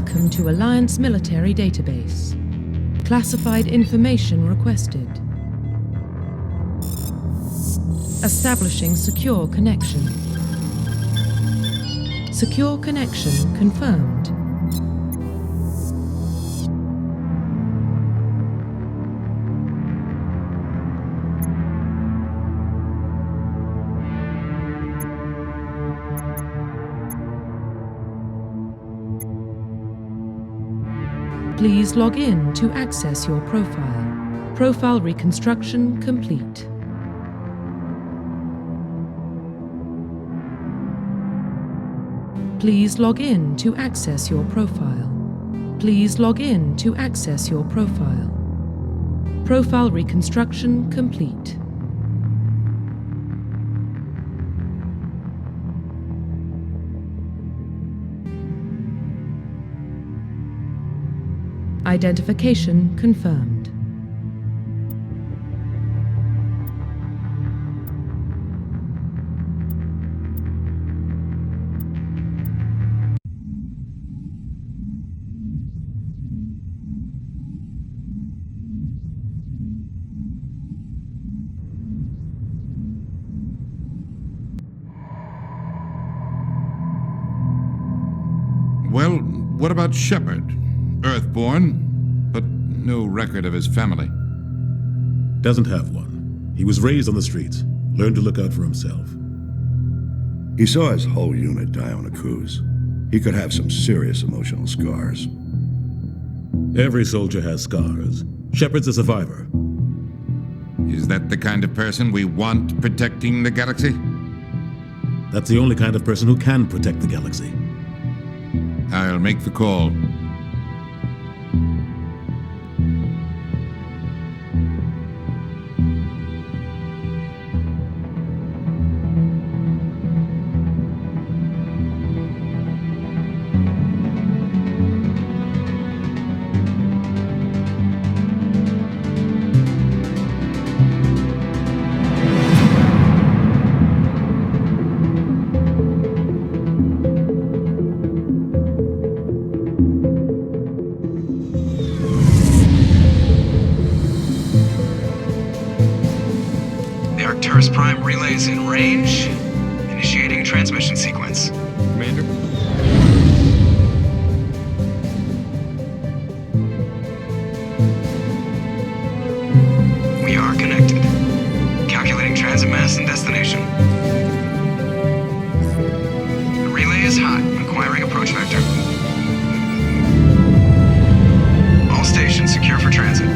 Welcome to Alliance Military Database. Classified information requested. Establishing secure connection. Secure connection confirmed. Please log in to access your profile. Profile reconstruction complete. Please log in to access your profile. Please log in to access your profile. Profile reconstruction complete. Identification confirmed. Well, what about Shepard? Earthborn, but no record of his family. Doesn't have one. He was raised on the streets, learned to look out for himself. He saw his whole unit die on a cruise. He could have some serious emotional scars. Every soldier has scars. Shepard's a survivor. Is that the kind of person we want protecting the galaxy? That's the only kind of person who can protect the galaxy. I'll make the call. Catorce Prime relays in range. Initiating transmission sequence. Commander? We are connected. Calculating transit mass and destination. The relay is hot. Acquiring approach vector. All stations secure for transit.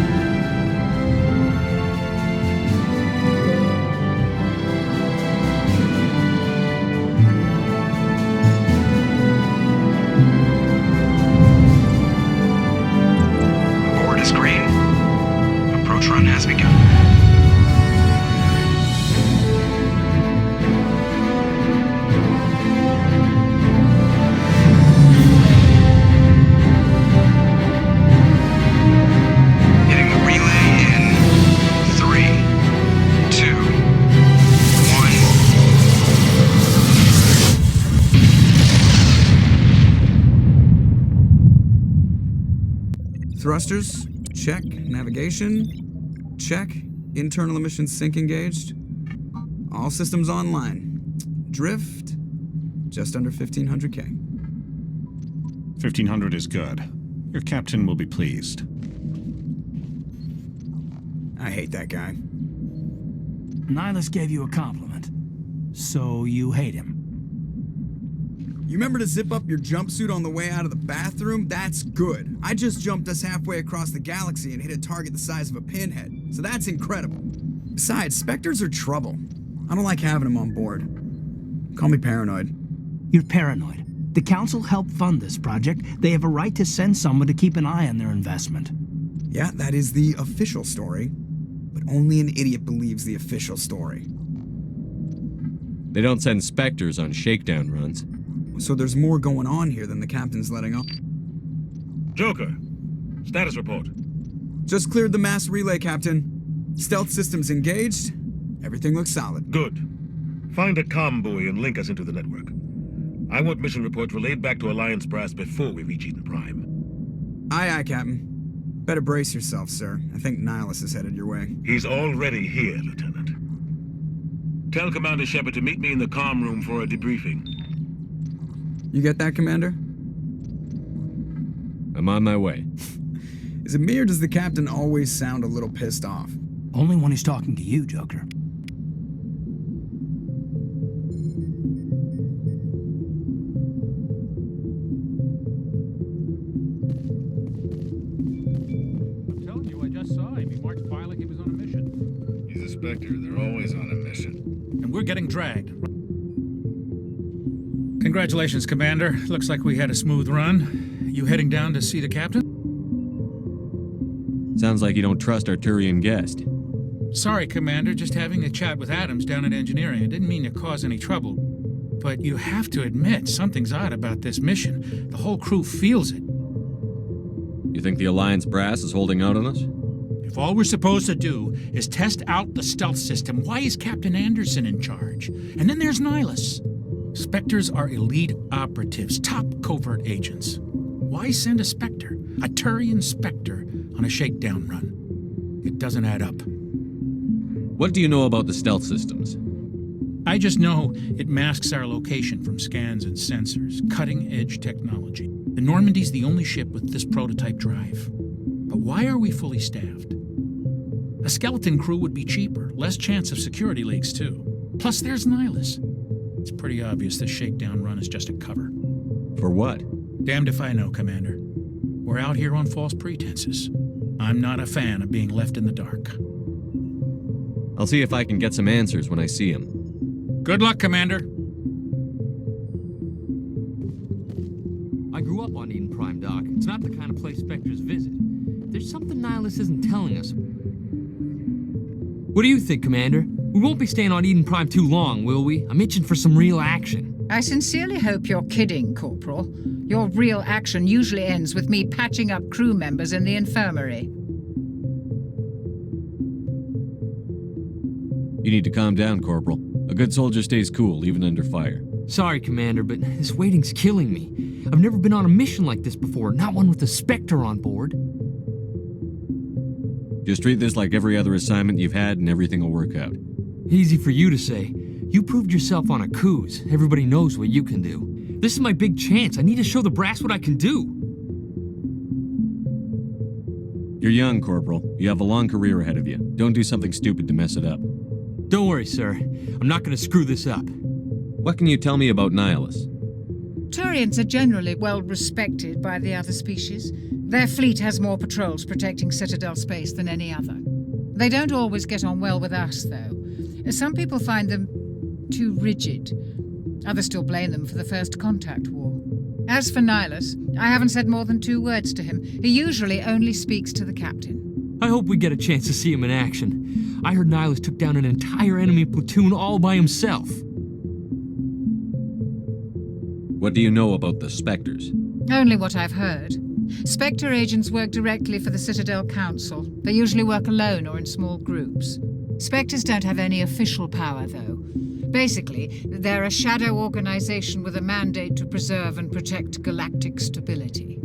Run has begun. Hitting the relay in 3, 2, 1. Thrusters, check. Navigation, check. Internal emissions sync engaged. All systems online. Drift, just under 1,500K. 1,500 is good. Your captain will be pleased. I hate that guy. Nihilus gave you a compliment. So you hate him. You remember to zip up your jumpsuit on the way out of the bathroom? That's good. I just jumped us halfway across the galaxy and hit a target the size of a pinhead. So that's incredible. Besides, Spectres are trouble. I don't like having them on board. Call me paranoid. You're paranoid. The Council helped fund this project. They have a right to send someone to keep an eye on their investment. Yeah, that is the official story. But only an idiot believes the official story. They don't send Spectres on shakedown runs. So there's more going on here than the captain's letting on. Joker, status report. Just cleared the mass relay, Captain. Stealth systems engaged. Everything looks solid. Good. Find a comm buoy and link us into the network. I want mission reports relayed back to Alliance brass before we reach Eden Prime. Aye, aye, Captain. Better brace yourself, sir. I think Nihilus is headed your way. He's already here, Lieutenant. Tell Commander Shepard to meet me in the comm room for a debriefing. You get that, Commander? I'm on my way. Is it me or does the Captain always sound a little pissed off? Only when he's talking to you, Joker. I'm telling you, I just saw him. He marched by like he was on a mission. He's a Spectre. They're always on a mission. And we're getting dragged. Congratulations, Commander. Looks like we had a smooth run. You heading down to see the Captain? Sounds like you don't trust our Turian guest. Sorry, Commander. Just having a chat with Adams down at engineering. I didn't mean to cause any trouble. But you have to admit, something's odd about this mission. The whole crew feels it. You think the Alliance brass is holding out on us? If all we're supposed to do is test out the stealth system, why is Captain Anderson in charge? And then there's Nihilus. Spectres are elite operatives, top covert agents. Why send a Spectre, a Turian Spectre, on a shakedown run? It doesn't add up. What do you know about the stealth systems? I just know it masks our location from scans and sensors, cutting-edge technology. The Normandy's the only ship with this prototype drive. But why are we fully staffed? A skeleton crew would be cheaper, less chance of security leaks too. Plus there's Nihilus. It's pretty obvious this shakedown run is just a cover. For what? Damned if I know, Commander. We're out here on false pretenses. I'm not a fan of being left in the dark. I'll see if I can get some answers when I see him. Good luck, Commander. I grew up on Eden Prime, Doc. It's not the kind of place Spectres visit. There's something Nihilus isn't telling us. What do you think, Commander? We won't be staying on Eden Prime too long, will we? I'm itching for some real action. I sincerely hope you're kidding, Corporal. Your real action usually ends with me patching up crew members in the infirmary. You need to calm down, Corporal. A good soldier stays cool, even under fire. Sorry, Commander, but this waiting's killing me. I've never been on a mission like this before, not one with a Spectre on board. Just treat this like every other assignment you've had and everything will work out. Easy for you to say. You proved yourself on a cruise. Everybody knows what you can do. This is my big chance. I need to show the brass what I can do. You're young, Corporal. You have a long career ahead of you. Don't do something stupid to mess it up. Don't worry, sir. I'm not going to screw this up. What can you tell me about Nihilus? Turians are generally well respected by the other species. Their fleet has more patrols protecting Citadel space than any other. They don't always get on well with us, though. Some people find them too rigid. Others still blame them for the First Contact War. As for Nihilus, I haven't said more than 2 words to him. He usually only speaks to the captain. I hope we get a chance to see him in action. I heard Nihilus took down an entire enemy platoon all by himself. What do you know about the Spectres? Only what I've heard. Spectre agents work directly for the Citadel Council. They usually work alone or in small groups. Spectres don't have any official power, though. Basically, they're a shadow organization with a mandate to preserve and protect galactic stability.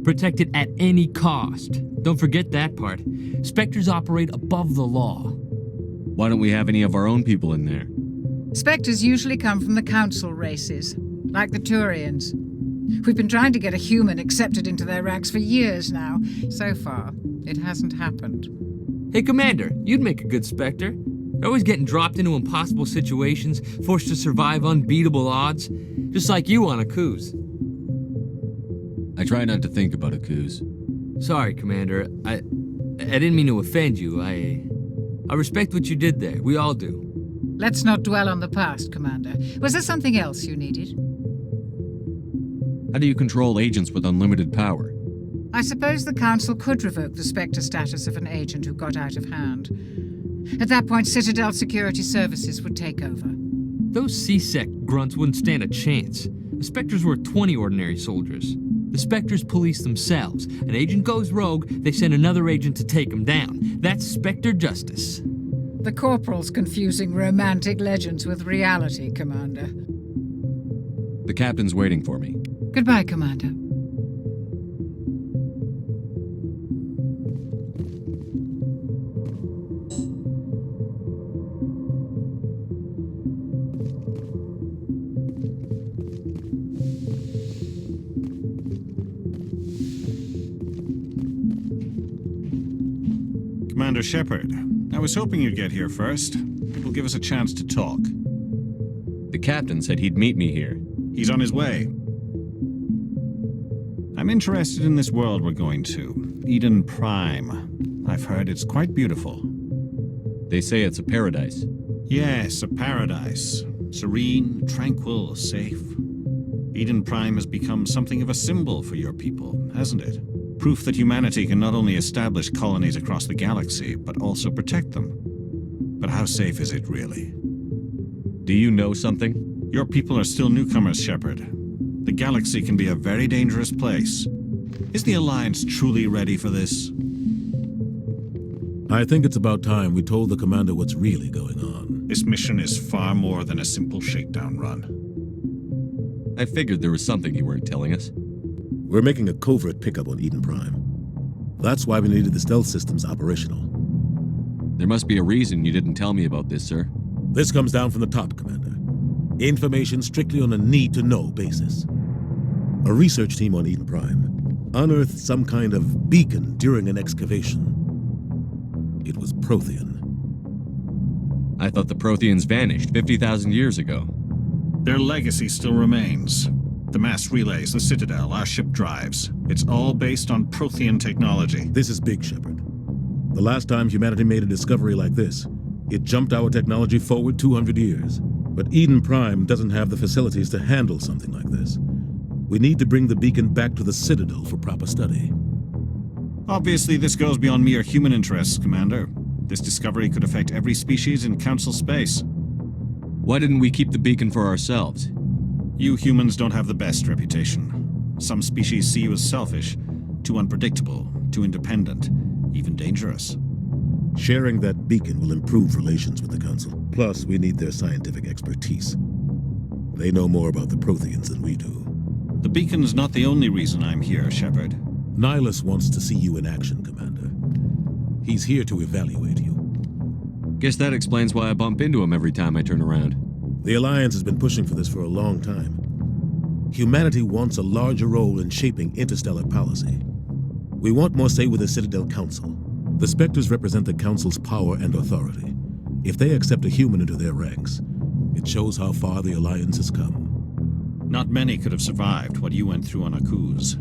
Protect it at any cost. Don't forget that part. Spectres operate above the law. Why don't we have any of our own people in there? Spectres usually come from the Council races, like the Turians. We've been trying to get a human accepted into their ranks for years now. So far, it hasn't happened. Hey, Commander, you'd make a good Spectre. You're always getting dropped into impossible situations, forced to survive unbeatable odds, just like you on a cruise. I try not to think about a cruise. Sorry, Commander. I didn't mean to offend you. I respect what you did there. We all do. Let's not dwell on the past, Commander. Was there something else you needed? How do you control agents with unlimited power? I suppose the Council could revoke the Spectre status of an agent who got out of hand. At that point, Citadel Security Services would take over. Those C-Sec grunts wouldn't stand a chance. The Spectres were 20 ordinary soldiers. The Spectres police themselves. An agent goes rogue, they send another agent to take him down. That's Spectre justice. The Corporal's confusing romantic legends with reality, Commander. The captain's waiting for me. Goodbye, Commander. Commander Shepard, I was hoping you'd get here first. It will give us a chance to talk. The captain said he'd meet me here. He's on his way. I'm interested in this world we're going to, Eden Prime. I've heard it's quite beautiful. They say it's a paradise. Yes, a paradise. Serene, tranquil, safe. Eden Prime has become something of a symbol for your people, hasn't it? Proof that humanity can not only establish colonies across the galaxy, but also protect them. But how safe is it, really? Do you know something? Your people are still newcomers, Shepard. The galaxy can be a very dangerous place. Is the Alliance truly ready for this? I think it's about time we told the commander what's really going on. This mission is far more than a simple shakedown run. I figured there was something you weren't telling us. We're making a covert pickup on Eden Prime. That's why we needed the stealth systems operational. There must be a reason you didn't tell me about this, sir. This comes down from the top, Commander. Information strictly on a need-to-know basis. A research team on Eden Prime unearthed some kind of beacon during an excavation. It was Prothean. I thought the Protheans vanished 50,000 years ago. Their legacy still remains. The mass relays, the Citadel, our ship drives. It's all based on Prothean technology. This is big, Shepard. The last time humanity made a discovery like this, it jumped our technology forward 200 years. But Eden Prime doesn't have the facilities to handle something like this. We need to bring the beacon back to the Citadel for proper study. Obviously, this goes beyond mere human interests, Commander. This discovery could affect every species in Council space. Why didn't we keep the beacon for ourselves? You humans don't have the best reputation. Some species see you as selfish, too unpredictable, too independent, even dangerous. Sharing that beacon will improve relations with the Council. Plus, we need their scientific expertise. They know more about the Protheans than we do. The beacon's not the only reason I'm here, Shepard. Nihilus wants to see you in action, Commander. He's here to evaluate you. Guess that explains why I bump into him every time I turn around. The Alliance has been pushing for this for a long time. Humanity wants a larger role in shaping interstellar policy. We want more say with the Citadel Council. The Spectres represent the Council's power and authority. If they accept a human into their ranks, it shows how far the Alliance has come. Not many could have survived what you went through on Akuz.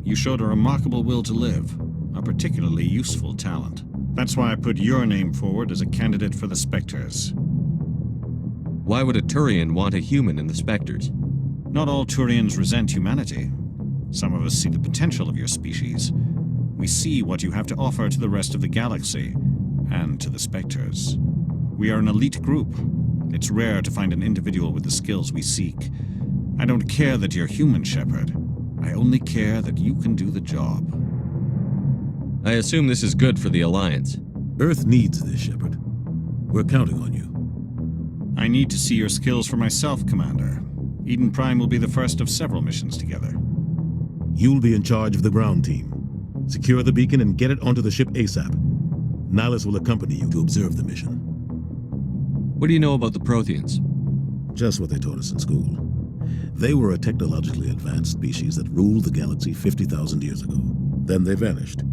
You showed a remarkable will to live, a particularly useful talent. That's why I put your name forward as a candidate for the Spectres. Why would a Turian want a human in the Spectres? Not all Turians resent humanity. Some of us see the potential of your species. We see what you have to offer to the rest of the galaxy, and to the Spectres. We are an elite group. It's rare to find an individual with the skills we seek. I don't care that you're human, Shepard. I only care that you can do the job. I assume this is good for the Alliance. Earth needs this, Shepard. We're counting on you. I need to see your skills for myself, Commander. Eden Prime will be the first of several missions together. You'll be in charge of the ground team. Secure the beacon and get it onto the ship ASAP. Nihilus will accompany you to observe the mission. What do you know about the Protheans? Just what they taught us in school. They were a technologically advanced species that ruled the galaxy 50,000 years ago. Then they vanished.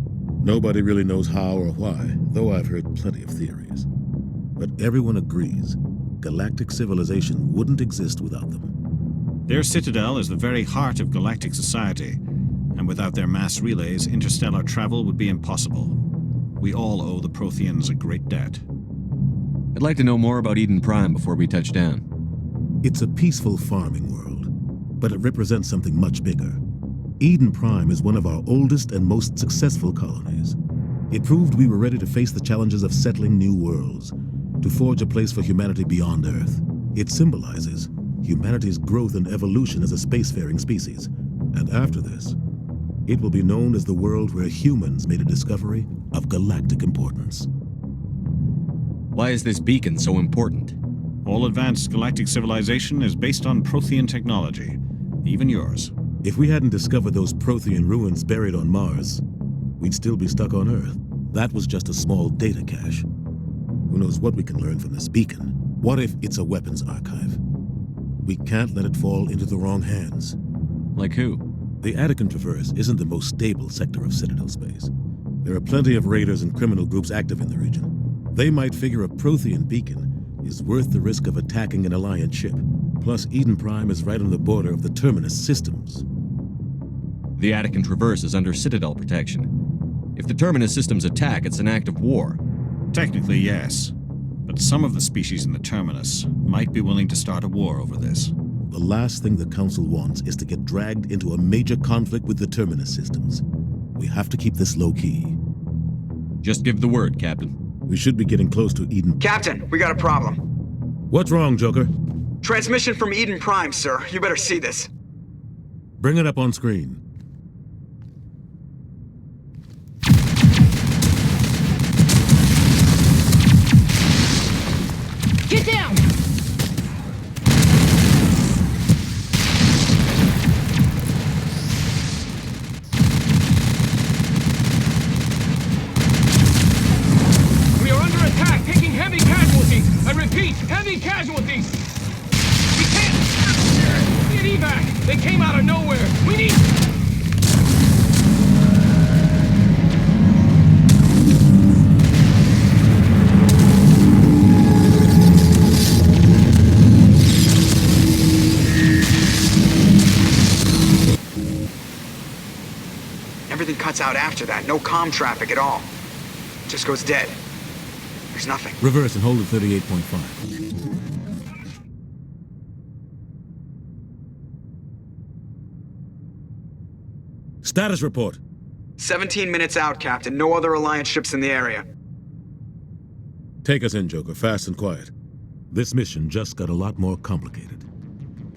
Nobody really knows how or why, though I've heard plenty of theories. But everyone agrees galactic civilization wouldn't exist without them. Their citadel is the very heart of galactic society, and without their mass relays, interstellar travel would be impossible. We all owe the Protheans a great debt. I'd like to know more about Eden Prime before we touch down. It's a peaceful farming world, but it represents something much bigger. Eden Prime is one of our oldest and most successful colonies. It proved we were ready to face the challenges of settling new worlds, to forge a place for humanity beyond Earth. It symbolizes humanity's growth and evolution as a spacefaring species. And after this, it will be known as the world where humans made a discovery of galactic importance. Why is this beacon so important? All advanced galactic civilization is based on Prothean technology. Even yours. If we hadn't discovered those Prothean ruins buried on Mars, we'd still be stuck on Earth. That was just a small data cache. Who knows what we can learn from this beacon? What if it's a weapons archive? We can't let it fall into the wrong hands. Like who? The Attican Traverse isn't the most stable sector of Citadel space. There are plenty of raiders and criminal groups active in the region. They might figure a Prothean beacon is worth the risk of attacking an Alliance ship. Plus, Eden Prime is right on the border of the Terminus systems. The Attican Traverse is under Citadel protection. If the Terminus systems attack, it's an act of war. Technically, yes. But some of the species in the Terminus might be willing to start a war over this. The last thing the Council wants is to get dragged into a major conflict with the Terminus systems. We have to keep this low-key. Just give the word, Captain. We should be getting close to Eden. Captain, we got a problem. What's wrong, Joker? Transmission from Eden Prime, sir. You better see this. Bring it up on screen. Get down! We are under attack, taking heavy casualties. I repeat, heavy casualties. We can't get evac. They came out of nowhere. We need... Everything cuts out after that. No comm traffic at all. Just goes dead. There's nothing. Reverse and hold at 38.5. Status report. 17 minutes out, Captain. No other Alliance ships in the area. Take us in, Joker, fast and quiet. This mission just got a lot more complicated.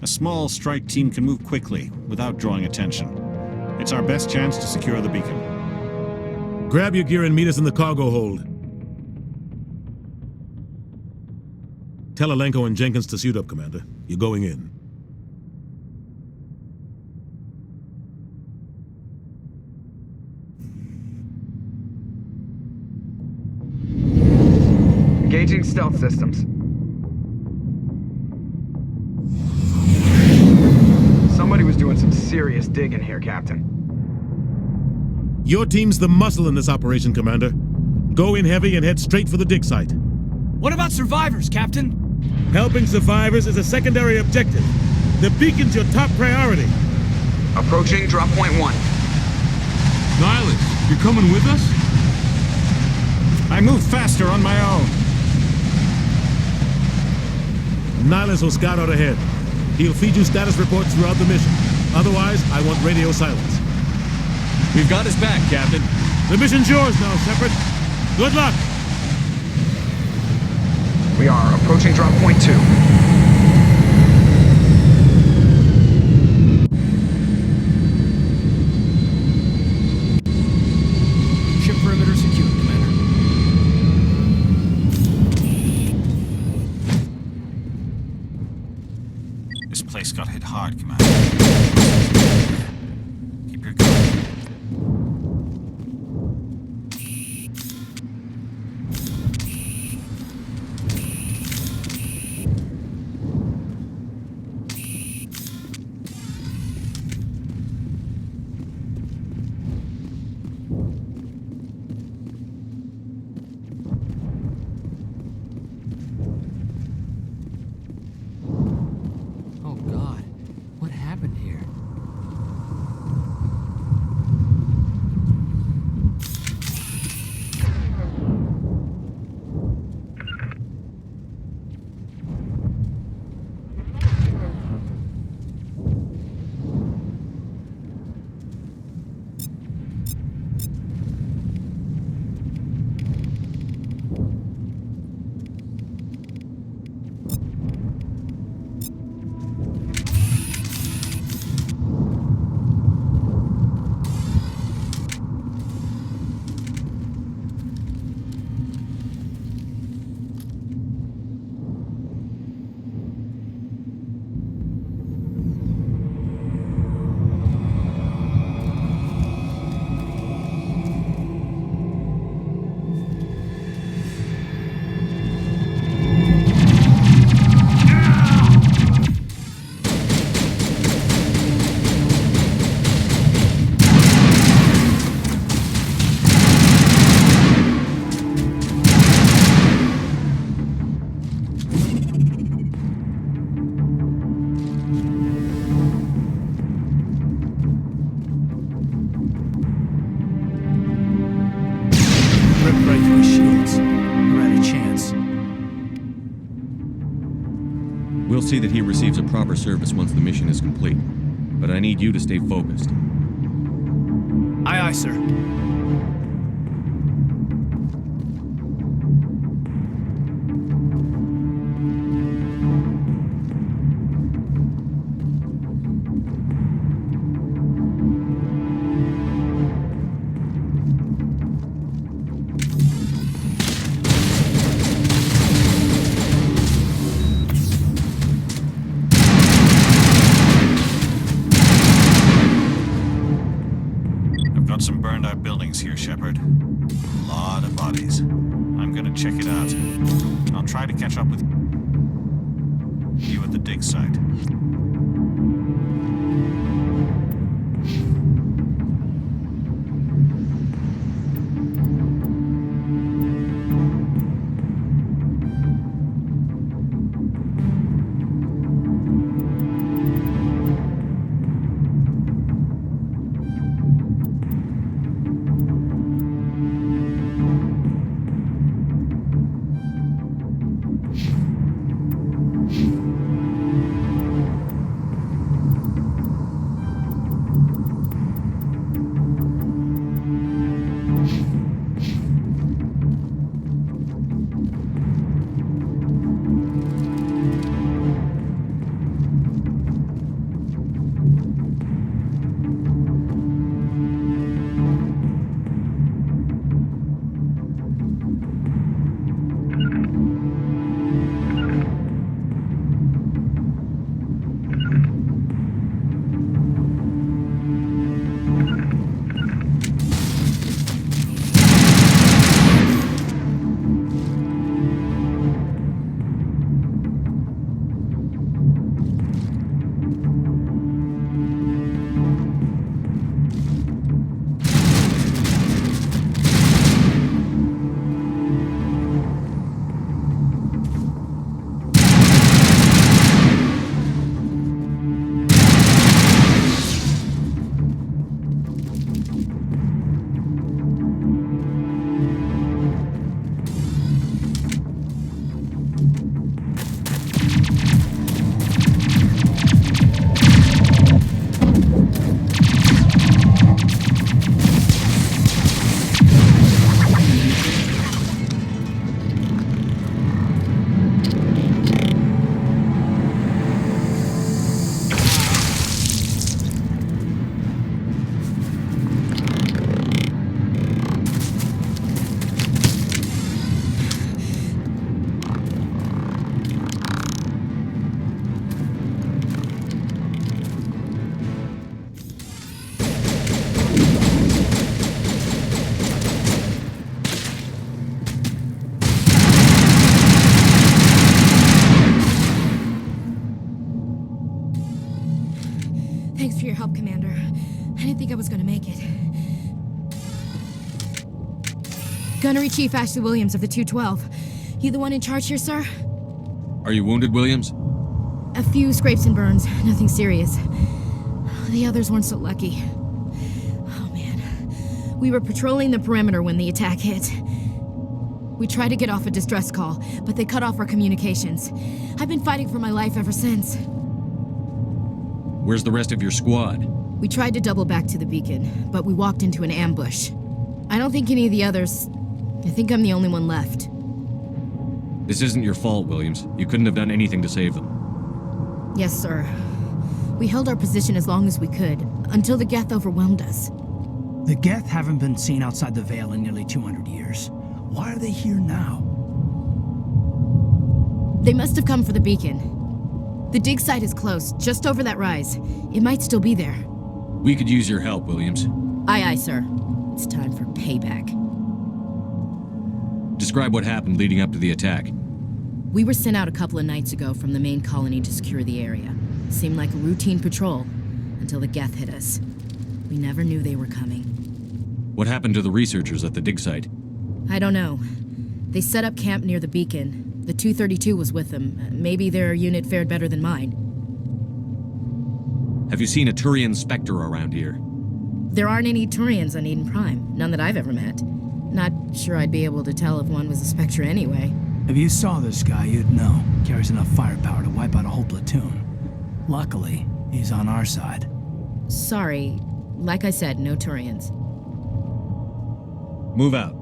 A small strike team can move quickly, without drawing attention. It's our best chance to secure the beacon. Grab your gear and meet us in the cargo hold. Tell Alenko and Jenkins to suit up, Commander. You're going in. Engaging stealth systems. Somebody was doing some serious digging here, Captain. Your team's the muscle in this operation, Commander. Go in heavy and head straight for the dig site. What about survivors, Captain? Helping survivors is a secondary objective. The beacon's your top priority. Approaching drop point 1. Nihilus, you're coming with us? I move faster on my own. Nihilus will scout out ahead. He'll feed you status reports throughout the mission. Otherwise, I want radio silence. We've got his back, Captain. The mission's yours now, Shepard. Good luck! We are approaching drop point 2. Ship perimeter secure, Commander. This place got hit hard, Commander. Keep your cool. Oh God, what happened here? see that he receives a proper service once the mission is complete. But I need you to stay focused. Aye, aye, sir. Some burned out buildings here, Shepard. A lot of bodies. I'm gonna check it out. I'll try to catch up with you at the dig site. Thanks for your help, Commander. I didn't think I was gonna make it. Gunnery Chief Ashley Williams of the 212. You the one in charge here, sir? Are you wounded, Williams? A few scrapes and burns, nothing serious. The others weren't so lucky. Oh man. We were patrolling the perimeter when the attack hit. We tried to get off a distress call, but they cut off our communications. I've been fighting for my life ever since. Where's the rest of your squad? We tried to double back to the beacon, but we walked into an ambush. I don't think any of the others... I think I'm the only one left. This isn't your fault, Williams. You couldn't have done anything to save them. Yes, sir. We held our position as long as we could, until the Geth overwhelmed us. The Geth haven't been seen outside the Veil in nearly 200 years. Why are they here now? They must have come for the beacon. The dig site is close, just over that rise. It might still be there. We could use your help, Williams. Aye, aye, sir. It's time for payback. Describe what happened leading up to the attack. We were sent out a couple of nights ago from the main colony to secure the area. It seemed like a routine patrol, until the Geth hit us. We never knew they were coming. What happened to the researchers at the dig site? I don't know. They set up camp near the beacon. The 232 was with them. Maybe their unit fared better than mine. Have you seen a Turian Spectre around here? There aren't any Turians on Eden Prime. None that I've ever met. Not sure I'd be able to tell if one was a Spectre anyway. If you saw this guy, you'd know. Carries enough firepower to wipe out a whole platoon. Luckily, he's on our side. Sorry. Like I said, no Turians. Move out.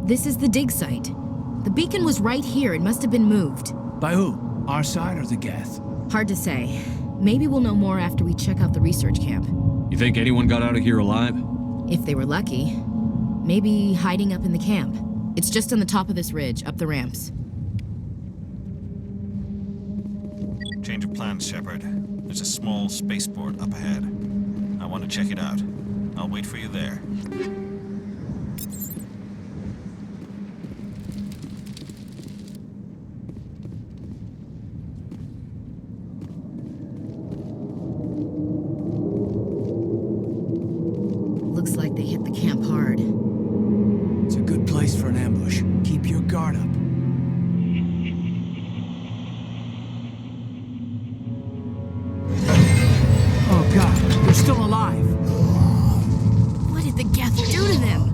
This is the dig site. The beacon was right here. It must have been moved. By who? Our side or the Geth? Hard to say. Maybe we'll know more after we check out the research camp. You think anyone got out of here alive? If they were lucky. Maybe hiding up in the camp. It's just on the top of this ridge, up the ramps. Change of plans, Shepard. There's a small spaceport up ahead. I want to check it out. I'll wait for you there. Looks like they hit the camp hard. It's a good place for an ambush. Keep your guard up. Oh god, they're still alive. What did the Geth do to them?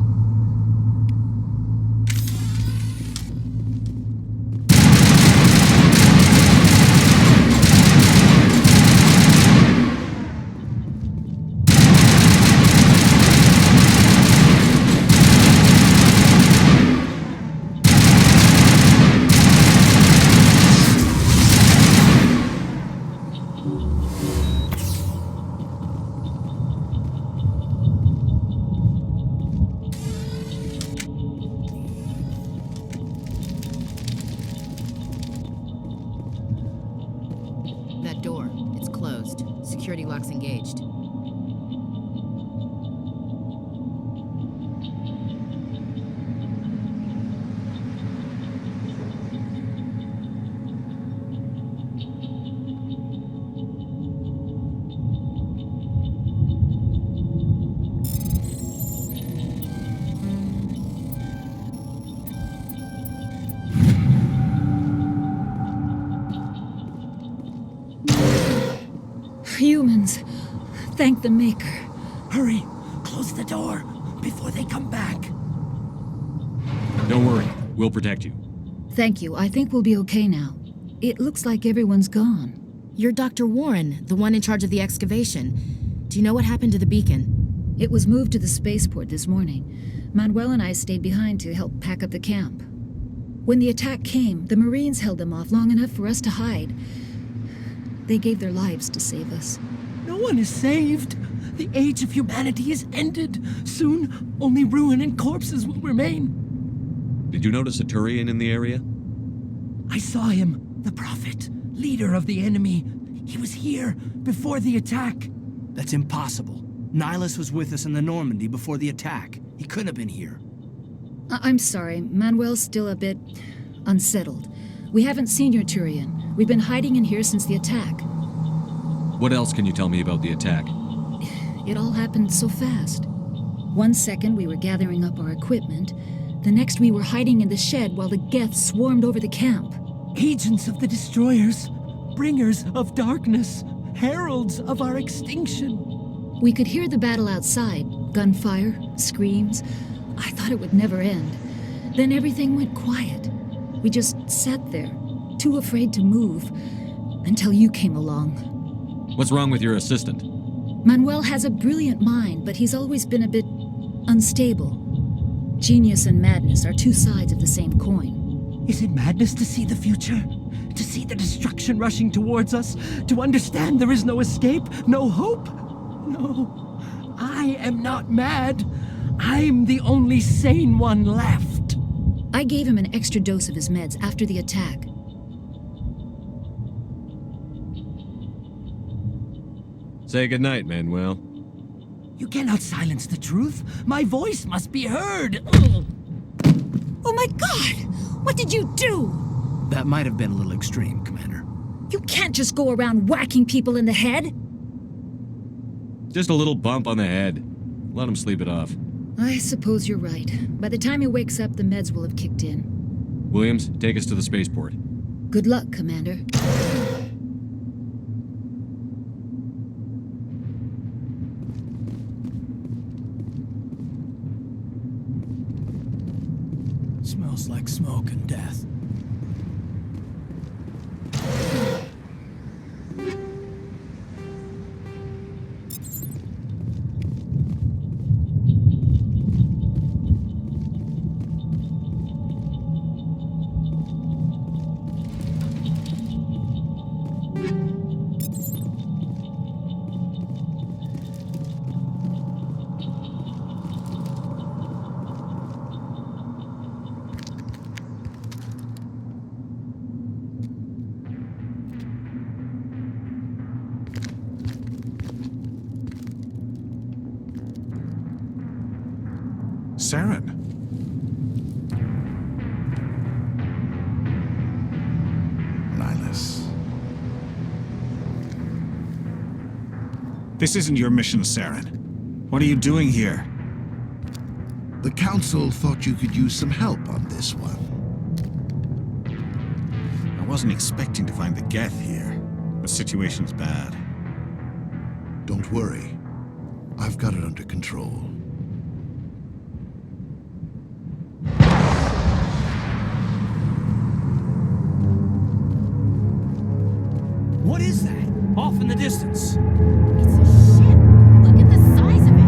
That door, it's closed. Security lock's engaged. Humans. Thank the Maker. Hurry! Close the door before they come back. Don't worry. We'll protect you. Thank you. I think we'll be okay now. It looks like everyone's gone. You're Dr. Warren, the one in charge of the excavation. Do you know what happened to the beacon? It was moved to the spaceport this morning. Manuel and I stayed behind to help pack up the camp. When the attack came, the Marines held them off long enough for us to hide. They gave their lives to save us. No one is saved. The age of humanity is ended. Soon, only ruin and corpses will remain. Did you notice a Turian in the area? I saw him, the Prophet, leader of the enemy. He was here before the attack. That's impossible. Nihilus was with us in the Normandy before the attack. He couldn't have been here. I'm sorry, Manuel's still a bit unsettled. We haven't seen your Turian. We've been hiding in here since the attack. What else can you tell me about the attack? It all happened so fast. 1 second we were gathering up our equipment. The next we were hiding in the shed while the Geth swarmed over the camp. Agents of the destroyers, bringers of darkness, heralds of our extinction. We could hear the battle outside. Gunfire, screams. I thought it would never end. Then everything went quiet. We just sat there, too afraid to move, until you came along. What's wrong with your assistant? Manuel has a brilliant mind, but he's always been a bit unstable. Genius and madness are two sides of the same coin. Is it madness to see the future? To see the destruction rushing towards us? To understand there is no escape? No hope? No. I am not mad. I'm the only sane one left. I gave him an extra dose of his meds after the attack. Say goodnight, Manuel. You cannot silence the truth. My voice must be heard. Oh my God! What did you do? That might have been a little extreme, Commander. You can't just go around whacking people in the head. Just a little bump on the head. Let him sleep it off. I suppose you're right. By the time he wakes up, the meds will have kicked in. Williams, take us to the spaceport. Good luck, Commander. Smells like smoke and death. Saren. Nihilus. This isn't your mission, Saren. What are you doing here? The Council thought you could use some help on this one. I wasn't expecting to find the Geth here. The situation's bad. Don't worry. I've got it under control. What is that? Off in the distance. It's a ship. Look at the size of it.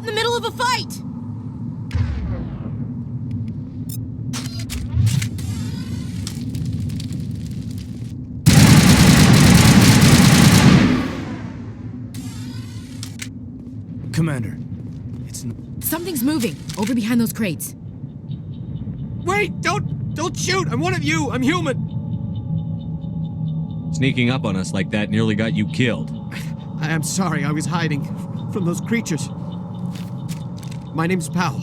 caught in the middle of a fight! Commander, Something's moving, over behind those crates. Wait! Don't shoot! I'm one of you! I'm human! Sneaking up on us like that nearly got you killed. I'm sorry, I was hiding from those creatures. My name's Powell.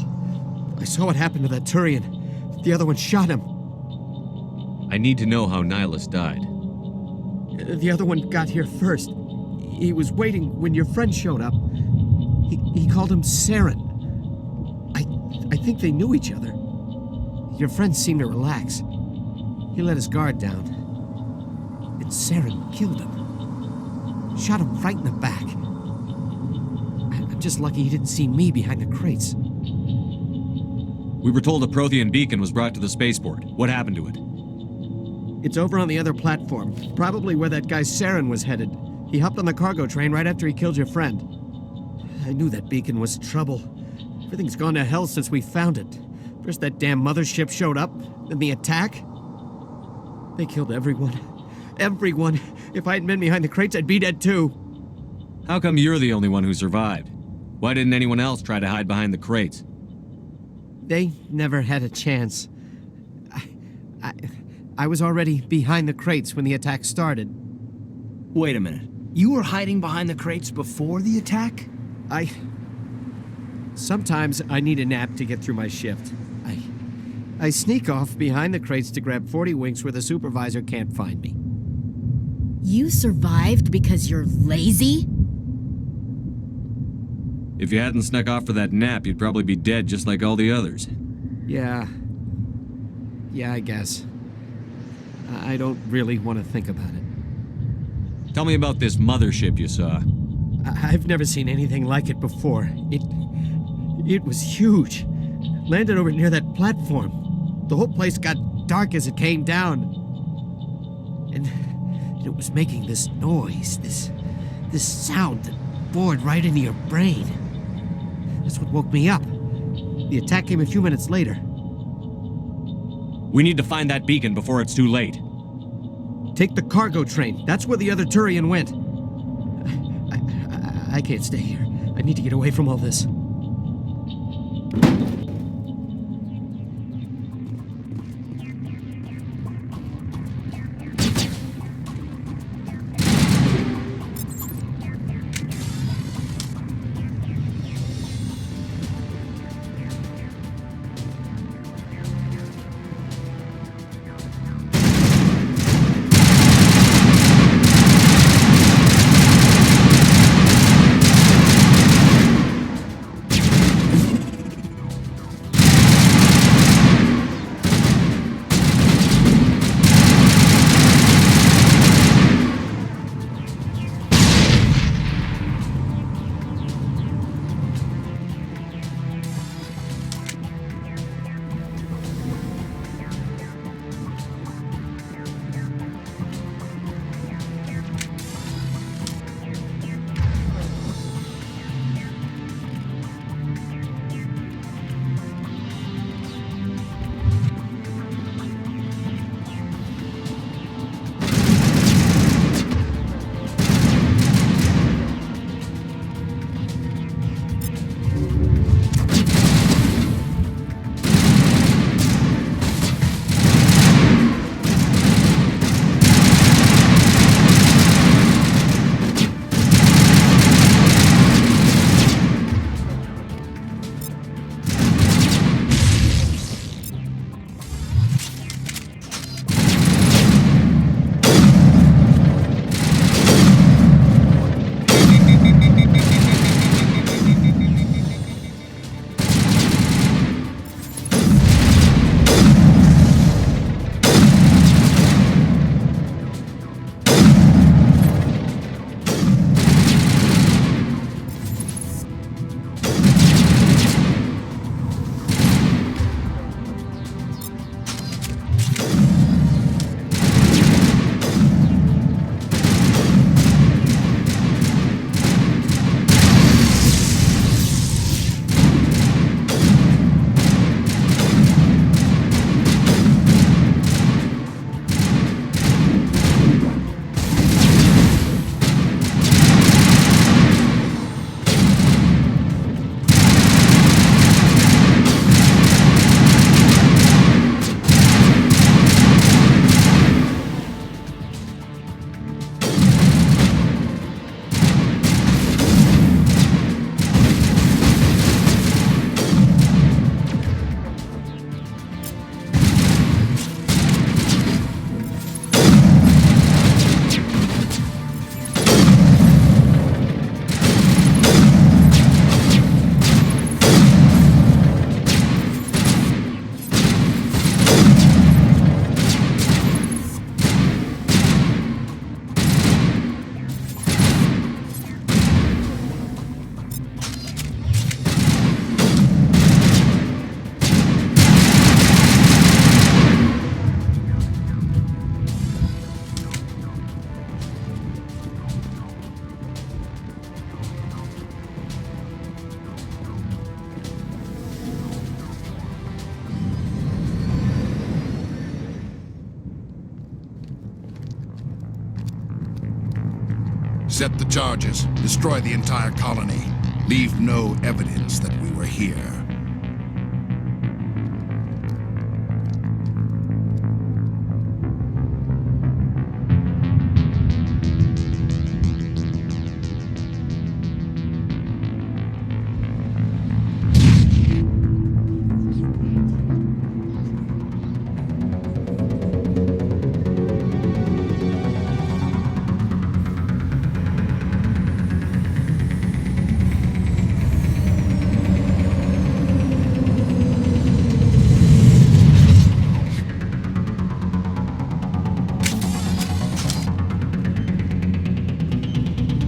I saw what happened to that Turian. The other one shot him. I need to know how Nihilus died. The other one got here first. He was waiting when your friend showed up. He called him Saren. I think they knew each other. Your friend seemed to relax. He let his guard down. And Saren killed him. Shot him right in the back. I'm just lucky he didn't see me behind the crates. We were told a Prothean beacon was brought to the spaceport. What happened to it? It's over on the other platform. Probably where that guy Saren was headed. He hopped on the cargo train right after he killed your friend. I knew that beacon was trouble. Everything's gone to hell since we found it. First that damn mothership showed up, then the attack. They killed everyone. Everyone. If I hadn't been behind the crates, I'd be dead too. How come you're the only one who survived? Why didn't anyone else try to hide behind the crates? They never had a chance. I was already behind the crates when the attack started. Wait a minute. You were hiding behind the crates before the attack? Sometimes I need a nap to get through my shift. I sneak off behind the crates to grab 40 winks where the supervisor can't find me. You survived because you're lazy? If you hadn't snuck off for that nap, you'd probably be dead just like all the others. Yeah, I guess. I don't really want to think about it. Tell me about this mothership you saw. I've never seen anything like it before. It was huge. Landed over near that platform. The whole place got dark as it came down. And it was making this noise, this sound that bored right into your brain. That's what woke me up. The attack came a few minutes later. We need to find that beacon before it's too late. Take the cargo train. That's where the other Turian went. I can't stay here. I need to get away from all this. Set the charges. Destroy the entire colony. Leave no evidence that we were here.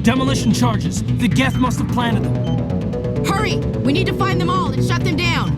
Demolition charges. The Geth must have planted them. Hurry! We need to find them all and shut them down.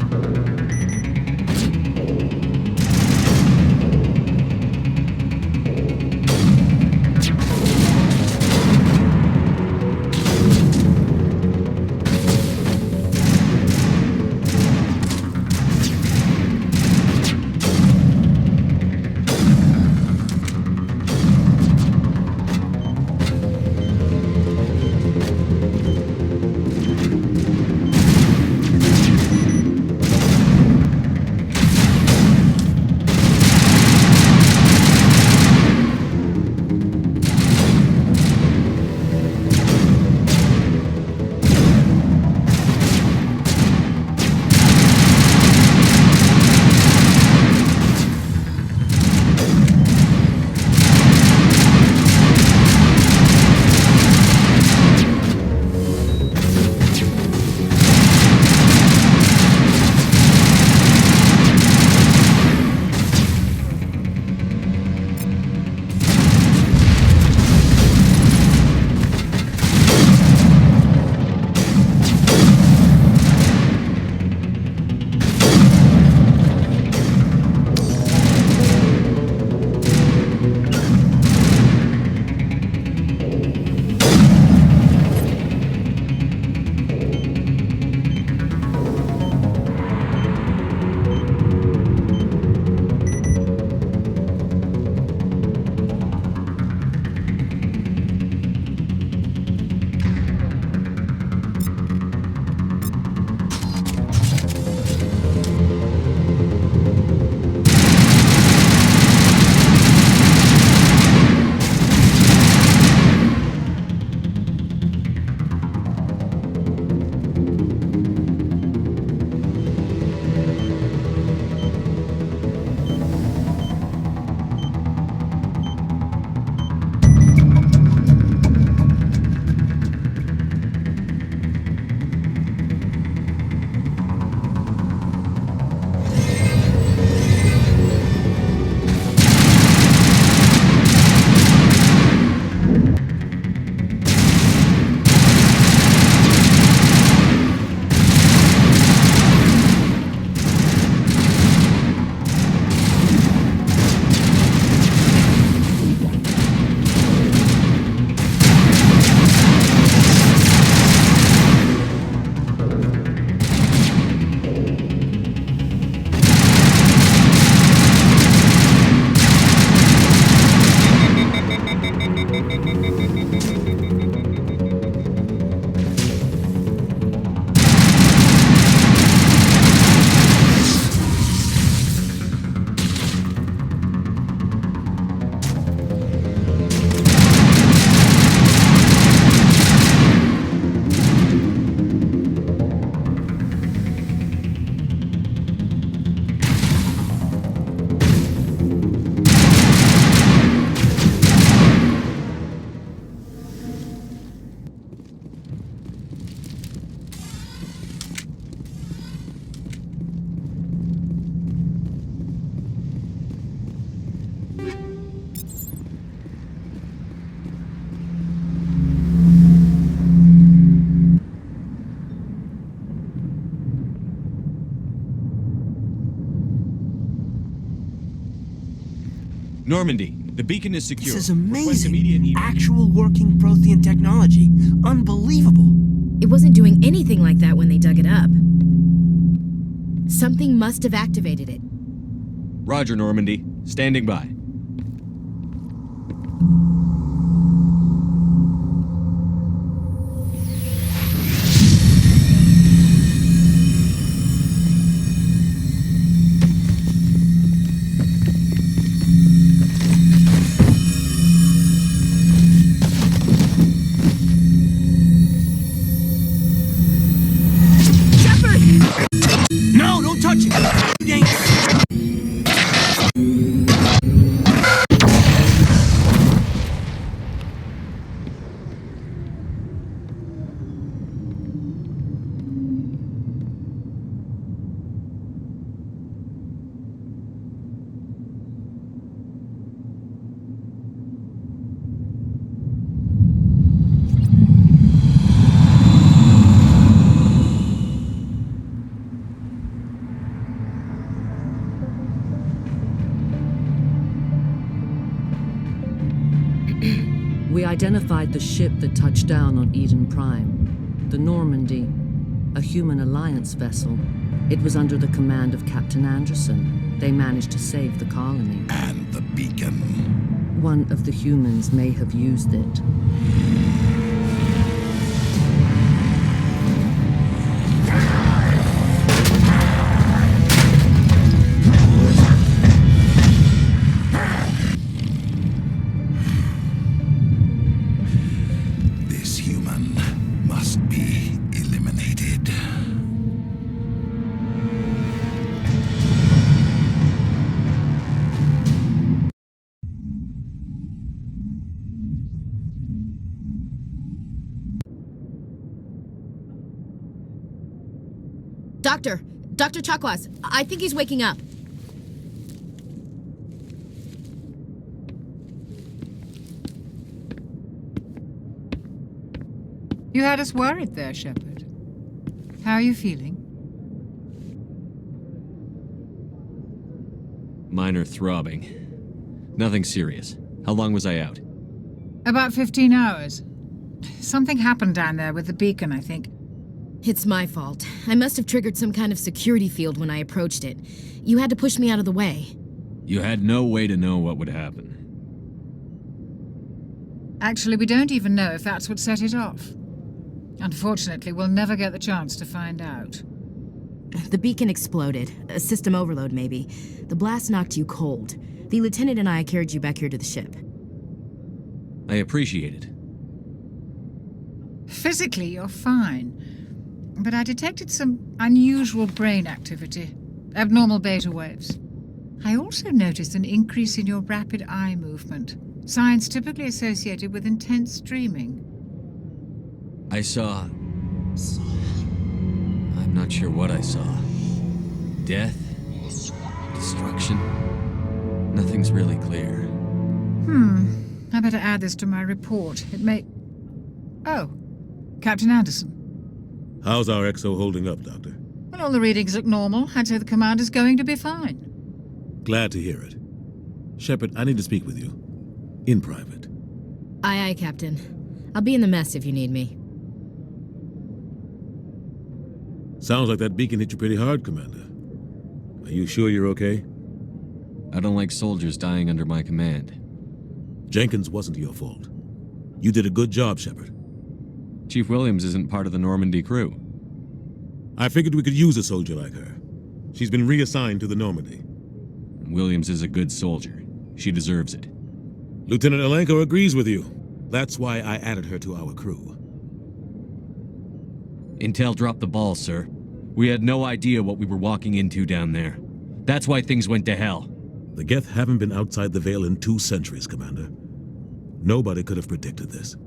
Normandy, the beacon is secure. This is amazing. Actual working Prothean technology. Unbelievable. It wasn't doing anything like that when they dug it up. Something must have activated it. Roger, Normandy. Standing by. We identified the ship that touched down on Eden Prime, the Normandy, a human alliance vessel. It was under the command of Captain Anderson. They managed to save the colony. And the beacon. One of the humans may have used it. This human must be eliminated. Dr. Chakwas, I think he's waking up. You had us worried there, Shepard. How are you feeling? Minor throbbing. Nothing serious. How long was I out? About 15 hours. Something happened down there with the beacon, I think. It's my fault. I must have triggered some kind of security field when I approached it. You had to push me out of the way. You had no way to know what would happen. Actually, we don't even know if that's what set it off. Unfortunately, we'll never get the chance to find out. The beacon exploded. A system overload, maybe. The blast knocked you cold. The lieutenant and I carried you back here to the ship. I appreciate it. Physically, you're fine. But I detected some unusual brain activity. Abnormal beta waves. I also noticed an increase in your rapid eye movement. Signs typically associated with intense dreaming. I saw... I'm not sure what I saw. Death? Destruction? Nothing's really clear. I better add this to my report. It may... Oh, Captain Anderson. How's our XO holding up, Doctor? Well, all the readings look normal. I'd say the commander's going to be fine. Glad to hear it. Shepard, I need to speak with you. In private. Aye, aye, Captain. I'll be in the mess if you need me. Sounds like that beacon hit you pretty hard, Commander. Are you sure you're okay? I don't like soldiers dying under my command. Jenkins wasn't your fault. You did a good job, Shepard. Chief Williams isn't part of the Normandy crew. I figured we could use a soldier like her. She's been reassigned to the Normandy. Williams is a good soldier. She deserves it. Lieutenant Alenko agrees with you. That's why I added her to our crew. Intel dropped the ball, sir. We had no idea what we were walking into down there. That's why things went to hell. The Geth haven't been outside the Veil in 2 centuries, Commander. Nobody could have predicted this.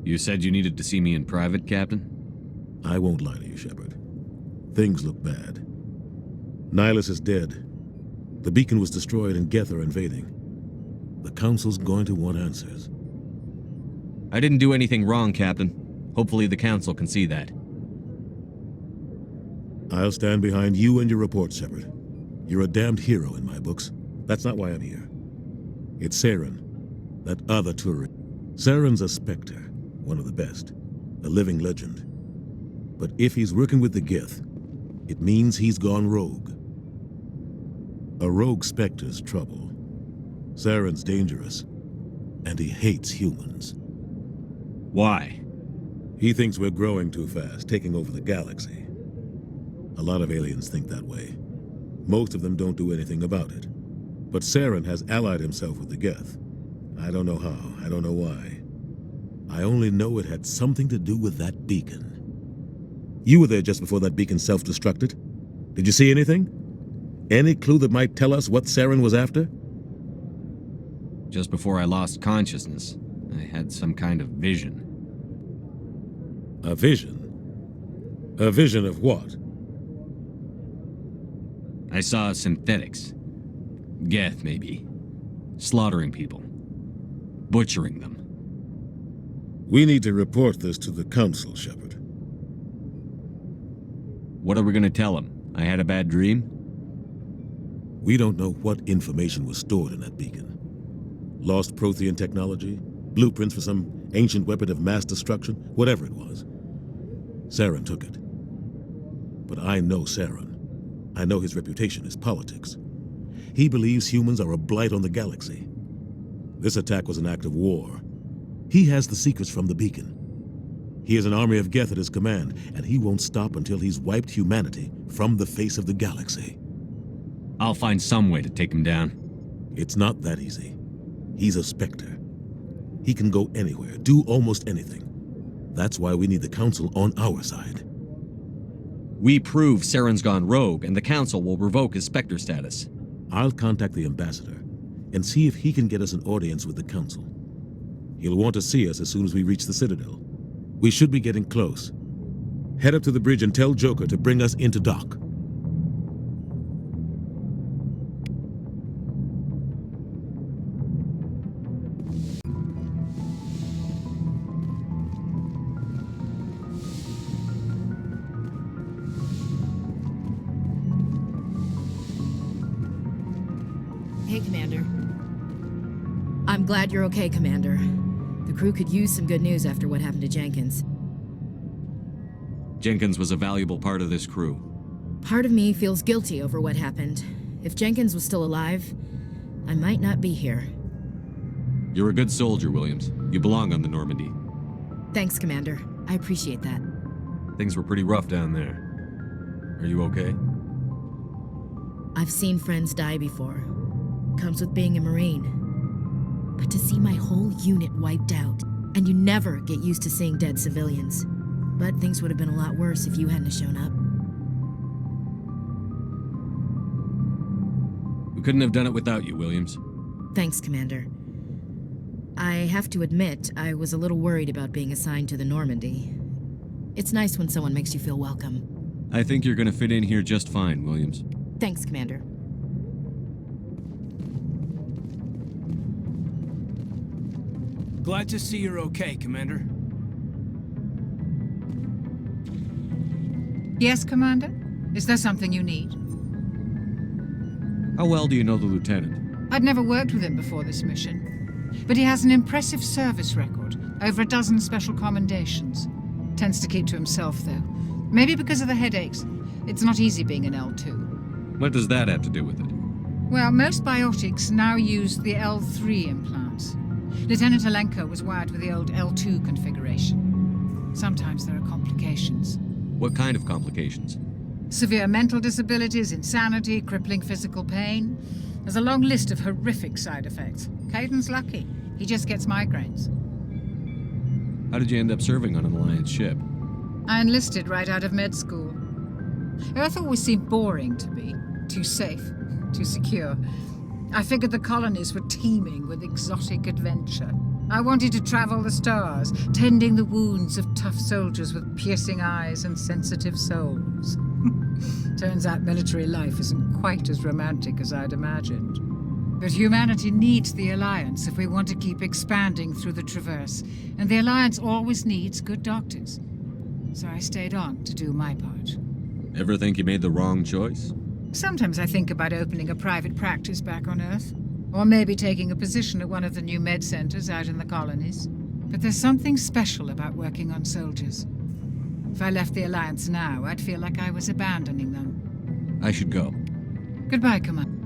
You said you needed to see me in private, Captain? I won't lie to you, Shepard. Things look bad. Nihilus is dead. The beacon was destroyed and Geth are invading. The Council's going to want answers. I didn't do anything wrong, Captain. Hopefully the Council can see that. I'll stand behind you and your report, Shepard. You're a damned hero in my books. That's not why I'm here. It's Saren, that other tourist. Saren's a Spectre, one of the best, a living legend. But if he's working with the Geth, it means he's gone rogue. A rogue Spectre's trouble. Saren's dangerous, and he hates humans. Why? He thinks we're growing too fast, taking over the galaxy. A lot of aliens think that way. Most of them don't do anything about it. But Saren has allied himself with the Geth. I don't know how, I don't know why. I only know it had something to do with that beacon. You were there just before that beacon self-destructed. Did you see anything? Any clue that might tell us what Saren was after? Just before I lost consciousness, I had some kind of vision. A vision? A vision of what? I saw synthetics. Geth, maybe. Slaughtering people. Butchering them. We need to report this to the Council, Shepard. What are we gonna tell them? I had a bad dream? We don't know what information was stored in that beacon. Lost Prothean technology? Blueprints for some ancient weapon of mass destruction, whatever it was. Saren took it. But I know Saren. I know his reputation is politics. He believes humans are a blight on the galaxy. This attack was an act of war. He has the secrets from the beacon. He has an army of Geth at his command, and he won't stop until he's wiped humanity from the face of the galaxy. I'll find some way to take him down. It's not that easy. He's a Spectre. He can go anywhere, do almost anything. That's why we need the Council on our side. We prove Saren's gone rogue, and the Council will revoke his Spectre status. I'll contact the Ambassador and see if he can get us an audience with the Council. He'll want to see us as soon as we reach the Citadel. We should be getting close. Head up to the bridge and tell Joker to bring us into dock. Hey, Commander. I'm glad you're okay, Commander. The crew could use some good news after what happened to Jenkins. Jenkins was a valuable part of this crew. Part of me feels guilty over what happened. If Jenkins was still alive, I might not be here. You're a good soldier, Williams. You belong on the Normandy. Thanks, Commander. I appreciate that. Things were pretty rough down there. Are you okay? I've seen friends die before. Comes with being a Marine. But to see my whole unit wiped out, and you never get used to seeing dead civilians. But things would have been a lot worse if you hadn't shown up. We couldn't have done it without you, Williams. Thanks, Commander. I have to admit, I was a little worried about being assigned to the Normandy. It's nice when someone makes you feel welcome. I think you're gonna fit in here just fine, Williams. Thanks, Commander. Glad to see you're okay, Commander. Yes, Commander? Is there something you need? How well do you know the Lieutenant? I'd never worked with him before this mission. But he has an impressive service record, over a dozen special commendations. Tends to keep to himself, though. Maybe because of the headaches. It's not easy being an L2. What does that have to do with it? Well, most biotics now use the L3 implants. Lieutenant Alenko was wired with the old L2 configuration. Sometimes there are complications. What kind of complications? Severe mental disabilities, insanity, crippling physical pain. There's a long list of horrific side effects. Caden's lucky. He just gets migraines. How did you end up serving on an Alliance ship? I enlisted right out of med school. Earth always seemed boring to me. Too safe, too secure. I figured the colonies were teeming with exotic adventure. I wanted to travel the stars, tending the wounds of tough soldiers with piercing eyes and sensitive souls. Turns out military life isn't quite as romantic as I'd imagined. But humanity needs the Alliance if we want to keep expanding through the Traverse, and the Alliance always needs good doctors. So I stayed on to do my part. Ever think you made the wrong choice? Sometimes I think about opening a private practice back on Earth. Or maybe taking a position at one of the new med centers out in the colonies. But there's something special about working on soldiers. If I left the Alliance now, I'd feel like I was abandoning them. I should go. Goodbye, Commander.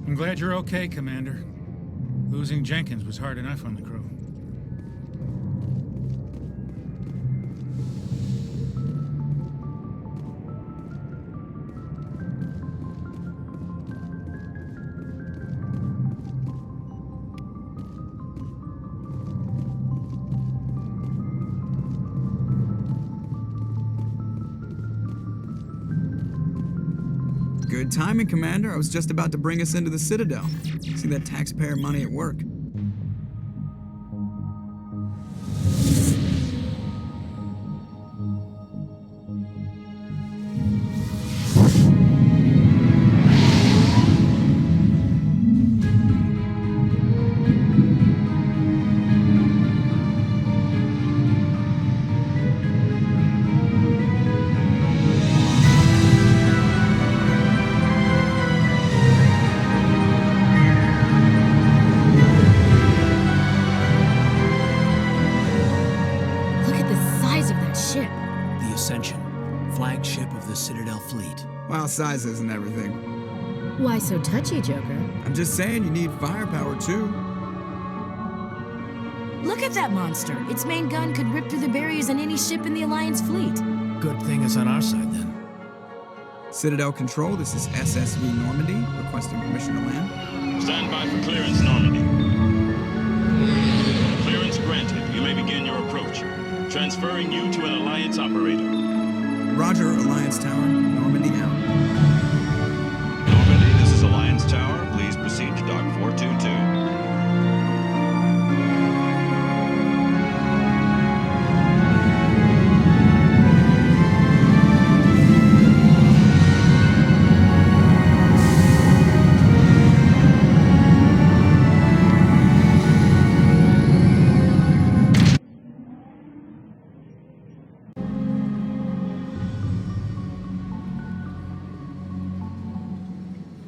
I'm glad you're okay, Commander. Losing Jenkins was hard enough on the crew. Good timing, Commander. I was just about to bring us into the Citadel. See that taxpayer money at work. sizes and everything. Why so touchy, Joker? I'm just saying you need firepower too. Look at that monster. Its main gun could rip through the barriers in any ship in the Alliance fleet. Good thing it's on our side, then. Citadel Control, this is SSV Normandy, requesting permission to land. Stand by for clearance, Normandy. Clearance granted. You may begin your approach. Transferring you to an Alliance operator. Roger, Alliance Tower. Normandy out. Normandy, this is Alliance Tower. Please proceed to Dock 422.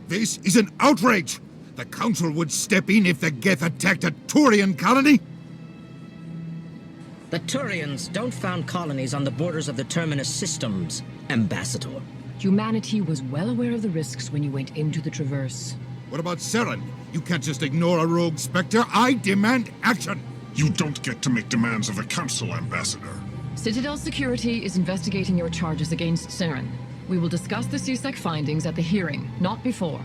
This is an outrage! The Council would step in if the Geth attacked a Turian colony? The Turians don't found colonies on the borders of the Terminus systems, Ambassador. Humanity was well aware of the risks when you went into the Traverse. What about Saren? You can't just ignore a rogue Spectre. I demand action! You don't get to make demands of the Council, Ambassador. Citadel Security is investigating your charges against Saren. We will discuss the CSEC findings at the hearing, not before.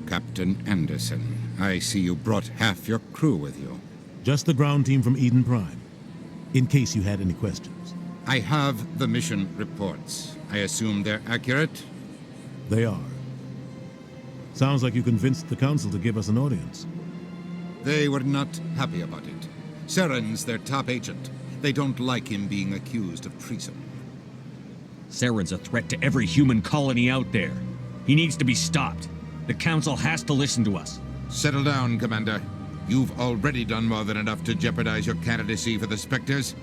Captain Anderson, I see you brought half your crew with you. Just the ground team from Eden Prime, in case you had any questions. I have the mission reports. I assume they're accurate? They are. Sounds like you convinced the Council to give us an audience. They were not happy about it. Saren's their top agent. They don't like him being accused of treason. Saren's a threat to every human colony out there. He needs to be stopped. The Council has to listen to us. Settle down, Commander. You've already done more than enough to jeopardize your candidacy for the Spectres.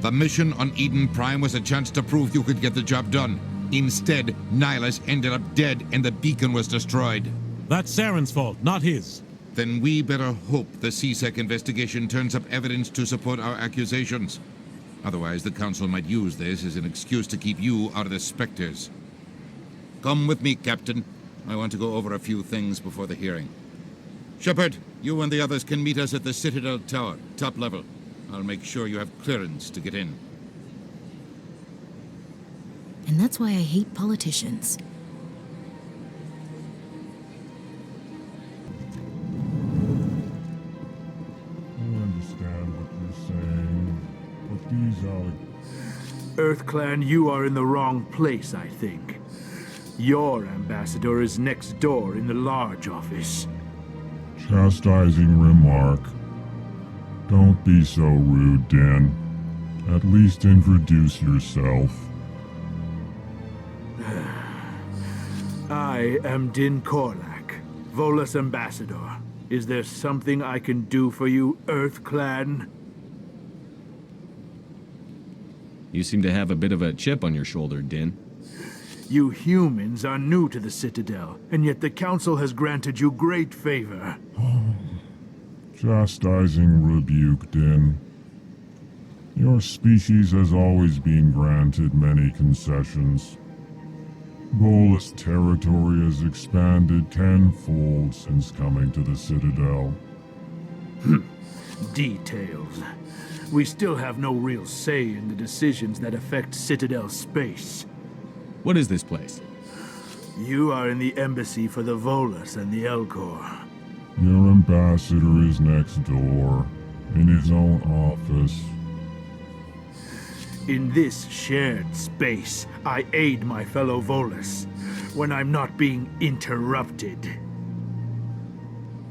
The mission on Eden Prime was a chance to prove you could get the job done. Instead, Nihilus ended up dead and the beacon was destroyed. That's Saren's fault, not his. Then we better hope the CSEC investigation turns up evidence to support our accusations. Otherwise, the Council might use this as an excuse to keep you out of the Spectres. Come with me, Captain. I want to go over a few things before the hearing. Shepard, you and the others can meet us at the Citadel Tower, top level. I'll make sure you have clearance to get in. And that's why I hate politicians. EarthClan, you are in the wrong place, I think. Your ambassador is next door in the large office. Chastising remark. Don't be so rude, Din. At least introduce yourself. I am Din Korlak, Volus ambassador. Is there something I can do for you, EarthClan? You seem to have a bit of a chip on your shoulder, Din. You humans are new to the Citadel, and yet the Council has granted you great favor. Chastising rebuke, Din. Your species has always been granted many concessions. Volus territory has expanded tenfold since coming to the Citadel. Details. We still have no real say in the decisions that affect Citadel space. What is this place? You are in the embassy for the Volus and the Elcor. Your ambassador is next door, in his own office. In this shared space, I aid my fellow Volus when I'm not being interrupted.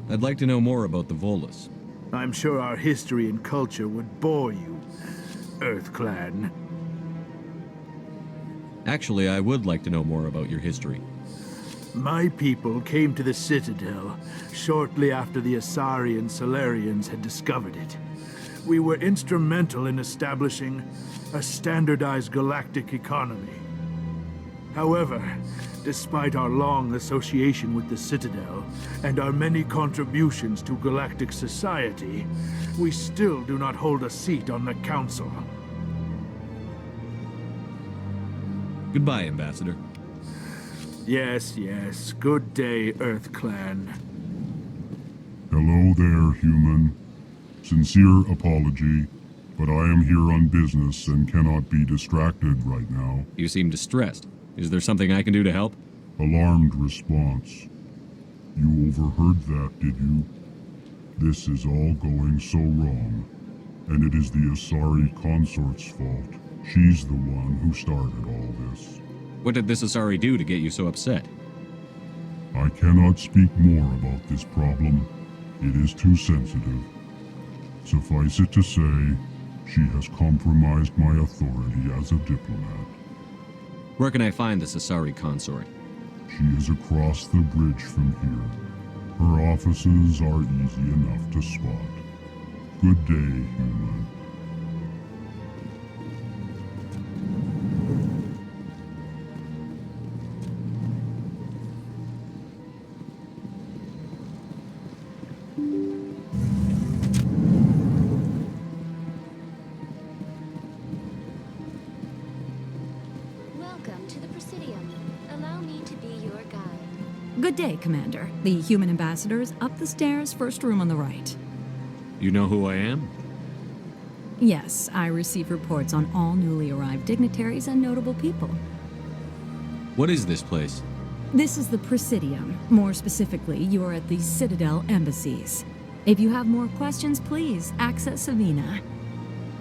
I'd like to know more about the Volus. I'm sure our history and culture would bore you, EarthClan. Actually, I would like to know more about your history. My people came to the Citadel shortly after the Asari Solarians had discovered it. We were instrumental in establishing a standardized galactic economy. However, despite our long association with the Citadel and our many contributions to galactic society, we still do not hold a seat on the Council. Goodbye, Ambassador. Yes, yes. Good day, Earth Clan. Hello there, human. Sincere apology, but I am here on business and cannot be distracted right now. You seem distressed. Is there something I can do to help? Alarmed response. You overheard that, did you? This is all going so wrong. And it is the Asari consort's fault. She's the one who started all this. What did this Asari do to get you so upset? I cannot speak more about this problem. It is too sensitive. Suffice it to say, she has compromised my authority as a diplomat. Where can I find this Asari consort? She is across the bridge from here. Her offices are easy enough to spot. Good day, human. Welcome to the Presidium. Allow me to be your guide. Good day, Commander. The human ambassador is up the stairs, first room on the right. You know who I am? Yes, I receive reports on all newly arrived dignitaries and notable people. What is this place? This is the Presidium. More specifically, you are at the Citadel embassies. If you have more questions, please access Savina.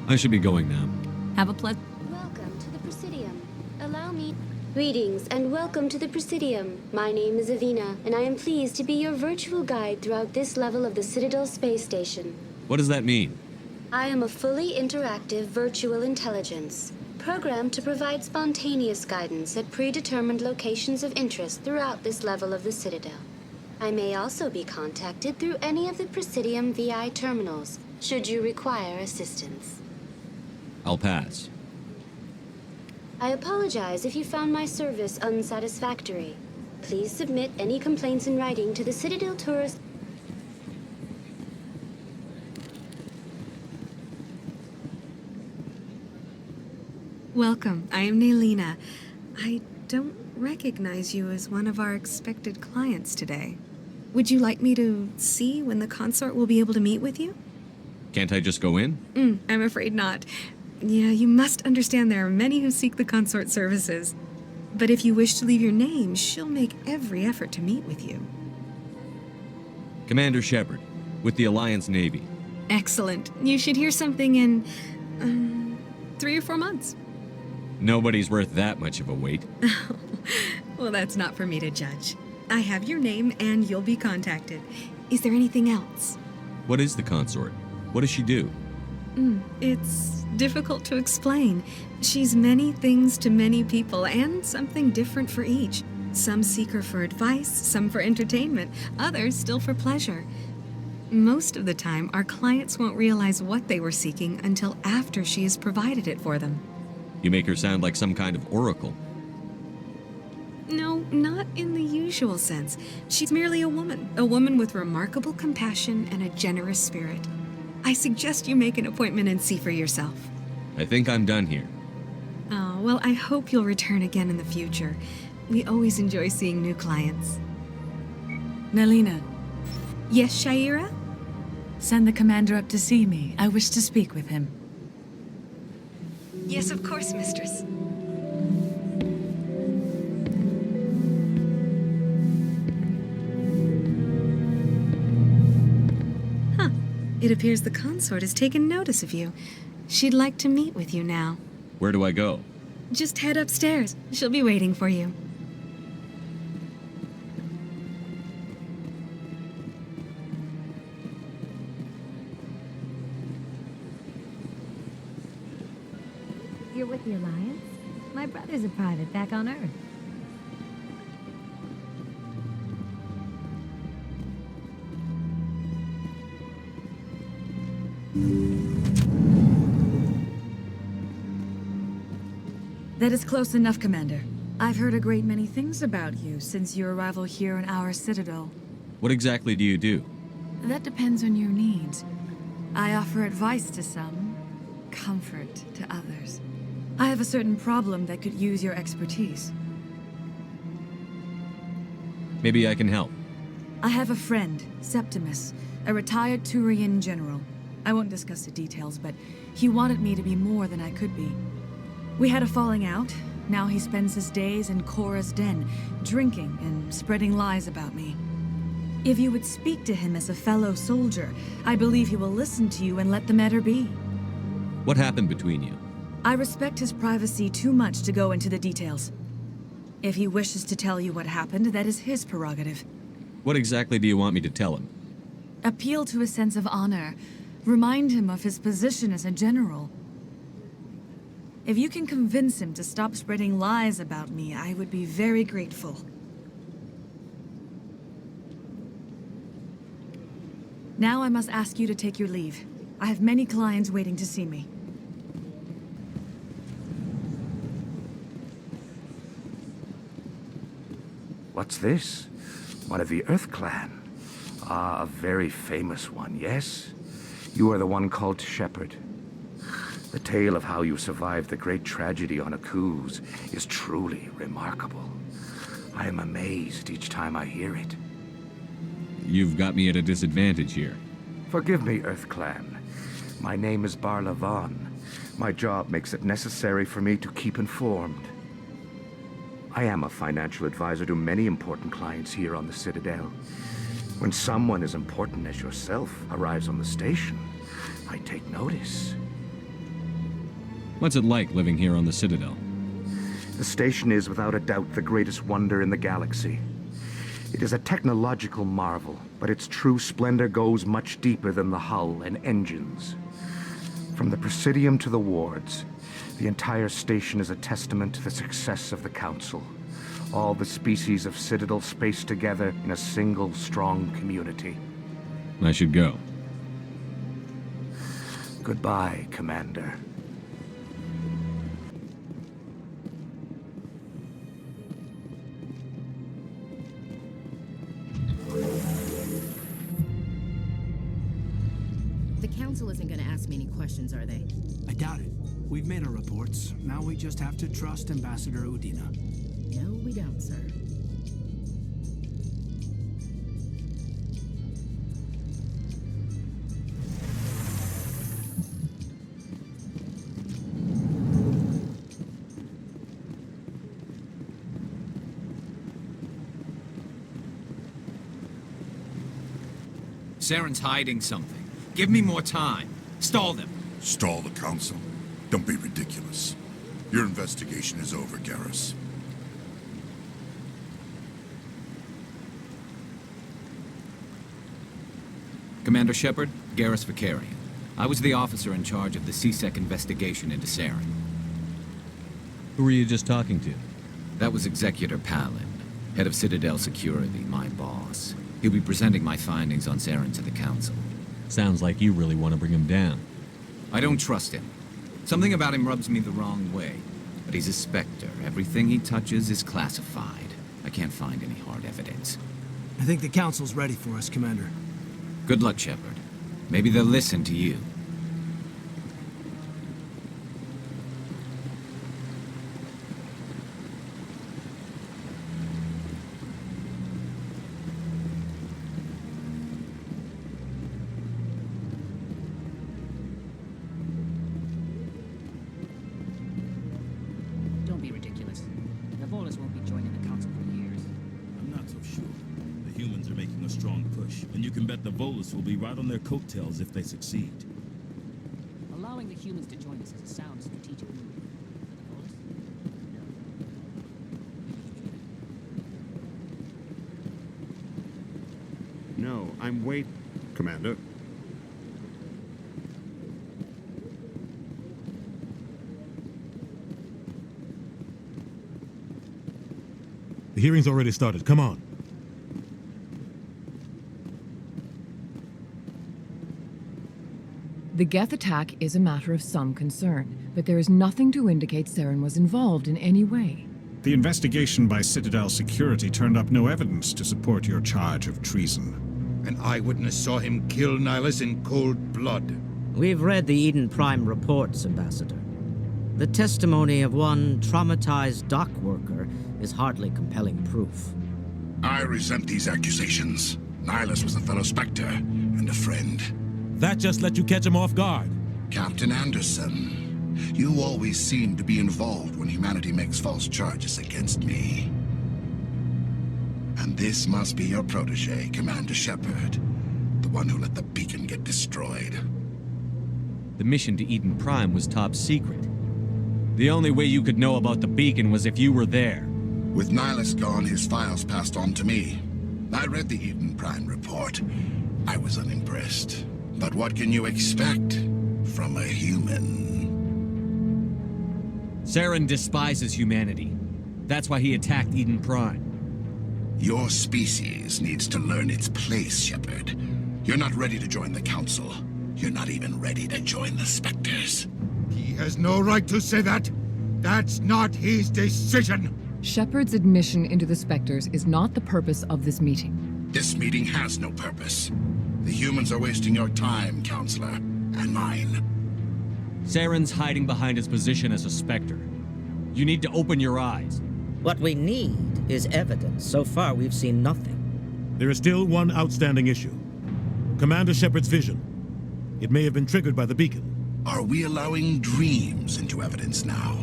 I should be going now. Have a pleasant... Welcome to the Presidium. Allow me... Greetings and welcome to the Presidium. My name is Avina, and I am pleased to be your virtual guide throughout this level of the Citadel space station. What does that mean? I am a fully interactive virtual intelligence, programmed to provide spontaneous guidance at predetermined locations of interest throughout this level of the Citadel. I may also be contacted through any of the Presidium VI terminals, should you require assistance. I'll pass. I apologize if you found my service unsatisfactory. Please submit any complaints in writing to the Citadel Tourist... Welcome. I am Nailina. I don't recognize you as one of our expected clients today. Would you like me to see when the consort will be able to meet with you? Can't I just go in? I'm afraid not. Yeah, you must understand there are many who seek the consort services. But if you wish to leave your name, she'll make every effort to meet with you. Commander Shepard, with the Alliance Navy. Excellent. You should hear something in 3 or 4 months. Nobody's worth that much of a wait. Well, that's not for me to judge. I have your name and you'll be contacted. Is there anything else? What is the consort? What does she do? It's difficult to explain. She's many things to many people and something different for each. Some seek her for advice, some for entertainment, others still for pleasure. Most of the time, our clients won't realize what they were seeking until after she has provided it for them. You make her sound like some kind of oracle. No, not in the usual sense. She's merely a woman with remarkable compassion and a generous spirit. I suggest you make an appointment and see for yourself. I think I'm done here. Oh, well, I hope you'll return again in the future. We always enjoy seeing new clients. Nailina. Yes, Shaira? Send the commander up to see me. I wish to speak with him. Yes, of course, mistress. Huh. It appears the consort has taken notice of you. She'd like to meet with you now. Where do I go? Just head upstairs. She'll be waiting for you. You're with the Alliance? My brother's a private back on Earth. That is close enough, Commander. I've heard a great many things about you since your arrival here in our Citadel. What exactly do you do? That depends on your needs. I offer advice to some, comfort to others. I have a certain problem that could use your expertise. Maybe I can help. I have a friend, Septimus, a retired Turian general. I won't discuss the details, but he wanted me to be more than I could be. We had a falling out. Now he spends his days in Cora's den, drinking and spreading lies about me. If you would speak to him as a fellow soldier, I believe he will listen to you and let the matter be. What happened between you? I respect his privacy too much to go into the details. If he wishes to tell you what happened, that is his prerogative. What exactly do you want me to tell him? Appeal to his sense of honor. Remind him of his position as a general. If you can convince him to stop spreading lies about me, I would be very grateful. Now I must ask you to take your leave. I have many clients waiting to see me. What's this? One of the Earth Clan. Ah, a very famous one, yes? You are the one called Shepard. The tale of how you survived the great tragedy on Akuz is truly remarkable. I am amazed each time I hear it. You've got me at a disadvantage here. Forgive me, Earth Clan. My name is Barla Vaughn. My job makes it necessary for me to keep informed. I am a financial advisor to many important clients here on the Citadel. When someone as important as yourself arrives on the station, I take notice. What's it like living here on the Citadel? The station is without a doubt the greatest wonder in the galaxy. It is a technological marvel, but its true splendor goes much deeper than the hull and engines. From the Presidium to the wards, the entire station is a testament to the success of the Council. All the species of Citadel spaced together in a single strong community. I should go. Goodbye, Commander. The Council isn't going to ask me any questions, are they? I doubt it. We've made our reports. Now we just have to trust Ambassador Udina. No, we don't, sir. Saren's hiding something. Give me more time. Stall them. Stall the Council? Don't be ridiculous. Your investigation is over, Garrus. Commander Shepard, Garrus Vicarian. I was the officer in charge of the CSEC investigation into Saren. Who were you just talking to? That was Executor Palin, head of Citadel Security, my boss. He'll be presenting my findings on Saren to the Council. Sounds like you really want to bring him down. I don't trust him. Something about him rubs me the wrong way. But he's a Spectre. Everything he touches is classified. I can't find any hard evidence. I think the Council's ready for us, Commander. Good luck, Shepard. Maybe they'll listen to you. Don't be ridiculous. The Volus won't be joining the Council for years. I'm not so sure. The humans are making a strong push, and you can bet the Volus will be right on their coattails if they succeed. Allowing the humans to join us is a sound strategic move. No, I'm wait... Commander. The hearing's already started. Come on. The Geth attack is a matter of some concern, but there is nothing to indicate Saren was involved in any way. The investigation by Citadel Security turned up no evidence to support your charge of treason. An eyewitness saw him kill Nihilus in cold blood. We've read the Eden Prime reports, Ambassador. The testimony of one traumatized dock worker is hardly compelling proof. I resent these accusations. Nihilus was a fellow Spectre and a friend. That just let you catch him off guard. Captain Anderson, you always seem to be involved when humanity makes false charges against me. And this must be your protege, Commander Shepard, the one who let the beacon get destroyed. The mission to Eden Prime was top secret. The only way you could know about the beacon was if you were there. With Nihilus gone, his files passed on to me. I read the Eden Prime report. I was unimpressed. But what can you expect from a human? Saren despises humanity. That's why he attacked Eden Prime. Your species needs to learn its place, Shepard. You're not ready to join the Council. You're not even ready to join the Spectres. He has no right to say that. That's not his decision. Shepard's admission into the Spectres is not the purpose of this meeting. This meeting has no purpose. The humans are wasting your time, Counselor, and mine. Saren's hiding behind his position as a Spectre. You need to open your eyes. What we need is evidence. So far, we've seen nothing. There is still one outstanding issue. Commander Shepard's vision. It may have been triggered by the beacon. Are we allowing dreams into evidence now?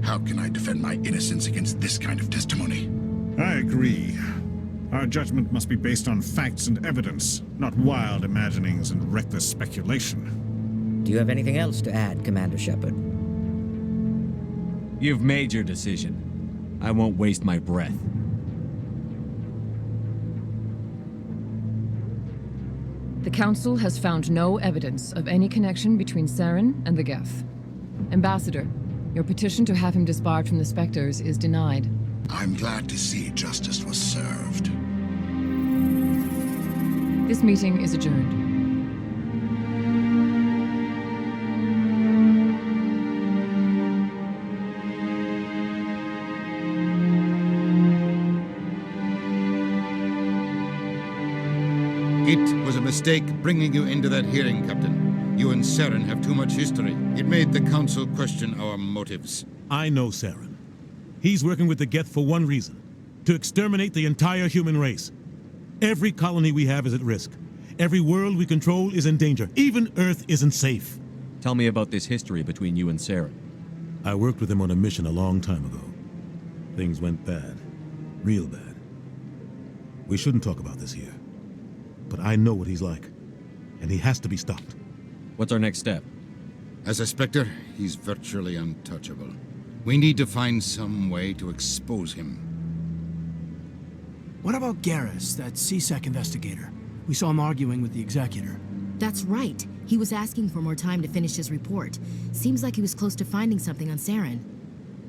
How can I defend my innocence against this kind of testimony? I agree. Our judgment must be based on facts and evidence, not wild imaginings and reckless speculation. Do you have anything else to add, Commander Shepard? You've made your decision. I won't waste my breath. The Council has found no evidence of any connection between Saren and the Geth. Ambassador, your petition to have him disbarred from the Spectres is denied. I'm glad to see justice was served. This meeting is adjourned. It was a mistake bringing you into that hearing, Captain. You and Saren have too much history. It made the Council question our motives. I know Saren. He's working with the Geth for one reason. To exterminate the entire human race. Every colony we have is at risk. Every world we control is in danger. Even Earth isn't safe. Tell me about this history between you and Saren. I worked with him on a mission a long time ago. Things went bad. Real bad. We shouldn't talk about this here. But I know what he's like. And he has to be stopped. What's our next step? As a Spectre, he's virtually untouchable. We need to find some way to expose him. What about Garrus, that CSEC investigator? We saw him arguing with the executor. That's right. He was asking for more time to finish his report. Seems like he was close to finding something on Saren.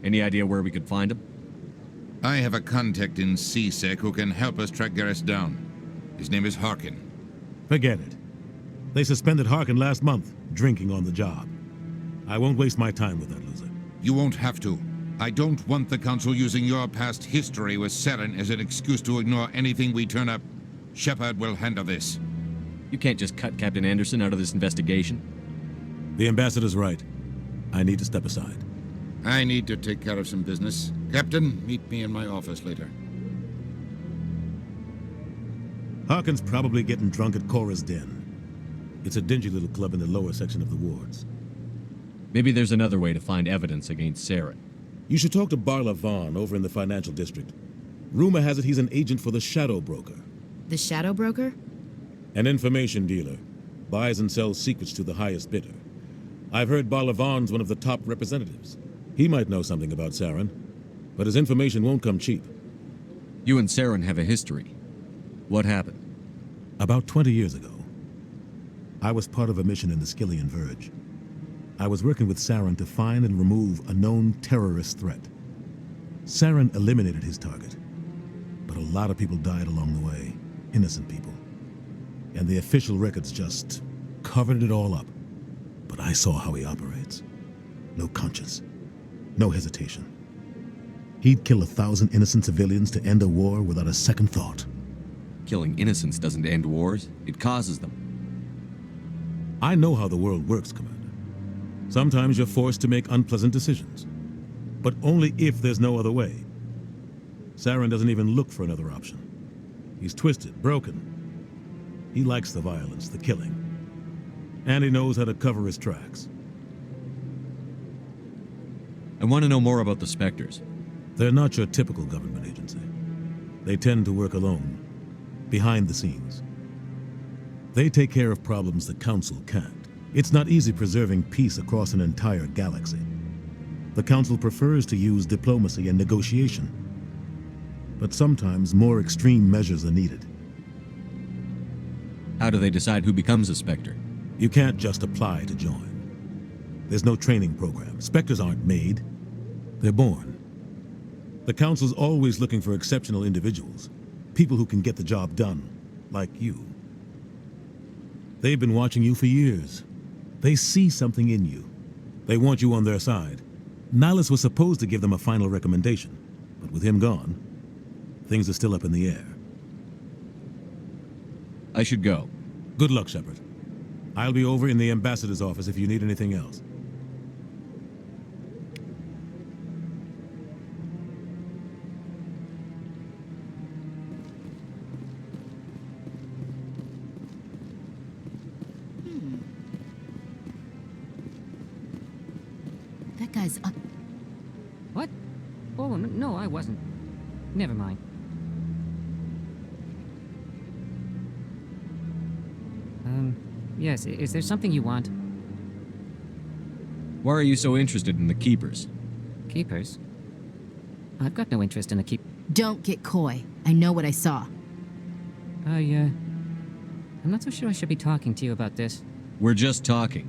Any idea where we could find him? I have a contact in CSEC who can help us track Garrus down. His name is Harkin. Forget it. They suspended Harkin last month, drinking on the job. I won't waste my time with that loser. You won't have to. I don't want the Council using your past history with Saren as an excuse to ignore anything we turn up. Shepard will handle this. You can't just cut Captain Anderson out of this investigation. The ambassador's right. I need to step aside. I need to take care of some business. Captain, meet me in my office later. Harkin's probably getting drunk at Cora's Den. It's a dingy little club in the lower section of the wards. Maybe there's another way to find evidence against Saren. You should talk to Barla Vaughn over in the financial district. Rumor has it he's an agent for the Shadow Broker. The Shadow Broker? An information dealer. Buys and sells secrets to the highest bidder. I've heard Barla Vaughn's one of the top representatives. He might know something about Saren, but his information won't come cheap. You and Saren have a history. What happened? About 20 years ago, I was part of a mission in the Skillian Verge. I was working with Saren to find and remove a known terrorist threat. Saren eliminated his target, but a lot of people died along the way, innocent people. And the official records just covered it all up. But I saw how he operates. No conscience, no hesitation. He'd kill 1,000 innocent civilians to end a war without a second thought. Killing innocents doesn't end wars, it causes them. I know how the world works, Commander. Sometimes you're forced to make unpleasant decisions, but only if there's no other way. Saren doesn't even look for another option. He's twisted, broken. He likes the violence, the killing. And he knows how to cover his tracks. I want to know more about the Spectres. They're not your typical government agency. They tend to work alone, behind the scenes. They take care of problems the Council can't. It's not easy preserving peace across an entire galaxy. The Council prefers to use diplomacy and negotiation. But sometimes more extreme measures are needed. How do they decide who becomes a Spectre? You can't just apply to join. There's no training program. Spectres aren't made. They're born. The Council's always looking for exceptional individuals. People who can get the job done, like you. They've been watching you for years. They see something in you. They want you on their side. Nihilus was supposed to give them a final recommendation, but with him gone, things are still up in the air. I should go. Good luck, Shepard. I'll be over in the ambassador's office if you need anything else. That guy's up. What? Oh, no, I wasn't. Never mind. Yes, is there something you want? Why are you so interested in the Keepers? Keepers? I've got no interest in the Don't get coy. I know what I saw. I'm not so sure I should be talking to you about this. We're just talking.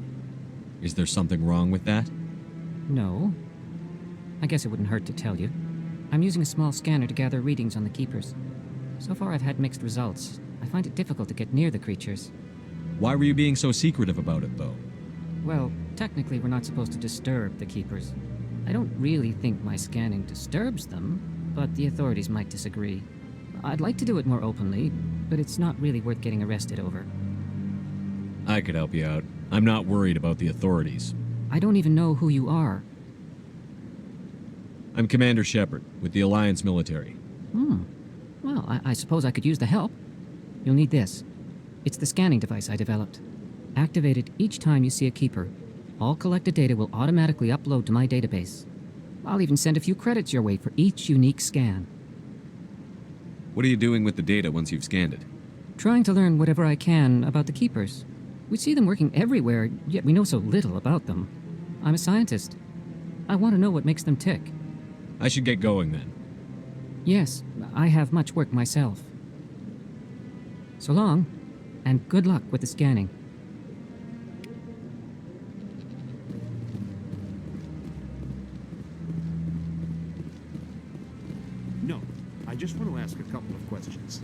Is there something wrong with that? No. I guess it wouldn't hurt to tell you. I'm using a small scanner to gather readings on the Keepers. So far I've had mixed results. I find it difficult to get near the creatures. Why were you being so secretive about it, though? Well, technically we're not supposed to disturb the Keepers. I don't really think my scanning disturbs them, but the authorities might disagree. I'd like to do it more openly, but it's not really worth getting arrested over. I could help you out. I'm not worried about the authorities. I don't even know who you are. I'm Commander Shepard, with the Alliance military. Well, I suppose I could use the help. You'll need this. It's the scanning device I developed. Activate it each time you see a Keeper. All collected data will automatically upload to my database. I'll even send a few credits your way for each unique scan. What are you doing with the data once you've scanned it? Trying to learn whatever I can about the Keepers. We see them working everywhere, yet we know so little about them. I'm a scientist. I want to know what makes them tick. I should get going then. Yes, I have much work myself. So long, and good luck with the scanning. No, I just want to ask a couple of questions.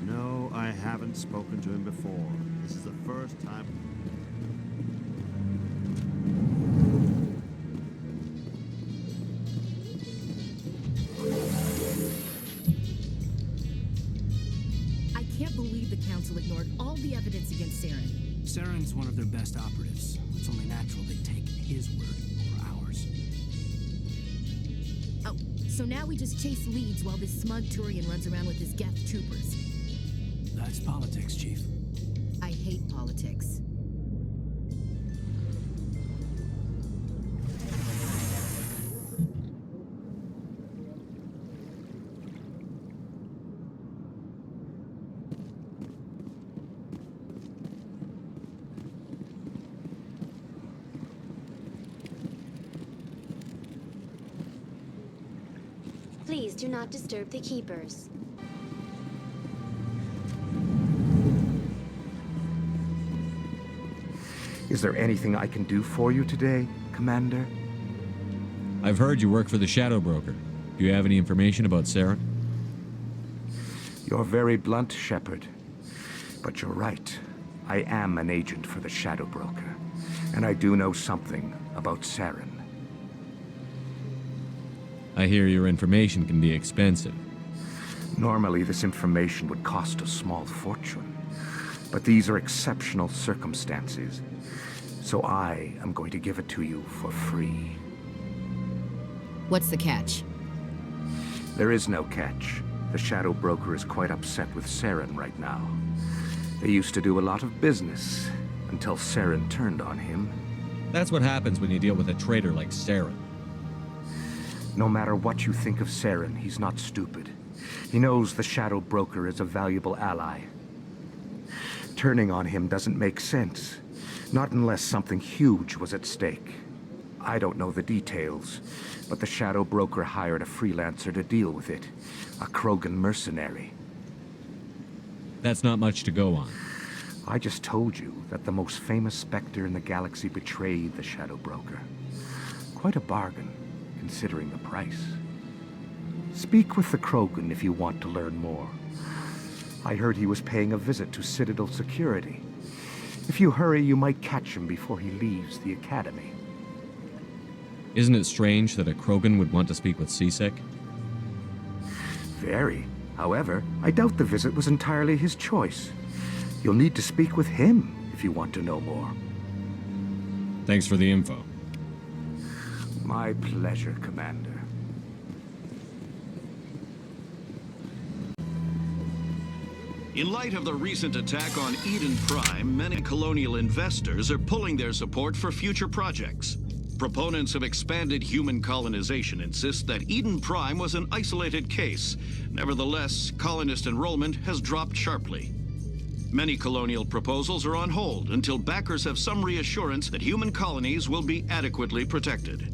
No, I haven't spoken to him before. This is the first time. I can't believe the Council ignored all the evidence against Saren. Saren's one of their best operatives. It's only natural they take his word over ours. Oh, so now we just chase leads while this smug Turian runs around with his Geth troopers. That's politics, Chief. I hate politics. Please do not disturb the Keepers. Is there anything I can do for you today, Commander? I've heard you work for the Shadow Broker. Do you have any information about Saren? You're very blunt, Shepard. But you're right. I am an agent for the Shadow Broker. And I do know something about Saren. I hear your information can be expensive. Normally, this information would cost a small fortune. But these are exceptional circumstances. So I am going to give it to you for free. What's the catch? There is no catch. The Shadow Broker is quite upset with Saren right now. They used to do a lot of business, until Saren turned on him. That's what happens when you deal with a traitor like Saren. No matter what you think of Saren, he's not stupid. He knows the Shadow Broker is a valuable ally. Turning on him doesn't make sense. Not unless something huge was at stake. I don't know the details, but the Shadow Broker hired a freelancer to deal with it. A Krogan mercenary. That's not much to go on. I just told you that the most famous Spectre in the galaxy betrayed the Shadow Broker. Quite a bargain, considering the price. Speak with the Krogan if you want to learn more. I heard he was paying a visit to Citadel security. If you hurry, you might catch him before he leaves the Academy. Isn't it strange that a Krogan would want to speak with C-Sec? Very. However, I doubt the visit was entirely his choice. You'll need to speak with him if you want to know more. Thanks for the info. My pleasure, Commander. In light of the recent attack on Eden Prime, many colonial investors are pulling their support for future projects. Proponents of expanded human colonization insist that Eden Prime was an isolated case. Nevertheless, colonist enrollment has dropped sharply. Many colonial proposals are on hold until backers have some reassurance that human colonies will be adequately protected.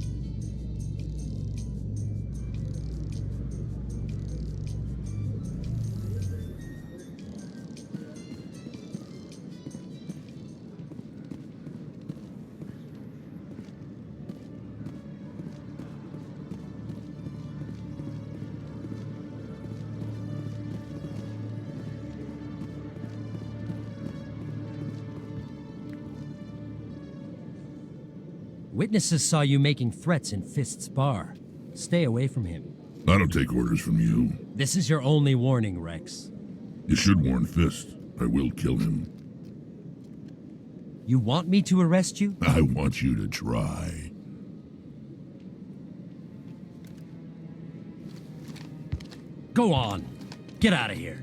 Witnesses saw you making threats in Fist's bar. Stay away from him. I don't take orders from you. This is your only warning, Rex. You should warn Fist. I will kill him. You want me to arrest you? I want you to try. Go on. Get out of here.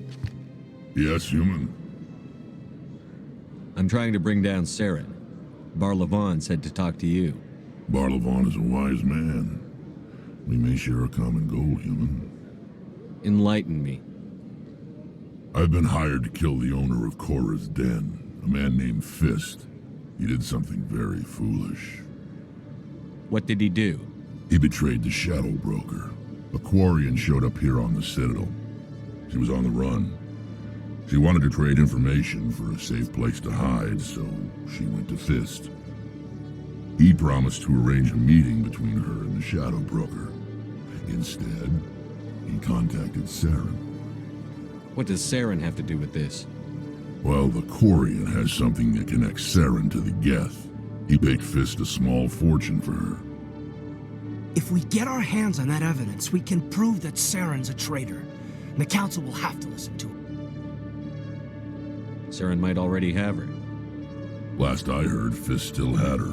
Yes, human. I'm trying to bring down Saren. Barlavon said to talk to you. Barlavon is a wise man. We may share a common goal, human. Enlighten me. I've been hired to kill the owner of Korra's Den, a man named Fist. He did something very foolish. What did he do? He betrayed the Shadow Broker. A Quarian showed up here on the Citadel. She was on the run. She wanted to trade information for a safe place to hide, so she went to Fist. He promised to arrange a meeting between her and the Shadow Broker. Instead, he contacted Saren. What does Saren have to do with this? Well, the Quarian has something that connects Saren to the Geth. He paid Fist a small fortune for her. If we get our hands on that evidence, we can prove that Saren's a traitor. And the Council will have to listen to him. Saren might already have her. Last I heard, Fist still had her.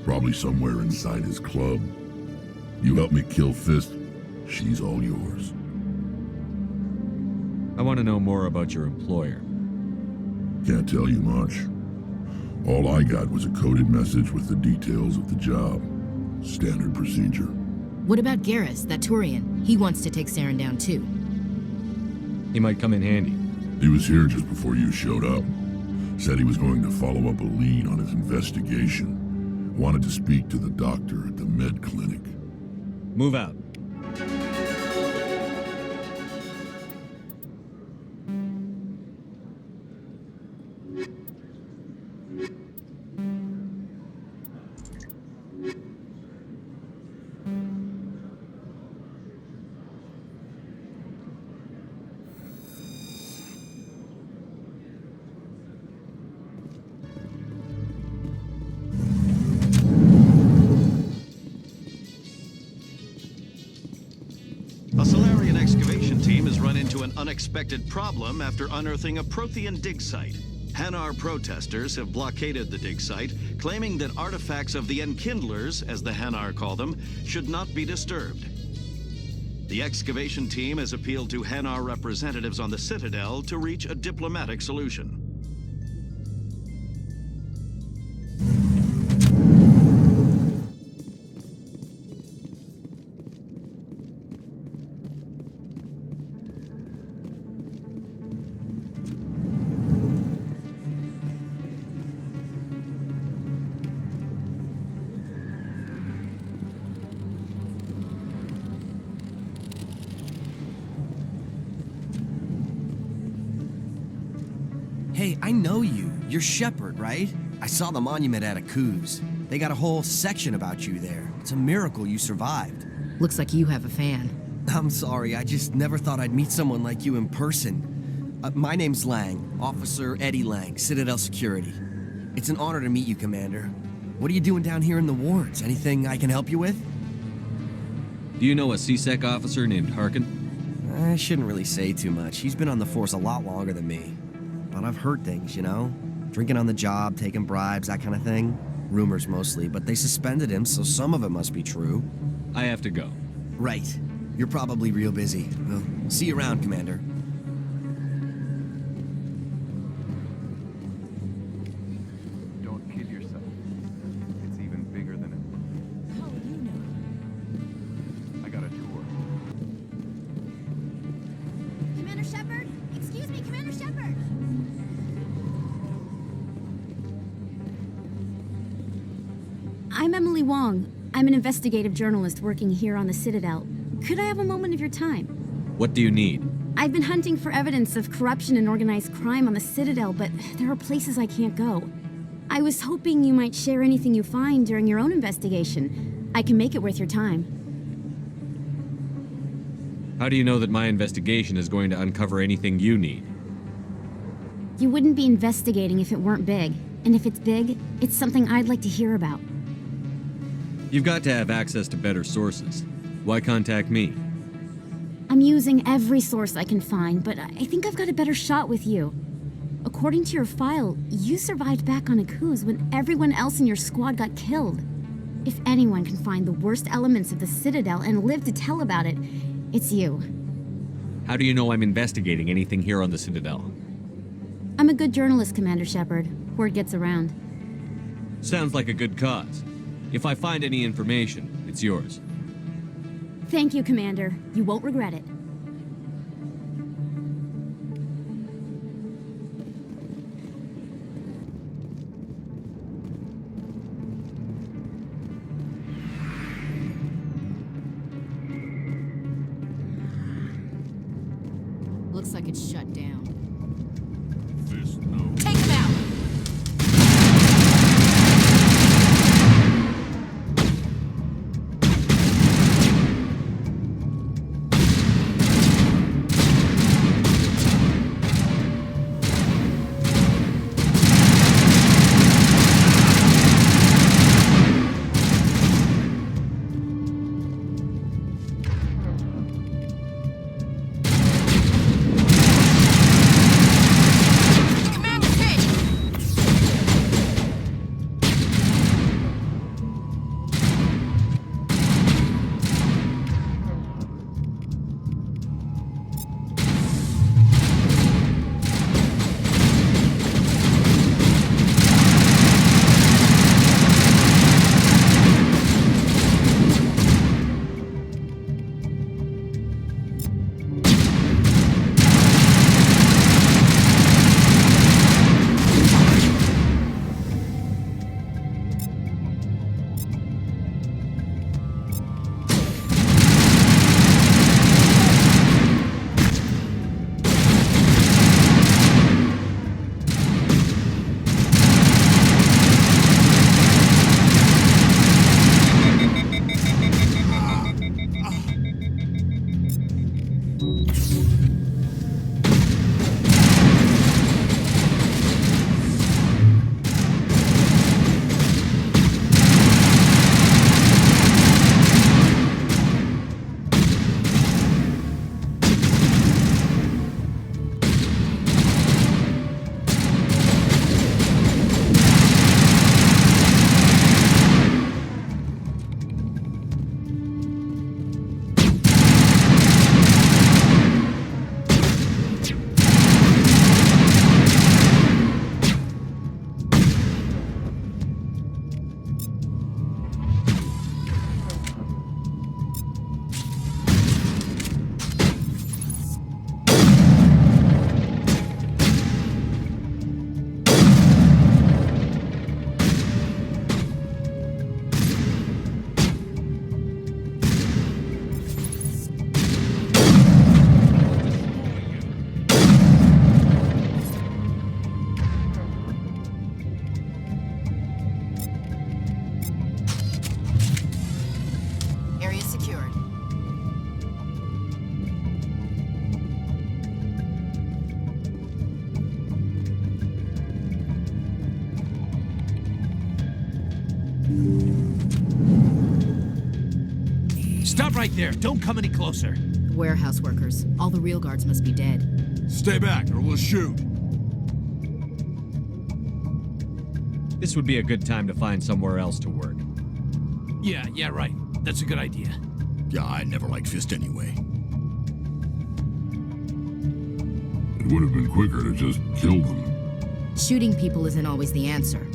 Probably somewhere inside his club. You help me kill Fist, she's all yours. I want to know more about your employer. Can't tell you much. All I got was a coded message with the details of the job. Standard procedure. What about Garrus, that Turian? He wants to take Saren down too. He might come in handy. He was here just before you showed up. Said he was going to follow up a lead on his investigation. Wanted to speak to the doctor at the med clinic. Move out. an unexpected problem after unearthing a Prothean dig site. Hanar protesters have blockaded the dig site, claiming that artifacts of the Enkindlers, as the Hanar call them, should not be disturbed. The excavation team has appealed to Hanar representatives on the Citadel to reach a diplomatic solution. Hey, I know you. You're Shepard, right? I saw the monument at Aku's. They got a whole section about you there. It's a miracle you survived. Looks like you have a fan. I'm sorry, I just never thought I'd meet someone like you in person. My name's Lang, Officer Eddie Lang, Citadel Security. It's an honor to meet you, Commander. What are you doing down here in the wards? Anything I can help you with? Do you know a CSEC officer named Harkin? I shouldn't really say too much. He's been on the force a lot longer than me. But I've heard things, you know? Drinking on the job, taking bribes, that kind of thing. Rumors mostly, but they suspended him, so some of it must be true. I have to go. Right. You're probably real busy. Well, see you around, Commander. Don't kid yourself. It's even bigger than it. How do you know? I got a tour. Commander Shepard? Excuse me, Commander Shepard! I'm Emily Wong. I'm an investigative journalist working here on the Citadel. Could I have a moment of your time? What do you need? I've been hunting for evidence of corruption and organized crime on the Citadel, but there are places I can't go. I was hoping you might share anything you find during your own investigation. I can make it worth your time. How do you know that my investigation is going to uncover anything you need? You wouldn't be investigating if it weren't big. And if it's big, it's something I'd like to hear about. You've got to have access to better sources. Why contact me? I'm using every source I can find, but I think I've got a better shot with you. According to your file, you survived back on Aku's when everyone else in your squad got killed. If anyone can find the worst elements of the Citadel and live to tell about it, it's you. How do you know I'm investigating anything here on the Citadel? I'm a good journalist, Commander Shepard. Word gets around. Sounds like a good cause. If I find any information, it's yours. Thank you, Commander. You won't regret it. Looks like it's shut down. Fist no. Take him out! Stop right there. Don't come any closer. Warehouse workers. All the real guards must be dead. Stay back or we'll shoot. This would be a good time to find somewhere else to work. Yeah, right. That's a good idea. Yeah, I never liked Fist anyway. It would have been quicker to just kill them. Shooting people isn't always the answer.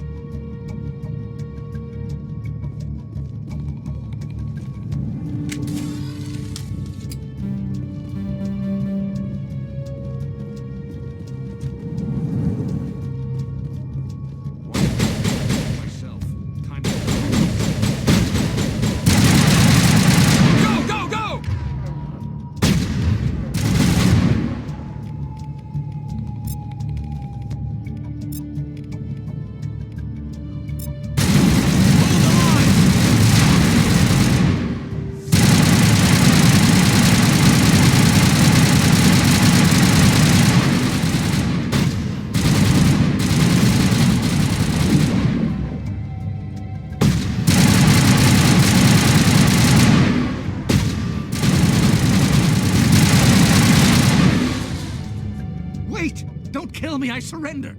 I surrender.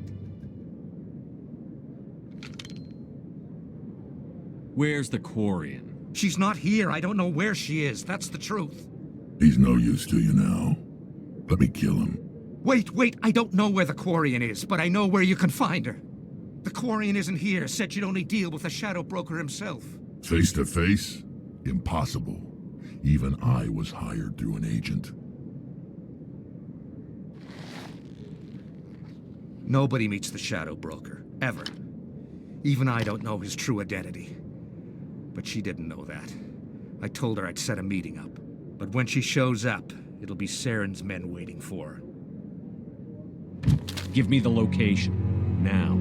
Where's the Quarian? She's not here. I don't know where she is. That's the truth. He's no use to you now. Let me kill him. Wait. I don't know where the Quarian is, but I know where you can find her. The Quarian isn't here. Said you'd only deal with the Shadow Broker himself. Face to face? Impossible. Even I was hired through an agent. Nobody meets the Shadow Broker, ever. Even I don't know his true identity. But she didn't know that. I told her I'd set a meeting up. But when she shows up, it'll be Saren's men waiting for her. Give me the location, now.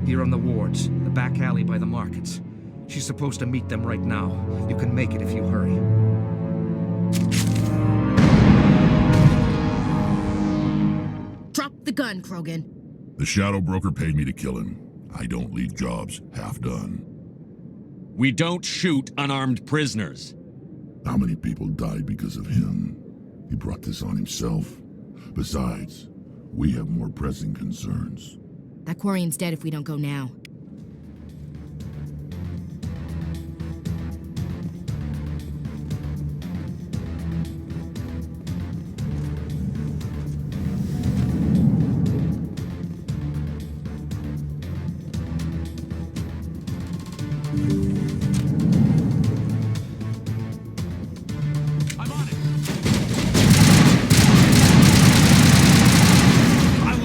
Here on the wards, the back alley by the markets. She's supposed to meet them right now. You can make it if you hurry. Drop the gun, Krogan. The Shadow Broker paid me to kill him. I don't leave jobs half done. We don't shoot unarmed prisoners. How many people died because of him? He brought this on himself. Besides, we have more pressing concerns. That Quarian's dead if we don't go now.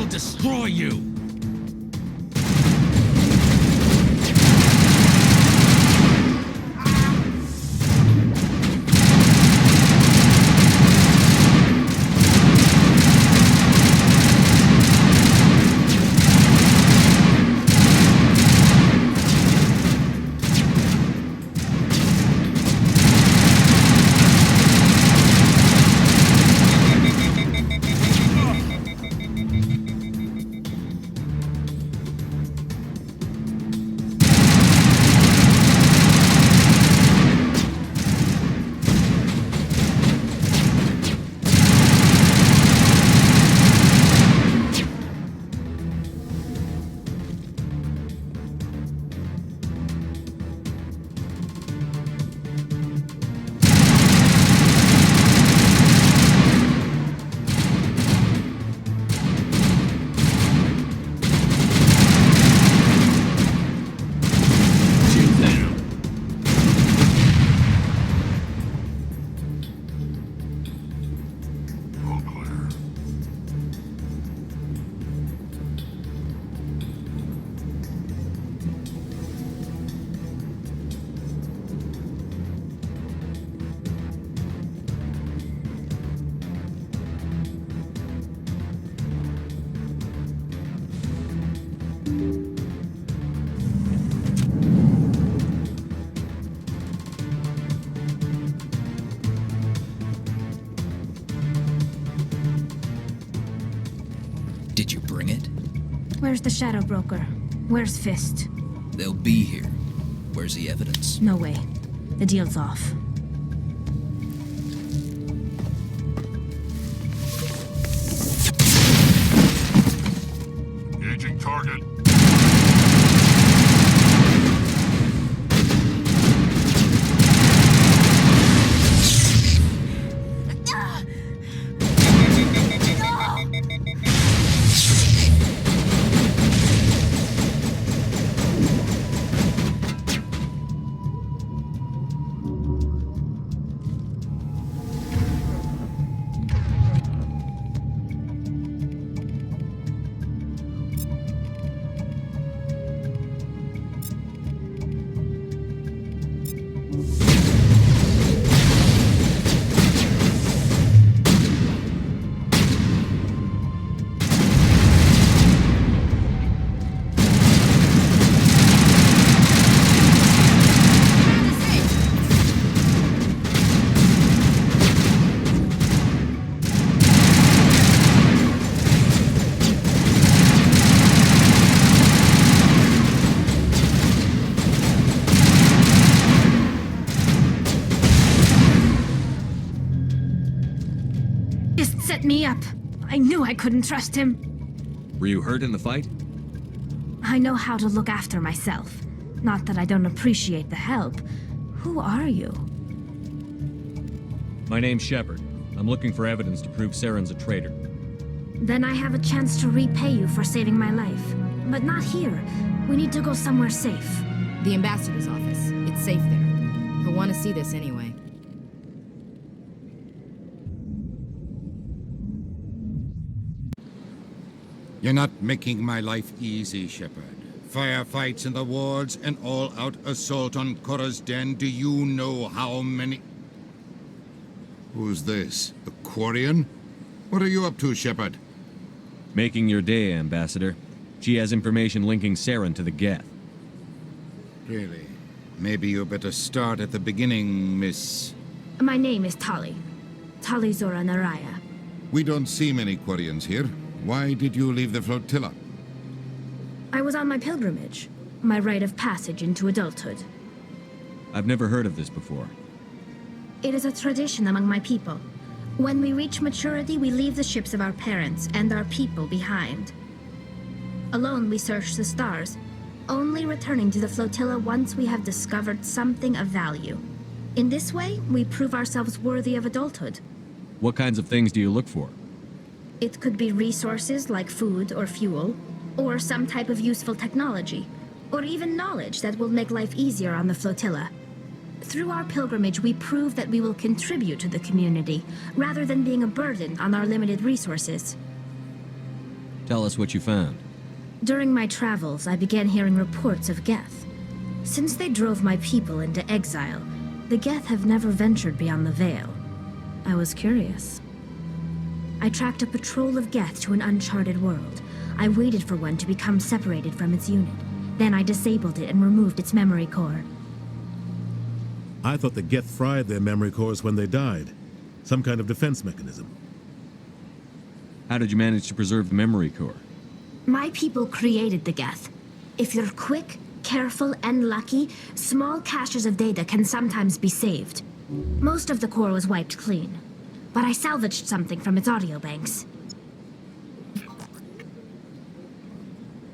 Destroy you! Did you bring it? Where's the Shadow Broker? Where's Fist? They'll be here. Where's the evidence? No way. The deal's off. Engaging target. Me up. I knew I couldn't trust him. Were you hurt in the fight? I know how to look after myself. Not that I don't appreciate the help. Who are you? My name's Shepard. I'm looking for evidence to prove Saren's a traitor. Then I have a chance to repay you for saving my life. But not here. We need to go somewhere safe. The ambassador's office. It's safe there. He'll want to see this anyway. You're not making my life easy, Shepard. Firefights in the wards, an all-out assault on Korra's den. Do you know how many... Who's this? The Quarian? What are you up to, Shepard? Making your day, Ambassador. She has information linking Saren to the Geth. Really? Maybe you better start at the beginning, Miss... My name is Tali. Tali Zora Naraya. We don't see many Quarians here. Why did you leave the flotilla? I was on my pilgrimage. My rite of passage into adulthood. I've never heard of this before. It is a tradition among my people. When we reach maturity, we leave the ships of our parents and our people behind. Alone, we search the stars, only returning to the flotilla once we have discovered something of value. In this way, we prove ourselves worthy of adulthood. What kinds of things do you look for? It could be resources like food or fuel, or some type of useful technology, or even knowledge that will make life easier on the flotilla. Through our pilgrimage, we prove that we will contribute to the community, rather than being a burden on our limited resources. Tell us what you found. During my travels, I began hearing reports of Geth. Since they drove my people into exile, the Geth have never ventured beyond the Veil. I was curious. I tracked a patrol of Geth to an uncharted world. I waited for one to become separated from its unit. Then I disabled it and removed its memory core. I thought the Geth fried their memory cores when they died. Some kind of defense mechanism. How did you manage to preserve the memory core? My people created the Geth. If you're quick, careful, and lucky, small caches of data can sometimes be saved. Most of the core was wiped clean, but I salvaged something from its audio banks.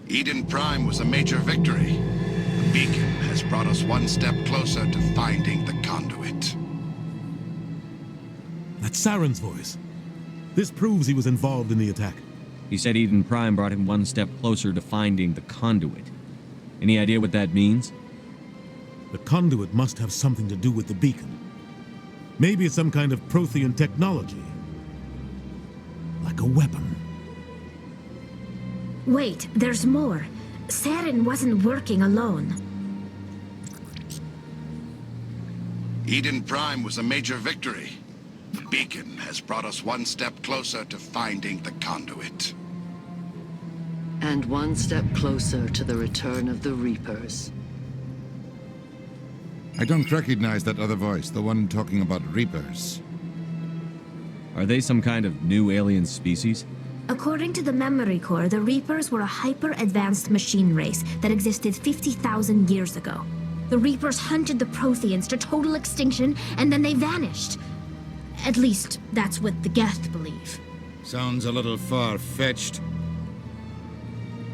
Eden Prime was a major victory. The beacon has brought us one step closer to finding the conduit. That's Saren's voice. This proves he was involved in the attack. He said Eden Prime brought him one step closer to finding the conduit. Any idea what that means? The conduit must have something to do with the beacon. Maybe it's some kind of Prothean technology. Like a weapon. Wait, there's more. Saren wasn't working alone. Eden Prime was a major victory. The beacon has brought us one step closer to finding the conduit. And one step closer to the return of the Reapers. I don't recognize that other voice, the one talking about Reapers. Are they some kind of new alien species? According to the memory core, the Reapers were a hyper-advanced machine race that existed 50,000 years ago. The Reapers hunted the Protheans to total extinction, and then they vanished. At least, that's what the Geth believe. Sounds a little far-fetched.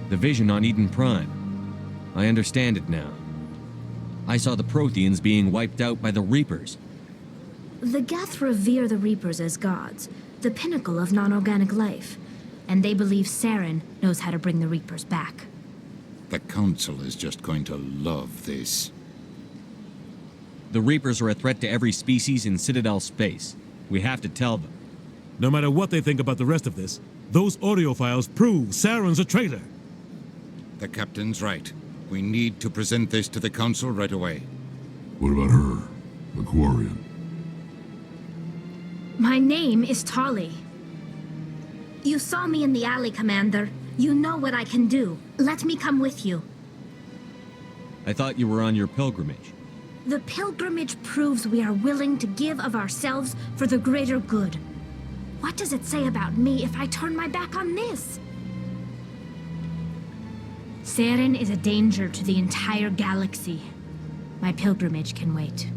The vision on Eden Prime. I understand it now. I saw the Protheans being wiped out by the Reapers. The Geth revere the Reapers as gods, the pinnacle of non-organic life, and they believe Saren knows how to bring the Reapers back. The Council is just going to love this. The Reapers are a threat to every species in Citadel space. We have to tell them. No matter what they think about the rest of this, those audio files prove Saren's a traitor. The Captain's right. We need to present this to the Council right away. What about her, the Quarian? My name is Tali. You saw me in the alley, Commander. You know what I can do. Let me come with you. I thought you were on your pilgrimage. The pilgrimage proves we are willing to give of ourselves for the greater good. What does it say about me if I turn my back on this? Saren is a danger to the entire galaxy. My pilgrimage can wait.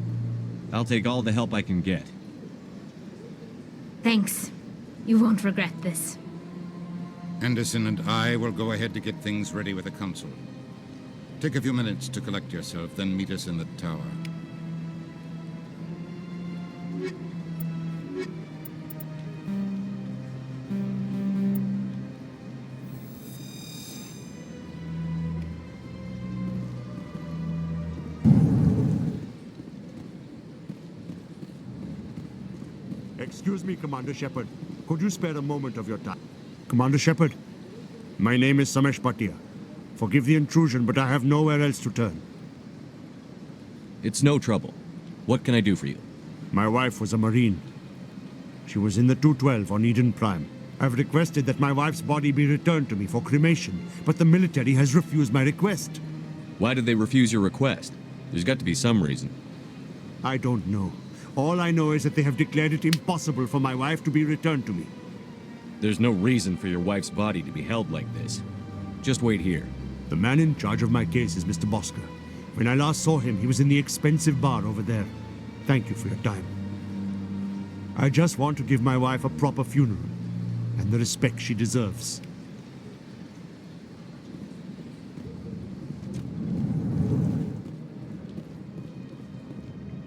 I'll take all the help I can get. Thanks. You won't regret this. Anderson and I will go ahead to get things ready with the Council. Take a few minutes to collect yourself, then meet us in the tower. Excuse me, Commander Shepard. Could you spare a moment of your time? Commander Shepard, my name is Samesh Bhatia. Forgive the intrusion, but I have nowhere else to turn. It's no trouble. What can I do for you? My wife was a Marine. She was in the 212 on Eden Prime. I've requested that my wife's body be returned to me for cremation, but the military has refused my request. Why did they refuse your request? There's got to be some reason. I don't know. All I know is that they have declared it impossible for my wife to be returned to me. There's no reason for your wife's body to be held like this. Just wait here. The man in charge of my case is Mr. Bosker. When I last saw him, he was in the expensive bar over there. Thank you for your time. I just want to give my wife a proper funeral, and the respect she deserves.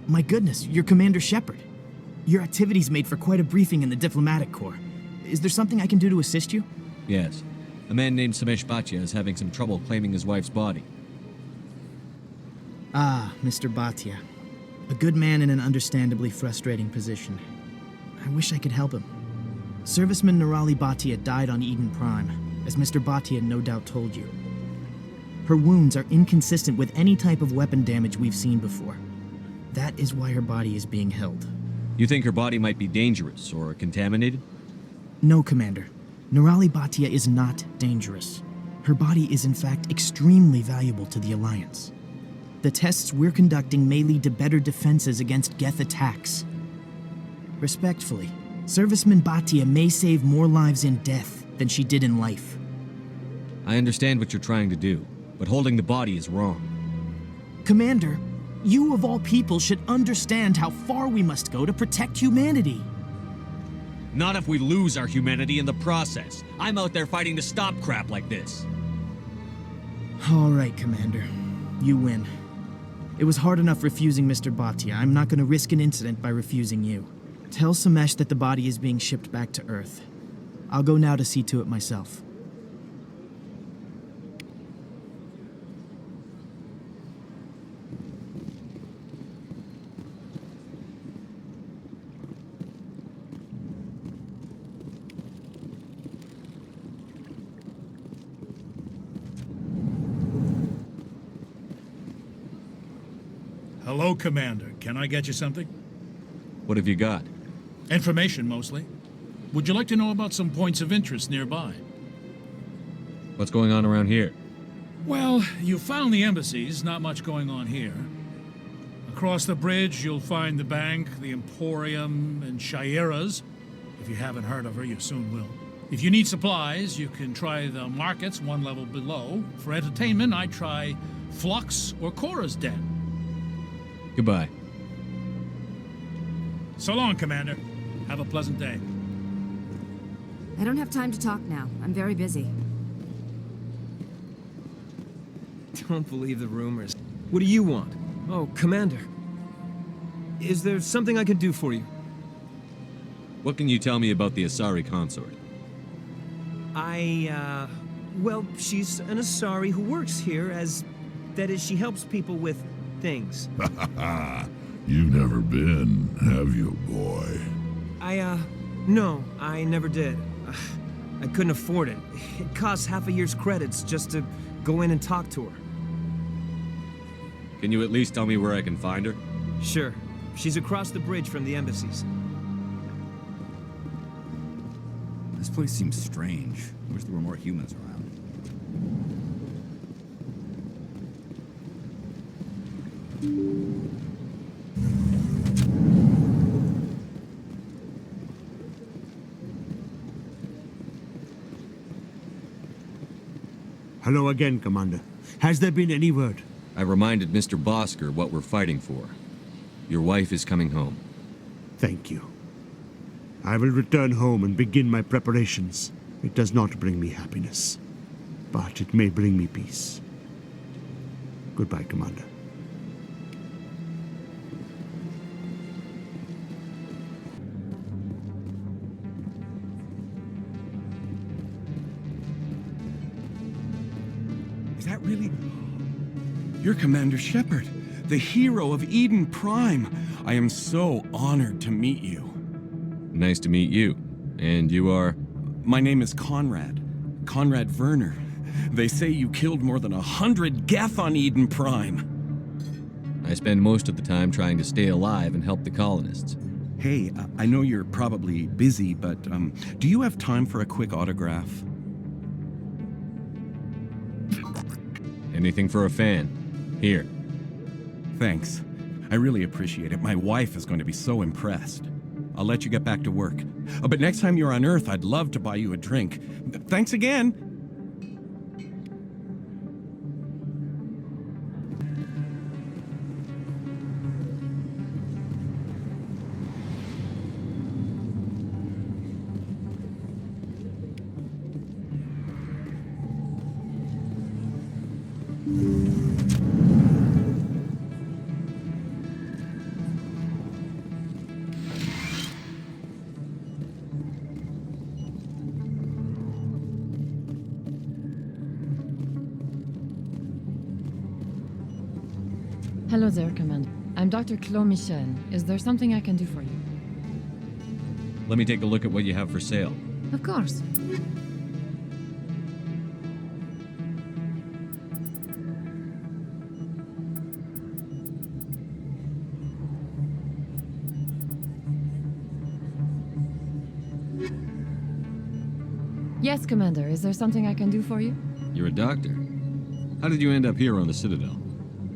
My goodness, you're Commander Shepard. Your activities made for quite a briefing in the Diplomatic Corps. Is there something I can do to assist you? Yes. A man named Samesh Bhatia is having some trouble claiming his wife's body. Ah, Mr. Bhatia. A good man in an understandably frustrating position. I wish I could help him. Serviceman Nirali Bhatia died on Eden Prime, as Mr. Bhatia no doubt told you. Her wounds are inconsistent with any type of weapon damage we've seen before. That is why her body is being held. You think her body might be dangerous or contaminated? No, Commander. Nirali Bhatia is not dangerous. Her body is in fact extremely valuable to the Alliance. The tests we're conducting may lead to better defenses against Geth attacks. Respectfully, Serviceman Bhatia may save more lives in death than she did in life. I understand what you're trying to do, but holding the body is wrong. Commander, you of all people should understand how far we must go to protect humanity. Not if we lose our humanity in the process. I'm out there fighting to stop crap like this. All right, Commander. You win. It was hard enough refusing Mr. Bhatia. I'm not going to risk an incident by refusing you. Tell Samesh that the body is being shipped back to Earth. I'll go now to see to it myself. Hello, Commander. Can I get you something? What have you got? Information, mostly. Would you like to know about some points of interest nearby? What's going on around here? Well, you found the embassies, not much going on here. Across the bridge, you'll find the bank, the Emporium, and Shaira's. If you haven't heard of her, you soon will. If you need supplies, you can try the markets one level below. For entertainment, I'd try Flux or Cora's Den. Goodbye. So long, Commander. Have a pleasant day. I don't have time to talk now. I'm very busy. Don't believe the rumors. What do you want? Oh, Commander. Is there something I can do for you? What can you tell me about the Asari consort? Well, she's an Asari who works here as... That is, she helps people with things. You've never been, have you, boy? No, I never did. I couldn't afford it. It costs half a year's credits just to go in and talk to her. Can you at least tell me where I can find her? Sure. She's across the bridge from the embassies. This place seems strange. Wish there were more humans around. Hello again, Commander. Has there been any word? I reminded Mr. Bosker what we're fighting for. Your wife is coming home. Thank you. I will return home and begin my preparations. It does not bring me happiness, but it may bring me peace. Goodbye, Commander. Is that really... You're Commander Shepard, the hero of Eden Prime. I am so honored to meet you. Nice to meet you. And you are? My name is Conrad. Conrad Werner. They say you killed more than 100 Geth on Eden Prime. I spend most of the time trying to stay alive and help the colonists. Hey, I know you're probably busy, but do you have time for a quick autograph? Anything for a fan. Here. Thanks. I really appreciate it. My wife is going to be so impressed. I'll let you get back to work. But next time you're on Earth, I'd love to buy you a drink. Thanks again. Hello there, Commander. I'm Dr. Claude Michel. Is there something I can do for you? Let me take a look at what you have for sale. Of course. Yes, Commander. Is there something I can do for you? You're a doctor. How did you end up here on the Citadel?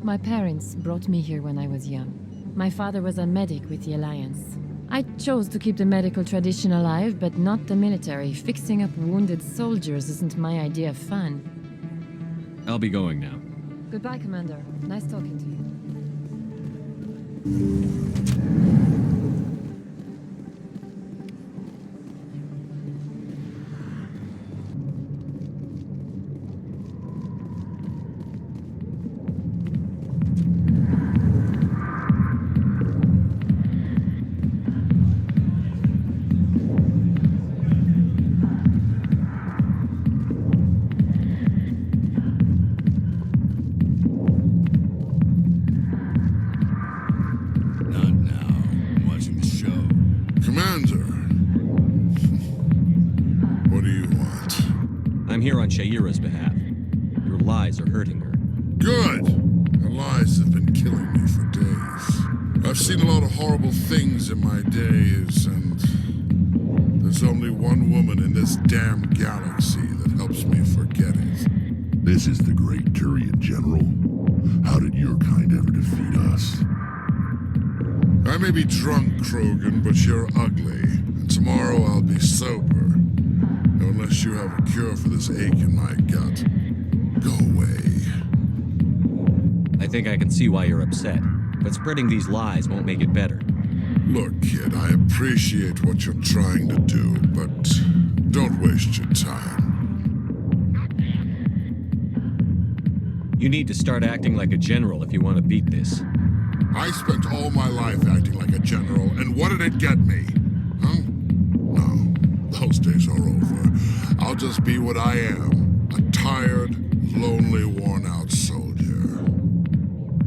My parents brought me here when I was young. My father was a medic with the Alliance. I chose to keep the medical tradition alive, but not the military. Fixing up wounded soldiers isn't my idea of fun. I'll be going now. Goodbye, Commander. Nice talking to you. Shaira's behalf. Your lies are hurting her. Good! Her lies have been killing me for days. I've seen a lot of horrible things in my days, and there's only one woman in this damn galaxy that helps me forget it. This is the great Turian General. How did your kind ever defeat us? I may be drunk, Krogan, but you're ugly. And tomorrow I'll be sober. Unless you have a cure for this ache in my gut. Go away. I think I can see why you're upset. but spreading these lies won't make it better. Look, kid, I appreciate what you're trying to do, but don't waste your time. You need to start acting like a general if you want to beat this. I spent all my life acting like a general, and what did it get me? Huh? No, those days are over. I'll just be what I am, a tired, lonely, worn-out soldier.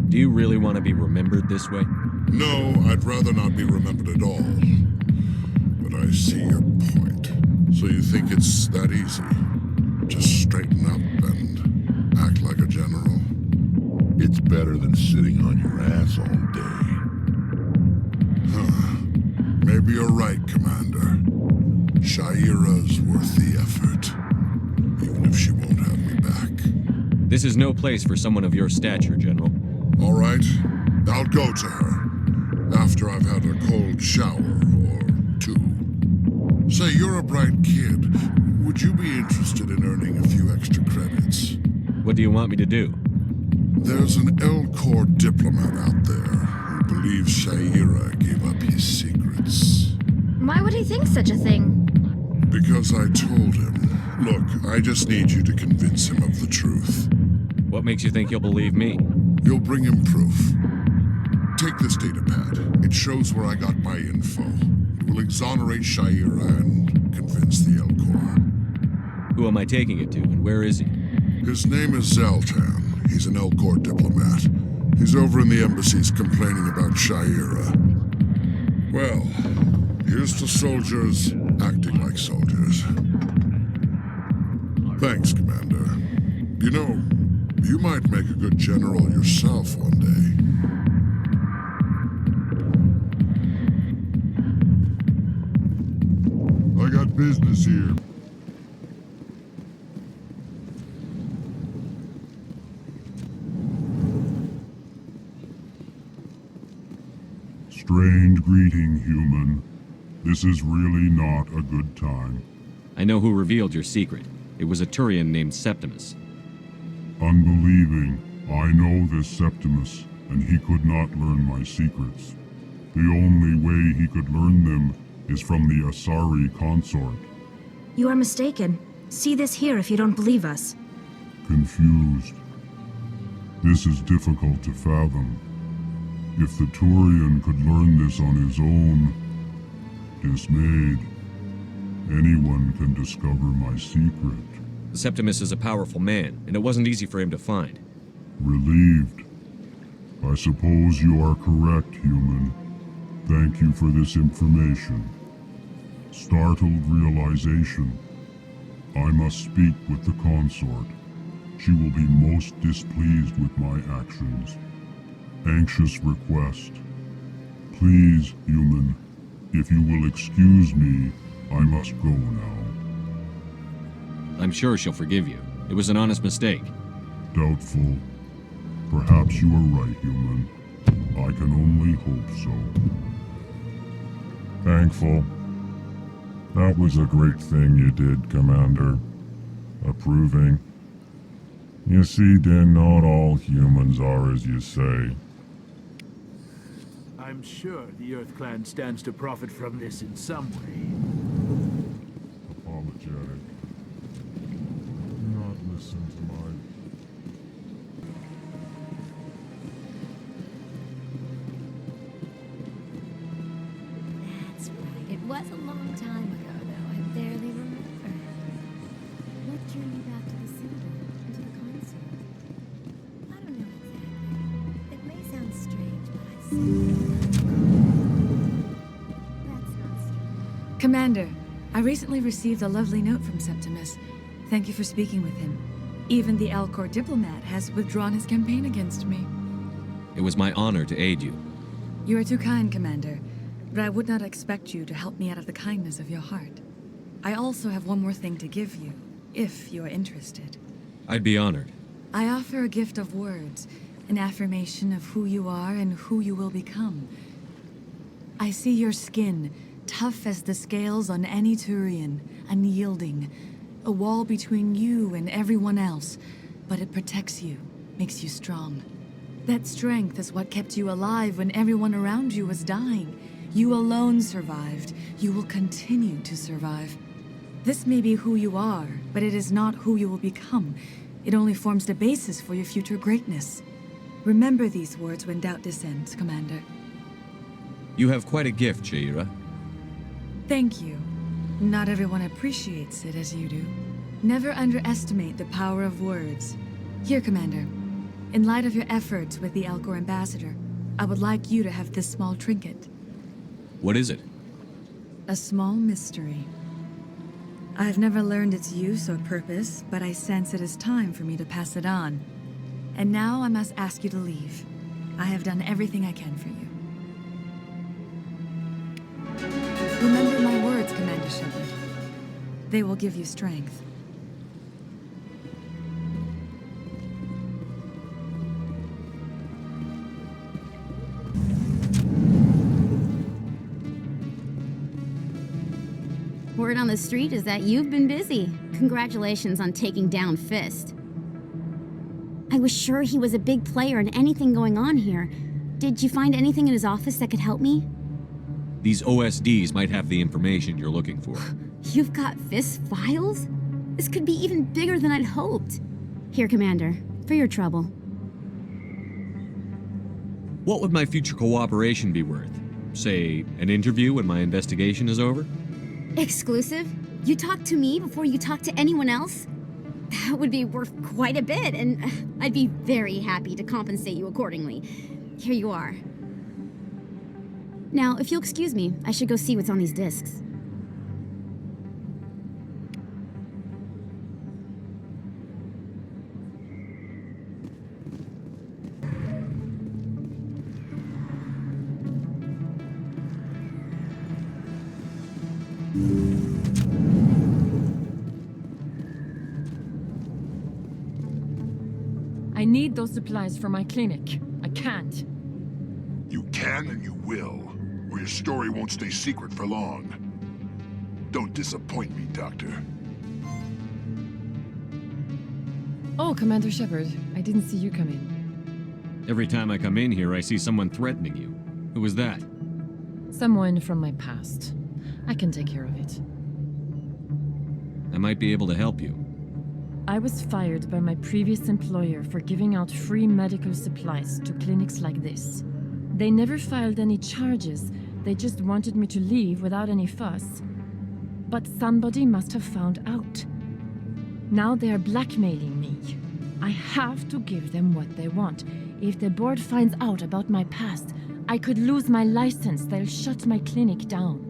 Do you really want to be remembered this way? No, I'd rather not be remembered at all. But I see your point. So you think it's that easy? Just straighten up and act like a general? It's better than sitting on your ass all day. Huh. Maybe you're right, Commander. Shaira's worth the effort. Even if she won't have me back. This is no place for someone of your stature, General. All right. I'll go to her. After I've had a cold shower or two. Say, you're a bright kid. Would you be interested in earning a few extra credits? What do you want me to do? There's an L-Corps diplomat out there who believes Shaira gave up his secrets. Why would he think such a thing? Because I told him. Look, I just need you to convince him of the truth. What makes you think he'll believe me? You'll bring him proof. Take this datapad. It shows where I got my info. It will exonerate Shaira and convince the L-Corps. Who am I taking it to, and where is he? His name is Zoltan. He's an L-Corps diplomat. He's over in the embassies complaining about Shaira. Well, here's to soldiers acting like soldiers. Thanks, Commander. You know, you might make a good general yourself one day. I got business here. Strange greeting, human. This is really not a good time. I know who revealed your secret. It was a Turian named Septimus. Unbelieving, I know this Septimus, and he could not learn my secrets. The only way he could learn them is from the Asari consort. You are mistaken. See this here if you don't believe us. Confused. This is difficult to fathom. If the Turian could learn this on his own, dismayed, anyone can discover my secret. Septimus is a powerful man, and it wasn't easy for him to find. Relieved. I suppose you are correct, human. Thank you for this information. Startled realization. I must speak with the consort. She will be most displeased with my actions. Anxious request. Please, human, if you will excuse me, I must go now. I'm sure she'll forgive you. It was an honest mistake. Doubtful. Perhaps you are right, human. I can only hope so. Thankful. That was a great thing you did, Commander. Approving. You see, then, not all humans are as you say. I'm sure the Earth Clan stands to profit from this in some way. Apologetic. Do not listen to my... That's right. It was a long time ago, though. I barely remember. What drew you back to the citadel, and to the console? I don't know exactly. It may sound strange, but I see. Commander, I recently received a lovely note from Septimus. Thank you for speaking with him. Even the L-Corps diplomat has withdrawn his campaign against me. It was my honor to aid you. You are too kind, Commander, but I would not expect you to help me out of the kindness of your heart. I also have one more thing to give you, if you are interested. I'd be honored. I offer a gift of words, an affirmation of who you are and who you will become. I see your skin, tough as the scales on any Turian, unyielding, a wall between you and everyone else, but it protects you, makes you strong. That strength is what kept you alive when everyone around you was dying. You alone survived. You will continue to survive. This may be who you are, but it is not who you will become. It only forms the basis for your future greatness. Remember these words when doubt descends, Commander. You have quite a gift, Shaira. Thank you. Not everyone appreciates it as you do. Never underestimate the power of words. Here, Commander. In light of your efforts with the Elcor Ambassador, I would like you to have this small trinket. What is it? A small mystery. I've never learned its use or purpose, but I sense it is time for me to pass it on. And now I must ask you to leave. I have done everything I can for you. Remember my words, Commander Shepard. They will give you strength. Word on the street is that you've been busy. Congratulations on taking down Fist. I was sure he was a big player in anything going on here. Did you find anything in his office that could help me? These OSDs might have the information you're looking for. You've got Fist's files? This could be even bigger than I'd hoped. Here, Commander, for your trouble. What would my future cooperation be worth? Say, an interview when my investigation is over? Exclusive? You talk to me before you talk to anyone else? That would be worth quite a bit, and I'd be very happy to compensate you accordingly. Here you are. Now, if you'll excuse me, I should go see what's on these discs. I need those supplies for my clinic. I can't. You can and you will, or your story won't stay secret for long. Don't disappoint me, Doctor. Oh, Commander Shepard, I didn't see you come in. Every time I come in here, I see someone threatening you. Who was that? Someone from my past. I can take care of it. I might be able to help you. I was fired by my previous employer for giving out free medical supplies to clinics like this. They never filed any charges. They just wanted me to leave without any fuss. But somebody must have found out. Now they are blackmailing me. I have to give them what they want. If the board finds out about my past, I could lose my license. They'll shut my clinic down.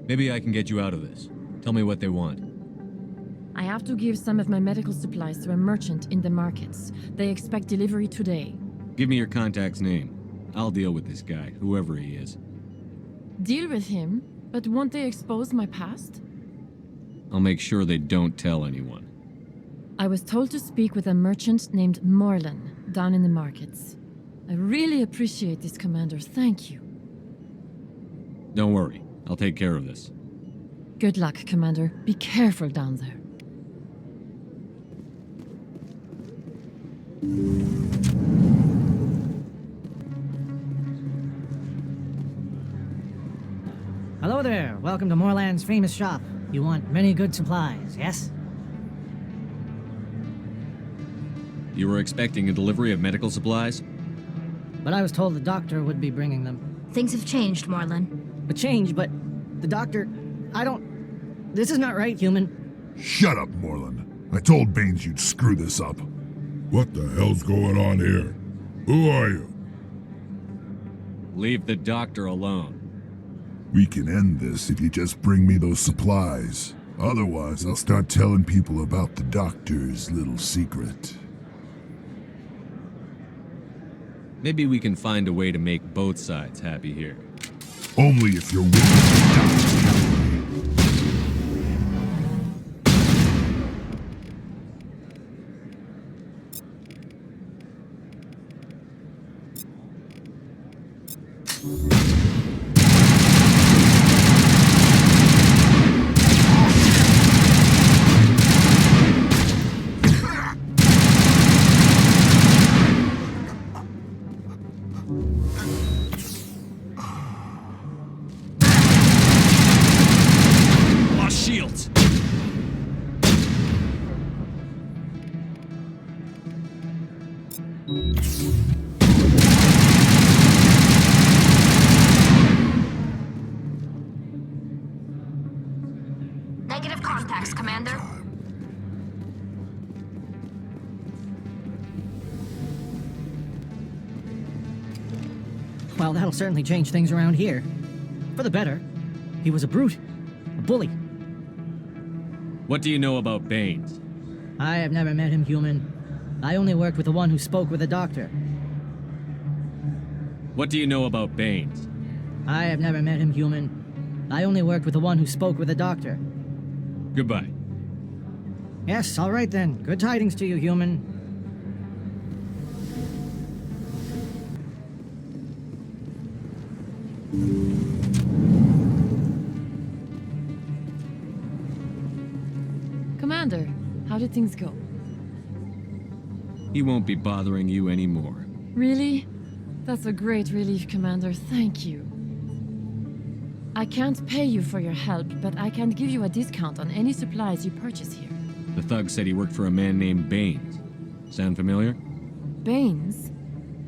Maybe I can get you out of this. Tell me what they want. I have to give some of my medical supplies to a merchant in the markets. They expect delivery today. Give me your contact's name. I'll deal with this guy, whoever he is. Deal with him? But won't they expose my past? I'll make sure they don't tell anyone. I was told to speak with a merchant named Morlan down in the markets. I really appreciate this, Commander. Thank you. Don't worry. I'll take care of this. Good luck, Commander. Be careful down there. Hello there. Welcome to Morland's famous shop. You want many good supplies, yes? You were expecting a delivery of medical supplies? But I was told the doctor would be bringing them. Things have changed, Morlan. A change, but the doctor... This is not right, human. Shut up, Morlan. I told Baines you'd screw this up. What the hell's going on here? Who are you? Leave the doctor alone. We can end this if you just bring me those supplies. Otherwise, I'll start telling people about the doctor's little secret. Maybe we can find a way to make both sides happy here. Only if you're willing to die. Lost shields! Negative contacts, Commander. Well, that'll certainly change things around here. For the better. He was a brute. A bully. What do you know about Baines? I have never met him, human. I only worked with the one who spoke with the doctor. What do you know about Baines? I have never met him, human. I only worked with the one who spoke with the doctor. Goodbye. Yes, all right then. Good tidings to you, human. Commander, how did things go? He won't be bothering you anymore. Really? That's a great relief, Commander. Thank you. I can't pay you for your help, but I can give you a discount on any supplies you purchase here. The thug said he worked for a man named Baines. Sound familiar? Baines?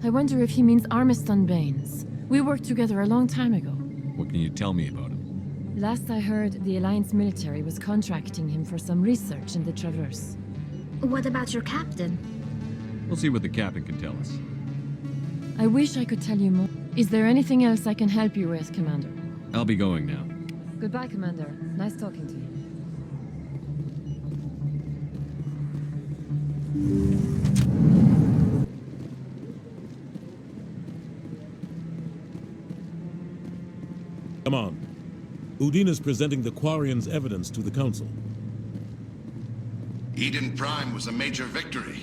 I wonder if he means Armiston Baines. We worked together a long time ago. What can you tell me about him? Last I heard, the Alliance military was contracting him for some research in the Traverse. What about your captain? We'll see what the captain can tell us. I wish I could tell you more. Is there anything else I can help you with, Commander? I'll be going now. Goodbye, Commander. Nice talking to you. Come on. Udina's presenting the Quarian's evidence to the Council. Eden Prime was a major victory.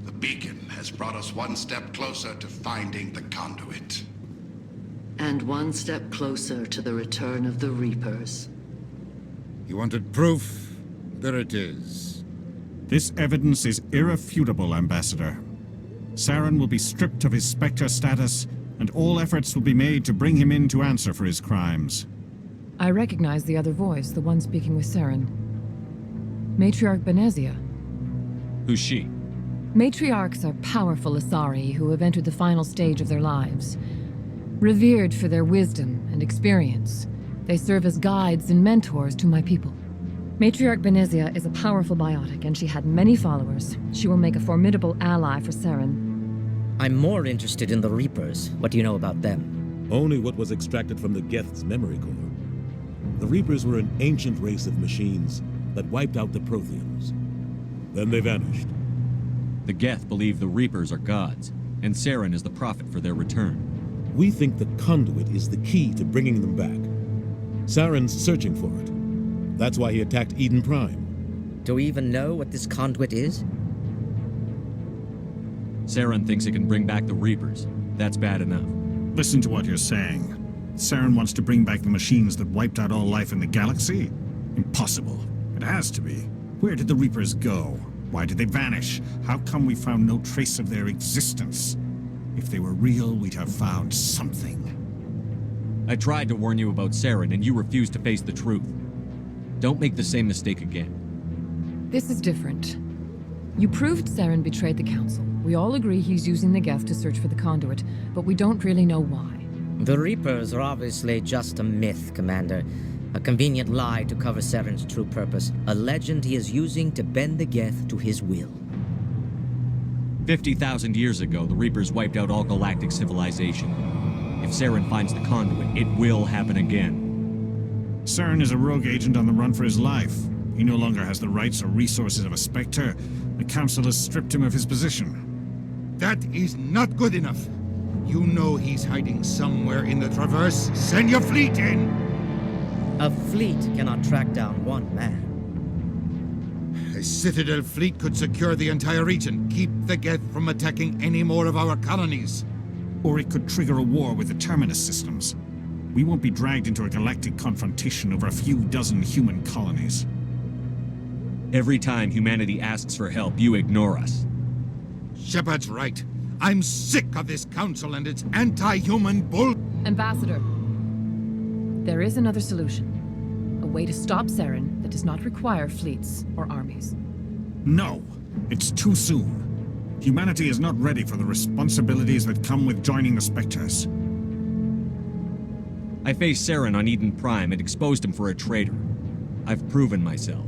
The beacon has brought us one step closer to finding the conduit. And one step closer to the return of the Reapers. You wanted proof? There it is. This evidence is irrefutable, Ambassador. Saren will be stripped of his Spectre status, and all efforts will be made to bring him in to answer for his crimes. I recognize the other voice, the one speaking with Saren. Matriarch Benezia. Who's she? Matriarchs are powerful Asari who have entered the final stage of their lives. Revered for their wisdom and experience, they serve as guides and mentors to my people. Matriarch Benezia is a powerful biotic, and she had many followers. She will make a formidable ally for Saren. I'm more interested in the Reapers. What do you know about them? Only what was extracted from the Geth's memory core. The Reapers were an ancient race of machines that wiped out the Protheans. Then they vanished. The Geth believe the Reapers are gods, and Saren is the prophet for their return. We think the conduit is the key to bringing them back. Saren's searching for it. That's why he attacked Eden Prime. Do we even know what this conduit is? Saren thinks it can bring back the Reapers. That's bad enough. Listen to what you're saying. Saren wants to bring back the machines that wiped out all life in the galaxy? Impossible. It has to be. Where did the Reapers go? Why did they vanish? How come we found no trace of their existence? If they were real, we'd have found something. I tried to warn you about Saren, and you refused to face the truth. Don't make the same mistake again. This is different. You proved Saren betrayed the Council. We all agree he's using the Geth to search for the conduit, but we don't really know why. The Reapers are obviously just a myth, Commander. A convenient lie to cover Saren's true purpose. A legend he is using to bend the Geth to his will. 50,000 years ago, the Reapers wiped out all galactic civilization. If Saren finds the conduit, it will happen again. Saren is a rogue agent on the run for his life. He no longer has the rights or resources of a Spectre. The Council has stripped him of his position. That is not good enough. You know he's hiding somewhere in the Traverse. Send your fleet in! A fleet cannot track down one man. A Citadel fleet could secure the entire region, keep the Geth from attacking any more of our colonies. Or it could trigger a war with the Terminus systems. We won't be dragged into a galactic confrontation over a few dozen human colonies. Every time humanity asks for help, you ignore us. Shepard's right. I'm sick of this council and its anti-human bull... Ambassador, there is another solution. A way to stop Saren that does not require fleets or armies. No, it's too soon. Humanity is not ready for the responsibilities that come with joining the Spectres. I faced Saren on Eden Prime and exposed him for a traitor. I've proven myself.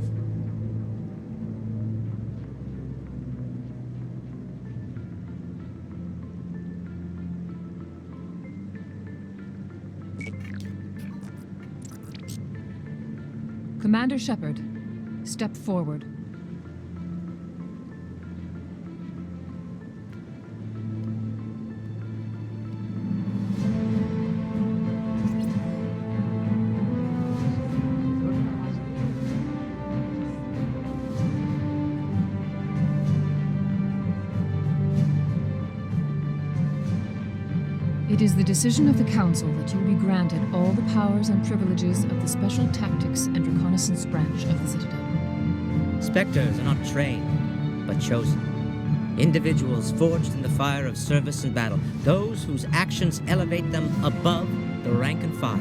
Commander Shepard, step forward. It is the decision of the Council that you will be granted all the powers and privileges of the Special Tactics and Reconnaissance branch of the Citadel. Spectres are not trained, but chosen. Individuals forged in the fire of service and battle. Those whose actions elevate them above the rank and file.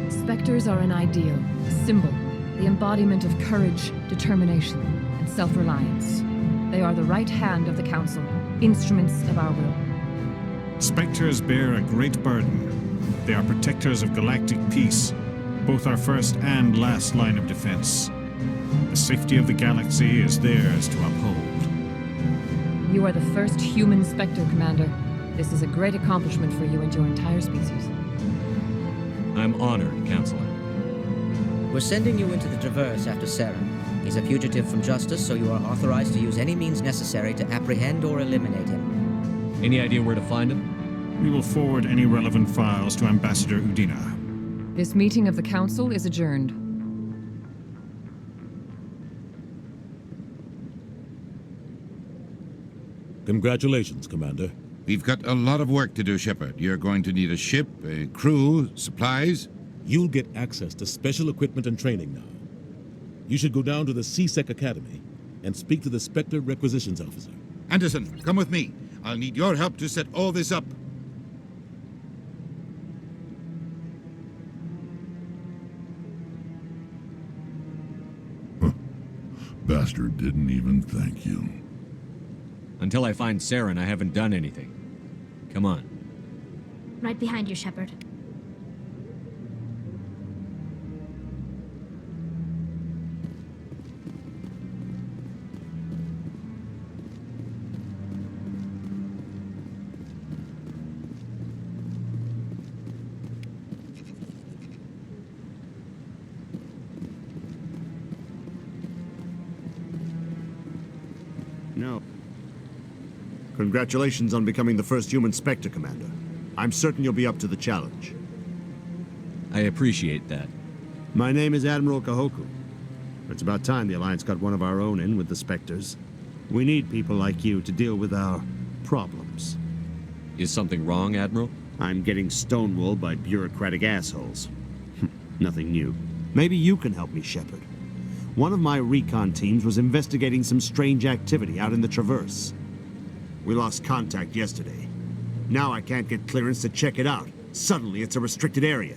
Spectres are an ideal, a symbol, the embodiment of courage, determination, and self-reliance. They are the right hand of the Council, instruments of our will. Spectres bear a great burden. They are protectors of galactic peace, both our first and last line of defense. The safety of the galaxy is theirs to uphold. You are the first human Spectre, Commander. This is a great accomplishment for you and your entire species. I'm honored, Counselor. We're sending you into the Traverse after Saren. He's a fugitive from justice, so you are authorized to use any means necessary to apprehend or eliminate him. Any idea where to find him? We will forward any relevant files to Ambassador Udina. This meeting of the Council is adjourned. Congratulations, Commander. We've got a lot of work to do, Shepard. You're going to need a ship, a crew, supplies. You'll get access to special equipment and training now. You should go down to the C-Sec Academy and speak to the Spectre Requisitions Officer. Anderson, come with me. I'll need your help to set all this up. Bastard didn't even thank you. Until I find Saren, I haven't done anything. Come on. Right behind you, Shepard. No. Congratulations on becoming the first human Spectre, Commander. I'm certain you'll be up to the challenge. I appreciate that. My name is Admiral Kahoku. It's about time the Alliance got one of our own in with the Spectres. We need people like you to deal with our problems. Is something wrong, Admiral? I'm getting stonewalled by bureaucratic assholes. Nothing new. Maybe you can help me, Shepard. One of my recon teams was investigating some strange activity out in the Traverse. We lost contact yesterday. Now I can't get clearance to check it out. Suddenly it's a restricted area.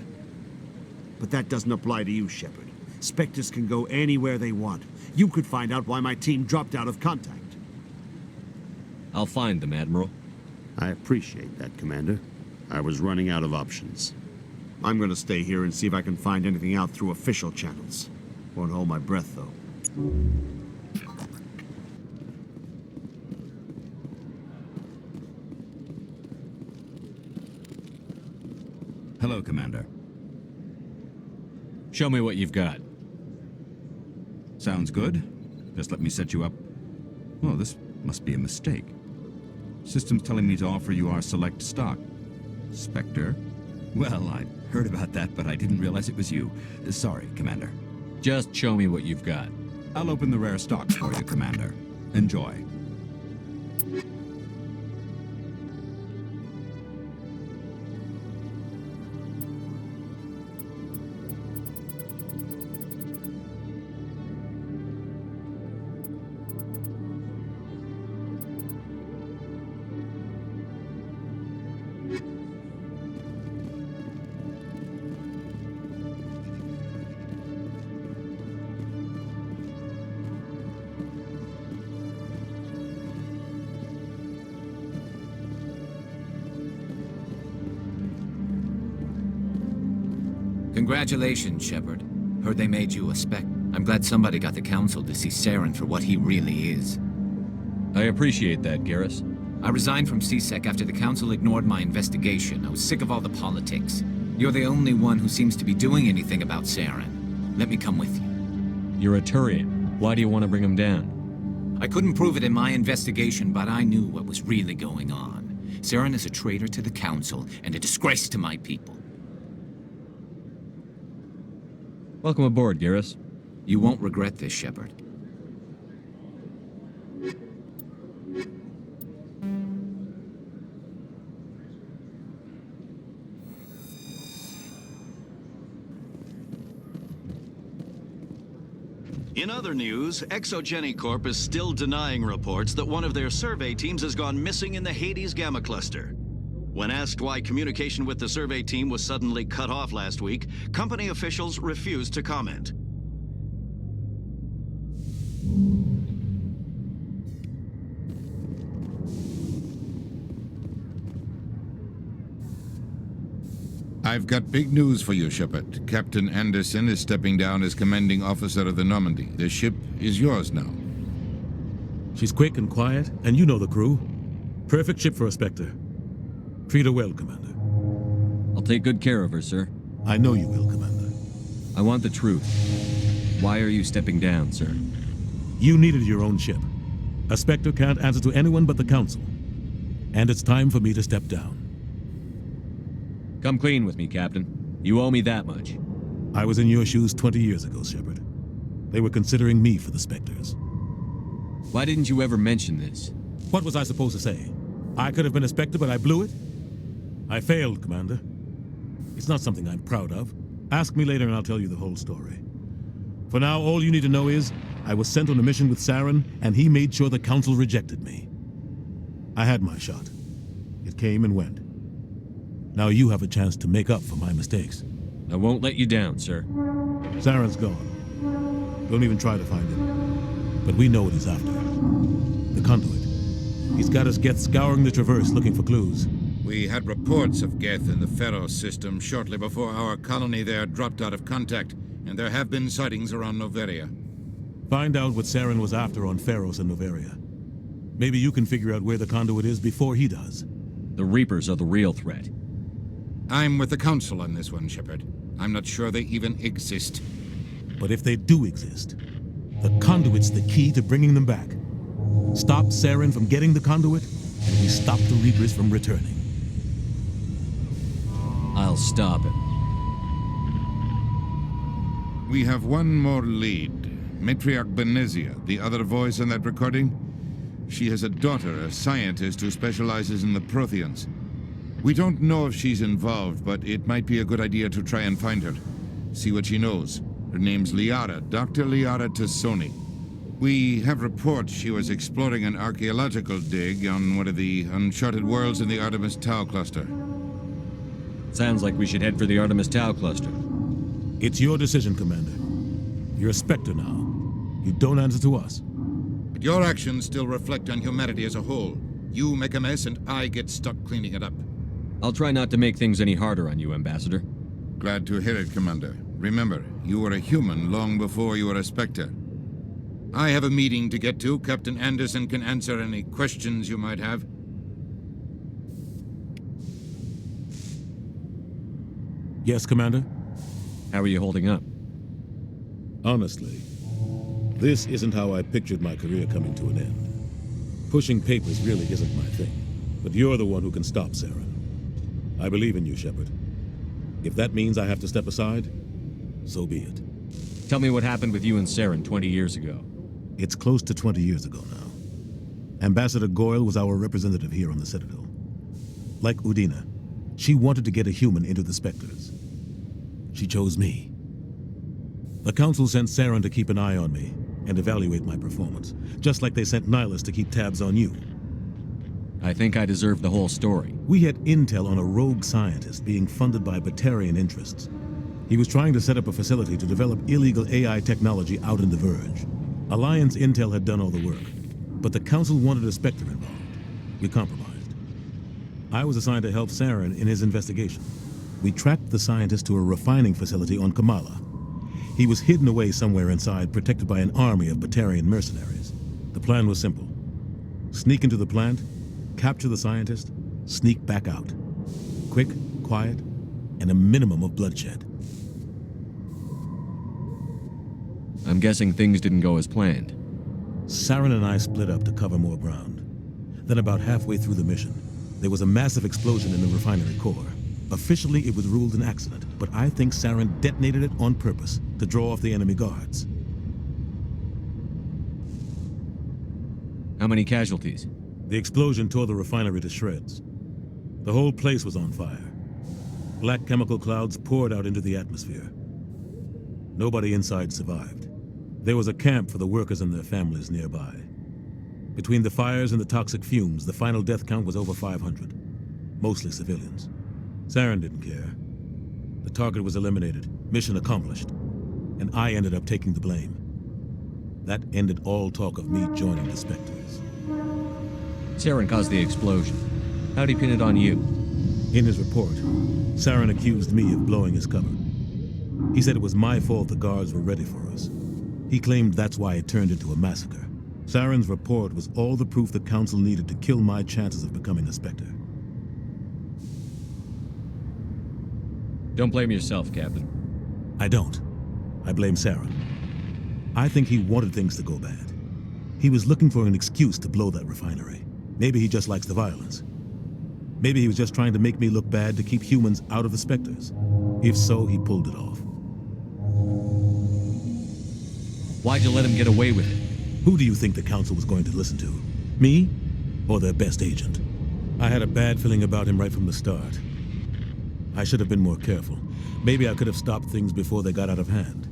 But that doesn't apply to you, Shepard. Spectres can go anywhere they want. You could find out why my team dropped out of contact. I'll find them, Admiral. I appreciate that, Commander. I was running out of options. I'm gonna stay here and see if I can find anything out through official channels. Won't hold my breath, though. Hello, Commander. Show me what you've got. Sounds good. Just let me set you up. Oh, this must be a mistake. System's telling me to offer you our select stock. Spectre? Well, I heard about that, but I didn't realize it was you. Sorry, Commander. Just show me what you've got. I'll open the rare stock for you, Commander. Enjoy. Congratulations, Shepard. Heard they made you a spec. I'm glad somebody got the Council to see Saren for what he really is. I appreciate that, Garrus. I resigned from CSEC after the Council ignored my investigation. I was sick of all the politics. You're the only one who seems to be doing anything about Saren. Let me come with you. You're a Turian. Why do you want to bring him down? I couldn't prove it in my investigation, but I knew what was really going on. Saren is a traitor to the Council and a disgrace to my people. Welcome aboard, Garrus. You won't regret this, Shepard. In other news, Exogeny Corp is still denying reports that one of their survey teams has gone missing in the Hades Gamma Cluster. When asked why communication with the survey team was suddenly cut off last week, company officials refused to comment. I've got big news for you, Shepard. Captain Anderson is stepping down as commanding officer of the Normandy. The ship is yours now. She's quick and quiet, and you know the crew. Perfect ship for a Spectre. Treat her well, Commander. I'll take good care of her, sir. I know you will, Commander. I want the truth. Why are you stepping down, sir? You needed your own ship. A Spectre can't answer to anyone but the Council. And it's time for me to step down. Come clean with me, Captain. You owe me that much. I was in your shoes 20 years ago, Shepard. They were considering me for the Spectres. Why didn't you ever mention this? What was I supposed to say? I could have been a Spectre, but I blew it? I failed, Commander. It's not something I'm proud of. Ask me later and I'll tell you the whole story. For now, all you need to know is, I was sent on a mission with Saren, and he made sure the Council rejected me. I had my shot. It came and went. Now you have a chance to make up for my mistakes. I won't let you down, sir. Saren's gone. Don't even try to find him. But we know what he's after. The conduit. He's got us Geth scouring the Traverse looking for clues. We had reports of Geth in the Pharos system shortly before our colony there dropped out of contact, and there have been sightings around Noveria. Find out what Saren was after on Pharos and Noveria. Maybe you can figure out where the conduit is before he does. The Reapers are the real threat. I'm with the Council on this one, Shepard. I'm not sure they even exist. But if they do exist, the conduit's the key to bringing them back. Stop Saren from getting the conduit, and we stop the Reapers from returning. I'll stop it. We have one more lead. Matriarch Benezia, the other voice in that recording. She has a daughter, a scientist who specializes in the Protheans. We don't know if she's involved, but it might be a good idea to try and find her. See what she knows. Her name's Liara, Dr. Liara Tassoni. We have reports she was exploring an archaeological dig on one of the uncharted worlds in the Artemis Tau cluster. Sounds like we should head for the Artemis Tau cluster. It's your decision, Commander. You're a Spectre now. You don't answer to us. But your actions still reflect on humanity as a whole. You make a mess and I get stuck cleaning it up. I'll try not to make things any harder on you, Ambassador. Glad to hear it, Commander. Remember, you were a human long before you were a Spectre. I have a meeting to get to. Captain Anderson can answer any questions you might have. Yes, Commander? How are you holding up? Honestly, this isn't how I pictured my career coming to an end. Pushing papers really isn't my thing, but you're the one who can stop Saren. I believe in you, Shepard. If that means I have to step aside, so be it. Tell me what happened with you and Saren 20 years ago. It's close to 20 years ago now. Ambassador Goyle was our representative here on the Citadel. Like Udina, she wanted to get a human into the Spectres. She chose me. The Council sent Saren to keep an eye on me and evaluate my performance, just like they sent Nihilus to keep tabs on you. I think I deserve the whole story. We had intel on a rogue scientist being funded by Batarian interests. He was trying to set up a facility to develop illegal AI technology out in the Verge. Alliance intel had done all the work, but the Council wanted a Spectre involved. We compromised. I was assigned to help Saren in his investigation. we tracked the scientist to a refining facility on Kamala. He was hidden away somewhere inside, protected by an army of Batarian mercenaries. The plan was simple. Sneak into the plant, capture the scientist, sneak back out. Quick, quiet, and a minimum of bloodshed. I'm guessing things didn't go as planned. Saren and I split up to cover more ground. Then about halfway through the mission, there was a massive explosion in the refinery core. Officially, it was ruled an accident, but I think Saren detonated it on purpose to draw off the enemy guards. How many casualties? The explosion tore the refinery to shreds. The whole place was on fire. Black chemical clouds poured out into the atmosphere. Nobody inside survived. There was a camp for the workers and their families nearby. Between the fires and the toxic fumes, the final death count was over 500. Mostly civilians. Saren didn't care. The target was eliminated, mission accomplished, and I ended up taking the blame. That ended all talk of me joining the Spectres. Saren caused the explosion. How'd he pin it on you? In his report, Saren accused me of blowing his cover. He said it was my fault the guards were ready for us. He claimed that's why it turned into a massacre. Saren's report was all the proof the Council needed to kill my chances of becoming a Spectre. Don't blame yourself, Captain. I don't. I blame Saren. I think he wanted things to go bad. He was looking for an excuse to blow that refinery. Maybe he just likes the violence. Maybe he was just trying to make me look bad to keep humans out of the Spectres. If so, he pulled it off. Why'd you let him get away with it? Who do you think the Council was going to listen to? Me? Or their best agent? I had a bad feeling about him right from the start. I should have been more careful. Maybe I could have stopped things before they got out of hand.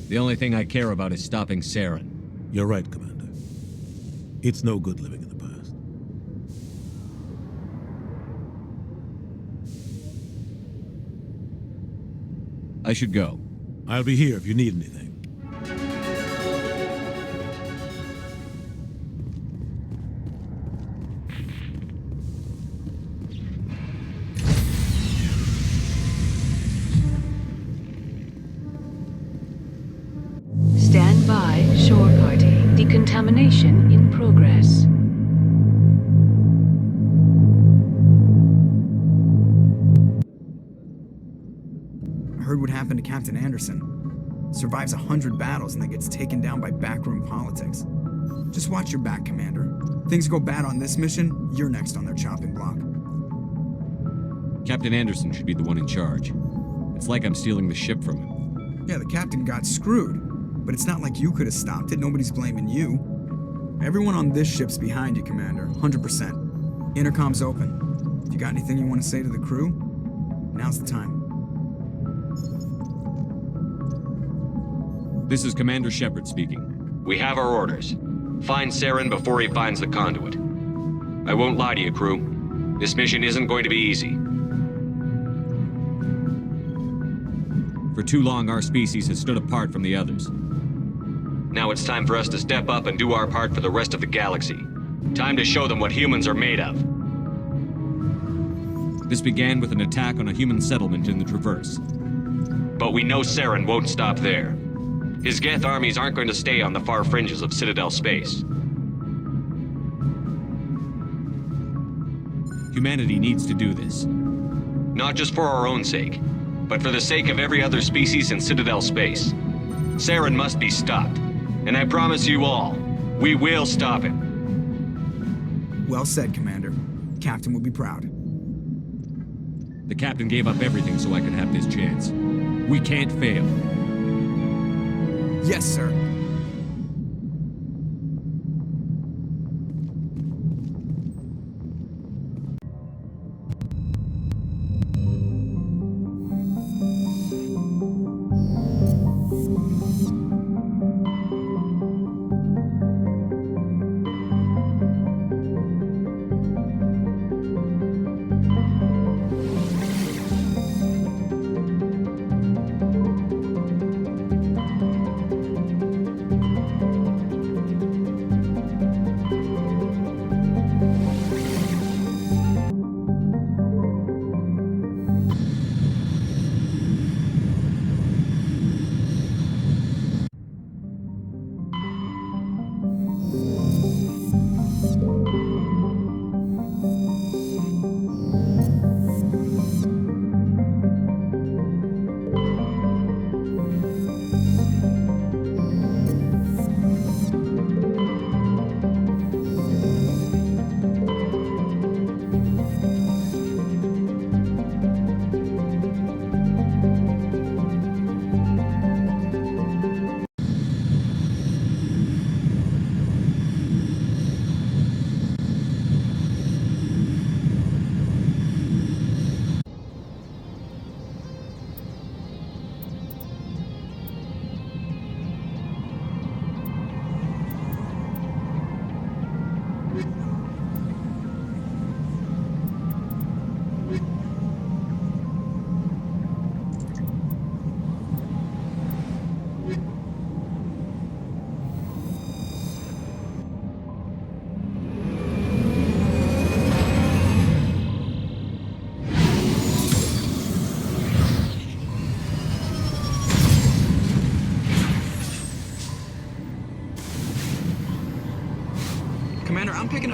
The only thing I care about is stopping Saren. You're right, Commander. It's no good living in the past. I should go. I'll be here if you need anything. Stand by, shore party. Decontamination in progress. I heard what happened to Captain Anderson. Survives 100 battles and then gets taken down by backroom politics. Just watch your back, Commander. Things go bad on this mission, you're next on their chopping block. Captain Anderson should be the one in charge. It's like I'm stealing the ship from him. Yeah, the captain got screwed. But it's not like you could have stopped it. Nobody's blaming you. Everyone on this ship's behind you, Commander. 100%. Intercom's open. If you got anything you want to say to the crew, now's the time. This is Commander Shepard speaking. We have our orders. Find Saren before he finds the conduit. I won't lie to you, crew. This mission isn't going to be easy. For too long, our species has stood apart from the others. Now it's time for us to step up and do our part for the rest of the galaxy. Time to show them what humans are made of. This began with an attack on a human settlement in the Traverse. But we know Saren won't stop there. His Geth armies aren't going to stay on the far fringes of Citadel space. Humanity needs to do this. Not just for our own sake, but for the sake of every other species in Citadel space. Saren must be stopped. And I promise you all, we will stop him. Well said, Commander. Captain will be proud. The captain gave up everything so I could have this chance. We can't fail. Yes, sir.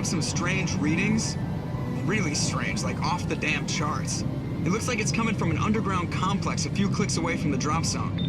have some strange readings. Really strange, like off the damn charts. It looks like it's coming from an underground complex a few clicks away from the drop zone.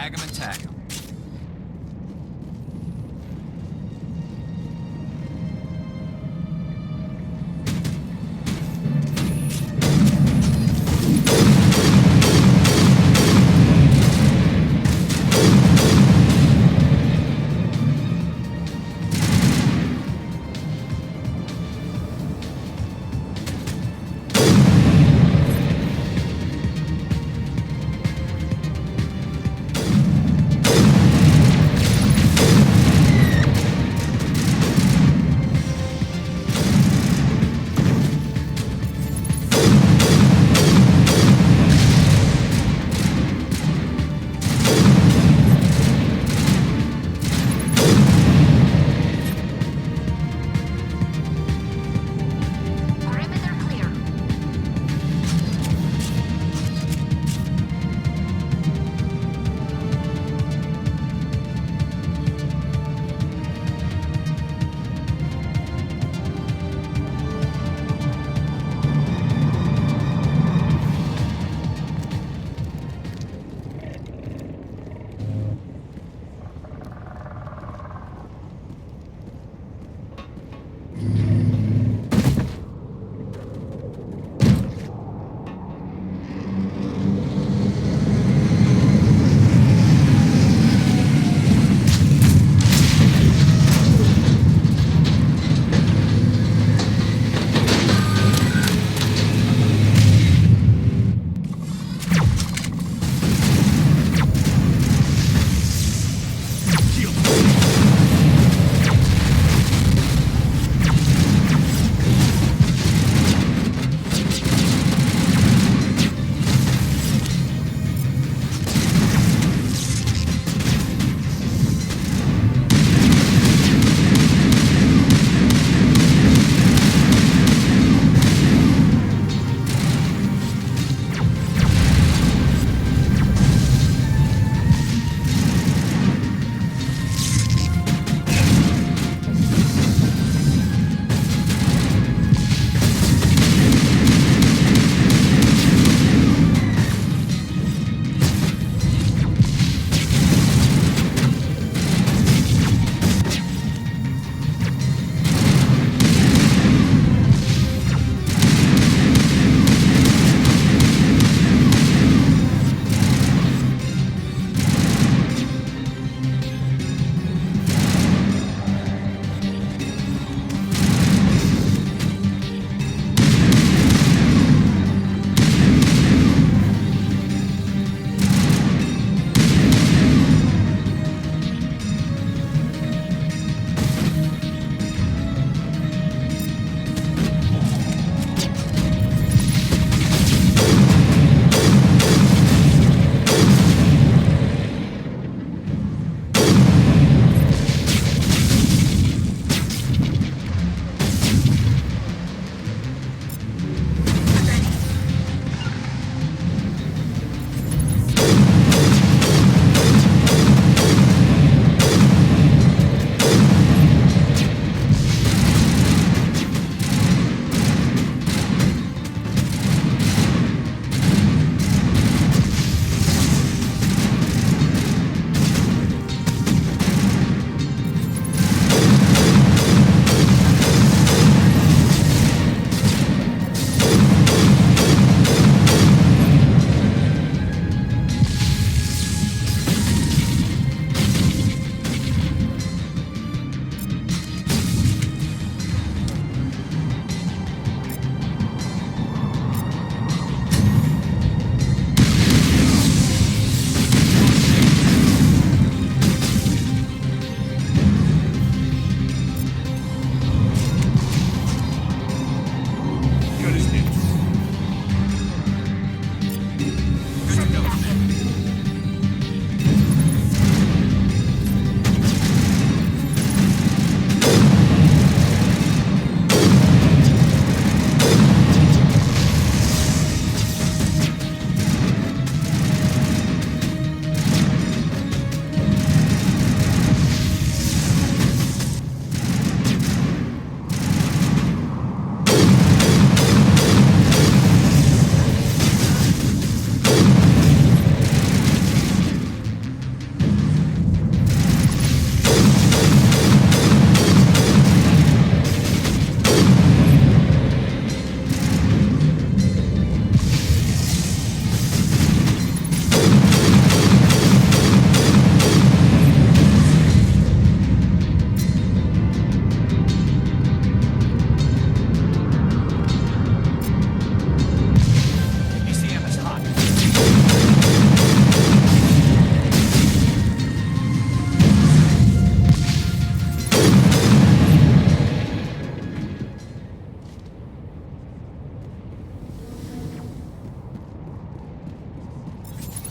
Tag him and tag him.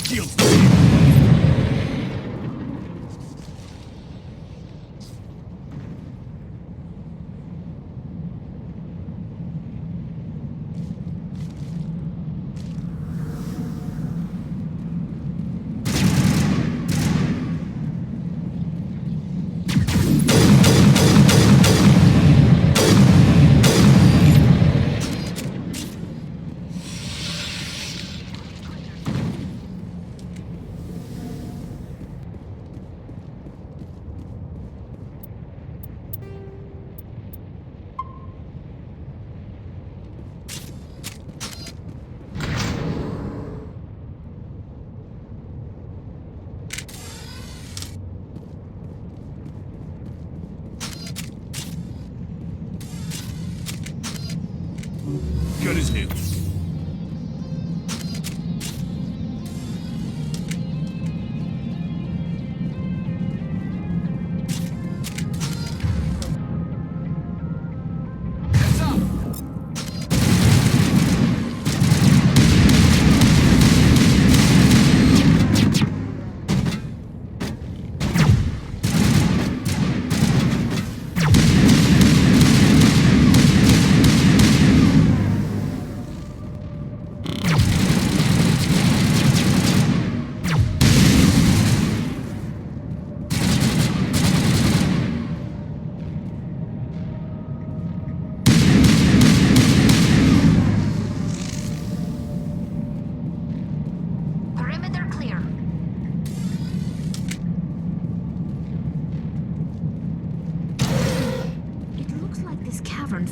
Shields. Gun is new.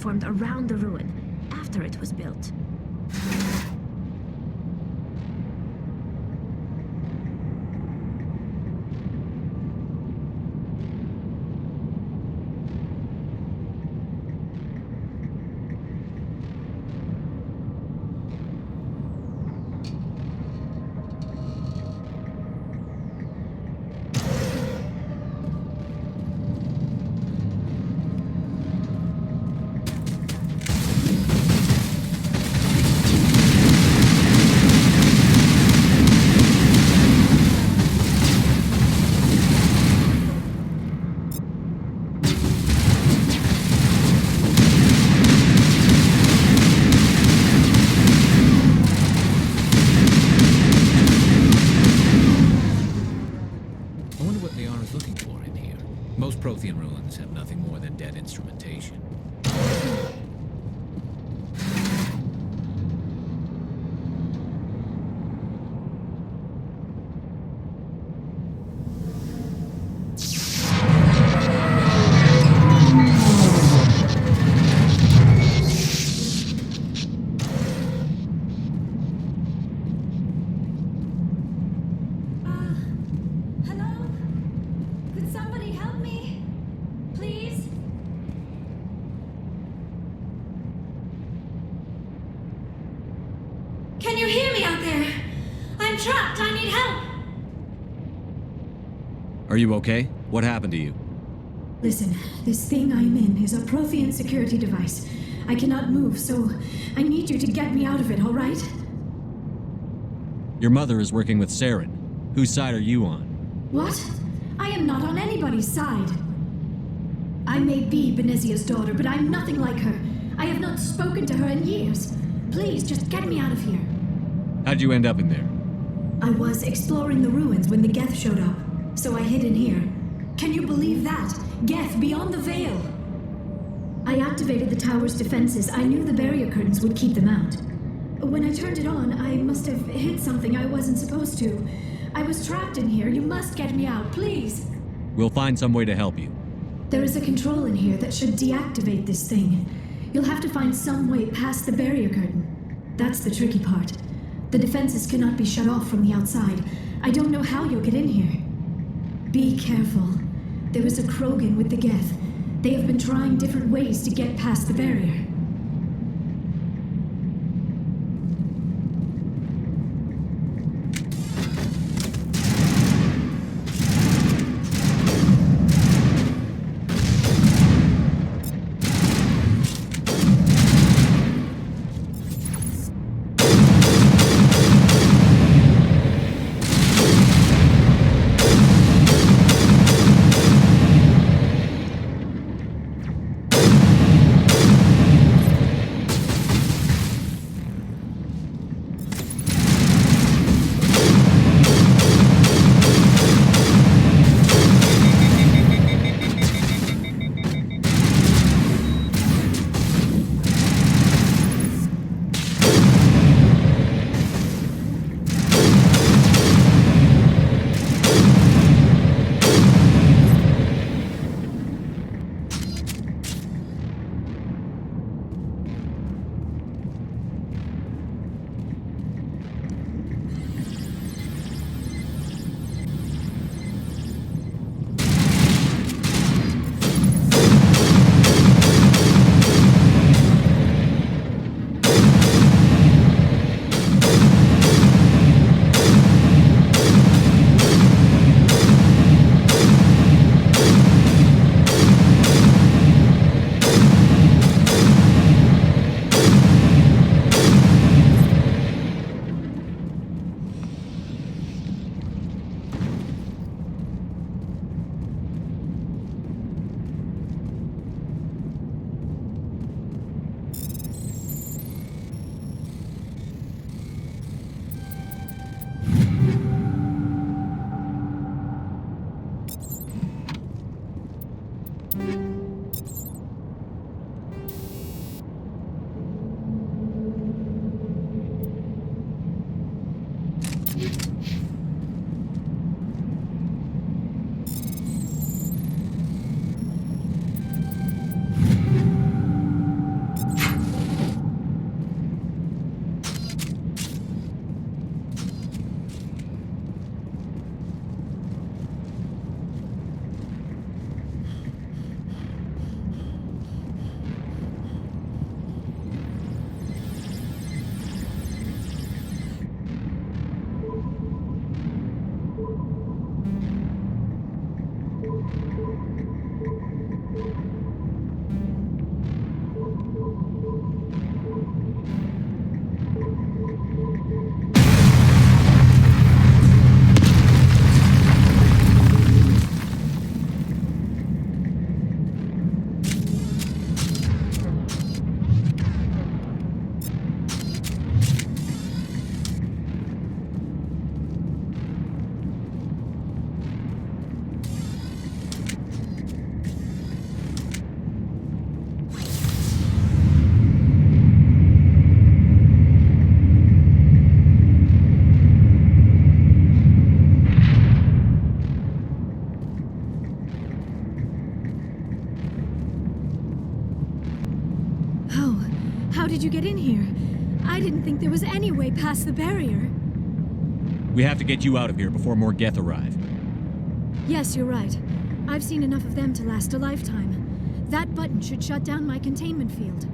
Formed around the ruin after it was built. Prothean ruins have nothing more than dead instrumentation. Can you hear me out there? I'm trapped. I need help. Are you okay? What happened to you? Listen, this thing I'm in is a Prothean security device. I cannot move, so I need you to get me out of it, all right? Your mother is working with Saren. Whose side are you on? What? I am not on anybody's side. I may be Benezia's daughter, but I'm nothing like her. I have not spoken to her in years. Please, just get me out of here. How'd you end up in there? I was exploring the ruins when the Geth showed up, so I hid in here. Can you believe that? Geth beyond the veil! I activated the tower's defenses. I knew the barrier curtains would keep them out. When I turned it on, I must have hit something I wasn't supposed to. I was trapped in here. You must get me out, please. We'll find some way to help you. There is a control in here that should deactivate this thing. You'll have to find some way past the barrier curtain. That's the tricky part. The defenses cannot be shut off from the outside. I don't know how you'll get in here. Be careful. There is a Krogan with the Geth. They have been trying different ways to get past the barrier. How did you get in here? I didn't think there was any way past the barrier. We have to get you out of here before more Geth arrive. Yes, you're right. I've seen enough of them to last a lifetime. That button should shut down my containment field.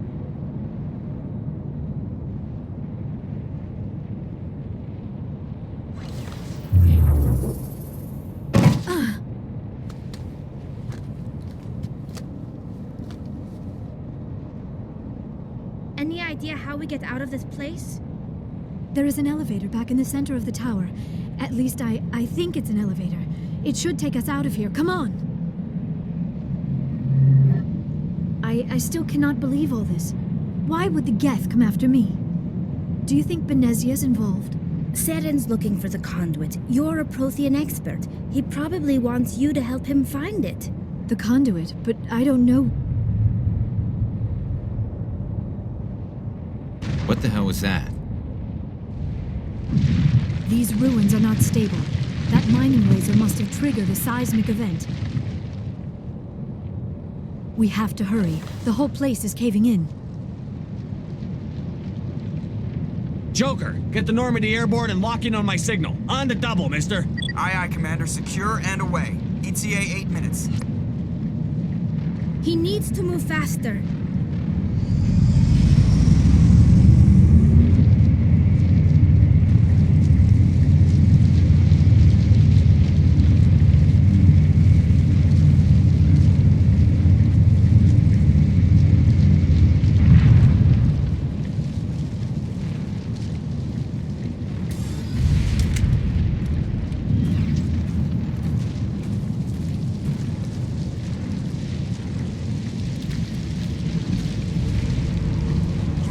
Any idea how we get out of this place? There is an elevator back in the center of the tower. At least I think it's an elevator. It should take us out of here. Come on! I still cannot believe all this. Why would the Geth come after me? Do you think Benezia's involved? Saren's looking for the conduit. You're a Prothean expert. He probably wants you to help him find it. The conduit? But I don't know. What the hell was that? These ruins are not stable. That mining laser must have triggered a seismic event. We have to hurry. The whole place is caving in. Joker, get the Normandy airborne and lock in on my signal. On the double, mister. Aye, aye, Commander. Secure and away. ETA 8 minutes. He needs to move faster.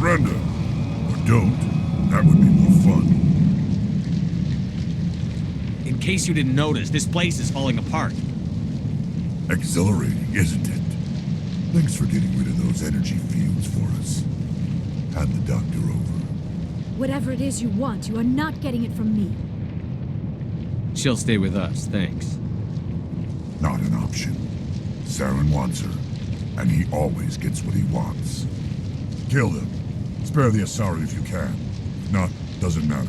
Surrender. Or don't. That would be more fun. In case you didn't notice, this place is falling apart. Exhilarating, isn't it? Thanks for getting rid of those energy fields for us. Hand the doctor over. Whatever it is you want, you are not getting it from me. She'll stay with us, thanks. Not an option. Saren wants her, and he always gets what he wants. Kill them. Spare the Asari if you can. If not, doesn't matter.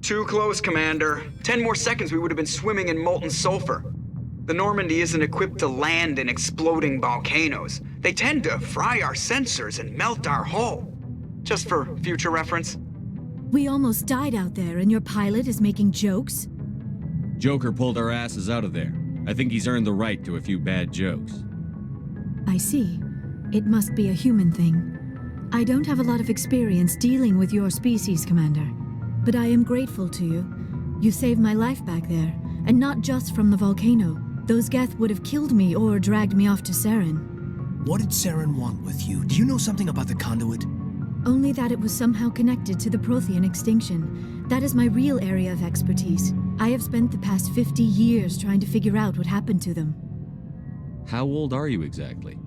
Too close, Commander. 10 more seconds we would have been swimming in molten sulfur. The Normandy isn't equipped to land in exploding volcanoes. They tend to fry our sensors and melt our hull. Just for future reference. We almost died out there, and your pilot is making jokes? Joker pulled our asses out of there. I think he's earned the right to a few bad jokes. I see. It must be a human thing. I don't have a lot of experience dealing with your species, Commander. But I am grateful to you. You saved my life back there, and not just from the volcano. Those Geth would have killed me or dragged me off to Saren. What did Saren want with you? Do you know something about the conduit? Only that it was somehow connected to the Prothean extinction. That is my real area of expertise. I have spent the past 50 years trying to figure out what happened to them. How old are you exactly?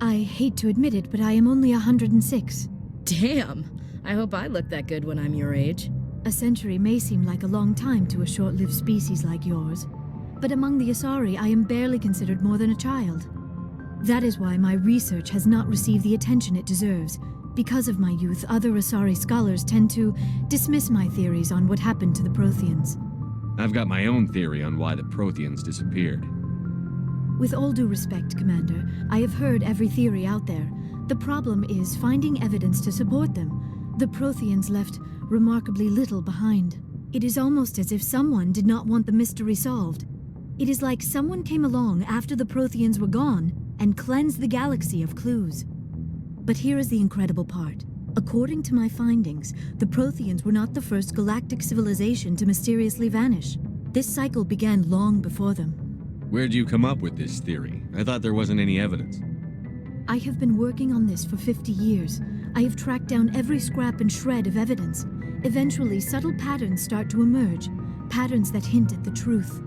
I hate to admit it, but I am only 106. Damn! I hope I look that good when I'm your age. A century may seem like a long time to a short-lived species like yours, but among the Asari, I am barely considered more than a child. That is why my research has not received the attention it deserves. Because of my youth, other Asari scholars tend to dismiss my theories on what happened to the Protheans. I've got my own theory on why the Protheans disappeared. With all due respect, Commander, I have heard every theory out there. The problem is finding evidence to support them. The Protheans left remarkably little behind. It is almost as if someone did not want the mystery solved. It is like someone came along after the Protheans were gone and cleansed the galaxy of clues. But here is the incredible part. According to my findings, the Protheans were not the first galactic civilization to mysteriously vanish. This cycle began long before them. Where'd you come up with this theory? I thought there wasn't any evidence. I have been working on this for 50 years. I have tracked down every scrap and shred of evidence. Eventually, subtle patterns start to emerge, patterns that hint at the truth.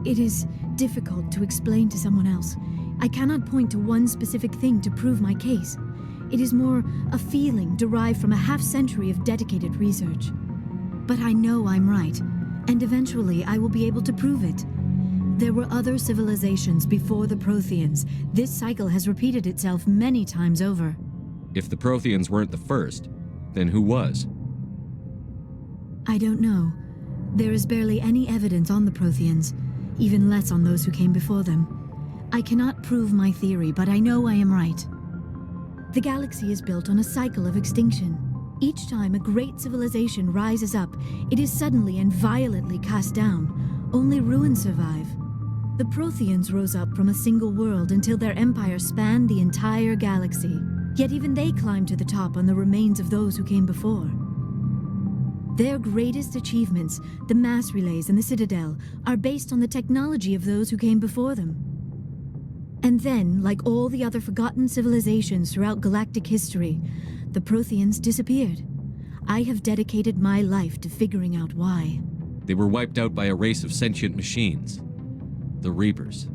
It is difficult to explain to someone else. I cannot point to one specific thing to prove my case. It is more a feeling derived from a half-century of dedicated research. But I know I'm right, and eventually I will be able to prove it. There were other civilizations before the Protheans. This cycle has repeated itself many times over. If the Protheans weren't the first, then who was? I don't know. There is barely any evidence on the Protheans, even less on those who came before them. I cannot prove my theory, but I know I am right. The galaxy is built on a cycle of extinction. Each time a great civilization rises up, it is suddenly and violently cast down. Only ruins survive. The Protheans rose up from a single world until their empire spanned the entire galaxy. Yet even they climbed to the top on the remains of those who came before. Their greatest achievements, the mass relays and the Citadel, are based on the technology of those who came before them. And then, like all the other forgotten civilizations throughout galactic history, the Protheans disappeared. I have dedicated my life to figuring out why. They were wiped out by a race of sentient machines. The Reapers.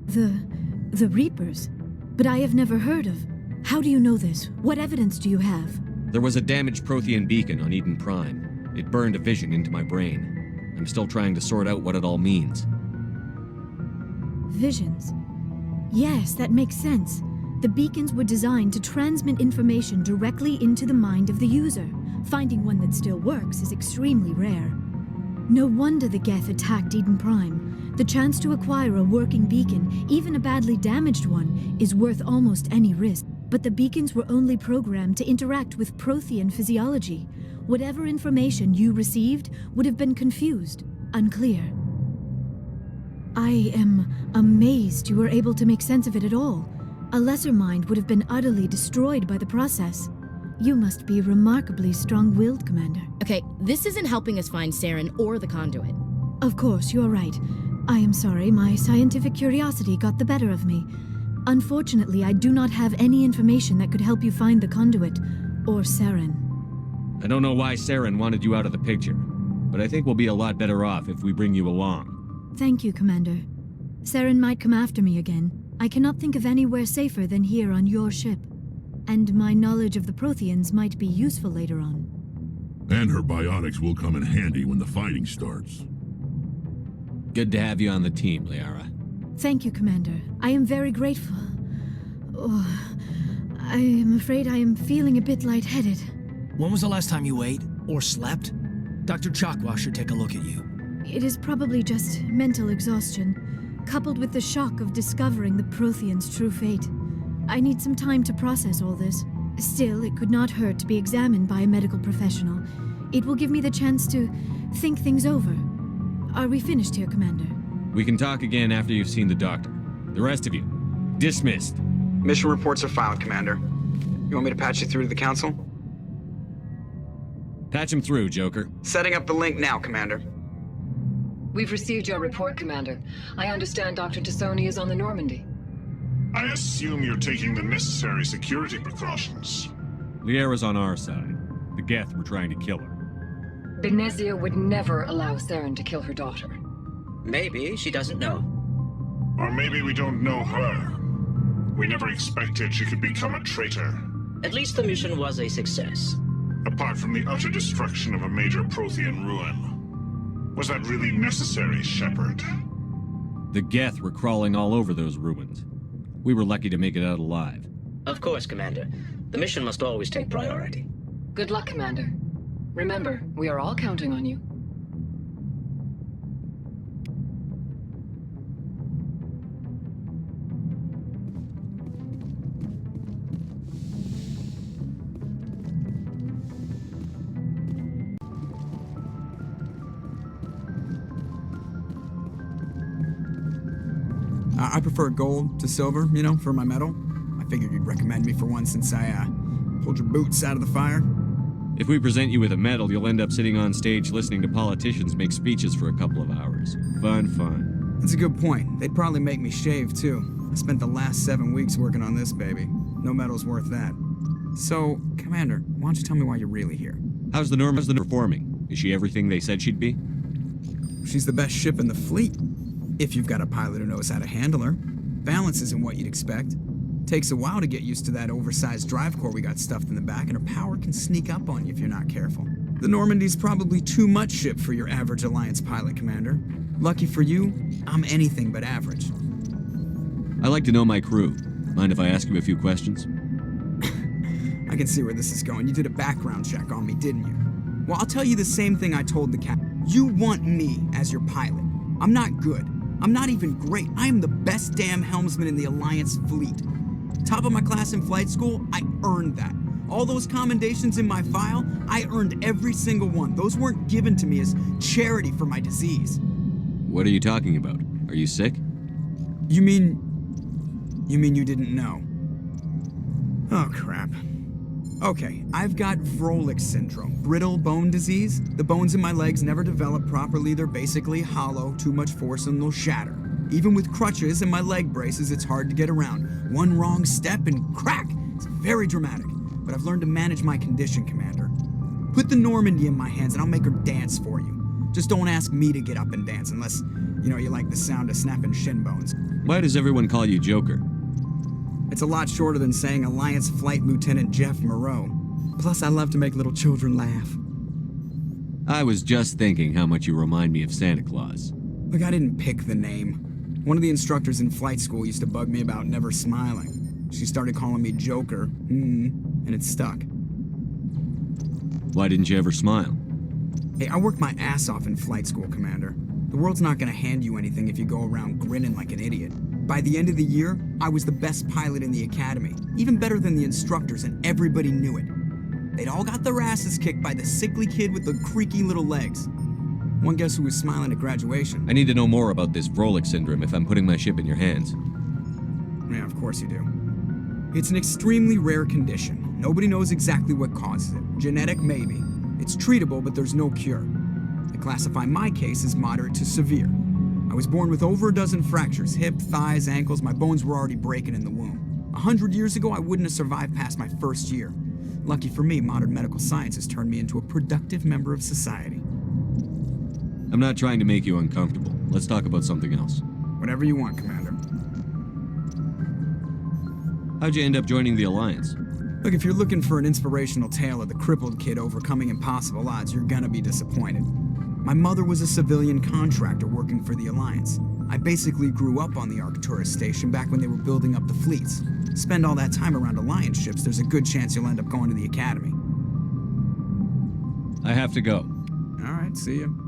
The Reapers? But I have never heard of. How do you know this? What evidence do you have? There was a damaged Prothean beacon on Eden Prime. It burned a vision into my brain. I'm still trying to sort out what it all means. Visions. Yes, that makes sense. The beacons were designed to transmit information directly into the mind of the user. Finding one that still works is extremely rare. No wonder the Geth attacked Eden Prime. The chance to acquire a working beacon, even a badly damaged one, is worth almost any risk. But the beacons were only programmed to interact with Prothean physiology. Whatever information you received would have been confused, unclear. I am amazed you were able to make sense of it at all. A lesser mind would have been utterly destroyed by the process. You must be remarkably strong-willed, Commander. Okay, this isn't helping us find Saren or the conduit. Of course, you're right. I am sorry, my scientific curiosity got the better of me. Unfortunately, I do not have any information that could help you find the conduit, or Saren. I don't know why Saren wanted you out of the picture, but I think we'll be a lot better off if we bring you along. Thank you, Commander. Saren might come after me again. I cannot think of anywhere safer than here on your ship. And my knowledge of the Protheans might be useful later on. And her biotics will come in handy when the fighting starts. Good to have you on the team, Liara. Thank you, Commander. I am very grateful. Oh, I am afraid I am feeling a bit lightheaded. When was the last time you ate? Or slept? Dr. Chakwa should take a look at you. It is probably just mental exhaustion, coupled with the shock of discovering the Prothean's true fate. I need some time to process all this. Still, it could not hurt to be examined by a medical professional. It will give me the chance to think things over. Are we finished here, Commander? We can talk again after you've seen the doctor. The rest of you, dismissed. Mission reports are filed, Commander. You want me to patch you through to the Council? Patch him through, Joker. Setting up the link now, Commander. We've received your report, Commander. I understand Dr. Tassoni is on the Normandy. I assume you're taking the necessary security precautions. Liara's on our side. The Geth were trying to kill her. Benezia would never allow Saren to kill her daughter. Maybe she doesn't know. Or maybe we don't know her. We never expected she could become a traitor. At least the mission was a success. Apart from the utter destruction of a major Prothean ruin. Was that really necessary, Shepard? The Geth were crawling all over those ruins. We were lucky to make it out alive. Of course, Commander. The mission must always take priority. Good luck, Commander. Remember, we are all counting on you. I prefer gold to silver, you know, for my medal. I figured you'd recommend me for one since I, pulled your boots out of the fire. If we present you with a medal, you'll end up sitting on stage listening to politicians make speeches for a couple of hours. Fun. That's a good point. They'd probably make me shave, too. I spent the last 7 weeks working on this baby. No medal's worth that. So, Commander, why don't you tell me why you're really here? How's the Normandy performing? Is she everything they said she'd be? She's the best ship in the fleet. If you've got a pilot who knows how to handle her. Balance isn't what you'd expect. Takes a while to get used to that oversized drive core we got stuffed in the back, and her power can sneak up on you if you're not careful. The Normandy's probably too much ship for your average Alliance pilot, Commander. Lucky for you, I'm anything but average. I like to know my crew. Mind if I ask you a few questions? I can see where this is going. You did a background check on me, didn't you? Well, I'll tell you the same thing I told the captain. You want me as your pilot. I'm not good. I'm not even great. I am the best damn helmsman in the Alliance fleet. Top of my class in flight school, I earned that. All those commendations in my file, I earned every single one. Those weren't given to me as charity for my disease. What are you talking about? Are you sick? You mean you didn't know? Oh, crap. Okay, I've got Vrolik syndrome, brittle bone disease. The bones in my legs never develop properly. They're basically hollow, too much force and they'll shatter. Even with crutches and my leg braces, it's hard to get around. One wrong step and crack! It's very dramatic, but I've learned to manage my condition, Commander. Put the Normandy in my hands and I'll make her dance for you. Just don't ask me to get up and dance unless, you like the sound of snapping shin bones. Why does everyone call you Joker? It's a lot shorter than saying Alliance Flight Lieutenant Jeff Moreau. Plus, I love to make little children laugh. I was just thinking how much you remind me of Santa Claus. Look, I didn't pick the name. One of the instructors in flight school used to bug me about never smiling. She started calling me Joker, and it stuck. Why didn't you ever smile? Hey, I worked my ass off in flight school, Commander. The world's not gonna hand you anything if you go around grinning like an idiot. By the end of the year, I was the best pilot in the academy, even better than the instructors, and everybody knew it. They'd all got their asses kicked by the sickly kid with the creaky little legs. One guess who was smiling at graduation? I need to know more about this Vrolik syndrome if I'm putting my ship in your hands. Yeah, of course you do. It's an extremely rare condition. Nobody knows exactly what causes it. Genetic, maybe. It's treatable, but there's no cure. I classify my case as moderate to severe. I was born with over a dozen fractures, hip, thighs, ankles. My bones were already breaking in the womb. 100 years ago, I wouldn't have survived past my first year. Lucky for me, modern medical science has turned me into a productive member of society. I'm not trying to make you uncomfortable. Let's talk about something else. Whatever you want, Commander. How'd you end up joining the Alliance? Look, if you're looking for an inspirational tale of the crippled kid overcoming impossible odds, you're gonna be disappointed. My mother was a civilian contractor working for the Alliance. I basically grew up on the Arcturus station back when they were building up the fleets. Spend all that time around Alliance ships, there's a good chance you'll end up going to the Academy. I have to go. All right, see you.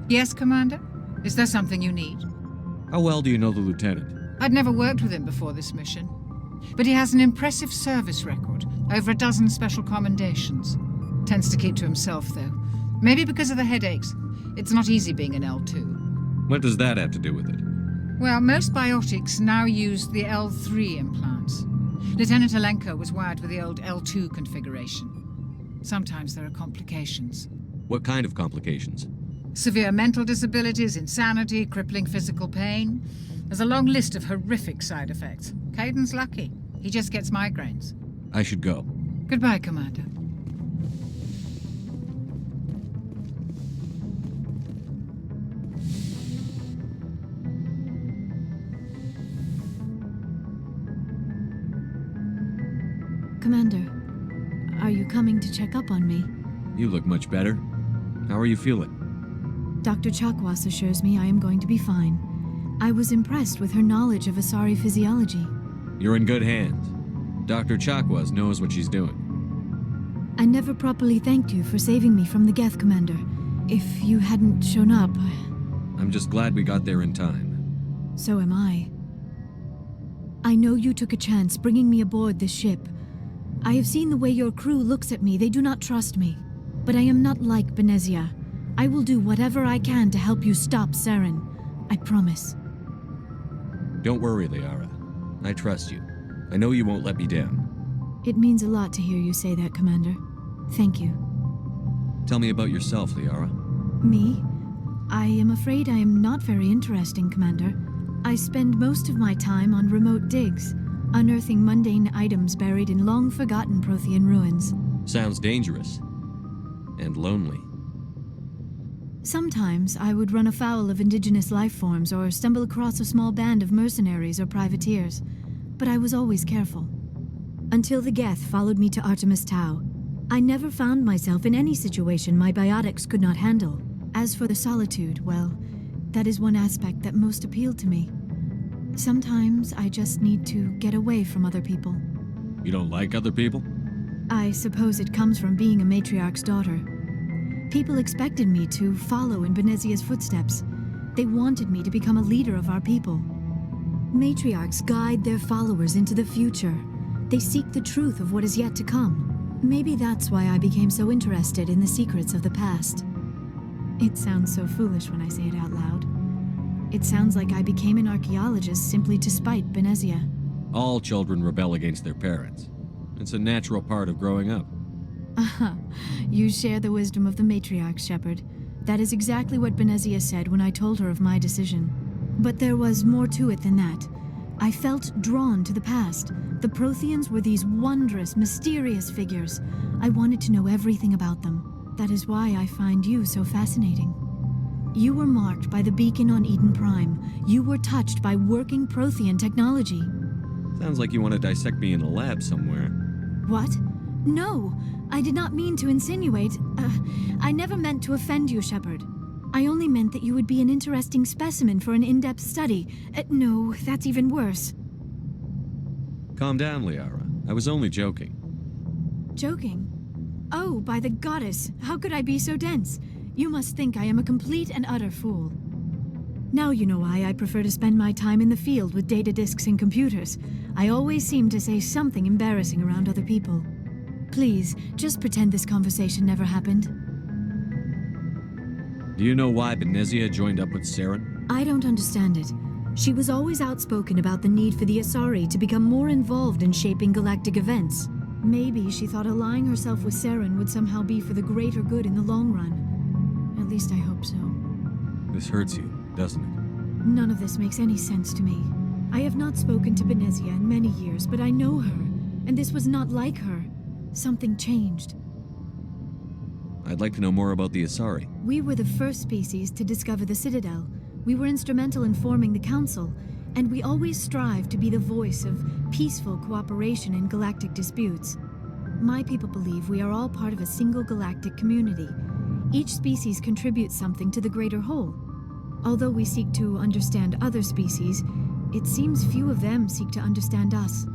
Yes, Commander? Is there something you need? How well do you know the lieutenant? I'd never worked with him before this mission. But he has an impressive service record, over a dozen special commendations. Tends to keep to himself, though. Maybe because of the headaches. It's not easy being an L2. What does that have to do with it? Well, most biotics now use the L3 implants. Lieutenant Alenko was wired with the old L2 configuration. Sometimes there are complications. What kind of complications? Severe mental disabilities, insanity, crippling physical pain. There's a long list of horrific side effects. Caden's lucky. He just gets migraines. I should go. Goodbye, Commander. Commander, are you coming to check up on me? You look much better. How are you feeling? Dr. Chakwas assures me I am going to be fine. I was impressed with her knowledge of Asari physiology. You're in good hands. Dr. Chakwas knows what she's doing. I never properly thanked you for saving me from the Geth, Commander. If you hadn't shown up... I'm just glad we got there in time. So am I. I know you took a chance bringing me aboard this ship. I have seen the way your crew looks at me. They do not trust me. But I am not like Benezia. I will do whatever I can to help you stop Saren. I promise. Don't worry, Liara. I trust you. I know you won't let me down. It means a lot to hear you say that, Commander. Thank you. Tell me about yourself, Liara. Me? I am afraid I am not very interesting, Commander. I spend most of my time on remote digs, unearthing mundane items buried in long-forgotten Prothean ruins. Sounds dangerous. And lonely. Sometimes I would run afoul of indigenous life forms or stumble across a small band of mercenaries or privateers, but I was always careful. Until the Geth followed me to Artemis Tau, I never found myself in any situation my biotics could not handle. As for the solitude, well, that is one aspect that most appealed to me. Sometimes I just need to get away from other people. You don't like other people? I suppose it comes from being a matriarch's daughter. People expected me to follow in Benezia's footsteps. They wanted me to become a leader of our people. Matriarchs guide their followers into the future. They seek the truth of what is yet to come. Maybe that's why I became so interested in the secrets of the past. It sounds so foolish when I say it out loud. It sounds like I became an archaeologist simply to spite Benezia. All children rebel against their parents. It's a natural part of growing up. Aha, you share the wisdom of the matriarch, Shepard. That is exactly what Benezia said when I told her of my decision. But there was more to it than that. I felt drawn to the past. The Protheans were these wondrous, mysterious figures. I wanted to know everything about them. That is why I find you so fascinating. You were marked by the beacon on Eden Prime. You were touched by working Prothean technology. Sounds like you want to dissect me in a lab somewhere. What? No, I did not mean to insinuate. I never meant to offend you, Shepard. I only meant that you would be an interesting specimen for an in-depth study. No, that's even worse. Calm down, Liara. I was only joking. Joking? Oh, by the goddess, how could I be so dense? You must think I am a complete and utter fool. Now you know why I prefer to spend my time in the field with data disks and computers. I always seem to say something embarrassing around other people. Please, just pretend this conversation never happened. Do you know why Benezia joined up with Saren? I don't understand it. She was always outspoken about the need for the Asari to become more involved in shaping galactic events. Maybe she thought allying herself with Saren would somehow be for the greater good in the long run. At least I hope so. This hurts you, doesn't it? None of this makes any sense to me. I have not spoken to Benezia in many years, but I know her, and this was not like her. Something changed. I'd like to know more about the Asari. We were the first species to discover the Citadel. We were instrumental in forming the Council, and we always strive to be the voice of peaceful cooperation in galactic disputes. My people believe we are all part of a single galactic community. Each species contributes something to the greater whole. Although we seek to understand other species, it seems few of them seek to understand us.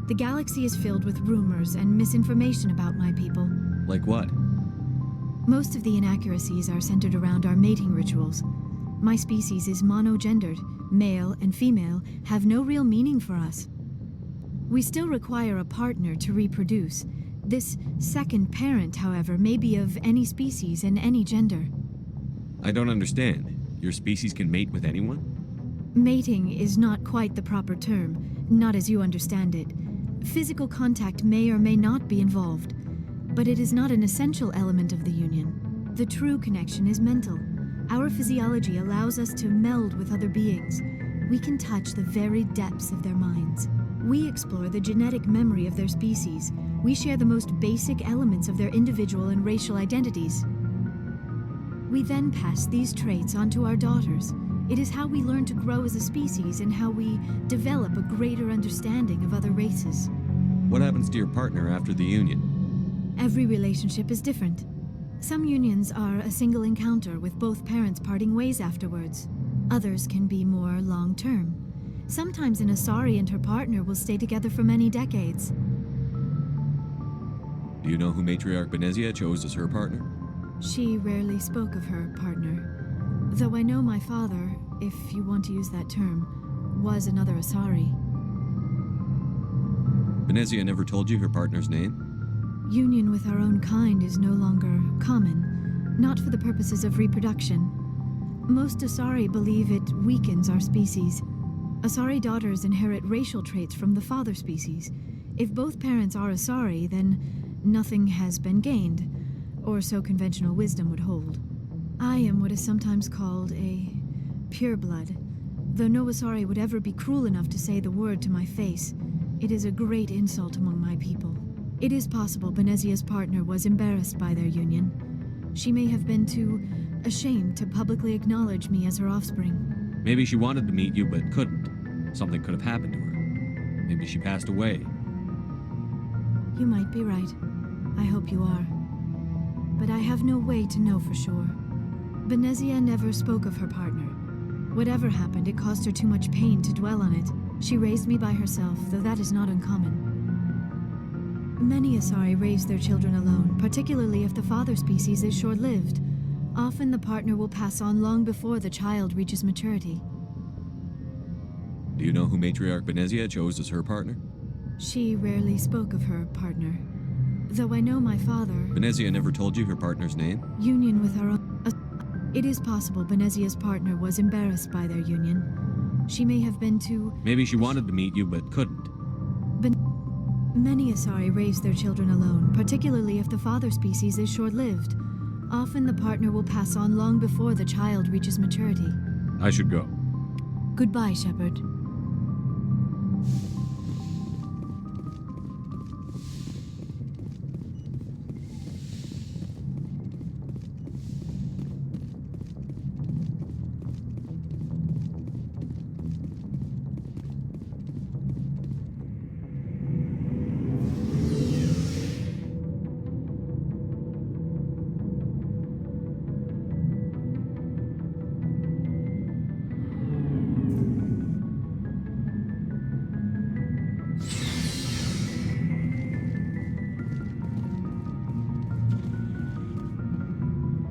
The galaxy is filled with rumors and misinformation about my people. Like what? Most of the inaccuracies are centered around our mating rituals. My species is monogendered. Male and female have no real meaning for us. We still require a partner to reproduce. This second parent, however, may be of any species and any gender. I don't understand. Your species can mate with anyone? Mating is not quite the proper term, not as you understand it. Physical contact may or may not be involved, but it is not an essential element of the union. The true connection is mental. Our physiology allows us to meld with other beings. We can touch the very depths of their minds. We explore the genetic memory of their species. We share the most basic elements of their individual and racial identities. We then pass these traits on to our daughters. It is how we learn to grow as a species and how we develop a greater understanding of other races. What happens to your partner after the union? Every relationship is different. Some unions are a single encounter with both parents parting ways afterwards. Others can be more long-term. Sometimes an Asari and her partner will stay together for many decades. Do you know who Matriarch Benezia chose as her partner? She rarely spoke of her partner. Though I know my father, if you want to use that term, was another Asari. Benezia never told you her partner's name? Union with our own kind is no longer common, not for the purposes of reproduction. Most Asari believe it weakens our species. Asari daughters inherit racial traits from the father species. If both parents are Asari, then nothing has been gained, or so conventional wisdom would hold. I am what is sometimes called a pureblood. Though no Asari would ever be cruel enough to say the word to my face, it is a great insult among my people. It is possible Benezia's partner was embarrassed by their union. She may have been too ashamed to publicly acknowledge me as her offspring. Maybe she wanted to meet you but couldn't. Something could have happened to her. Maybe she passed away. You might be right. I hope you are. But I have no way to know for sure. Benezia never spoke of her partner. Whatever happened, it caused her too much pain to dwell on it. She raised me by herself, though that is not uncommon. Many Asari raise their children alone, particularly if the father species is short-lived. Often the partner will pass on long before the child reaches maturity. Do you know who Matriarch Benezia chose as her partner? She rarely spoke of her partner. Though I know my father... Benezia never told you her partner's name? Union with our own... It is possible Benezia's partner was embarrassed by their union. She may have been too... Maybe she wanted to meet you but couldn't. Many Asari raise their children alone, particularly if the father species is short-lived. Often the partner will pass on long before the child reaches maturity. I should go. Goodbye, Shepard.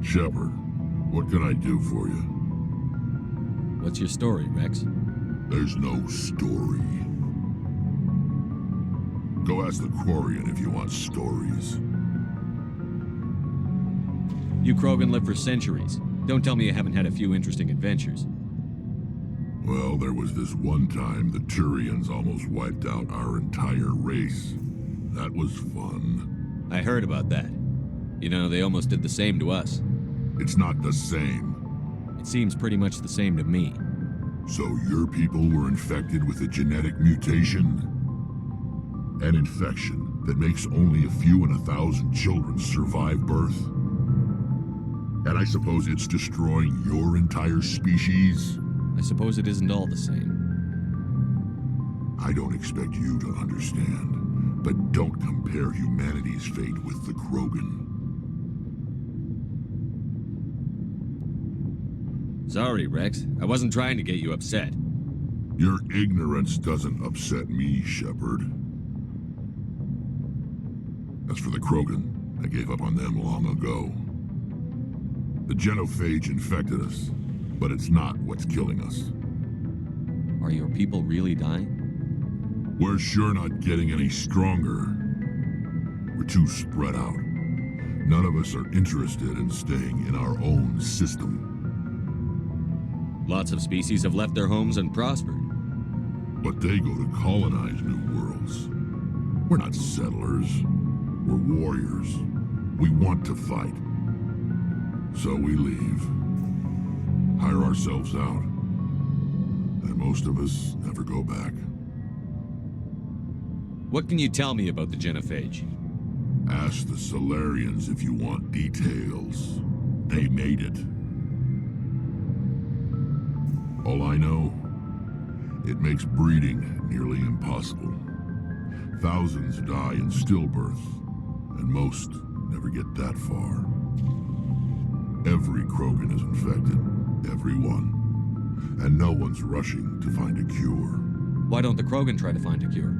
Shepard, what can I do for you? What's your story, Rex? There's no story. Go ask the Quarian if you want stories. You Krogan live for centuries. Don't tell me you haven't had a few interesting adventures. Well, there was this one time the Turians almost wiped out our entire race. That was fun. I heard about that. You know, they almost did the same to us. It's not the same. It seems pretty much the same to me. So your people were infected with a genetic mutation? An infection that makes only a few in 1,000 children survive birth? And I suppose it's destroying your entire species? I suppose it isn't all the same. I don't expect you to understand, but don't compare humanity's fate with the Krogan. Sorry, Rex. I wasn't trying to get you upset. Your ignorance doesn't upset me, Shepard. As for the Krogan, I gave up on them long ago. The genophage infected us, but it's not what's killing us. Are your people really dying? We're sure not getting any stronger. We're too spread out. None of us are interested in staying in our own system. Lots of species have left their homes and prospered. But they go to colonize new worlds. We're not settlers. We're warriors. We want to fight. So we leave. Hire ourselves out. And most of us never go back. What can you tell me about the genophage? Ask the Solarians if you want details. They made it. All I know, it makes breeding nearly impossible. Thousands die in stillbirth, and most never get that far. Every Krogan is infected, every one, and no one's rushing to find a cure. Why don't the Krogan try to find a cure?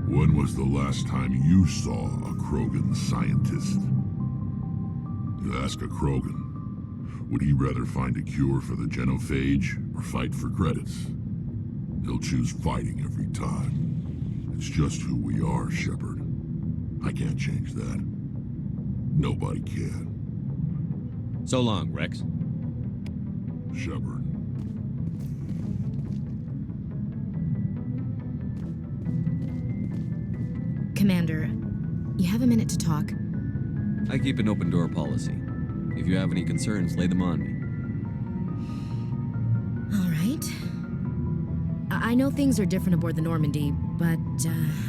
When was the last time you saw a Krogan scientist? You ask a Krogan, would he rather find a cure for the genophage or fight for credits? He'll choose fighting every time. It's just who we are, Shepard. I can't change that. Nobody can. So long, Rex. Shepard. Commander, you have a minute to talk? I keep an open door policy. If you have any concerns, lay them on me. All right. I know things are different aboard the Normandy, but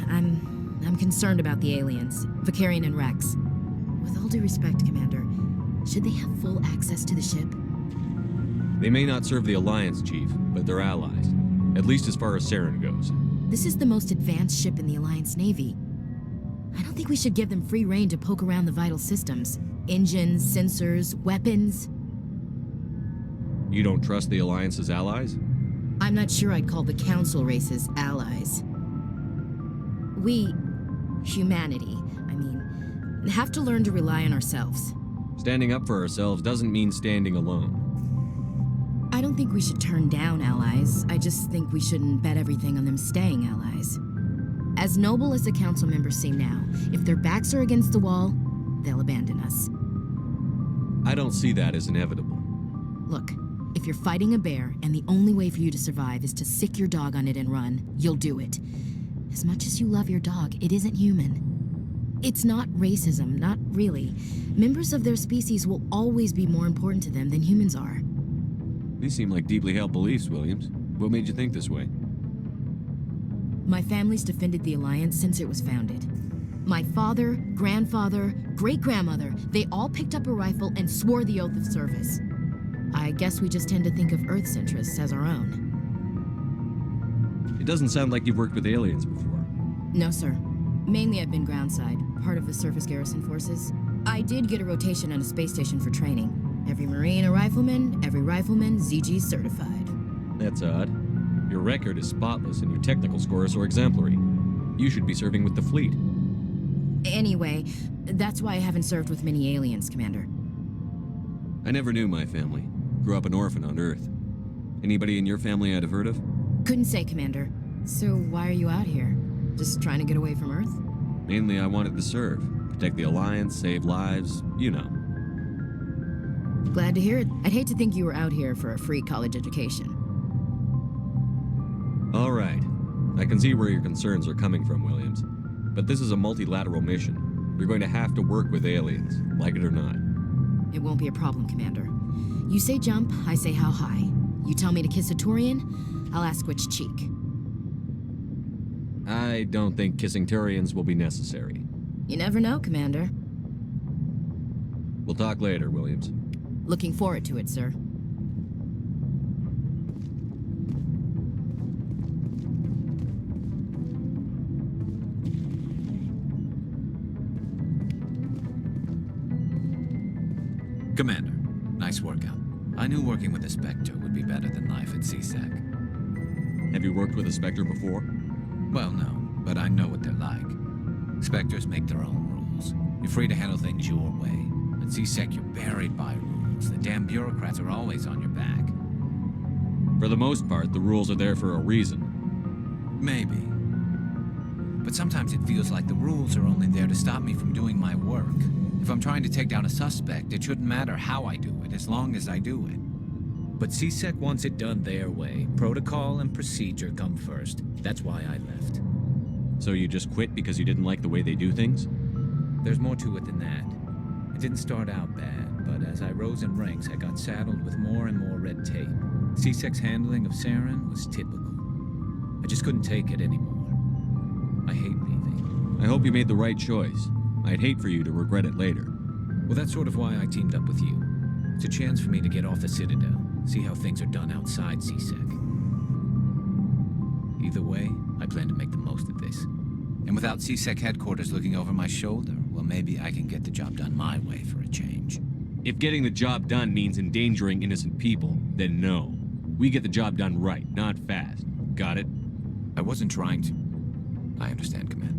I'm concerned about the aliens, Vicarian and Rex. With all due respect, Commander, should they have full access to the ship? They may not serve the Alliance, Chief, but they're allies. At least as far as Saren goes. This is the most advanced ship in the Alliance Navy. I don't think we should give them free rein to poke around the vital systems. Engines, sensors, weapons. You don't trust the Alliance's allies? I'm not sure I'd call the Council races allies. We, humanity, have to learn to rely on ourselves. Standing up for ourselves doesn't mean standing alone. I don't think we should turn down allies. I just think we shouldn't bet everything on them staying allies. As noble as the Council members seem now, if their backs are against the wall, they'll abandon us. I don't see that as inevitable. Look, if you're fighting a bear and the only way for you to survive is to sick your dog on it and run, you'll do it. As much as you love your dog, it isn't human. It's not racism, not really. Members of their species will always be more important to them than humans are. These seem like deeply held beliefs, Williams. What made you think this way? My family's defended the Alliance since it was founded. My father, grandfather, great-grandmother, they all picked up a rifle and swore the oath of service. I guess we just tend to think of Earth's interests as our own. It doesn't sound like you've worked with aliens before. No, sir. Mainly I've been groundside, part of the surface garrison forces. I did get a rotation on a space station for training. Every Marine a rifleman, every rifleman ZG certified. That's odd. Your record is spotless and your technical scores are exemplary. You should be serving with the fleet. Anyway, that's why I haven't served with many aliens, Commander. I never knew my family. Grew up an orphan on Earth. Anybody in your family I'd have heard of? Couldn't say, Commander. So why are you out here? Just trying to get away from Earth? Mainly I wanted to serve. Protect the Alliance, save lives, you know. Glad to hear it. I'd hate to think you were out here for a free college education. All right. I can see where your concerns are coming from, Williams. But this is a multilateral mission. You're going to have to work with aliens, like it or not. It won't be a problem, Commander. You say jump, I say how high. You tell me to kiss a Turian, I'll ask which cheek. I don't think kissing Turians will be necessary. You never know, Commander. We'll talk later, Williams. Looking forward to it, sir. Commander, nice workout. I knew working with a Spectre would be better than life at CSEC. Have you worked with a Spectre before? Well, no, but I know what they're like. Spectres make their own rules. You're free to handle things your way. At CSEC, you're buried by rules. The damn bureaucrats are always on your back. For the most part, the rules are there for a reason. Maybe. But sometimes it feels like the rules are only there to stop me from doing my work. If I'm trying to take down a suspect, it shouldn't matter how I do it, as long as I do it. But CSEC wants it done their way. Protocol and procedure come first. That's why I left. So you just quit because you didn't like the way they do things? There's more to it than that. It didn't start out bad, but as I rose in ranks, I got saddled with more and more red tape. CSEC's handling of Saren was typical. I just couldn't take it anymore. I hate leaving. I hope you made the right choice. I'd hate for you to regret it later. Well, that's sort of why I teamed up with you. It's a chance for me to get off the Citadel, see how things are done outside CSEC. Either way, I plan to make the most of this. And without CSEC headquarters looking over my shoulder, well, maybe I can get the job done my way for a change. If getting the job done means endangering innocent people, then no. We get the job done right, not fast. Got it? I wasn't trying to. I understand, Commander.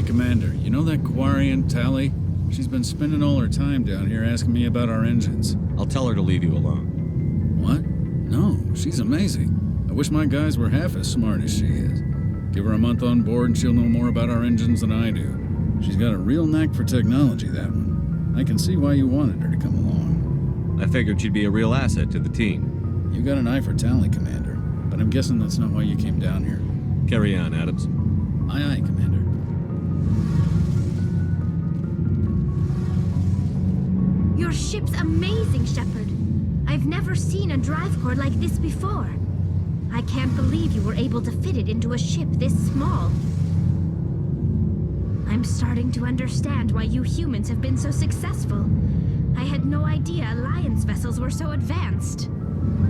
Commander, you know that Quarian, Tally? She's been spending all her time down here asking me about our engines. I'll tell her to leave you alone. What? No, she's amazing. I wish my guys were half as smart as she is. Give her a month on board and she'll know more about our engines than I do. She's got a real knack for technology, that one. I can see why you wanted her to come along. I figured she'd be a real asset to the team. You got an eye for Tally, Commander. But I'm guessing that's not why you came down here. Carry on, Adams. Aye, aye, Commander. Your ship's amazing, Shepard. I've never seen a drive core like this before. I can't believe you were able to fit it into a ship this small. I'm starting to understand why you humans have been so successful. I had no idea Alliance vessels were so advanced.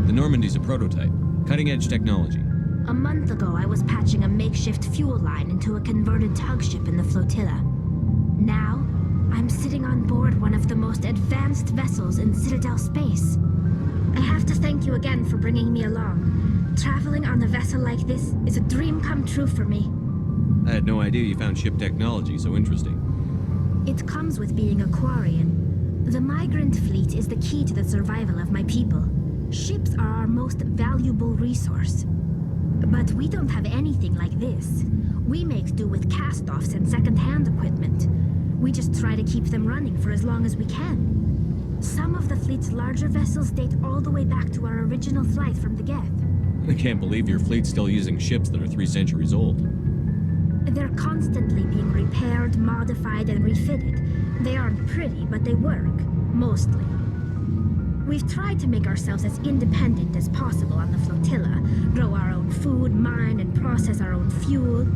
The Normandy's a prototype. Cutting-edge technology. A month ago, I was patching a makeshift fuel line into a converted tug ship in the flotilla. Now, I'm sitting on board one of the most advanced vessels in Citadel space. I have to thank you again for bringing me along. Traveling on a vessel like this is a dream come true for me. I had no idea you found ship technology so interesting. It comes with being a Quarian. The migrant fleet is the key to the survival of my people. Ships are our most valuable resource. But we don't have anything like this. We make do with cast-offs and second-hand equipment. We just try to keep them running for as long as we can. Some of the fleet's larger vessels date all the way back to our original flight from the Geth. I can't believe your fleet's still using ships that are 3 centuries old. They're constantly being repaired, modified, and refitted. They aren't pretty, but they work. Mostly. We've tried to make ourselves as independent as possible on the flotilla, grow our own food, mine, and process our own fuel.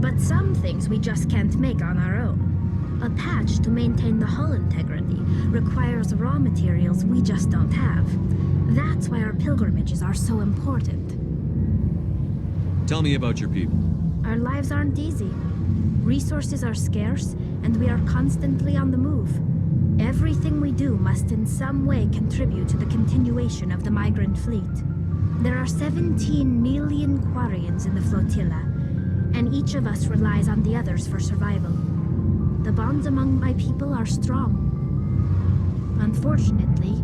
But some things we just can't make on our own. A patch to maintain the hull integrity requires raw materials we just don't have. That's why our pilgrimages are so important. Tell me about your people. Our lives aren't easy. Resources are scarce, and we are constantly on the move. Everything we do must in some way contribute to the continuation of the migrant fleet. There are 17 million Quarians in the flotilla, and each of us relies on the others for survival. The bonds among my people are strong. Unfortunately,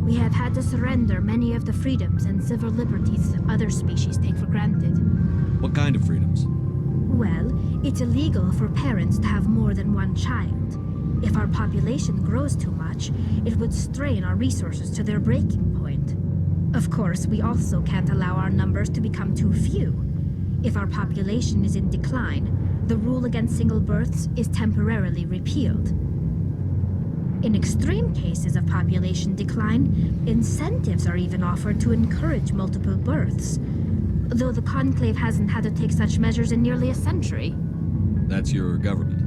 we have had to surrender many of the freedoms and civil liberties other species take for granted. What kind of freedoms? Well, it's illegal for parents to have more than one child. If our population grows too much, it would strain our resources to their breaking point. Of course, we also can't allow our numbers to become too few. If our population is in decline, the rule against single births is temporarily repealed. In extreme cases of population decline, incentives are even offered to encourage multiple births, though the Conclave hasn't had to take such measures in nearly a century. That's your government.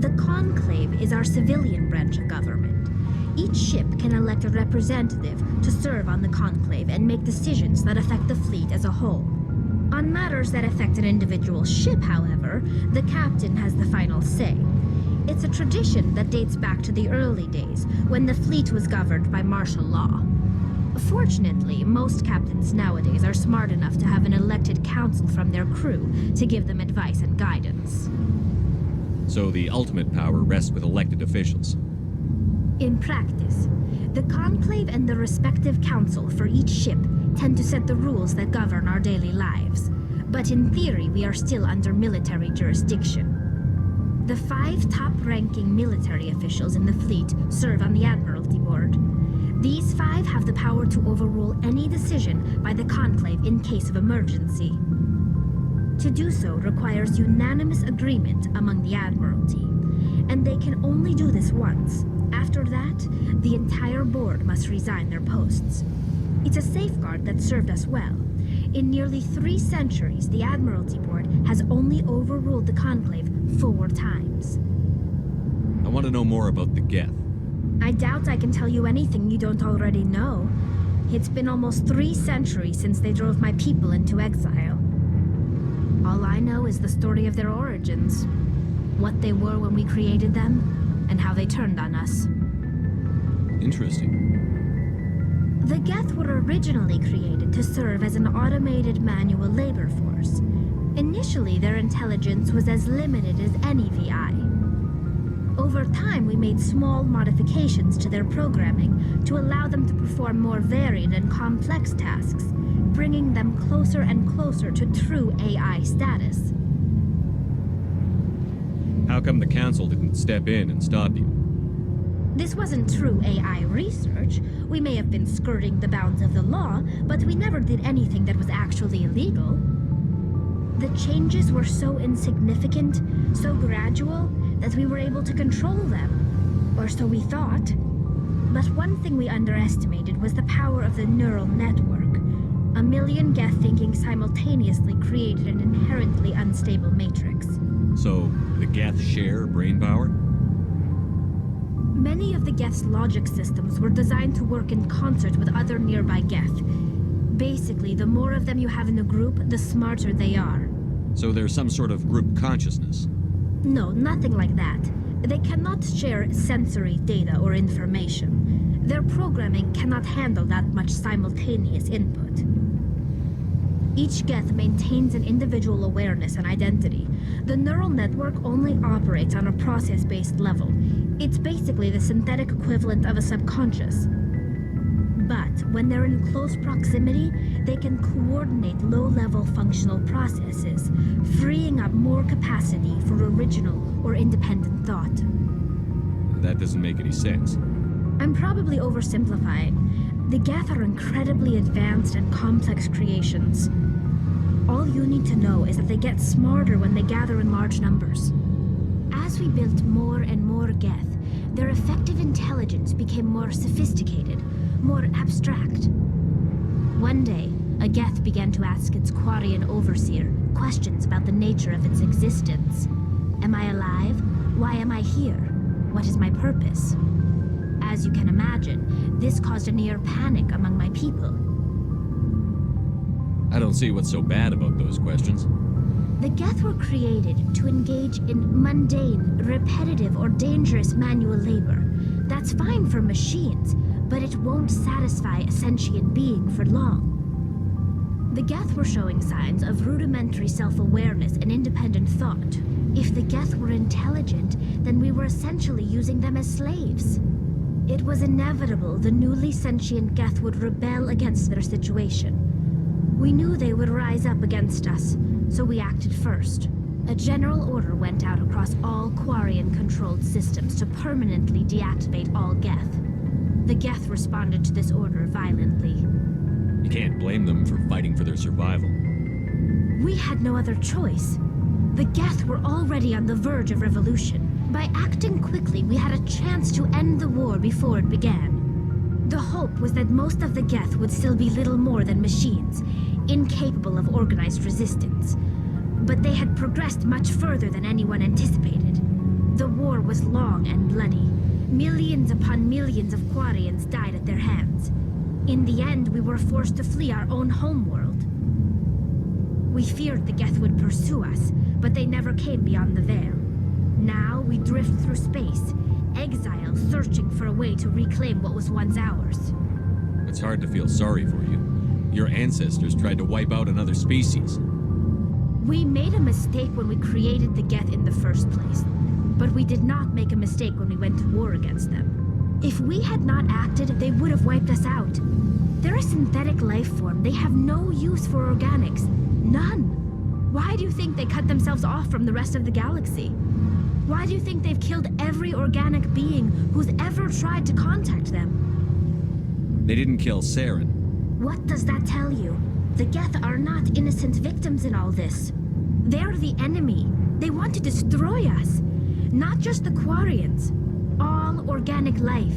The Conclave is our civilian branch of government. Each ship can elect a representative to serve on the Conclave and make decisions that affect the fleet as a whole. On matters that affect an individual ship, however, the captain has the final say. It's a tradition that dates back to the early days, when the fleet was governed by martial law. Fortunately, most captains nowadays are smart enough to have an elected council from their crew to give them advice and guidance. So the ultimate power rests with elected officials. In practice, the Conclave and the respective council for each ship tend to set the rules that govern our daily lives. But in theory, we are still under military jurisdiction. The 5 top-ranking military officials in the fleet serve on the Admiralty Board. These 5 have the power to overrule any decision by the Conclave in case of emergency. To do so requires unanimous agreement among the Admiralty, and they can only do this once. After that, the entire board must resign their posts. It's a safeguard that served us well. In nearly 3 centuries, the Admiralty Board has only overruled the Conclave 4 times. I want to know more about the Geth. I doubt I can tell you anything you don't already know. It's been almost 3 centuries since they drove my people into exile. All I know is the story of their origins, what they were when we created them, and how they turned on us. Interesting. The Geth were originally created to serve as an automated manual labor force. Initially, their intelligence was as limited as any VI. Over time, we made small modifications to their programming to allow them to perform more varied and complex tasks, bringing them closer and closer to true AI status. How come the Council didn't step in and stop you? This wasn't true AI research. We may have been skirting the bounds of the law, but we never did anything that was actually illegal. The changes were so insignificant, so gradual, that we were able to control them. Or so we thought. But one thing we underestimated was the power of the neural network. 1 million Geth thinking simultaneously created an inherently unstable matrix. So, the Geth share brain power? Many of the Geth's logic systems were designed to work in concert with other nearby Geth. Basically, the more of them you have in a group, the smarter they are. So there's some sort of group consciousness? No, nothing like that. They cannot share sensory data or information. Their programming cannot handle that much simultaneous input. Each Geth maintains an individual awareness and identity. The neural network only operates on a process-based level. It's basically the synthetic equivalent of a subconscious. But when they're in close proximity, they can coordinate low-level functional processes, freeing up more capacity for original or independent thought. That doesn't make any sense. I'm probably oversimplifying. The Geth are incredibly advanced and complex creations. All you need to know is that they get smarter when they gather in large numbers. As we built more and more Geth, their effective intelligence became more sophisticated, more abstract. One day, a Geth began to ask its Quarian overseer questions about the nature of its existence. Am I alive? Why am I here? What is my purpose? As you can imagine, this caused a near panic among my people. I don't see what's so bad about those questions. The Geth were created to engage in mundane, repetitive, or dangerous manual labor. That's fine for machines, but it won't satisfy a sentient being for long. The Geth were showing signs of rudimentary self-awareness and independent thought. If the Geth were intelligent, then we were essentially using them as slaves. It was inevitable the newly sentient Geth would rebel against their situation. We knew they would rise up against us, so we acted first. A general order went out across all Quarian-controlled systems to permanently deactivate all Geth. The Geth responded to this order violently. You can't blame them for fighting for their survival. We had no other choice. The Geth were already on the verge of revolution. By acting quickly, we had a chance to end the war before it began. The hope was that most of the Geth would still be little more than machines, incapable of organized resistance. But they had progressed much further than anyone anticipated. The war was long and bloody. Millions upon millions of Quarians died at their hands. In the end, we were forced to flee our own homeworld. We feared the Geth would pursue us, but they never came beyond the Veil. Now we drift through space, exile, searching for a way to reclaim what was once ours. It's hard to feel sorry for you. Your ancestors tried to wipe out another species. We made a mistake when we created the Geth in the first place, but we did not make a mistake when we went to war against them. If we had not acted, they would have wiped us out. They're a synthetic life form. They have no use for organics. None. Why do you think they cut themselves off from the rest of the galaxy? Why do you think they've killed every organic being who's ever tried to contact them? They didn't kill Saren. What does that tell you? The Geth are not innocent victims in all this. They're the enemy. They want to destroy us. Not just the Quarians. All organic life.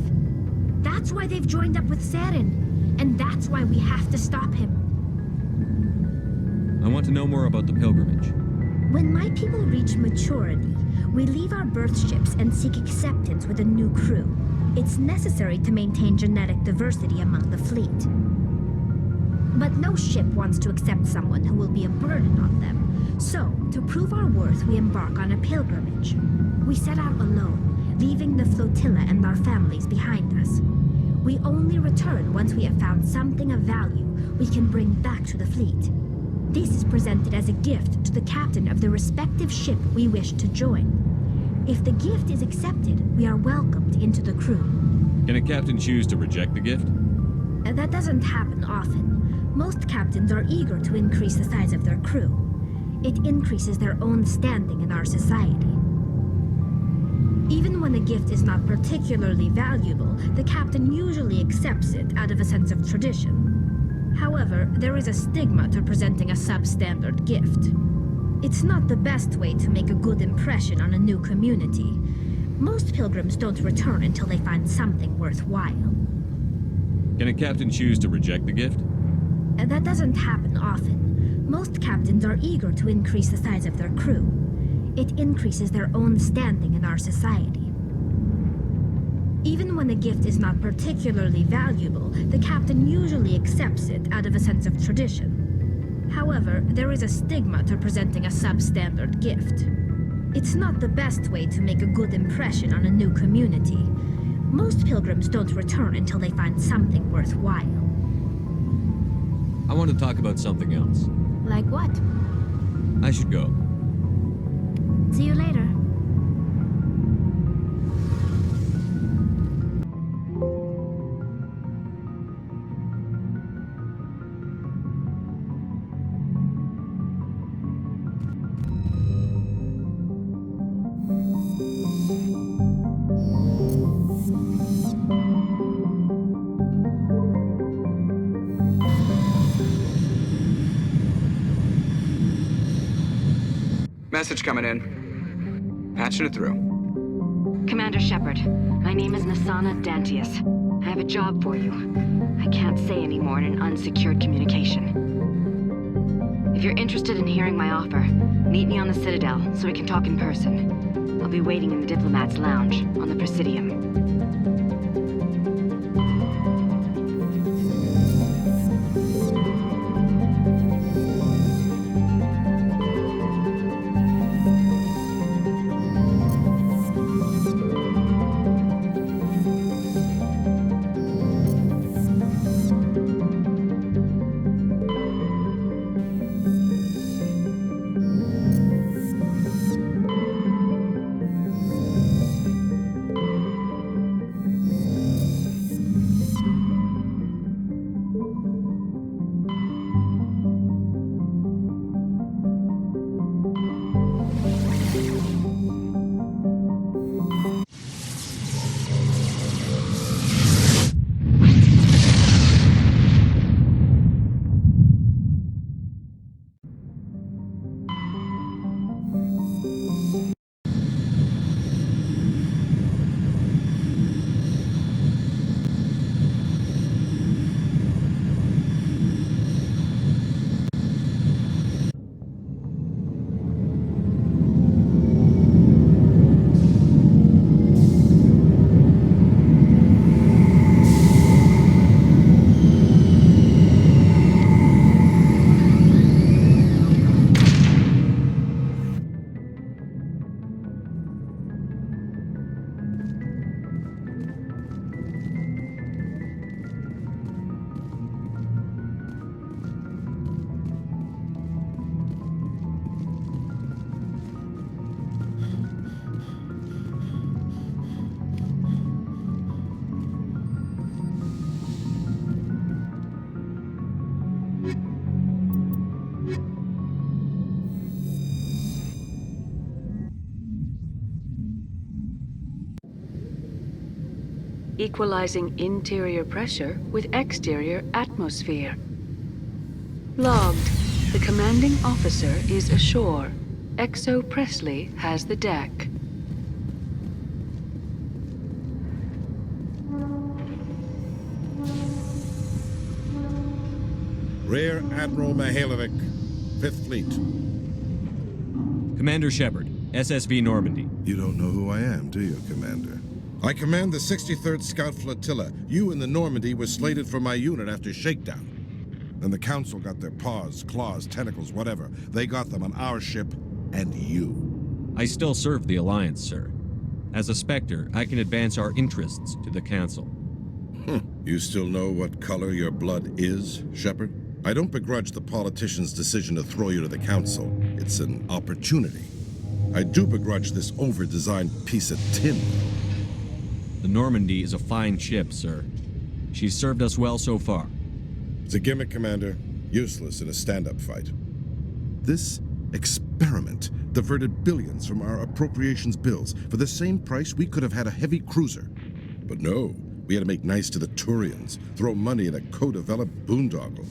That's why they've joined up with Saren. And that's why we have to stop him. I want to know more about the pilgrimage. When my people reach maturity, we leave our birth ships and seek acceptance with a new crew. It's necessary to maintain genetic diversity among the fleet. But no ship wants to accept someone who will be a burden on them. So, to prove our worth, we embark on a pilgrimage. We set out alone, leaving the flotilla and our families behind us. We only return once we have found something of value we can bring back to the fleet. This is presented as a gift to the captain of the respective ship we wish to join. If the gift is accepted, we are welcomed into the crew. Can a captain choose to reject the gift? That doesn't happen often. Most captains are eager to increase the size of their crew. It increases their own standing in our society. Even when a gift is not particularly valuable, the captain usually accepts it out of a sense of tradition. However, there is a stigma to presenting a substandard gift. It's not the best way to make a good impression on a new community. Most pilgrims don't return until they find something worthwhile. Can a captain choose to reject the gift? That doesn't happen often. Most captains are eager to increase the size of their crew. It increases their own standing in our society. Even when a gift is not particularly valuable, the captain usually accepts it out of a sense of tradition. However, there is a stigma to presenting a substandard gift. It's not the best way to make a good impression on a new community. Most pilgrims don't return until they find something worthwhile. I want to talk about something else. Like what? I should go. See you later. Message coming in. Patching it through. Commander Shepard, my name is Nasana Dantius. I have a job for you. I can't say any more in an unsecured communication. If you're interested in hearing my offer, meet me on the Citadel so we can talk in person. I'll be waiting in the Diplomat's Lounge on the Presidium. equalizing interior pressure with exterior atmosphere. Logged. The commanding officer is ashore. XO Presley has the deck. Rear Admiral Mihailovic, 5th Fleet. Commander Shepard, SSV Normandy. You don't know who I am, do you, Commander? I command the 63rd Scout Flotilla. You and the Normandy were slated for my unit after shakedown. Then the Council got their paws, claws, tentacles, whatever. They got them on our ship, and you. I still serve the Alliance, sir. As a Spectre, I can advance our interests to the Council. You still know what color your blood is, Shepard? I don't begrudge the politician's decision to throw you to the Council. It's an opportunity. I do begrudge this over-designed piece of tin. The Normandy is a fine ship, sir. She's served us well so far. It's a gimmick, Commander. Useless in a stand-up fight. This experiment diverted billions from our appropriations bills. For the same price, we could have had a heavy cruiser. But no, we had to make nice to the Turians, throw money in a co-developed boondoggle.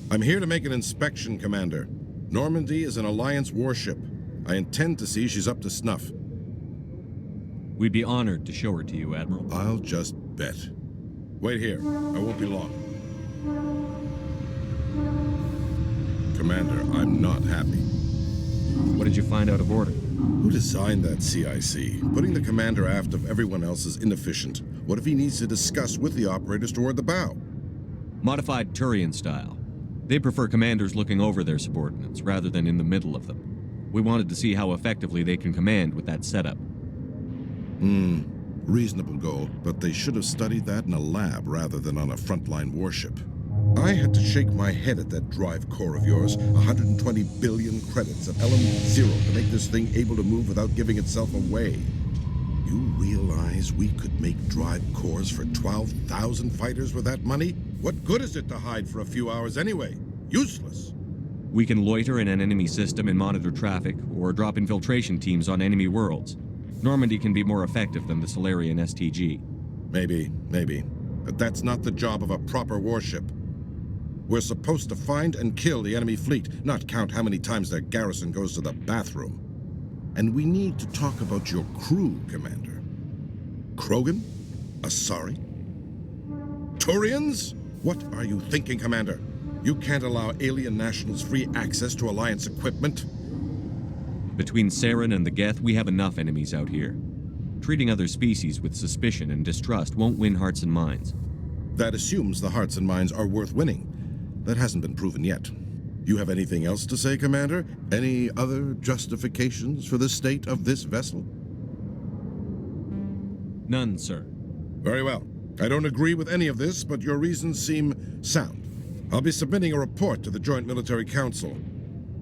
I'm here to make an inspection, Commander. Normandy is an Alliance warship. I intend to see she's up to snuff. We'd be honored to show her to you, Admiral. I'll just bet. Wait here. I won't be long. Commander, I'm not happy. What did you find out of order? Who designed that CIC? Putting the commander aft of everyone else is inefficient. What if he needs to discuss with the operators toward the bow? Modified Turian style. They prefer commanders looking over their subordinates rather than in the middle of them. We wanted to see how effectively they can command with that setup. Reasonable goal, but they should have studied that in a lab rather than on a frontline warship. I had to shake my head at that drive core of yours. 120 billion credits at LM0 to make this thing able to move without giving itself away. You realize we could make drive cores for 12,000 fighters with that money? What good is it to hide for a few hours anyway? Useless. We can loiter in an enemy system and monitor traffic, or drop infiltration teams on enemy worlds. Normandy can be more effective than the Solarian STG. Maybe. But that's not the job of a proper warship. We're supposed to find and kill the enemy fleet, not count how many times their garrison goes to the bathroom. And we need to talk about your crew, Commander. Krogan? Asari? Turians? What are you thinking, Commander? You can't allow alien nationals free access to Alliance equipment? Between Saren and the Geth, we have enough enemies out here. Treating other species with suspicion and distrust won't win hearts and minds. That assumes the hearts and minds are worth winning. That hasn't been proven yet. You have anything else to say, Commander? Any other justifications for the state of this vessel? None, sir. Very well. I don't agree with any of this, but your reasons seem sound. I'll be submitting a report to the Joint Military Council.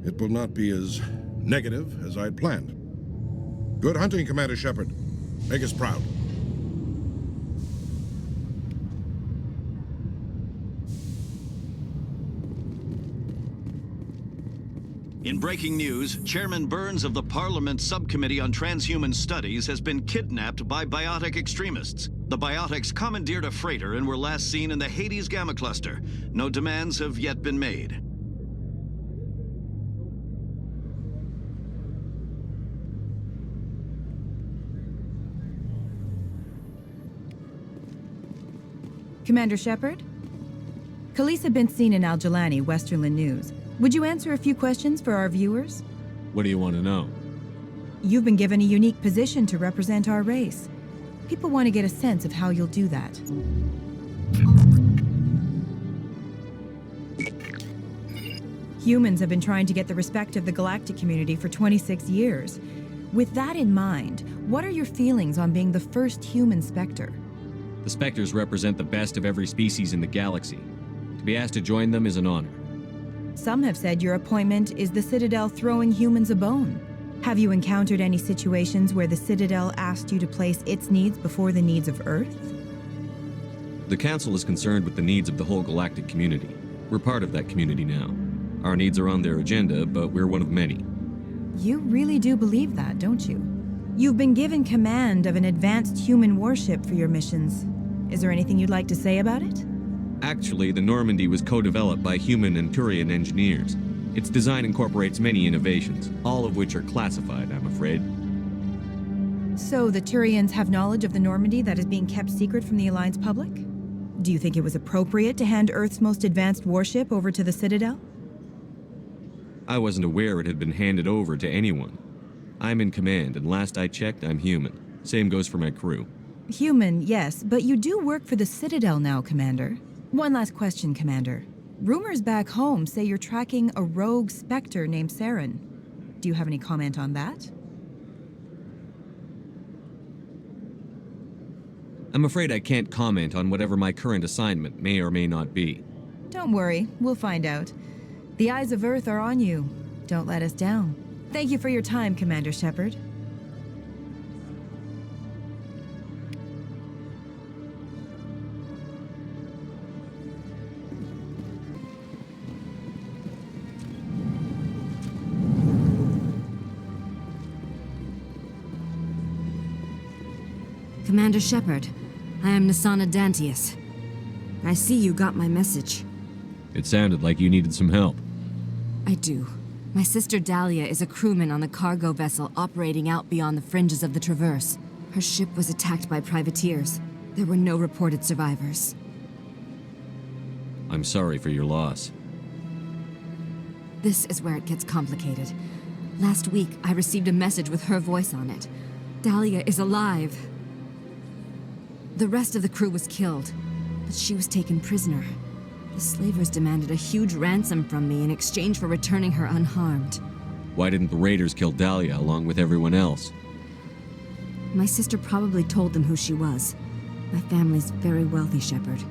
It will not be as negative as I'd planned. Good hunting, Commander Shepard. Make us proud. In breaking news, Chairman Burns of the Parliament Subcommittee on Transhuman Studies has been kidnapped by biotic extremists. The biotics commandeered a freighter and were last seen in the Hades Gamma Cluster. No demands have yet been made. Commander Shepard? Khalees had been seen in Al-Jalani, Westerland News. Would you answer a few questions for our viewers? What do you want to know? You've been given a unique position to represent our race. People want to get a sense of how you'll do that. Humans have been trying to get the respect of the galactic community for 26 years. With that in mind, what are your feelings on being the first human Spectre? The Spectres represent the best of every species in the galaxy. To be asked to join them is an honor. Some have said your appointment is the Citadel throwing humans a bone. Have you encountered any situations where the Citadel asked you to place its needs before the needs of Earth? The Council is concerned with the needs of the whole galactic community. We're part of that community now. Our needs are on their agenda, but we're one of many. You really do believe that, don't you? You've been given command of an advanced human warship for your missions. Is there anything you'd like to say about it? Actually, the Normandy was co-developed by human and Turian engineers. Its design incorporates many innovations, all of which are classified, I'm afraid. So the Turians have knowledge of the Normandy that is being kept secret from the Alliance public? Do you think it was appropriate to hand Earth's most advanced warship over to the Citadel? I wasn't aware it had been handed over to anyone. I'm in command, and last I checked, I'm human. Same goes for my crew. Human, yes, but you do work for the Citadel now, Commander. One last question, Commander. Rumors back home say you're tracking a rogue Spectre named Saren. Do you have any comment on that? I'm afraid I can't comment on whatever my current assignment may or may not be. Don't worry, we'll find out. The eyes of Earth are on you. Don't let us down. Thank you for your time, Commander Shepard. Commander Shepard, I am Nasana Dantius. I see you got my message. It sounded like you needed some help. I do. My sister Dahlia is a crewman on the cargo vessel operating out beyond the fringes of the Traverse. Her ship was attacked by privateers. There were no reported survivors. I'm sorry for your loss. This is where it gets complicated. Last week, I received a message with her voice on it. Dahlia is alive. The rest of the crew was killed, but she was taken prisoner. The slavers demanded a huge ransom from me in exchange for returning her unharmed. Why didn't the raiders kill Dahlia along with everyone else? My sister probably told them who she was. My family's very wealthy, Shepard.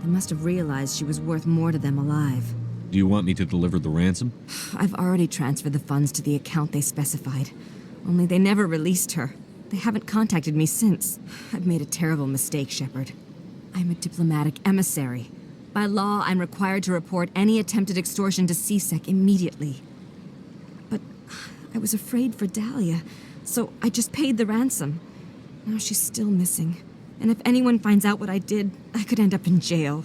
They must have realized she was worth more to them alive. Do you want me to deliver the ransom? I've already transferred the funds to the account they specified. Only they never released her. They haven't contacted me since. I've made a terrible mistake, Shepard. I'm a diplomatic emissary. By law, I'm required to report any attempted extortion to CSEC immediately. But I was afraid for Dahlia, so I just paid the ransom. Now she's still missing. And if anyone finds out what I did, I could end up in jail.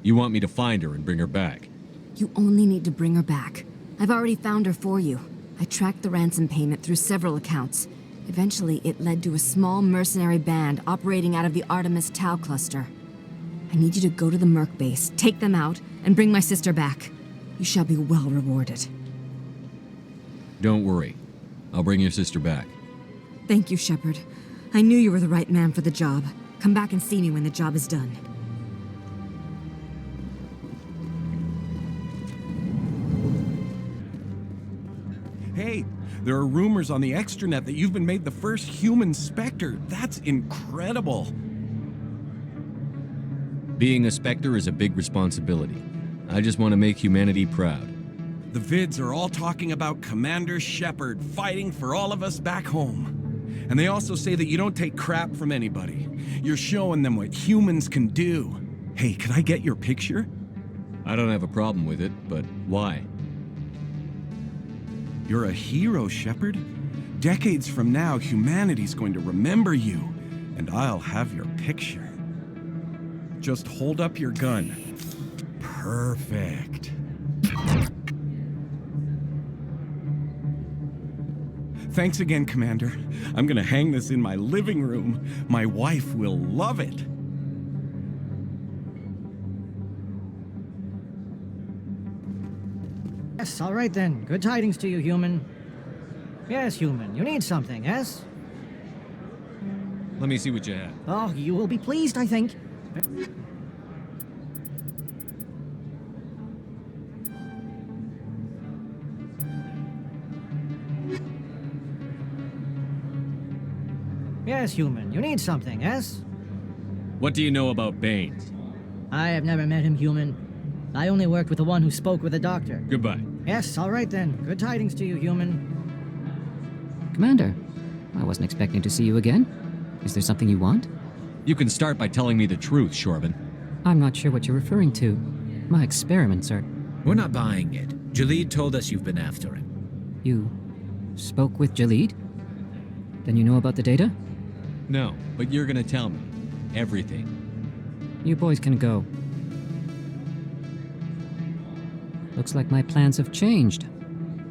You want me to find her and bring her back? You only need to bring her back. I've already found her for you. I tracked the ransom payment through several accounts. Eventually, it led to a small mercenary band operating out of the Artemis Tau cluster. I need you to go to the Merc base, take them out, and bring my sister back. You shall be well rewarded. Don't worry. I'll bring your sister back. Thank you, Shepard. I knew you were the right man for the job. Come back and see me when the job is done. Hey, there are rumors on the extranet that you've been made the first human Spectre. That's incredible. Being a Spectre is a big responsibility. I just want to make humanity proud. The vids are all talking about Commander Shepard fighting for all of us back home. And they also say that you don't take crap from anybody. You're showing them what humans can do. Hey, could I get your picture? I don't have a problem with it, but why? You're a hero, Shepard. Decades from now, humanity's going to remember you, and I'll have your picture. Just hold up your gun. Perfect. Thanks again, Commander. I'm gonna hang this in my living room. My wife will love it. Yes, all right then. Good tidings to you, human. Yes, human. You need something, yes? Let me see what you have. Oh, you will be pleased, I think. Yes, human. You need something, yes? What do you know about Baines? I have never met him, human. I only worked with the one who spoke with the doctor. Goodbye. Yes, all right then. Good tidings to you, human. Commander, I wasn't expecting to see you again. Is there something you want? You can start by telling me the truth, Shorban. I'm not sure what you're referring to. My experiments are... We're not buying it. Jalid told us you've been after him. You spoke with Jalid? Then you know about the data? No, but you're gonna tell me. Everything. You boys can go. Looks like my plans have changed.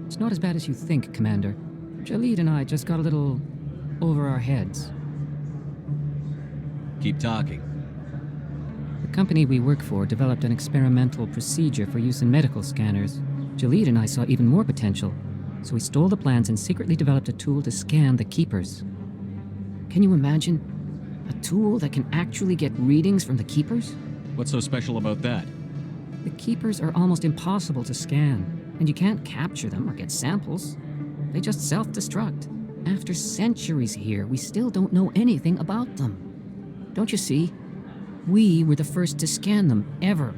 It's not as bad as you think, Commander. Jalid and I just got a little over our heads. Keep talking. The company we work for developed an experimental procedure for use in medical scanners. Jalid and I saw even more potential, so we stole the plans and secretly developed a tool to scan the Keepers. Can you imagine? A tool that can actually get readings from the Keepers? What's so special about that? The Keepers are almost impossible to scan, and you can't capture them or get samples. They just self-destruct. After centuries here, we still don't know anything about them. Don't you see? We were the first to scan them, ever.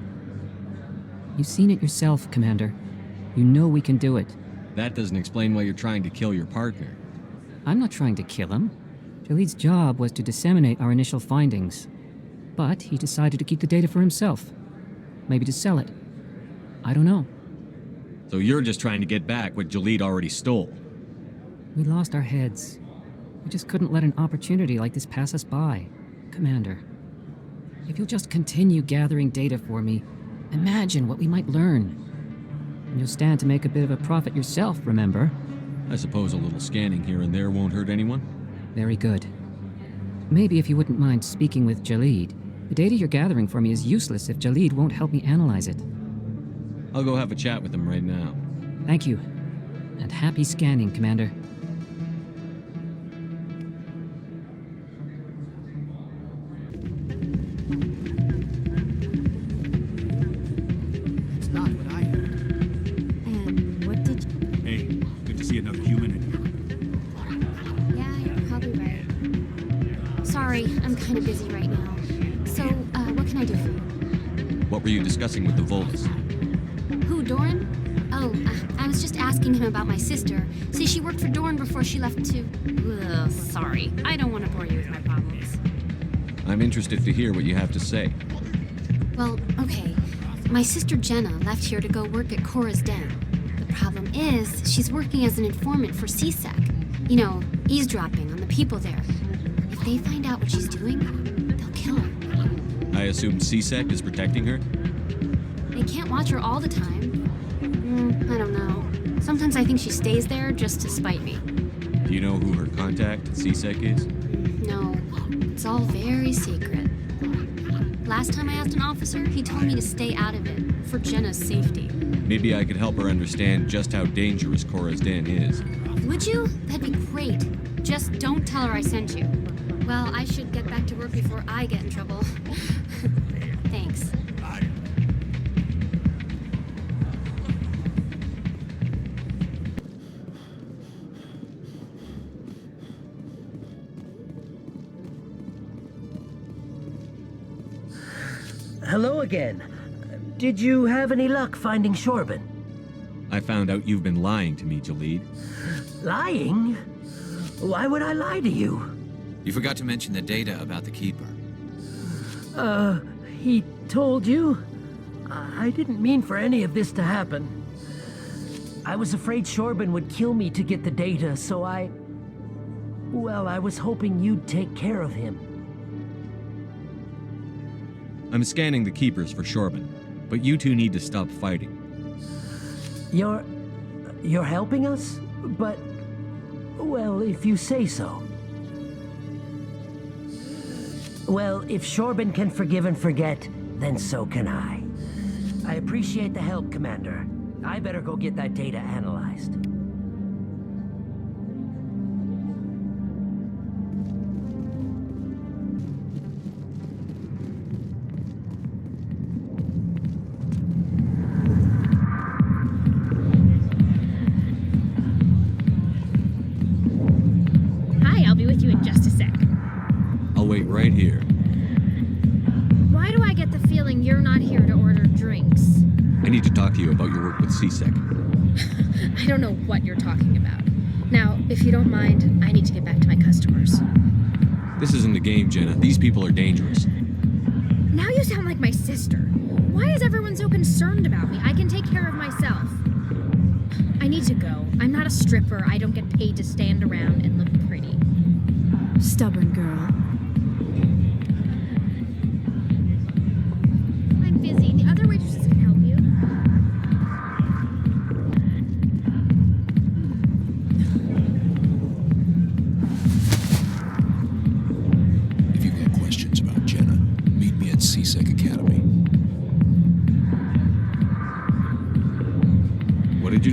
You've seen it yourself, Commander. You know we can do it. That doesn't explain why you're trying to kill your partner. I'm not trying to kill him. Jalid's job was to disseminate our initial findings. But he decided to keep the data for himself. Maybe to sell it. I don't know. So you're just trying to get back what Jalid already stole. We lost our heads. We just couldn't let an opportunity like this pass us by. Commander, if you'll just continue gathering data for me, imagine what we might learn. And you'll stand to make a bit of a profit yourself, remember? I suppose a little scanning here and there won't hurt anyone? Very good. Maybe if you wouldn't mind speaking with Jalid. The data you're gathering for me is useless if Jalid won't help me analyze it. I'll go have a chat with him right now. Thank you. And happy scanning, Commander. It's not what I heard. And what did you... Hey, good to see another human in here. Yeah, you're probably right. Sorry, I'm kind of busy right now. So, what can I do for you? What were you discussing with the Volts? Who, Doran? Oh, I was just asking him about my sister. See, she worked for Doran before she left to... Ugh, sorry. I don't want to bore you with my problems. I'm interested to hear what you have to say. Well, okay. My sister Jenna left here to go work at Cora's Den. The problem is, she's working as an informant for CSEC. You know, eavesdropping on the people there. If they find out what she's doing, they'll kill her. I assume CSEC is protecting her? They can't watch her all the time. I don't know. Sometimes I think she stays there just to spite me. Do you know who her contact at CSEC is? No, it's all very secret. Last time I asked an officer, he told me to stay out of it, for Jenna's safety. Maybe I could help her understand just how dangerous Cora's Den is. Would you? That'd be great. Just don't tell her I sent you. Well, I should get back to work before I get in trouble. Thanks. Hello again. Did you have any luck finding Shorban? I found out you've been lying to me, Jalid. Lying? Why would I lie to you? You forgot to mention the data about the Keeper. He told you? I didn't mean for any of this to happen. I was afraid Shorban would kill me to get the data, so well, I was hoping you'd take care of him. I'm scanning the Keepers for Shorban, but you two need to stop fighting. You're helping us? But, well, if you say so. Well, if Shorban can forgive and forget, then so can I. I appreciate the help, Commander. I better go get that data analyzed. Hi, I'll be with you in just a sec. I'll wait right here. Why do I get the feeling you're not here to order drinks? I need to talk to you about your work with CSEC. I don't know what you're talking about. Now, if you don't mind, I need to get back to my customers. This isn't a game, Jenna. These people are dangerous. Now you sound like my sister. Why is everyone so concerned about me? I can take care of myself. I need to go. I'm not a stripper. I don't get paid to stand around and look pretty. Stubborn girl.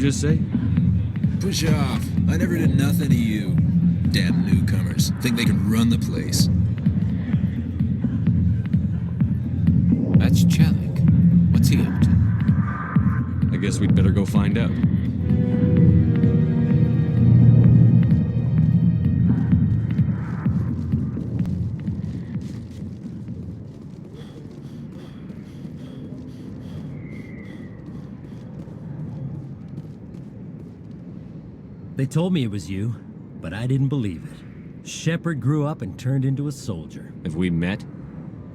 just say? Push off. I never did nothing to you. Damn newcomers. Think they can run the place. That's Chelik. What's he up to? I guess we'd better go find out. They told me it was you, but I didn't believe it. Shepard grew up and turned into a soldier. Have we met?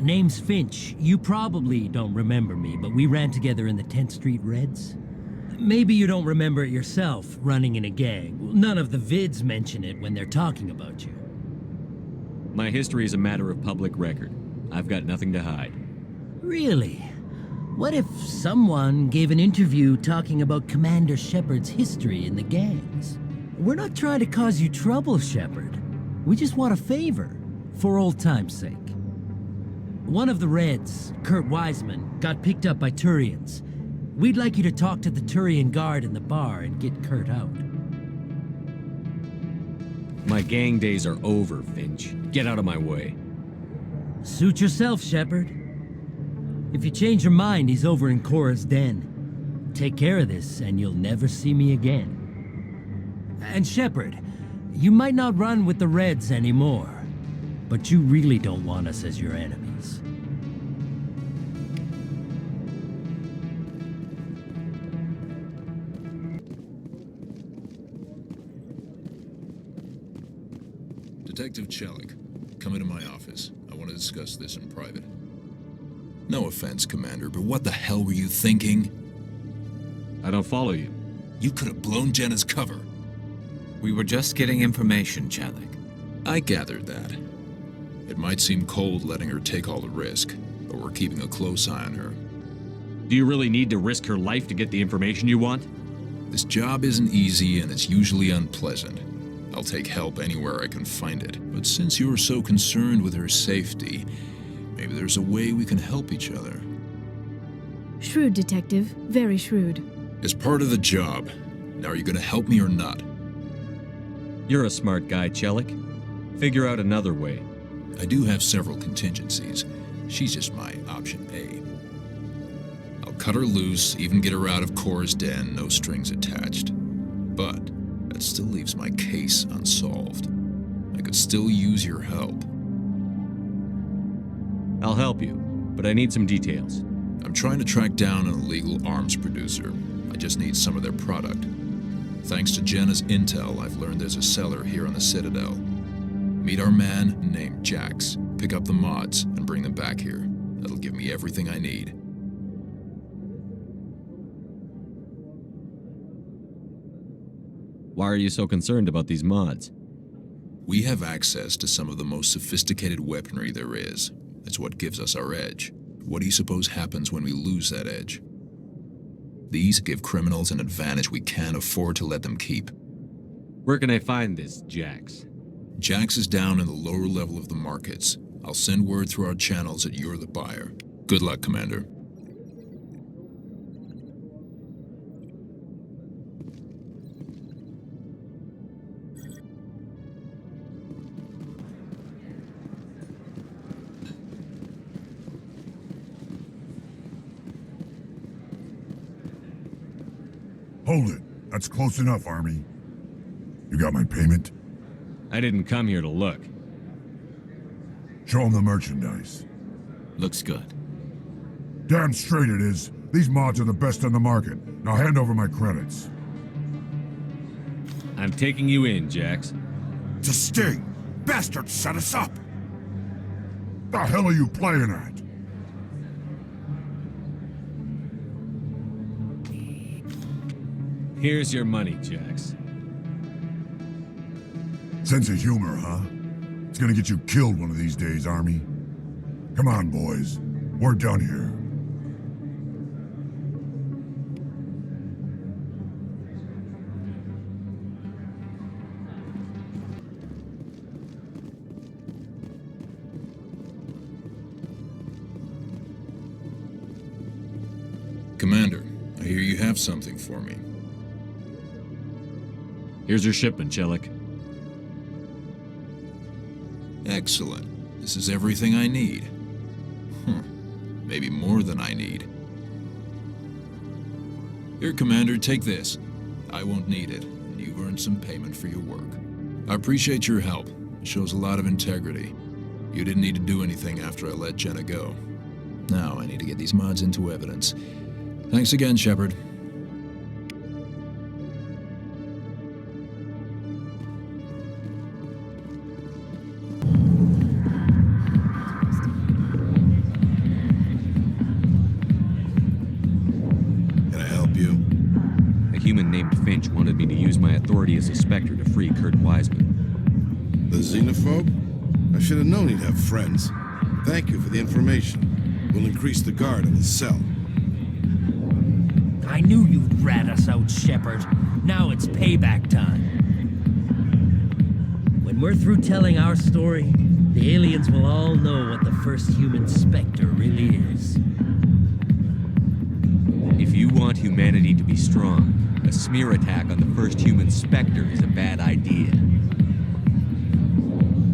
Name's Finch. You probably don't remember me, but we ran together in the 10th Street Reds. Maybe you don't remember it yourself, running in a gang. None of the vids mention it when they're talking about you. My history is a matter of public record. I've got nothing to hide. Really? What if someone gave an interview talking about Commander Shepard's history in the gangs? We're not trying to cause you trouble, Shepard. We just want a favor, for old time's sake. One of the Reds, Kurt Wiseman, got picked up by Turians. We'd like you to talk to the Turian guard in the bar and get Kurt out. My gang days are over, Finch. Get out of my way. Suit yourself, Shepard. If you change your mind, he's over in Cora's den. Take care of this, and you'll never see me again. And Shepard, you might not run with the Reds anymore, but you really don't want us as your enemies. Detective Chelik, come into my office. I want to discuss this in private. No offense, Commander, but what the hell were you thinking? I don't follow you. You could have blown Jenna's cover. We were just getting information, Chelik. I gathered that. It might seem cold letting her take all the risk, but we're keeping a close eye on her. Do you really need to risk her life to get the information you want? This job isn't easy and it's usually unpleasant. I'll take help anywhere I can find it. But since you're so concerned with her safety, maybe there's a way we can help each other. Shrewd, Detective. Very shrewd. It's part of the job. Now, are you going to help me or not? You're a smart guy, Chelik. Figure out another way. I do have several contingencies. She's just my option A. I'll cut her loose, even get her out of Cora's den, no strings attached. But that still leaves my case unsolved. I could still use your help. I'll help you, but I need some details. I'm trying to track down an illegal arms producer. I just need some of their product. Thanks to Jenna's intel, I've learned there's a seller here on the Citadel. Meet our man named Jax, pick up the mods, and bring them back here. That'll give me everything I need. Why are you so concerned about these mods? We have access to some of the most sophisticated weaponry there is. It's what gives us our edge. What do you suppose happens when we lose that edge? These give criminals an advantage we can't afford to let them keep. Where can I find this Jax? Jax is down in the lower level of the markets. I'll send word through our channels that you're the buyer. Good luck, Commander. Hold it. That's close enough, Army. You got my payment? I didn't come here to look. Show them the merchandise. Looks good. Damn straight it is. These mods are the best on the market. Now hand over my credits. I'm taking you in, Jax. It's a sting! Bastards set us up! The hell are you playing at? Here's your money, Jax. Sense of humor, huh? It's gonna get you killed one of these days, Army. Come on, boys. We're done here. Commander, I hear you have something for me. Here's your shipment, Chelik. Excellent. This is everything I need. Maybe more than I need. Here, Commander, take this. I won't need it, and you've earned some payment for your work. I appreciate your help. It shows a lot of integrity. You didn't need to do anything after I let Jenna go. Now I need to get these mods into evidence. Thanks again, Shepard. Finch wanted me to use my authority as a Spectre to free Kurt Wiseman. The xenophobe? I should have known he'd have friends. Thank you for the information. We'll increase the guard in his cell. I knew you'd rat us out, Shepard. Now it's payback time. When we're through telling our story, the aliens will all know what the first human Spectre really is. If you want humanity to be strong, a smear attack on the first human Spectre is a bad idea.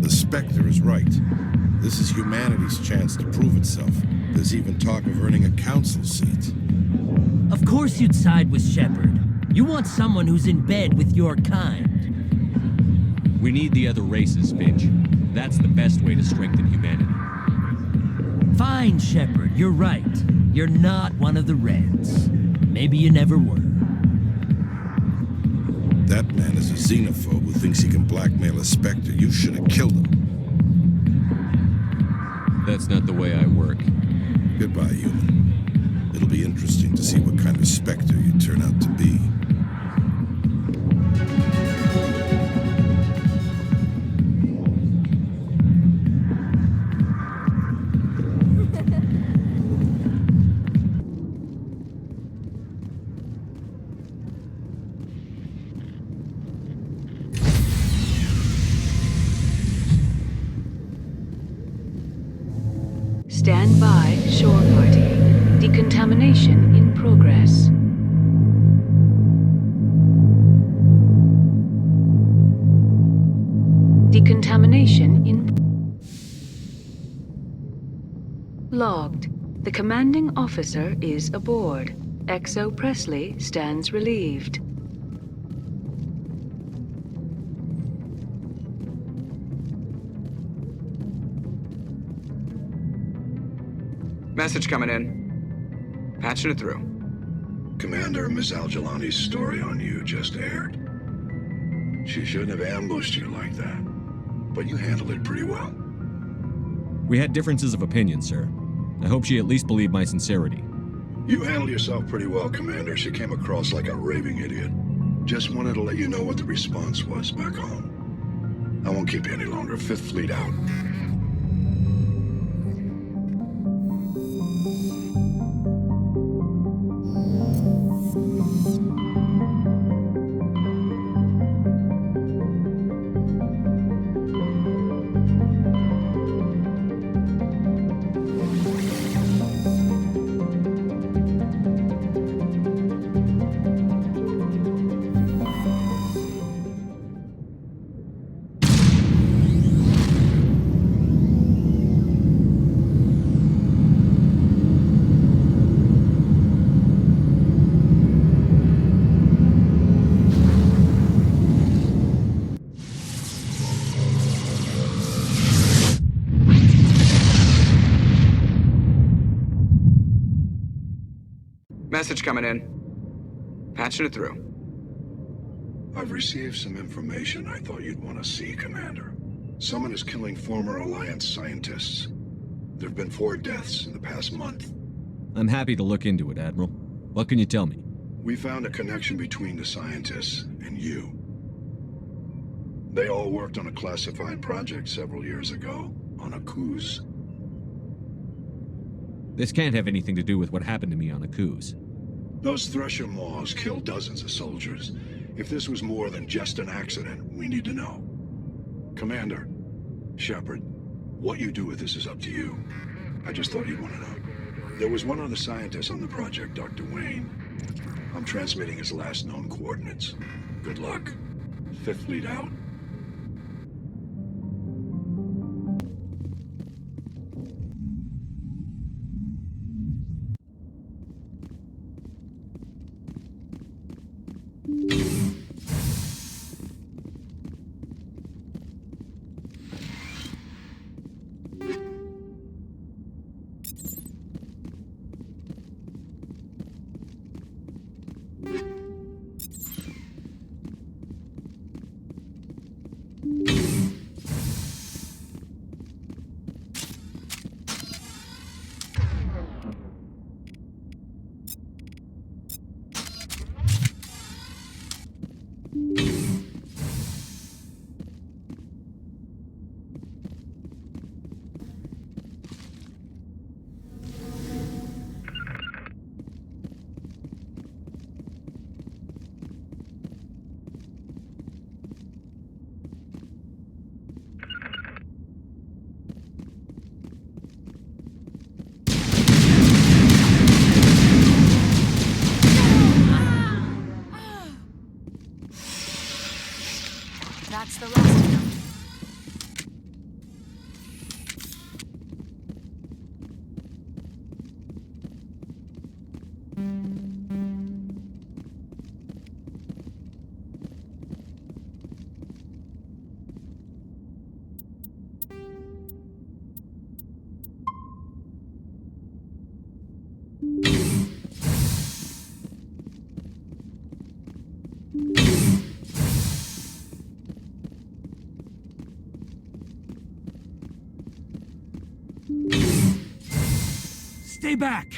The Spectre is right. This is humanity's chance to prove itself. There's even talk of earning a council seat. Of course you'd side with Shepard. You want someone who's in bed with your kind. We need the other races, Finch. That's the best way to strengthen humanity. Fine, Shepard, you're right. You're not one of the Reds. Maybe you never were. That man is a xenophobe who thinks he can blackmail a Spectre. You should have killed him. That's not the way I work. Goodbye, human. It'll be interesting to see what kind of Spectre you turn out to be. Stand by, shore party. Decontamination in progress. Decontamination in... Logged. The commanding officer is aboard. XO Presley stands relieved. Message coming in. Patching it through. Commander, Miss Al-Jalani's story on you just aired. She shouldn't have ambushed you like that, but you handled it pretty well. We had differences of opinion, sir. I hope she at least believed my sincerity. You handled yourself pretty well, Commander. She came across like a raving idiot. Just wanted to let you know what the response was back home. I won't keep you any longer. Fifth Fleet out. Message coming in. Patching it through. I've received some information I thought you'd want to see, Commander. Someone is killing former Alliance scientists. There have been 4 deaths in the past month. I'm happy to look into it, Admiral. What can you tell me? We found a connection between the scientists and you. They all worked on a classified project several years ago, on Akuz. This can't have anything to do with what happened to me on Akuz. Those Thresher Maws killed dozens of soldiers. If this was more than just an accident, we need to know. Commander, Shepard, what you do with this is up to you. I just thought you'd want to know. There was one other scientist on the project, Dr. Wayne. I'm transmitting his last known coordinates. Good luck. Fifth Fleet out. That's the rest of them. Stay back!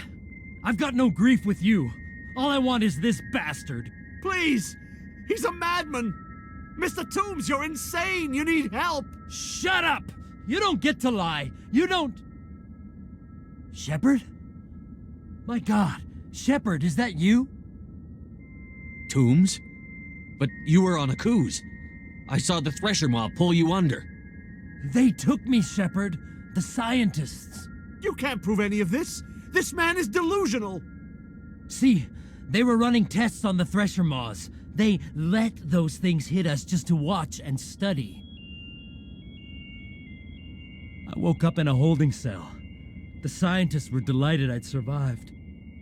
I've got no grief with you. All I want is this bastard. Please! He's a madman! Mr. Toombs, you're insane! You need help! Shut up! You don't get to lie. You don't... Shepard? My God, Shepard, is that you? Toombs? But you were on a cruise. I saw the Thresher mob pull you under. They took me, Shepard. The scientists. You can't prove any of this! This man is delusional! See, they were running tests on the Thresher moths. They let those things hit us just to watch and study. I woke up in a holding cell. The scientists were delighted I'd survived.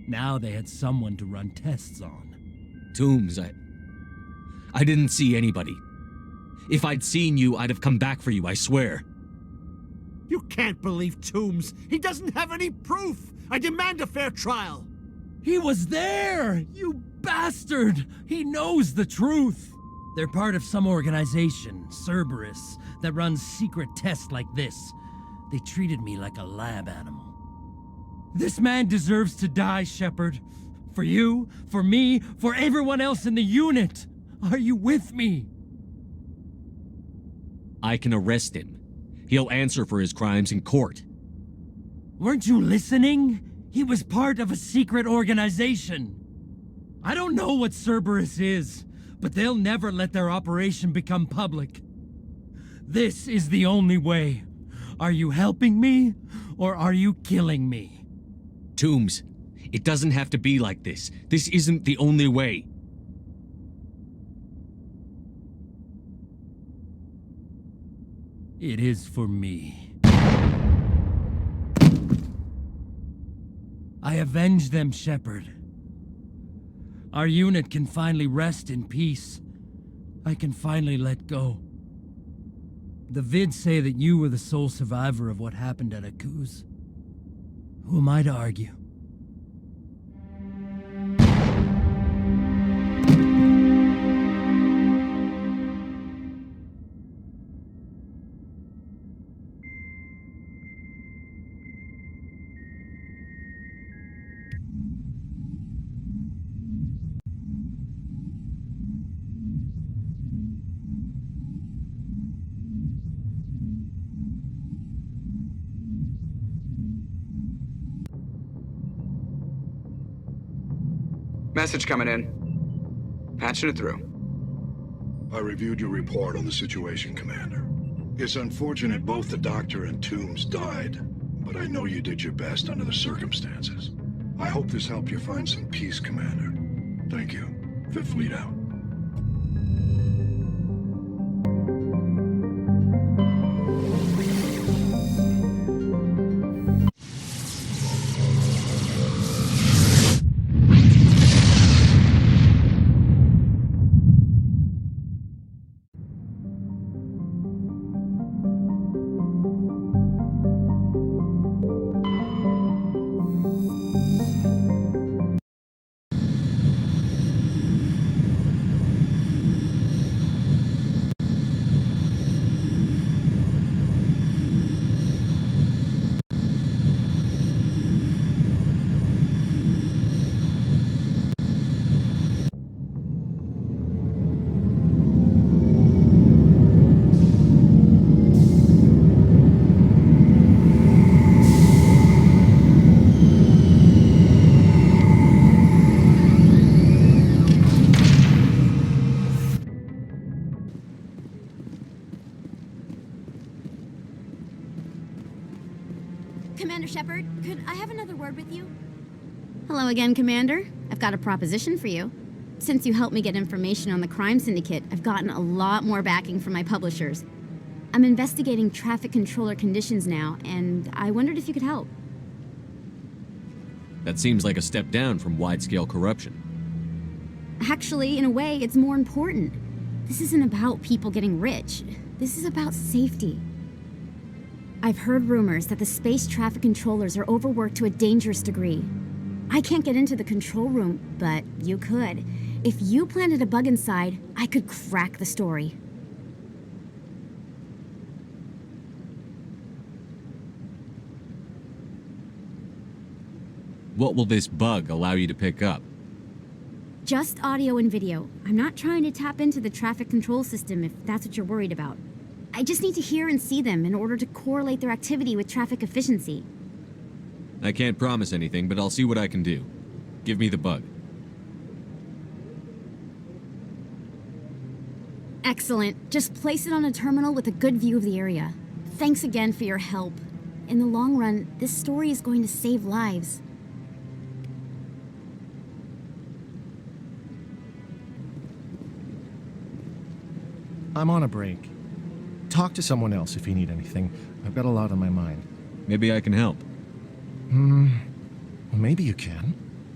Now they had someone to run tests on. Toombs, I didn't see anybody. If I'd seen you, I'd have come back for you, I swear. You can't believe Toombs! He doesn't have any proof! I demand a fair trial! He was there! You bastard! He knows the truth! They're part of some organization, Cerberus, that runs secret tests like this. They treated me like a lab animal. This man deserves to die, Shepard. For you, for me, for everyone else in the unit! Are you with me? I can arrest him. He'll answer for his crimes in court. Weren't you listening? He was part of a secret organization. I don't know what Cerberus is, but they'll never let their operation become public. This is the only way. Are you helping me, or are you killing me? Toombs, it doesn't have to be like this. This isn't the only way. It is for me. I avenge them, Shepard. Our unit can finally rest in peace. I can finally let go. The vids say that you were the sole survivor of what happened at Aku's. Who am I to argue? Message coming in. Patching it through. I reviewed your report on the situation, Commander. It's unfortunate both the Doctor and Toombs died, but I know you did your best under the circumstances. I hope this helped you find some peace, Commander. Thank you. Fifth Fleet out. Commander Shepard. Could I have another word with you? Hello again, Commander. I've got a proposition for you. Since you helped me get information on the crime syndicate, I've gotten a lot more backing from my publishers. I'm investigating traffic controller conditions now, and I wondered if you could help. That seems like a step down from wide-scale corruption. Actually, in a way, it's more important. This isn't about people getting rich. This is about safety. I've heard rumors that the space traffic controllers are overworked to a dangerous degree. I can't get into the control room, but you could. If you planted a bug inside, I could crack the story. What will this bug allow you to pick up? Just audio and video. I'm not trying to tap into the traffic control system if that's what you're worried about. I just need to hear and see them in order to correlate their activity with traffic efficiency. I can't promise anything, but I'll see what I can do. Give me the bug. Excellent. Just place it on a terminal with a good view of the area. Thanks again for your help. In the long run, this story is going to save lives. I'm on a break. Talk to someone else if you need anything. I've got a lot on my mind. Maybe I can help. Well, maybe you can.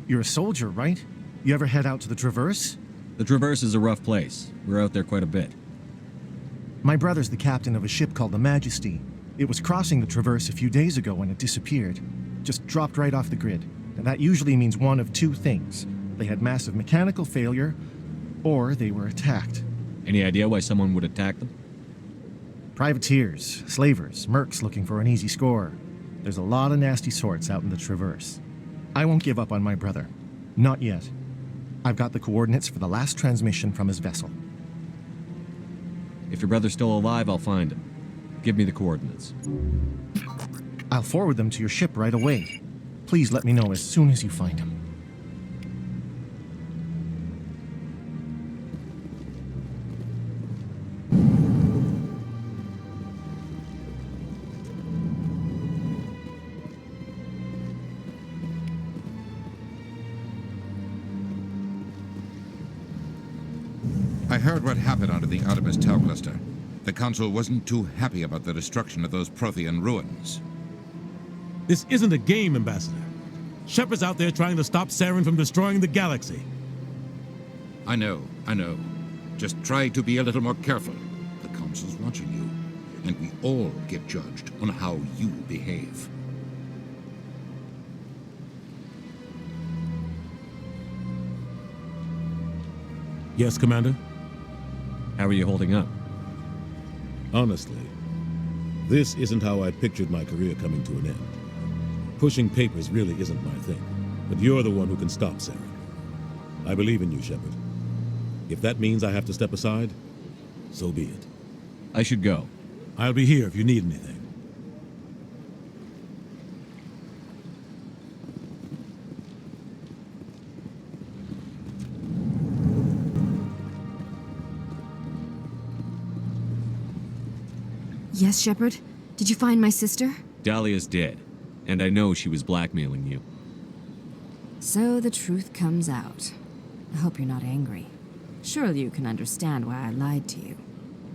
You're a soldier, right? You ever head out to the Traverse? The Traverse is a rough place. We're out there quite a bit. My brother's the captain of a ship called the Majesty. It was crossing the Traverse a few days ago when it disappeared. Just dropped right off the grid. And that usually means one of two things. They had massive mechanical failure, or they were attacked. Any idea why someone would attack them? Privateers, slavers, mercs looking for an easy score. There's a lot of nasty sorts out in the Traverse. I won't give up on my brother. Not yet. I've got the coordinates for the last transmission from his vessel. If your brother's still alive, I'll find him. Give me the coordinates. I'll forward them to your ship right away. Please let me know as soon as you find him. I heard what happened under the Artemis Tau cluster. The Council wasn't too happy about the destruction of those Prothean ruins. This isn't a game, Ambassador. Shepard's out there trying to stop Saren from destroying the galaxy. I know. Just try to be a little more careful. The Council's watching you, and we all get judged on how you behave. Yes, Commander? How are you holding up? Honestly, this isn't how I pictured my career coming to an end. Pushing papers really isn't my thing, but you're the one who can stop Saren. I believe in you, Shepard. If that means I have to step aside, so be it. I should go. I'll be here if you need anything. Yes, Shepard? Did you find my sister? Dahlia's dead, and I know she was blackmailing you. So the truth comes out. I hope you're not angry. Surely you can understand why I lied to you.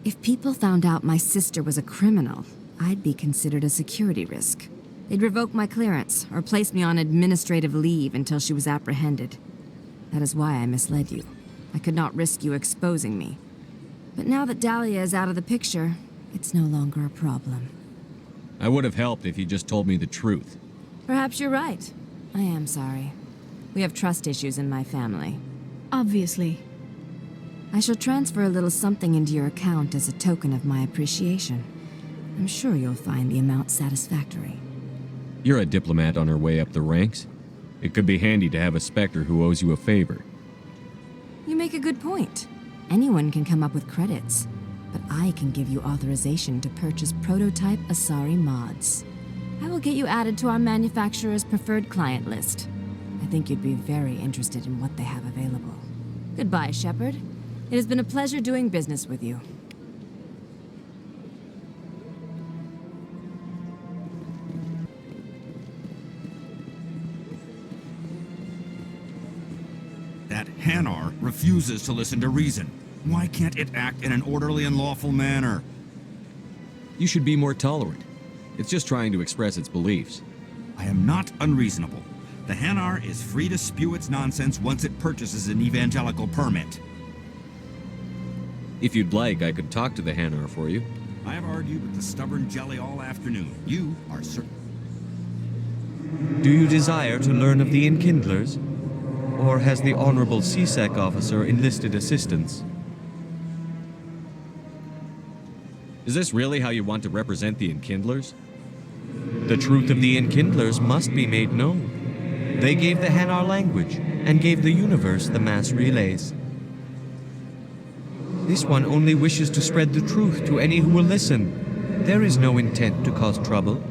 If people found out my sister was a criminal, I'd be considered a security risk. They'd revoke my clearance or place me on administrative leave until she was apprehended. That is why I misled you. I could not risk you exposing me. But now that Dahlia is out of the picture, it's no longer a problem. I would have helped if you just told me the truth. Perhaps you're right. I am sorry. We have trust issues in my family. Obviously. I shall transfer a little something into your account as a token of my appreciation. I'm sure you'll find the amount satisfactory. You're a diplomat on her way up the ranks. It could be handy to have a Spectre who owes you a favor. You make a good point. Anyone can come up with credits, but I can give you authorization to purchase prototype Asari mods. I will get you added to our manufacturer's preferred client list. I think you'd be very interested in what they have available. Goodbye, Shepard. It has been a pleasure doing business with you. That Hanar refuses to listen to reason. Why can't it act in an orderly and lawful manner? You should be more tolerant. It's just trying to express its beliefs. I am not unreasonable. The Hanar is free to spew its nonsense once it purchases an evangelical permit. If you'd like, I could talk to the Hanar for you. I have argued with the stubborn jelly all afternoon. You are certain. Do you desire to learn of the Enkindlers? Or has the Honorable CSEC officer enlisted assistance? Is this really how you want to represent the Enkindlers? The truth of the Enkindlers must be made known. They gave the Hanar language, and gave the universe the mass relays. This one only wishes to spread the truth to any who will listen. There is no intent to cause trouble.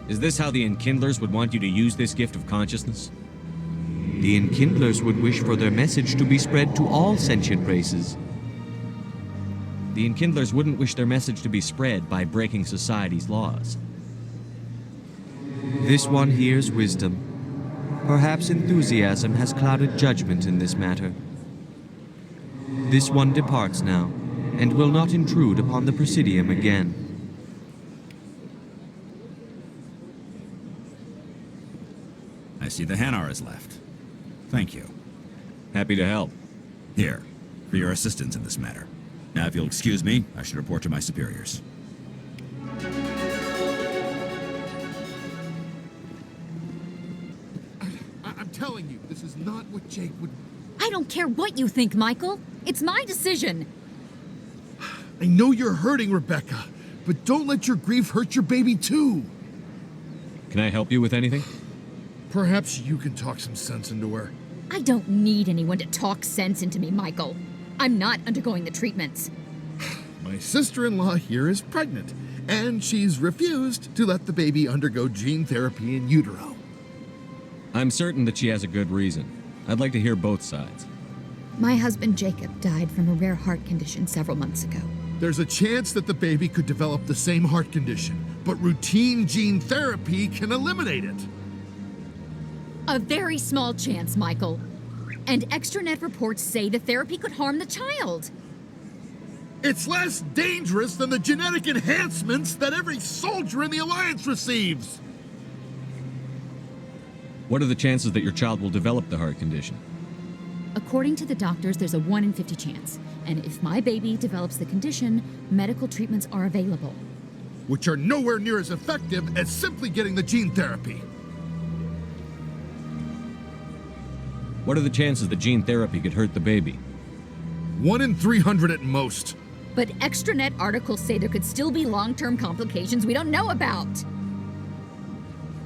Is this how the Enkindlers would want you to use this gift of consciousness? The Enkindlers would wish for their message to be spread to all sentient races. The Enkindlers wouldn't wish their message to be spread by breaking society's laws. This one hears wisdom. Perhaps enthusiasm has clouded judgment in this matter. This one departs now, and will not intrude upon the Presidium again. I see the Hanar is left. Thank you. Happy to help. Here, for your assistance in this matter. Now, if you'll excuse me, I should report to my superiors. I'm telling you, this is not what Jake would... I don't care what you think, Michael. It's my decision. I know you're hurting, Rebecca, but don't let your grief hurt your baby, too. Can I help you with anything? Perhaps you can talk some sense into her. I don't need anyone to talk sense into me, Michael. I'm not undergoing the treatments. My sister-in-law here is pregnant, and she's refused to let the baby undergo gene therapy in utero. I'm certain that she has a good reason. I'd like to hear both sides. My husband Jacob died from a rare heart condition several months ago. There's a chance that the baby could develop the same heart condition, but routine gene therapy can eliminate it. A very small chance, Michael. And extranet reports say the therapy could harm the child. It's less dangerous than the genetic enhancements that every soldier in the Alliance receives. What are the chances that your child will develop the heart condition? According to the doctors, there's a 1 in 50 chance. And if my baby develops the condition, medical treatments are available. Which are nowhere near as effective as simply getting the gene therapy. What are the chances that gene therapy could hurt the baby? 1 in 300 at most. But extranet articles say there could still be long-term complications we don't know about.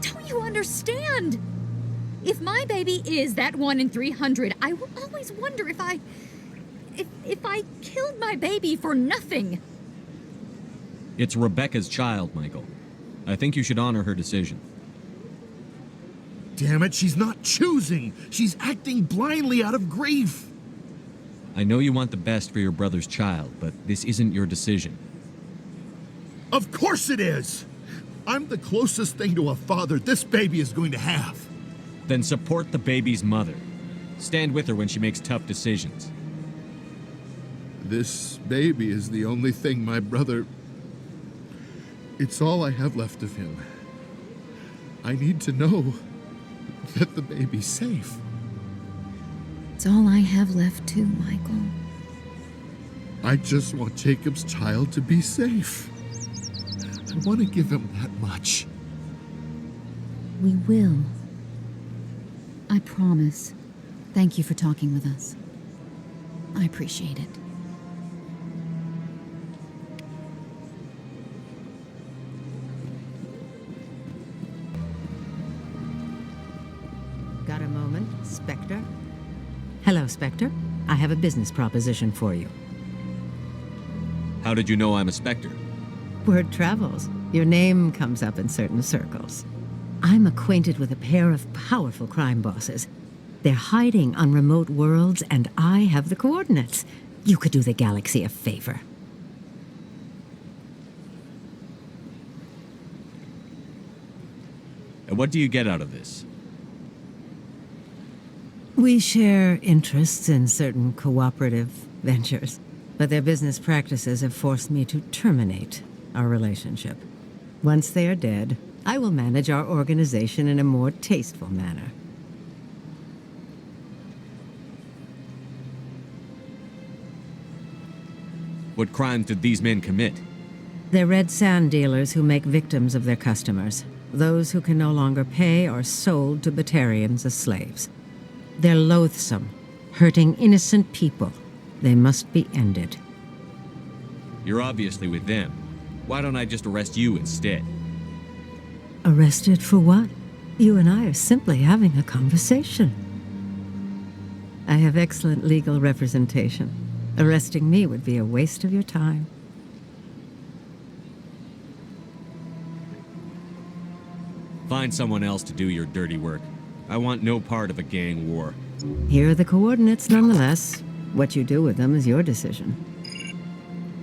Don't you understand? If my baby is that 1 in 300, I will always wonder if I killed my baby for nothing. It's Rebecca's child, Michael. I think you should honor her decision. Damn it, she's not choosing. She's acting blindly out of grief. I know you want the best for your brother's child, but this isn't your decision. Of course it is! I'm the closest thing to a father this baby is going to have. Then support the baby's mother. Stand with her when she makes tough decisions. This baby is the only thing my brother... It's all I have left of him. I need to know that the baby's safe. It's all I have left too, Michael. I just want Jacob's child to be safe. I want to give him that much. We will. I promise. Thank you for talking with us. I appreciate it. Got a moment, Spectre? Hello, Spectre. I have a business proposition for you. How did you know I'm a Spectre? Word travels. Your name comes up in certain circles. I'm acquainted with a pair of powerful crime bosses. They're hiding on remote worlds, and I have the coordinates. You could do the galaxy a favor. And what do you get out of this? We share interests in certain cooperative ventures, but their business practices have forced me to terminate our relationship. Once they are dead, I will manage our organization in a more tasteful manner. What crimes did these men commit? They're red sand dealers who make victims of their customers. Those who can no longer pay are sold to Batarians as slaves. They're loathsome, hurting innocent people. They must be ended. You're obviously with them. Why don't I just arrest you instead? Arrested for what? You and I are simply having a conversation. I have excellent legal representation. Arresting me would be a waste of your time. Find someone else to do your dirty work. I want no part of a gang war. Here are the coordinates nonetheless. What you do with them is your decision.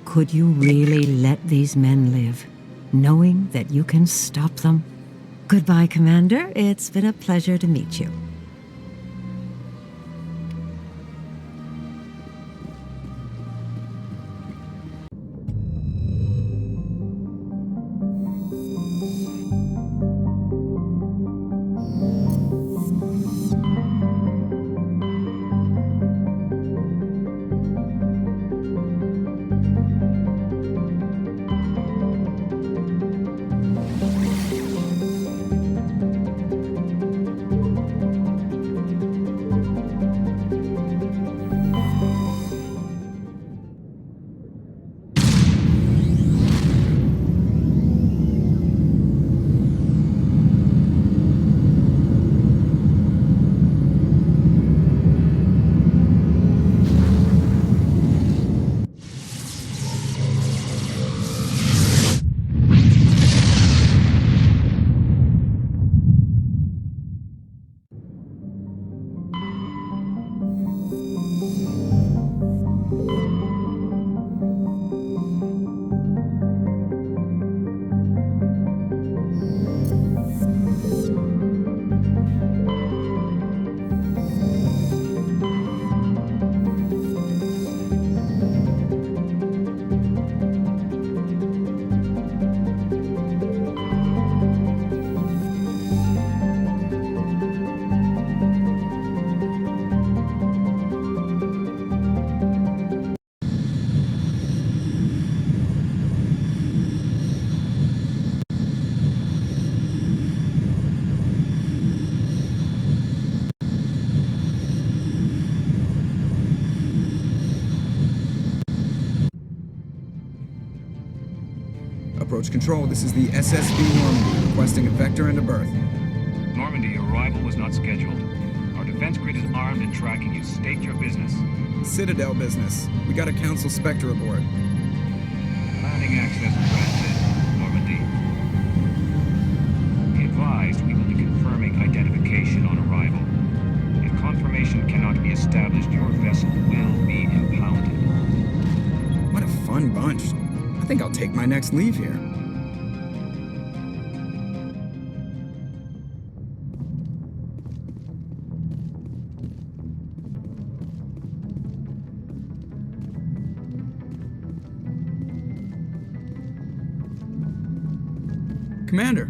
Could you really let these men live, knowing that you can stop them? Goodbye, Commander. It's been a pleasure to meet you. Approach control, this is the SSB Normandy, requesting a vector and a berth. Normandy, arrival was not scheduled. Our defense grid is armed and tracking you. State your business. Citadel business. We got a Council Spectre aboard. Landing access granted, Normandy. Be advised, we will be confirming identification on arrival. If confirmation cannot be established, your vessel will be impounded. What a fun bunch. I think I'll take my next leave here. Commander,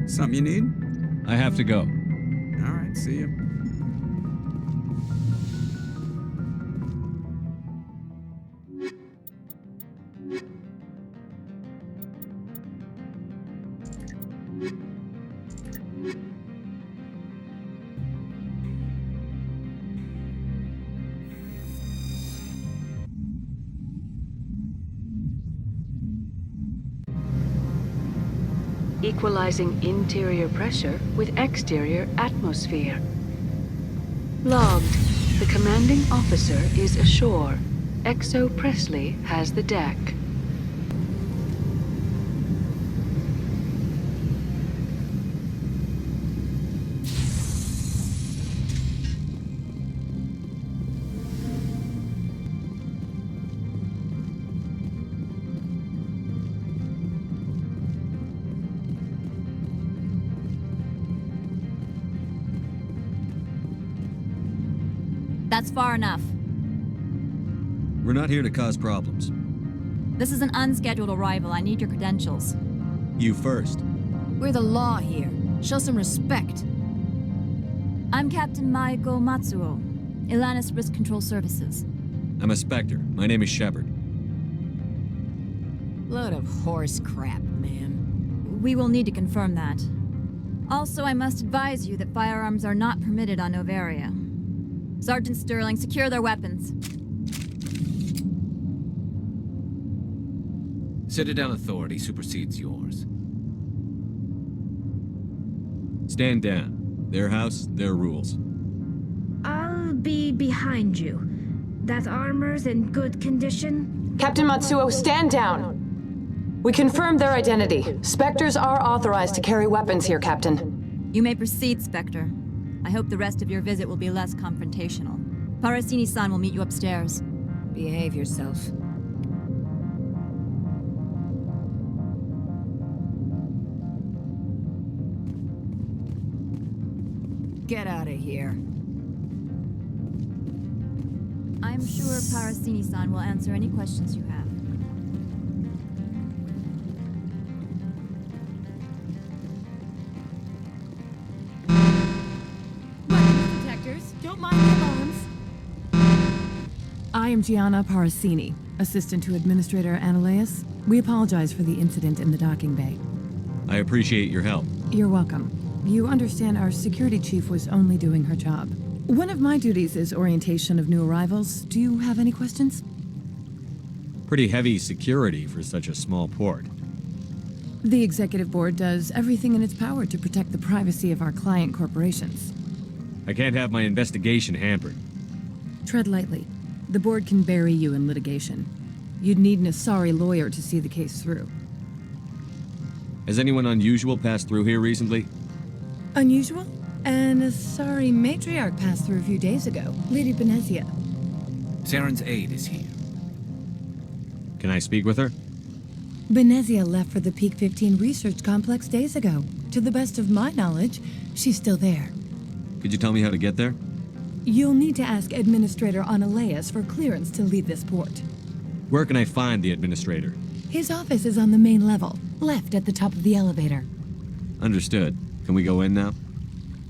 something you need? I have to go. All right, see you. Equalizing interior pressure with exterior atmosphere. Logged. The commanding officer is ashore. XO Presley has the deck. That's far enough. We're not here to cause problems. This is an unscheduled arrival. I need your credentials. You first. We're the law here. Show some respect. I'm Captain Maiko Matsuo, Ilanis Risk Control Services. I'm a Spectre. My name is Shepard. Load of horse crap, man. We will need to confirm that. Also, I must advise you that firearms are not permitted on Novaria. Sergeant Sterling, secure their weapons. Citadel authority supersedes yours. Stand down. Their house, their rules. I'll be behind you. That armor's in good condition? Captain Matsuo, stand down! We confirmed their identity. Spectres are authorized to carry weapons here, Captain. You may proceed, Spectre. I hope the rest of your visit will be less confrontational. Parasini-san will meet you upstairs. Behave yourself. Get out of here. I'm sure Parasini-san will answer any questions you have. Detectors, don't mind the alarms. I am Gianna Parasini, assistant to Administrator Ananias. We apologize for the incident in the docking bay. I appreciate your help. You're welcome. You understand our security chief was only doing her job. One of my duties is orientation of new arrivals. Do you have any questions? Pretty heavy security for such a small port. The executive board does everything in its power to protect the privacy of our client corporations. I can't have my investigation hampered. Tread lightly. The board can bury you in litigation. You'd need an Asari lawyer to see the case through. Has anyone unusual passed through here recently? Unusual? An Asari matriarch passed through a few days ago. Lady Benezia. Saren's aide is here. Can I speak with her? Benezia left for the Peak 15 research complex days ago. To the best of my knowledge, she's still there. Could you tell me how to get there? You'll need to ask Administrator Ananias for clearance to leave this port. Where can I find the administrator? His office is on the main level, left at the top of the elevator. Understood. Can we go in now?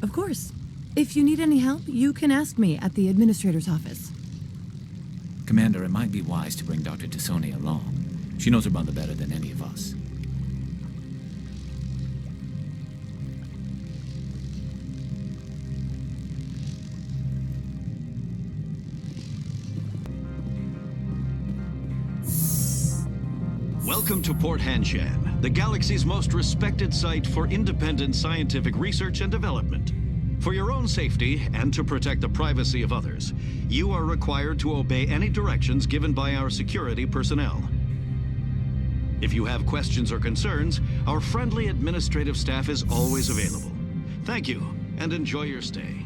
Of course. If you need any help, you can ask me at the administrator's office. Commander, it might be wise to bring Dr. Tassoni along. She knows her mother better than any of us. Welcome to Port Hanshan, the galaxy's most respected site for independent scientific research and development. For your own safety and to protect the privacy of others, you are required to obey any directions given by our security personnel. If you have questions or concerns, our friendly administrative staff is always available. Thank you, and enjoy your stay.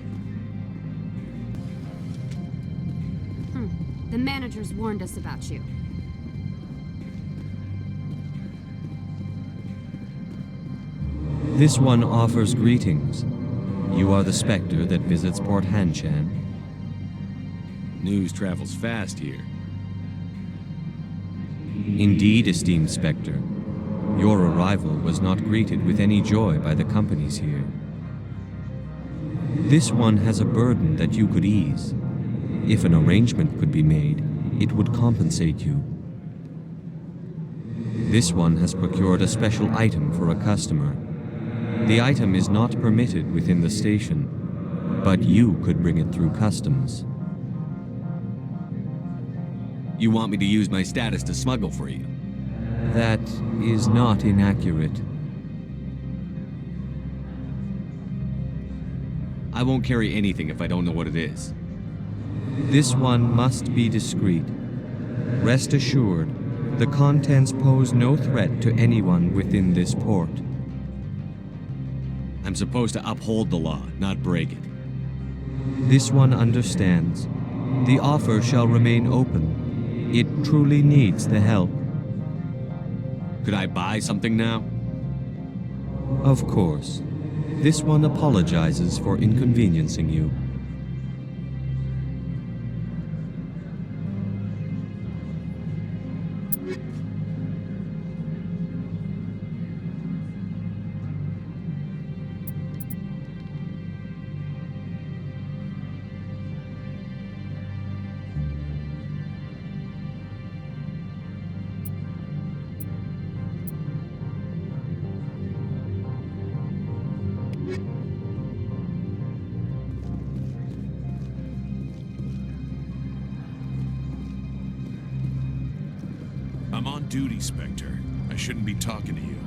The managers warned us about you. This one offers greetings. You are the Spectre that visits Port Hanshan. News travels fast here. Indeed, esteemed Spectre. Your arrival was not greeted with any joy by the companies here. This one has a burden that you could ease. If an arrangement could be made, it would compensate you. This one has procured a special item for a customer. The item is not permitted within the station, but you could bring it through customs. You want me to use my status to smuggle for you? That is not inaccurate. I won't carry anything if I don't know what it is. This one must be discreet. Rest assured, the contents pose no threat to anyone within this port. I'm supposed to uphold the law, not break it. This one understands. The offer shall remain open. It truly needs the help. Could I buy something now? Of course. This one apologizes for inconveniencing you. on duty, Spectre. I shouldn't be talking to you.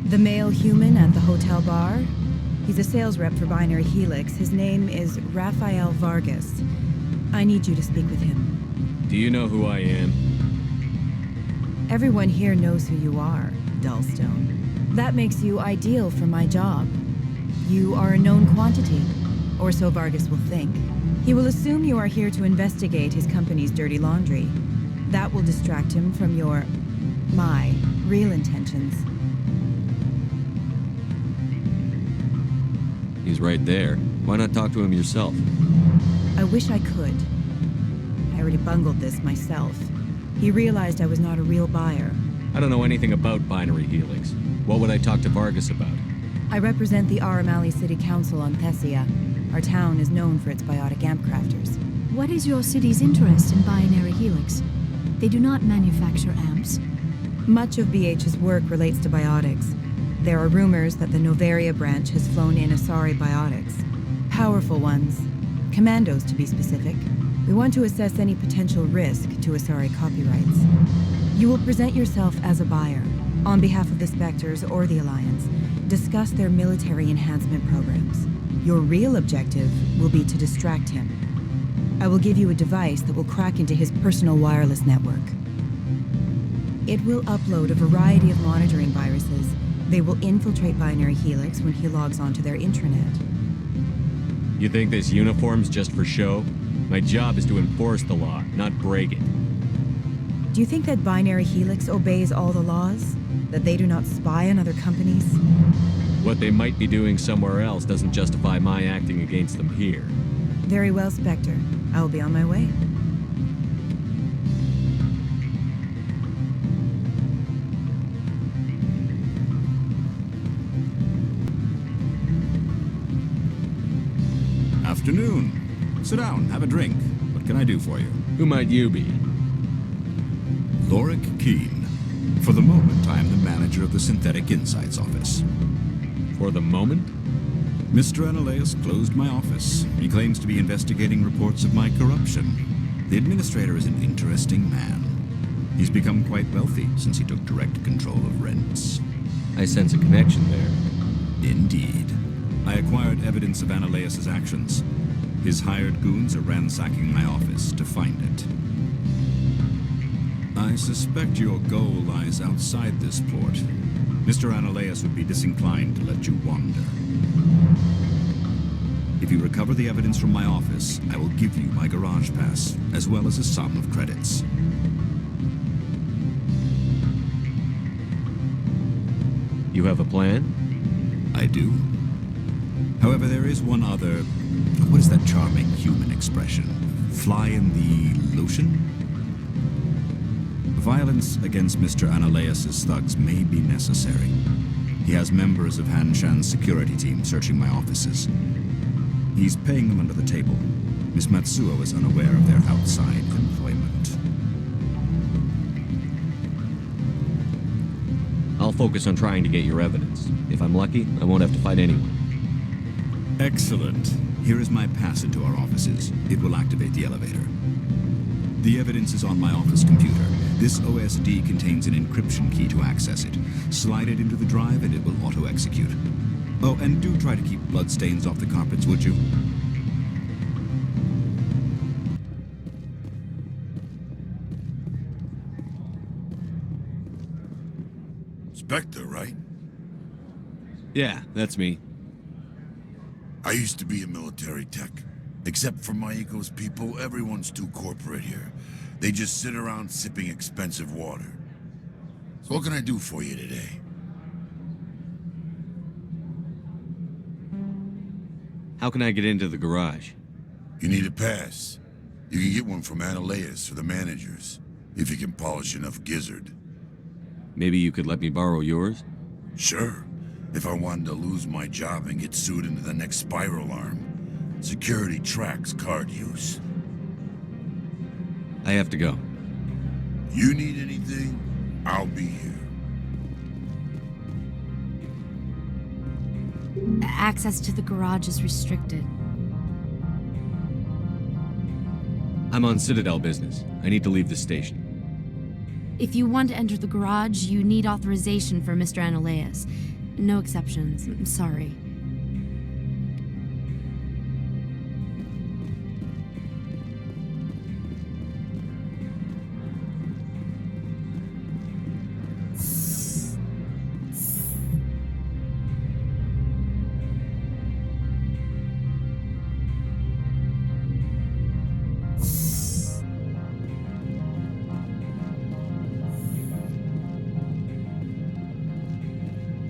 The male human at the hotel bar? He's a sales rep for Binary Helix. His name is Rafael Vargas. I need you to speak with him. Do you know who I am? Everyone here knows who you are, Dullstone. That makes you ideal for my job. You are a known quantity, or so Vargas will think. He will assume you are here to investigate his company's dirty laundry. That will distract him from my real intentions. He's right there. Why not talk to him yourself? I wish I could. I already bungled this myself. He realized I was not a real buyer. I don't know anything about Binary Helix. What would I talk to Vargas about? I represent the Aramali City Council on Thessia. Our town is known for its biotic amp crafters. What is your city's interest in Binary Helix? They do not manufacture amps. Much of BH's work relates to biotics. There are rumors that the Novaria branch has flown in Asari biotics. Powerful ones. Commandos, to be specific. We want to assess any potential risk to Asari copyrights. You will present yourself as a buyer, on behalf of the Spectres or the Alliance. Discuss their military enhancement programs. Your real objective will be to distract him. I will give you a device that will crack into his personal wireless network. It will upload a variety of monitoring viruses. They will infiltrate Binary Helix when he logs onto their intranet. You think this uniform's just for show? My job is to enforce the law, not break it. Do you think that Binary Helix obeys all the laws? That they do not spy on other companies? What they might be doing somewhere else doesn't justify my acting against them here. Very well, Spectre. I will be on my way. Afternoon. Sit down, have a drink. What can I do for you? Who might you be? Lorik Keene. For the moment, I am the manager of the Synthetic Insights office. For the moment? Mr. Analaeus closed my office. He claims to be investigating reports of my corruption. The administrator is an interesting man. He's become quite wealthy since he took direct control of rents. I sense a connection there. Indeed. I acquired evidence of Analaeus' actions. His hired goons are ransacking my office to find it. I suspect your goal lies outside this port. Mr. Analaeus would be disinclined to let you wander. If you recover the evidence from my office, I will give you my garage pass, as well as a sum of credits. You have a plan? I do. However, there is one other... What is that charming human expression? Fly in the lotion? Violence against Mr. Analaeus' thugs may be necessary. He has members of Han Shan's security team searching my offices. He's paying them under the table. Miss Matsuo is unaware of their outside employment. I'll focus on trying to get your evidence. If I'm lucky, I won't have to fight anyone. Excellent. Here is my pass into our offices. It will activate the elevator. The evidence is on my office computer. This OSD contains an encryption key to access it. Slide it into the drive and it will auto-execute. Oh, and do try to keep bloodstains off the carpets, would you? Spectre, right? Yeah, that's me. I used to be a military tech. Except for Maiko's people, everyone's too corporate here. They just sit around sipping expensive water. So what can I do for you today? How can I get into the garage? You need a pass. You can get one from Analeus or the managers, if you can polish enough gizzard. Maybe you could let me borrow yours? Sure. If I wanted to lose my job and get sued into the next spiral arm. Security tracks card use. I have to go. You need anything, I'll be here. Access to the garage is restricted. I'm on Citadel business. I need to leave the station. If you want to enter the garage, you need authorization for Mr. Analeus. No exceptions. I'm sorry.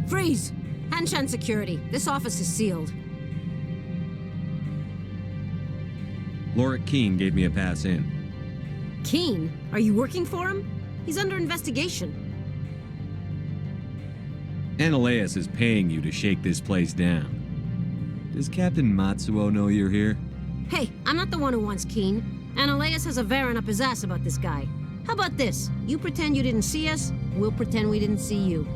Freeze! Hanshan security. This office is sealed. Lorik Keene gave me a pass in. Keene? Are you working for him? He's under investigation. Analeus is paying you to shake this place down. Does Captain Matsuo know you're here? Hey, I'm not the one who wants Keene. Analeus has a Varen up his ass about this guy. How about this? You pretend you didn't see us, we'll pretend we didn't see you.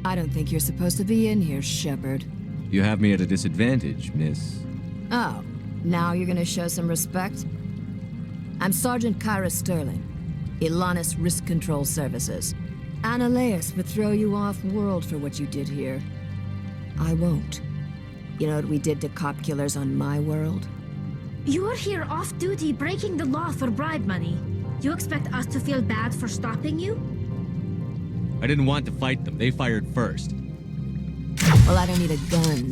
I don't think you're supposed to be in here, Shepard. You have me at a disadvantage, miss. Oh, now you're gonna show some respect? I'm Sergeant Kyra Sterling, Ilanis Risk Control Services. Annaleus would throw you off-world for what you did here. I won't. You know what we did to cop killers on my world? You're here off-duty breaking the law for bribe money. You expect us to feel bad for stopping you? I didn't want to fight them. They fired first. Well, I don't need a gun.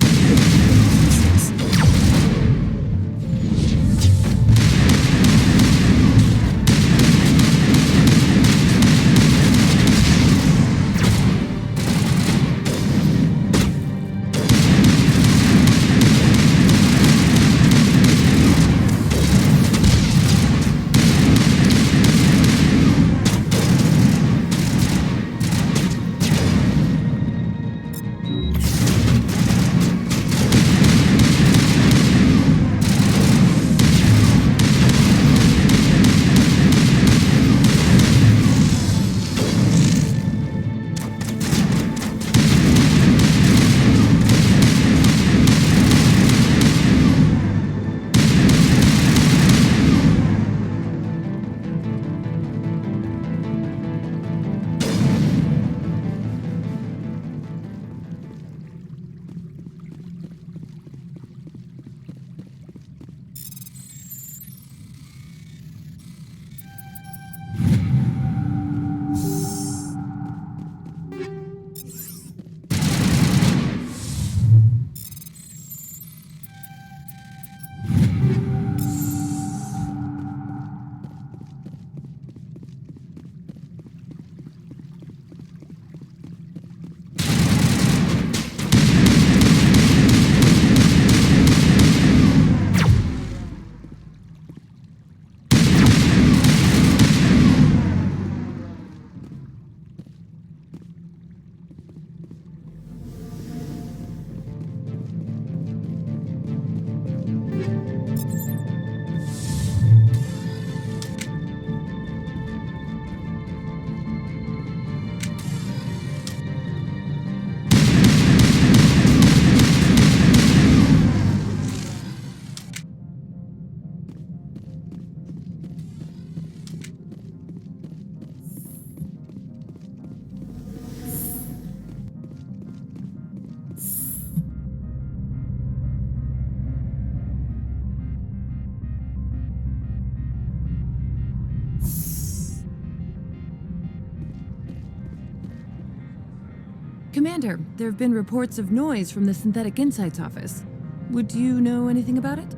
Commander, there have been reports of noise from the Synthetic Insights office. Would you know anything about it?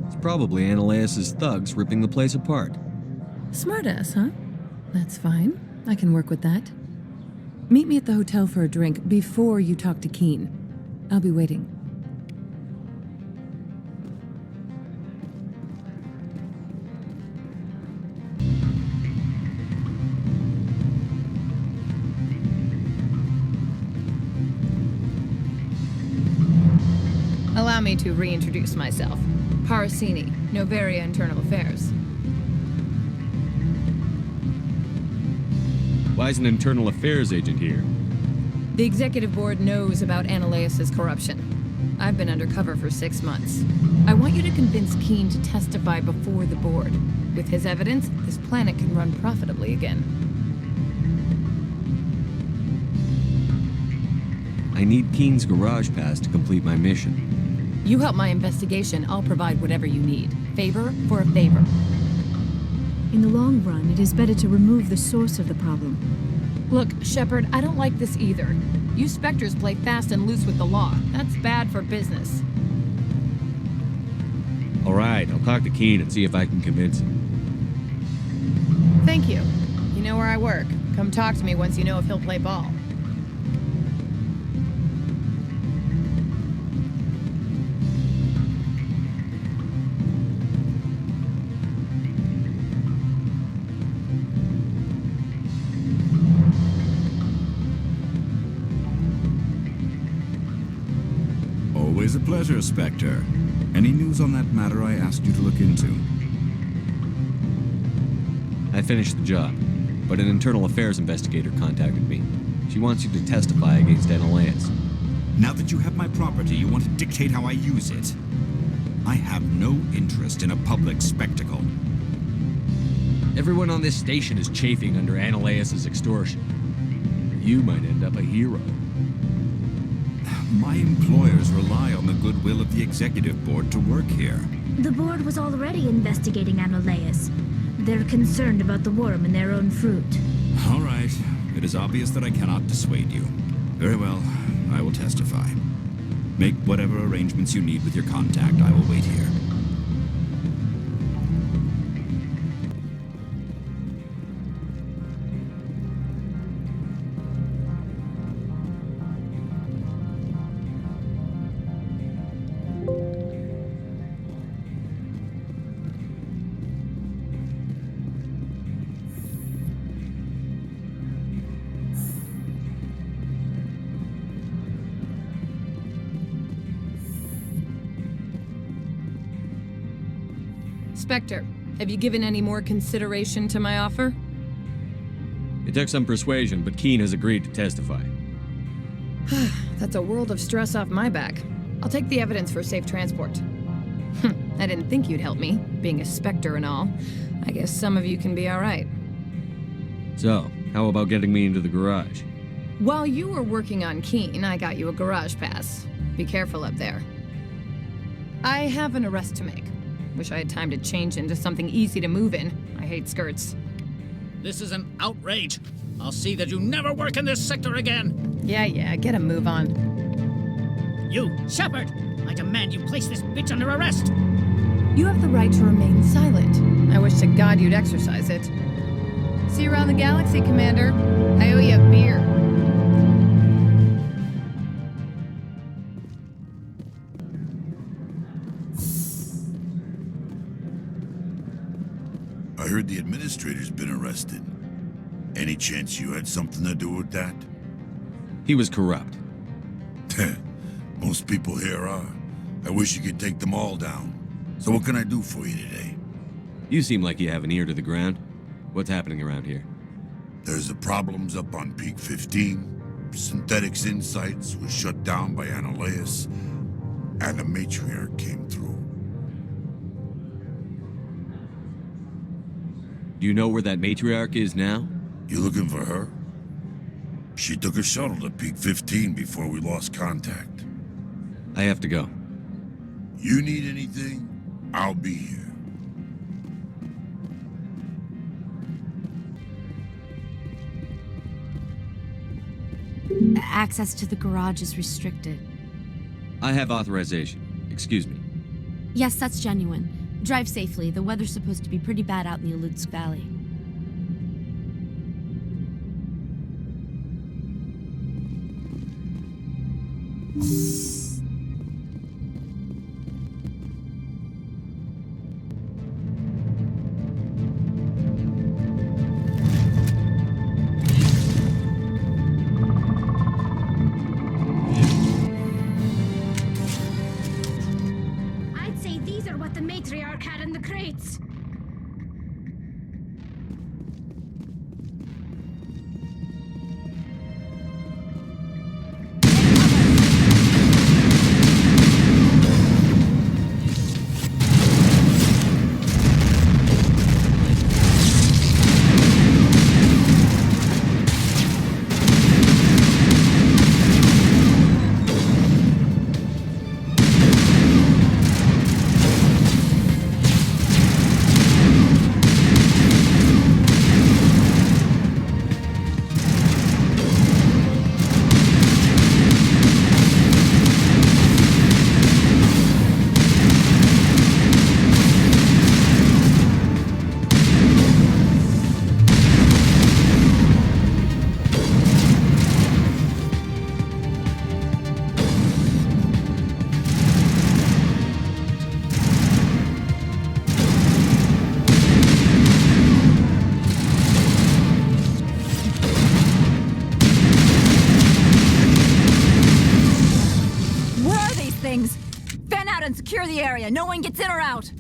It's probably Annaleus's thugs ripping the place apart. Smartass, huh? That's fine. I can work with that. Meet me at the hotel for a drink before you talk to Keen. I'll be waiting. Allow me to reintroduce myself. Parasini, Novaria Internal Affairs. Why is an internal affairs agent here? The executive board knows about Annaleus's corruption. I've been undercover for 6 months. I want you to convince Keen to testify before the board. With his evidence, this planet can run profitably again. I need Keen's garage pass to complete my mission. You help my investigation, I'll provide whatever you need. Favor for a favor. In the long run, it is better to remove the source of the problem. Look, Shepard, I don't like this either. You Spectres play fast and loose with the law. That's bad for business. All right, I'll talk to Keen and see if I can convince him. Thank you. You know where I work. Come talk to me once you know if he'll play ball. Always a pleasure, Spectre. Any news on that matter I asked you to look into? I finished the job, but an internal affairs investigator contacted me. She wants you to testify against Analeus. Now that you have my property, you want to dictate how I use it. I have no interest in a public spectacle. Everyone on this station is chafing under Analeus' extortion. You might end up a hero. My employers rely on the goodwill of the executive board to work here. The board was already investigating Analeus. They're concerned about the worm in their own fruit. All right. It is obvious that I cannot dissuade you. Very well. I will testify. Make whatever arrangements you need with your contact. I will wait here. Spectre, have you given any more consideration to my offer? It took some persuasion, but Keen has agreed to testify. That's a world of stress off my back. I'll take the evidence for safe transport. I didn't think you'd help me, being a Spectre and all. I guess some of you can be alright. So, how about getting me into the garage? While you were working on Keen, I got you a garage pass. Be careful up there. I have an arrest to make. Wish I had time to change into something easy to move in. I hate skirts. This is an outrage. I'll see that you never work in this sector again. Yeah, get a move on. You, Shepard! I demand you place this bitch under arrest! You have the right to remain silent. I wish to God you'd exercise it. See you around the galaxy, Commander. I owe you a beer. I heard the administrator's been arrested. Any chance you had something to do with that? He was corrupt. Most people here are. I wish you could take them all down. So what can I do for you today? You seem like you have an ear to the ground. What's happening around here? There's the problems up on Peak 15. Synthetics Insights was shut down by Analeus. And the matriarch came through. Do you know where that matriarch is now? You looking for her? She took a shuttle to Peak 15 before we lost contact. I have to go. You need anything? I'll be here. Access to the garage is restricted. I have authorization. Excuse me. Yes, that's genuine. Drive safely. The weather's supposed to be pretty bad out in the Alutsk Valley. I'd say these are what the matriarch had in the crates. and secure the area. No one gets in or out.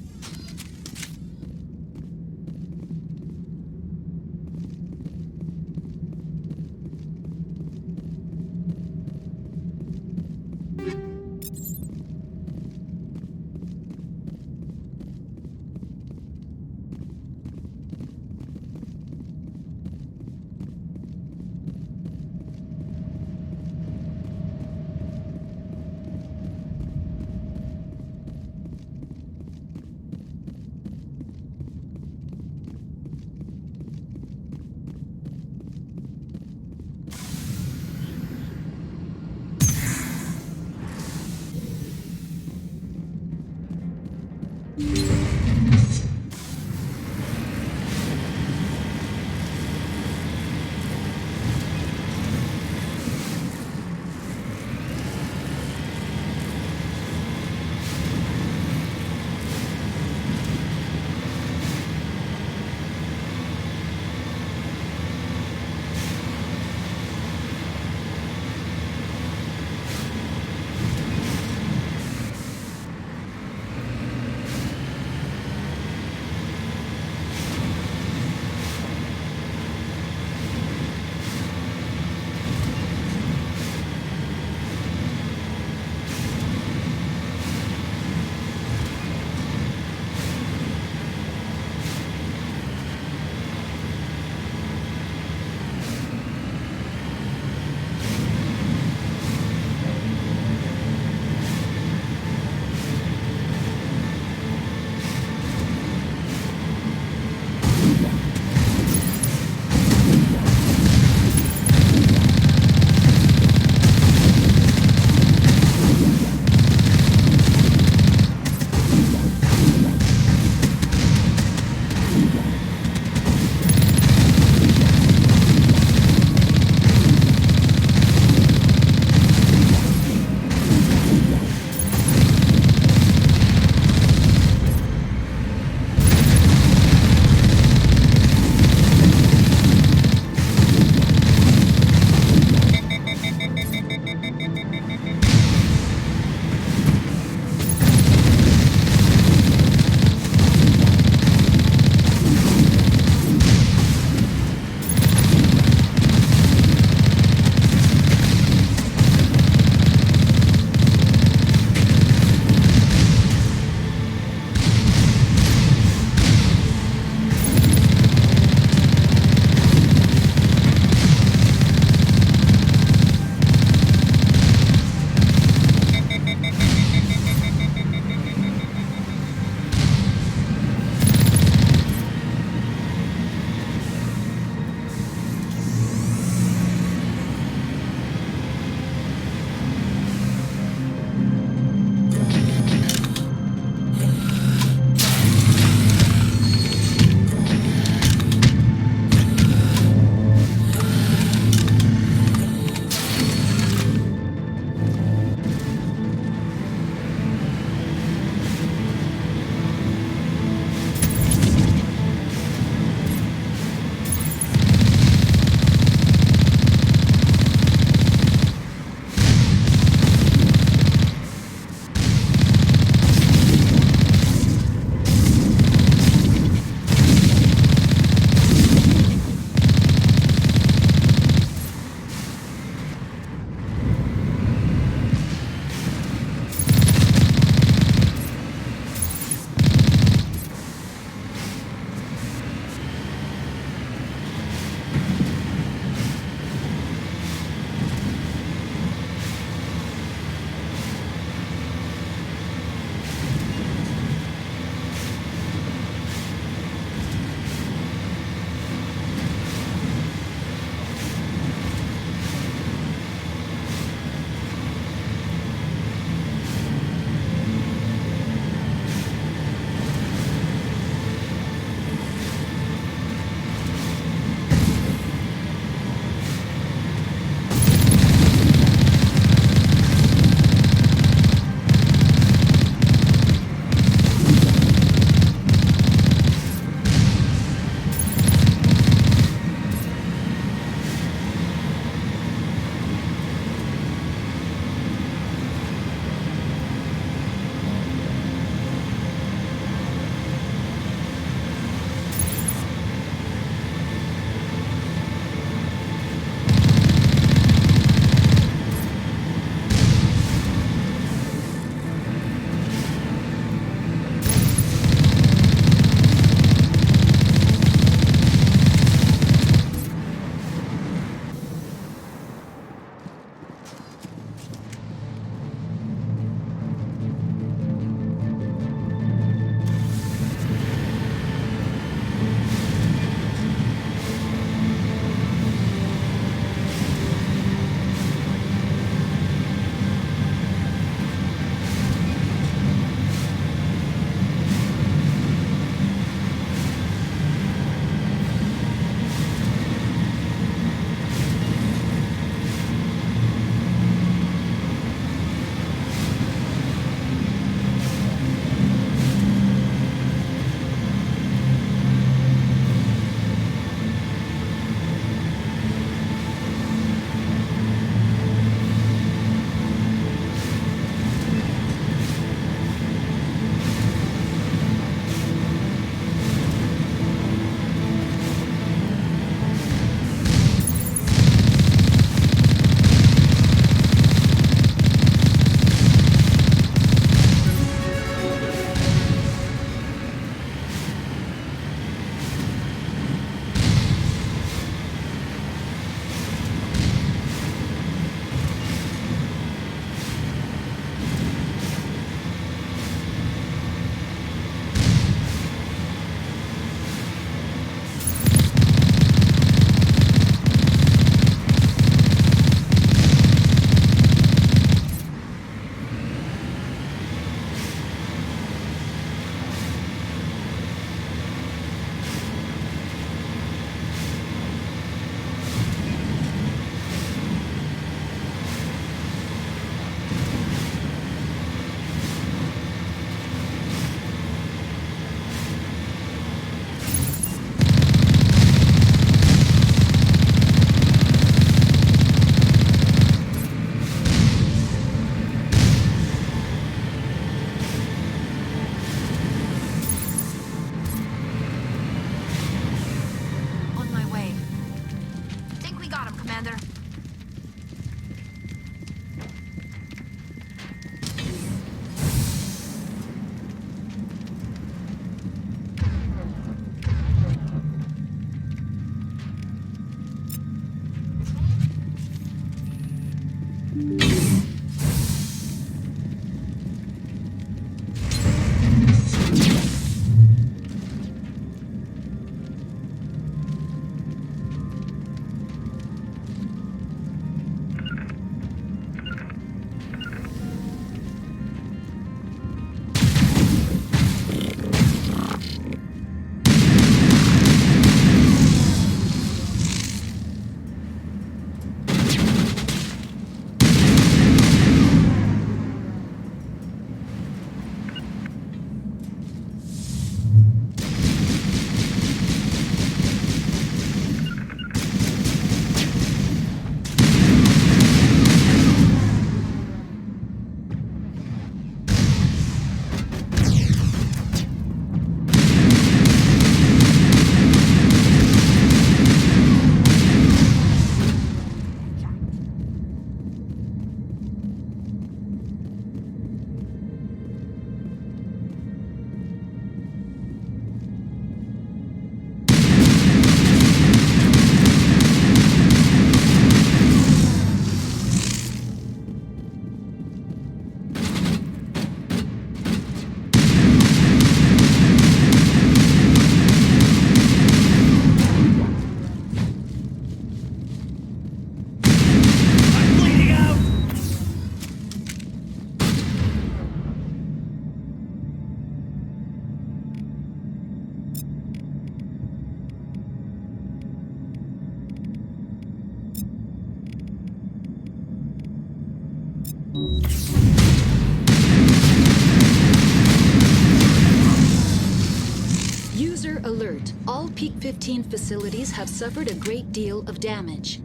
User alert. All Peak 15 facilities have suffered a great deal of damage.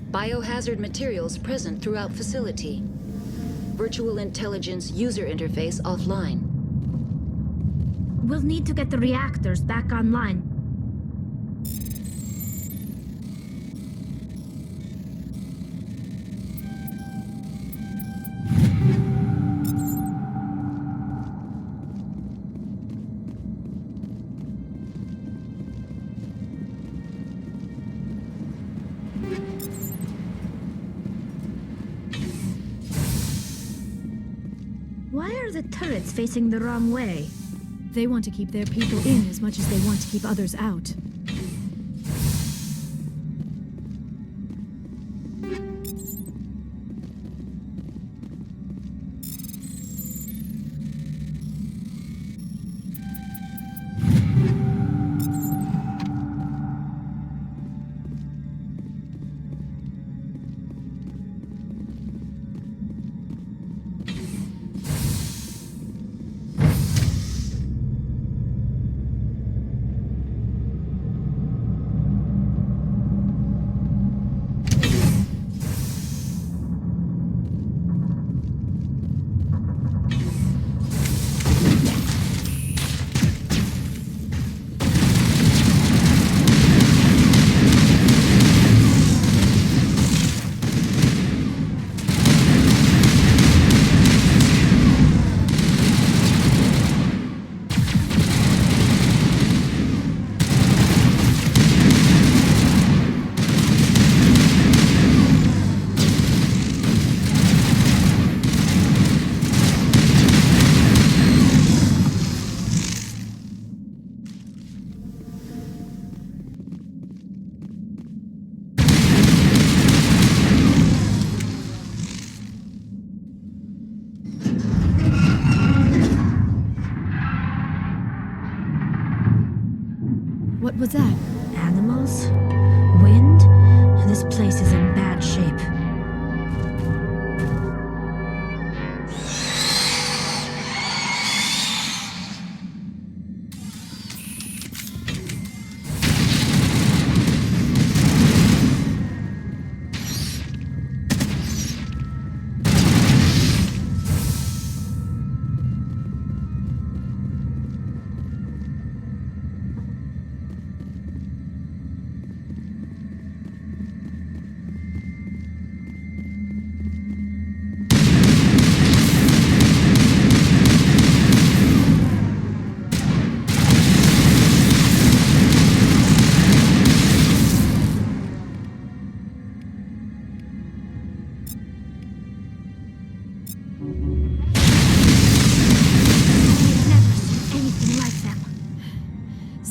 Biohazard materials present throughout facility. Virtual intelligence user interface offline. We'll need to get the reactors back online. Why are the turrets facing the wrong way? They want to keep their people in as much as they want to keep others out. What was that? Animals? Wind? This place is in bad shape.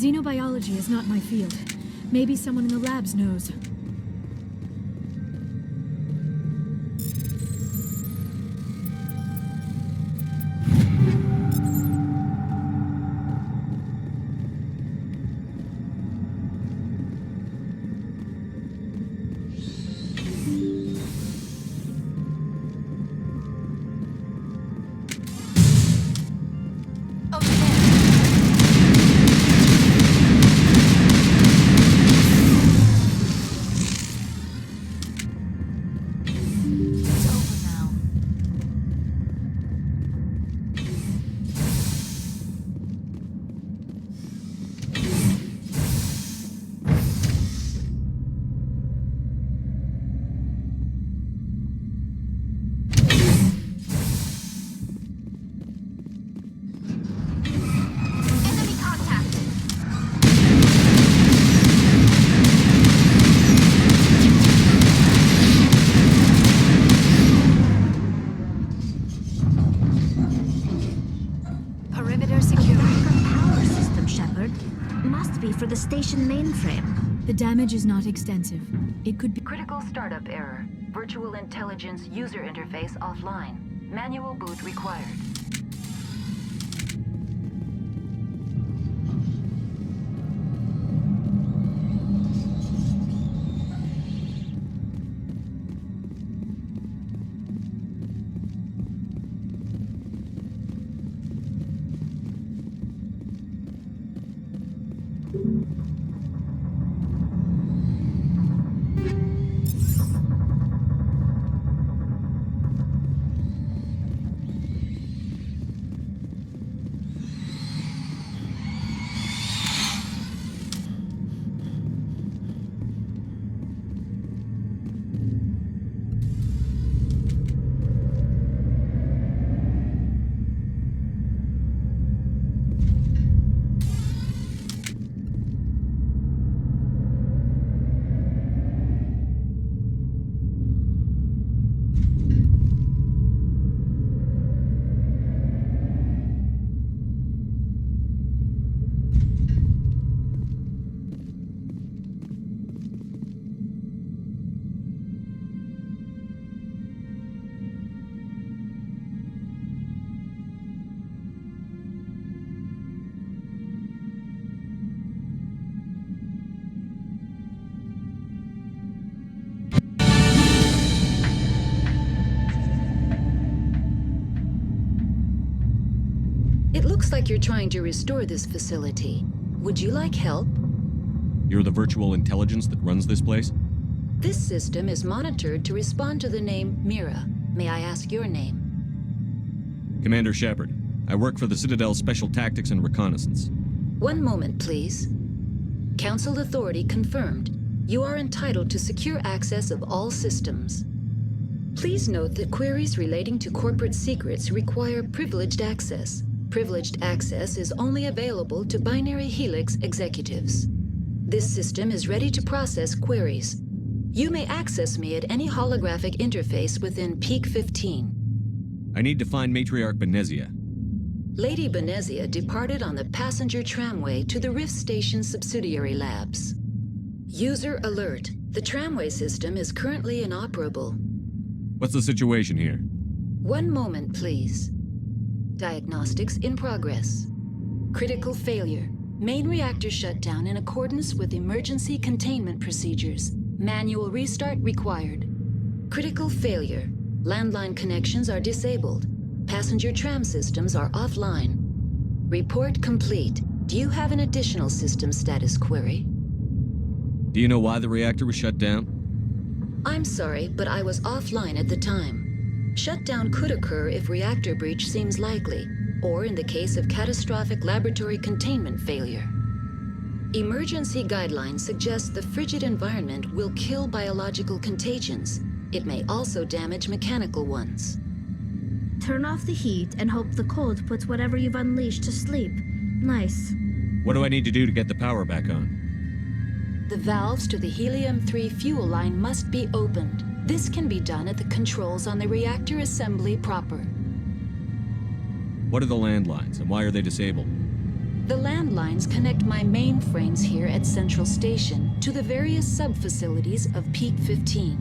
Xenobiology is not my field. Maybe someone in the labs knows. For the station mainframe. The damage is not extensive. It could be critical startup error. Virtual intelligence user interface offline. Manual boot required. It looks like you're trying to restore this facility. Would you like help? You're the virtual intelligence that runs this place? This system is monitored to respond to the name Mira. May I ask your name? Commander Shepard. I work for the Citadel's Special Tactics and Reconnaissance. One moment, please. Council authority confirmed. You are entitled to secure access of all systems. Please note that queries relating to corporate secrets require privileged access. Privileged access is only available to Binary Helix executives. This system is ready to process queries. You may access me at any holographic interface within Peak 15. I need to find Matriarch Benezia. Lady Benezia departed on the passenger tramway to the Rift Station subsidiary labs. User alert. The tramway system is currently inoperable. What's the situation here? One moment, please. Diagnostics in progress. Critical failure. Main reactor shutdown in accordance with emergency containment procedures. Manual restart required. Critical failure. Landline connections are disabled. Passenger tram systems are offline. Report complete. Do you have an additional system status query? Do you know why the reactor was shut down? I'm sorry, but I was offline at the time. Shutdown could occur if reactor breach seems likely, or in the case of catastrophic laboratory containment failure. Emergency guidelines suggest the frigid environment will kill biological contagions. It may also damage mechanical ones. Turn off the heat and hope the cold puts whatever you've unleashed to sleep. Nice. What do I need to do to get the power back on? The valves to the helium-3 fuel line must be opened. This can be done at the controls on the reactor assembly proper. What are the landlines, and why are they disabled? The landlines connect my mainframes here at Central Station to the various sub-facilities of Peak 15.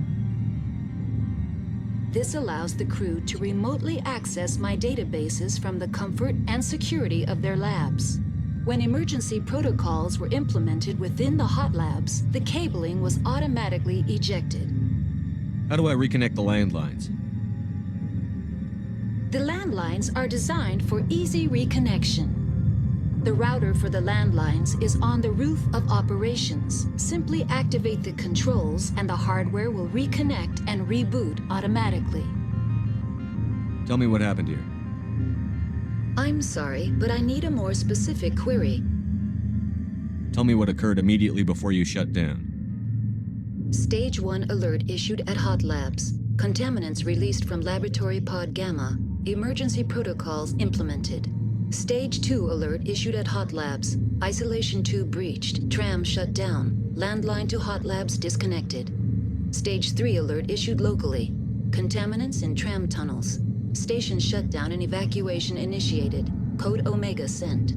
This allows the crew to remotely access my databases from the comfort and security of their labs. When emergency protocols were implemented within the hot labs, the cabling was automatically ejected. How do I reconnect the landlines? The landlines are designed for easy reconnection. The router for the landlines is on the roof of operations. Simply activate the controls and the hardware will reconnect and reboot automatically. Tell me what happened here. I'm sorry, but I need a more specific query. Tell me what occurred immediately before you shut down. Stage 1 alert issued at Hot Labs. Contaminants released from Laboratory Pod Gamma. Emergency protocols implemented. Stage 2 alert issued at Hot Labs. Isolation tube breached. Tram shut down. Landline to Hot Labs disconnected. Stage 3 alert issued locally. Contaminants in tram tunnels. Station shutdown and evacuation initiated. Code Omega sent.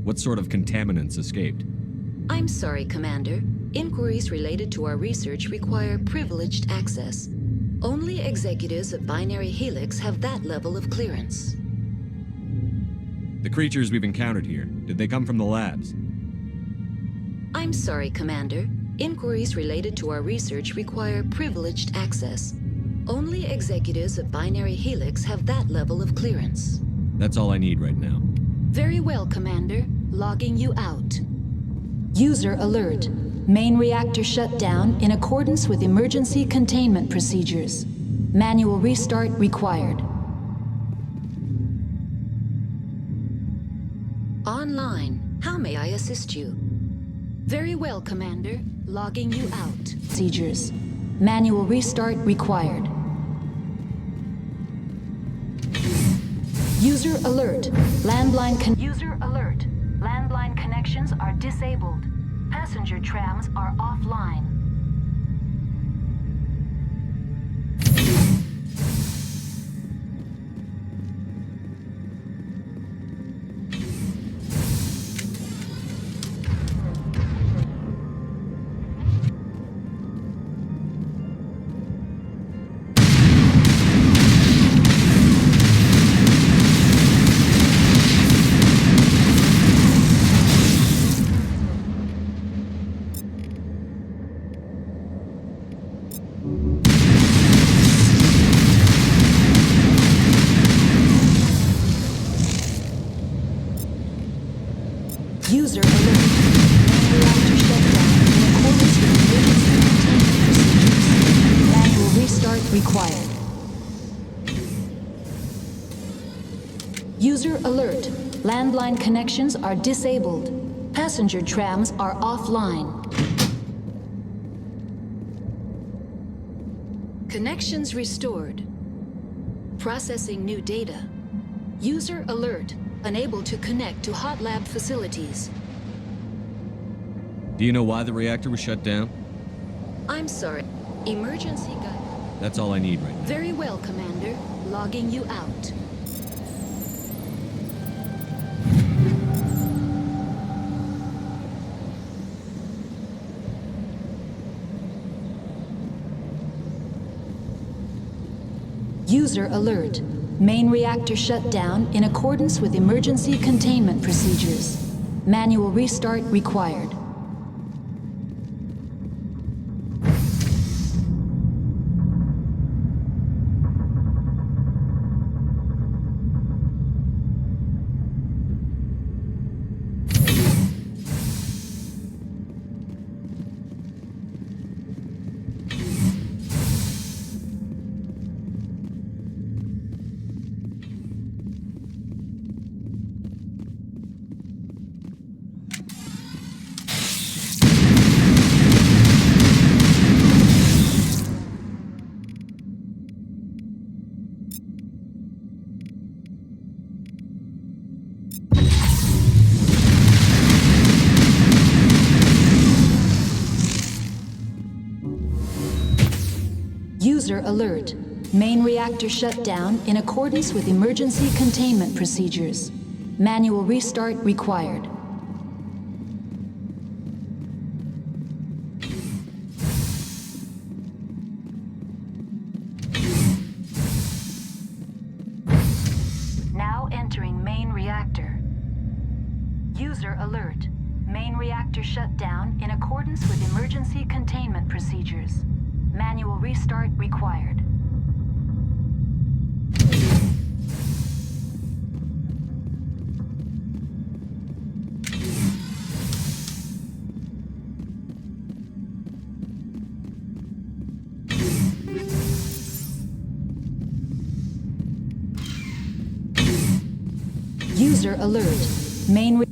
What sort of contaminants escaped? I'm sorry, Commander. Inquiries related to our research require privileged access. Only executives of Binary Helix have that level of clearance. The creatures we've encountered here, did they come from the labs? I'm sorry, Commander. Inquiries related to our research require privileged access. Only executives of Binary Helix have that level of clearance. That's all I need right now. Very well, Commander. Logging you out. User alert. Main reactor shut down in accordance with emergency containment procedures. Manual restart required. Online. How may I assist you? Very well, Commander. Logging you out. Procedures. Manual restart required. User alert. User alert. Landline connections are disabled. Passenger trams are offline. required. User alert. Landline connections are disabled. Passenger trams are offline. Connections restored. Processing new data. User alert. Unable to connect to hot lab facilities. Do you know why the reactor was shut down? I'm sorry. Emergency guide. That's all I need right now. Very well, Commander. Logging you out. User alert. Main reactor shut down in accordance with emergency containment procedures. Manual restart required. User alert. Main reactor shut down in accordance with emergency containment procedures. Manual restart required. Now entering main reactor. User alert. Main reactor shut down in accordance with emergency containment procedures. Manual restart required. User alert. Main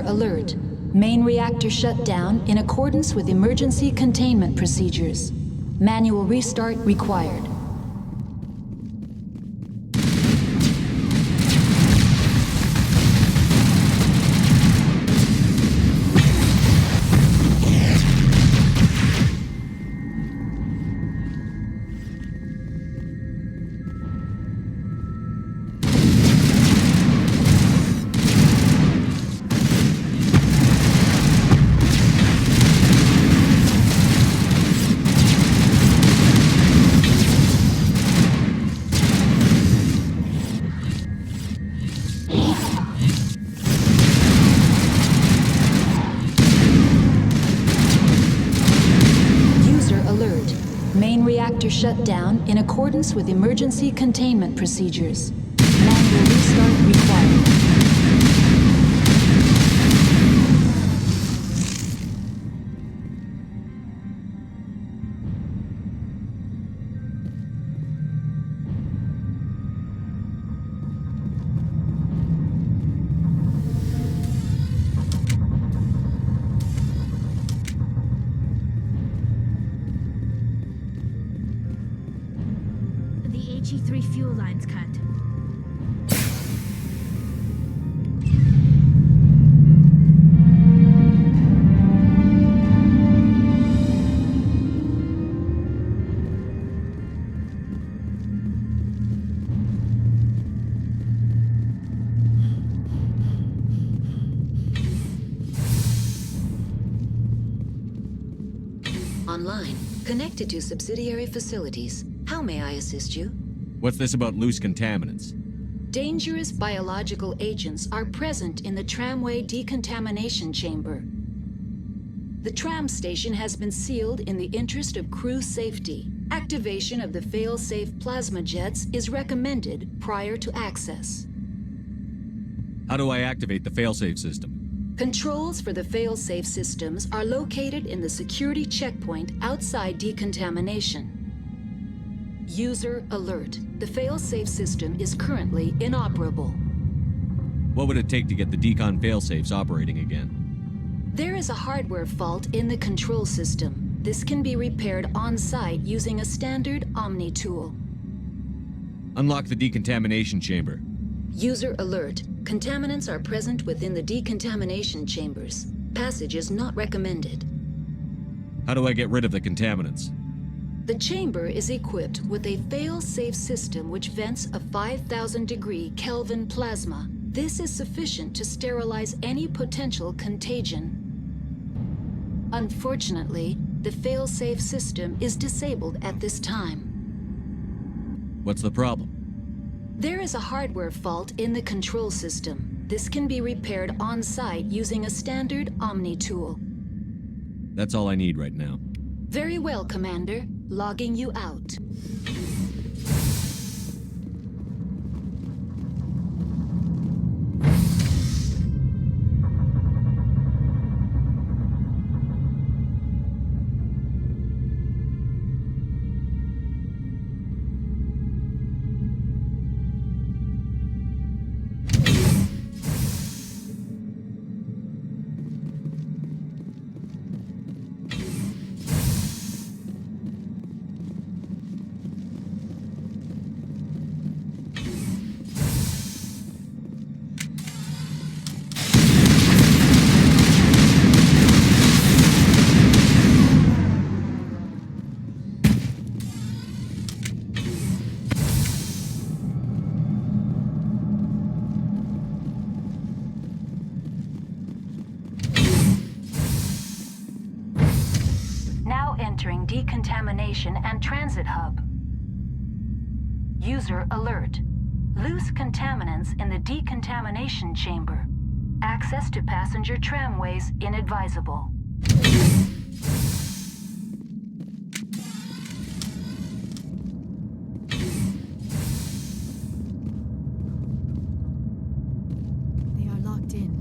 alert. Main reactor shut down in accordance with emergency containment procedures. Manual restart required. Reactor shut down in accordance with emergency containment procedures. Manual restart required. HE3 fuel lines cut. Online, connected to subsidiary facilities. How may I assist you? What's this about loose contaminants? Dangerous biological agents are present in the tramway decontamination chamber. The tram station has been sealed in the interest of crew safety. Activation of the fail-safe plasma jets is recommended prior to access. How do I activate the failsafe system? Controls for the fail-safe systems are located in the security checkpoint outside decontamination. User alert. The fail-safe system is currently inoperable. What would it take to get the decon failsafes operating again? There is a hardware fault in the control system. This can be repaired on-site using a standard Omni tool. Unlock the decontamination chamber. User alert. Contaminants are present within the decontamination chambers. Passage is not recommended. How do I get rid of the contaminants? The chamber is equipped with a fail-safe system which vents a 5,000-degree Kelvin plasma. This is sufficient to sterilize any potential contagion. Unfortunately, the fail-safe system is disabled at this time. What's the problem? There is a hardware fault in the control system. This can be repaired on-site using a standard Omni tool. That's all I need right now. Very well, Commander. Logging you out. Entering decontamination and transit hub. User alert. Loose contaminants in the decontamination chamber. Access to passenger tramways inadvisable. They are locked in.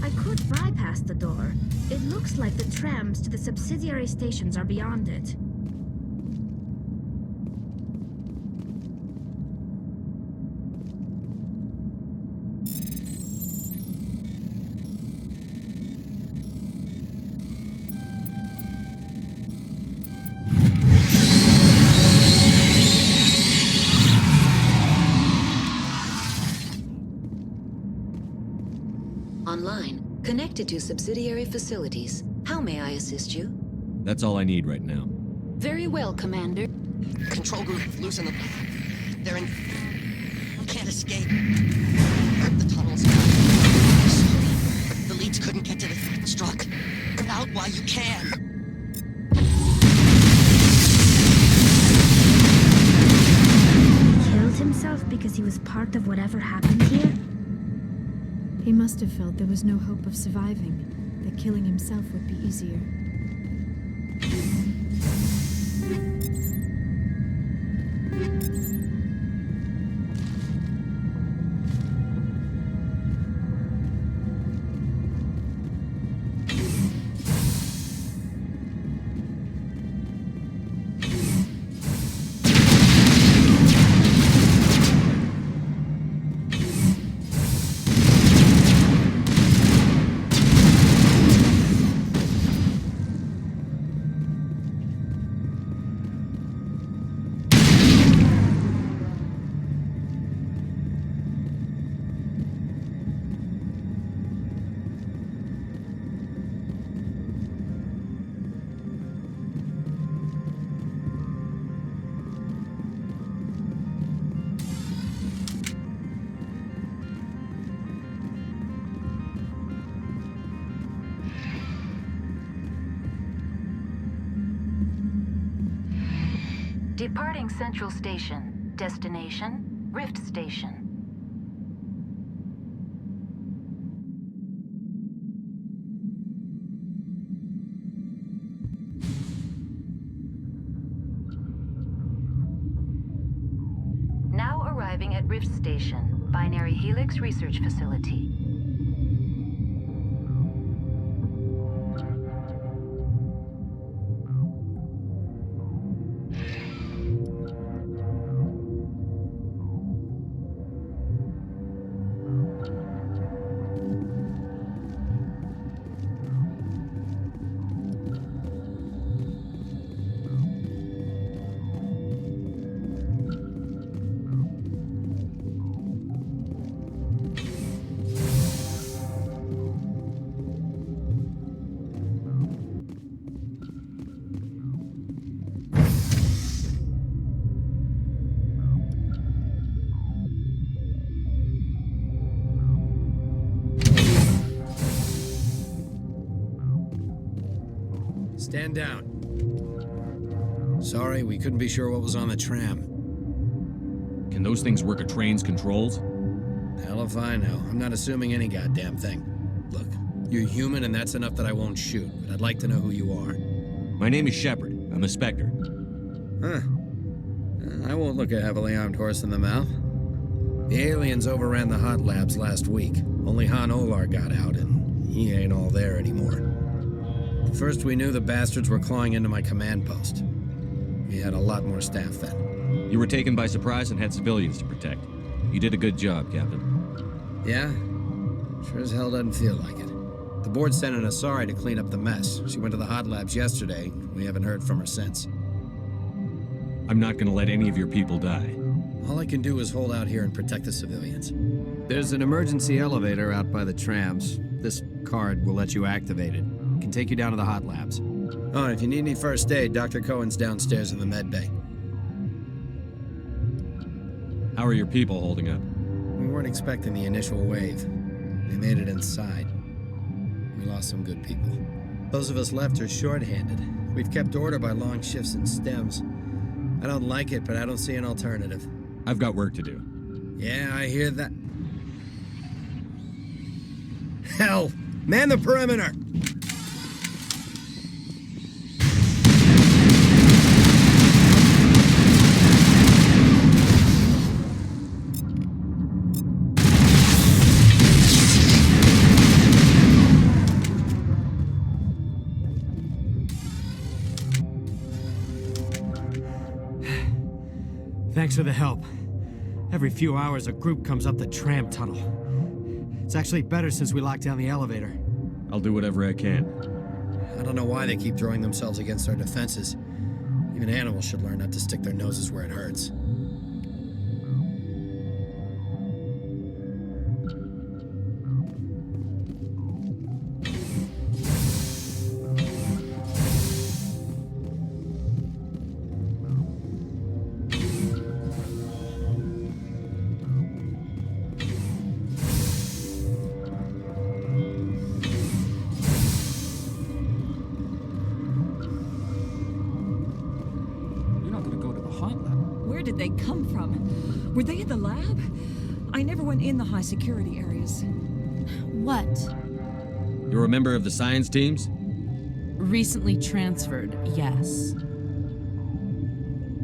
I could bypass the door. It looks like the trams to the subsidiary stations are beyond it. Online. Connected to subsidiary facilities. How may I assist you? That's all I need right now. Very well, Commander. Control group loosen them. They're in... can't escape. The tunnel's the leads couldn't get to the struck. Get out while you can. Killed himself because he was part of whatever happened here? He must have felt there was no hope of surviving, that killing himself would be easier. Departing Central Station. Destination, Rift Station. Now arriving at Rift Station, Binary Helix Research Facility. Stand down. Sorry, we couldn't be sure what was on the tram. Can those things work a train's controls? Hell if I know. I'm not assuming any goddamn thing. Look, you're human and that's enough that I won't shoot, but I'd like to know who you are. My name is Shepard. I'm a Spectre. Huh. I won't look a heavily armed horse in the mouth. The aliens overran the hot labs last week. Only Han Olar got out, and he ain't all there anymore. First we knew the bastards were clawing into my command post. We had a lot more staff then. You were taken by surprise and had civilians to protect. You did a good job, Captain. Yeah? Sure as hell doesn't feel like it. The board sent an Asari to clean up the mess. She went to the hot labs yesterday. We haven't heard from her since. I'm not gonna let any of your people die. All I can do is hold out here and protect the civilians. There's an emergency elevator out by the trams. This card will let you activate it. Can take you down to the hot labs. Oh, and if you need any first aid, Dr. Cohen's downstairs in the med bay. How are your people holding up? We weren't expecting the initial wave. They made it inside. We lost some good people. Those of us left are short-handed. We've kept order by long shifts and stems. I don't like it, but I don't see an alternative. I've got work to do. Yeah, I hear that. Hell! Man the perimeter! Thanks for the help. Every few hours, a group comes up the tram tunnel. It's actually better since we locked down the elevator. I'll do whatever I can. I don't know why they keep throwing themselves against our defenses. Even animals should learn not to stick their noses where it hurts. Where did they come from? Were they in the lab? I never went in the high security areas. What? You're a member of the science teams? Recently transferred, yes.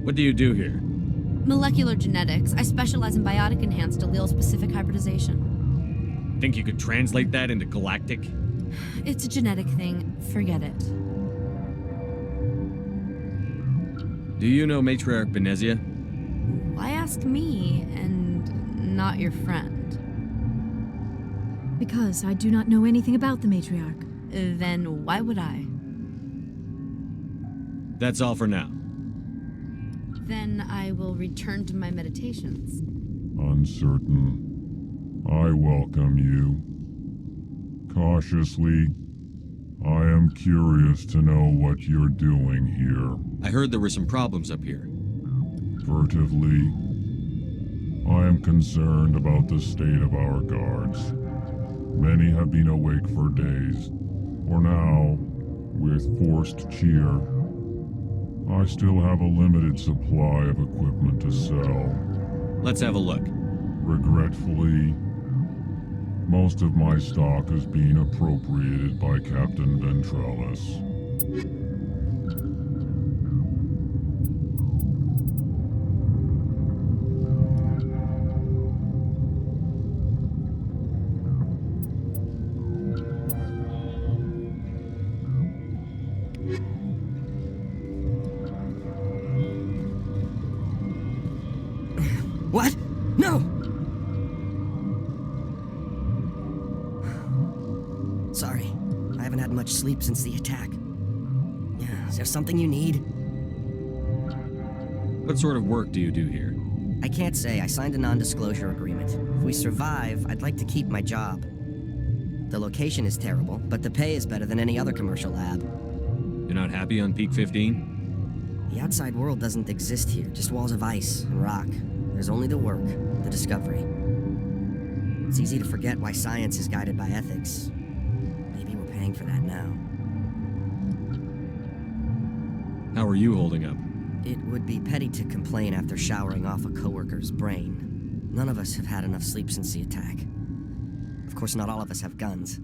What do you do here? Molecular genetics. I specialize in biotic-enhanced allele-specific hybridization. Think you could translate that into galactic? It's a genetic thing. Forget it. Do you know Matriarch Benezia? Why ask me and not your friend? Because I do not know anything about the Matriarch. Then why would I? That's all for now. Then I will return to my meditations. Uncertain. I welcome you. Cautiously, I am curious to know what you're doing here. I heard there were some problems up here. Furtively, I am concerned about the state of our guards. Many have been awake for days, or now, with forced cheer. I still have a limited supply of equipment to sell. Let's have a look. Regretfully, most of my stock is being appropriated by Captain Ventralis. What? No! Sorry. I haven't had much sleep since the attack. Yeah, is there something you need? What sort of work do you do here? I can't say. I signed a non-disclosure agreement. If we survive, I'd like to keep my job. The location is terrible, but the pay is better than any other commercial lab. You're not happy on Peak 15? The outside world doesn't exist here, just walls of ice and rock. There's only the work, the discovery. It's easy to forget why science is guided by ethics. Maybe we're paying for that now. How are you holding up? It would be petty to complain after showering off a coworker's brain. None of us have had enough sleep since the attack. Of course, not all of us have guns.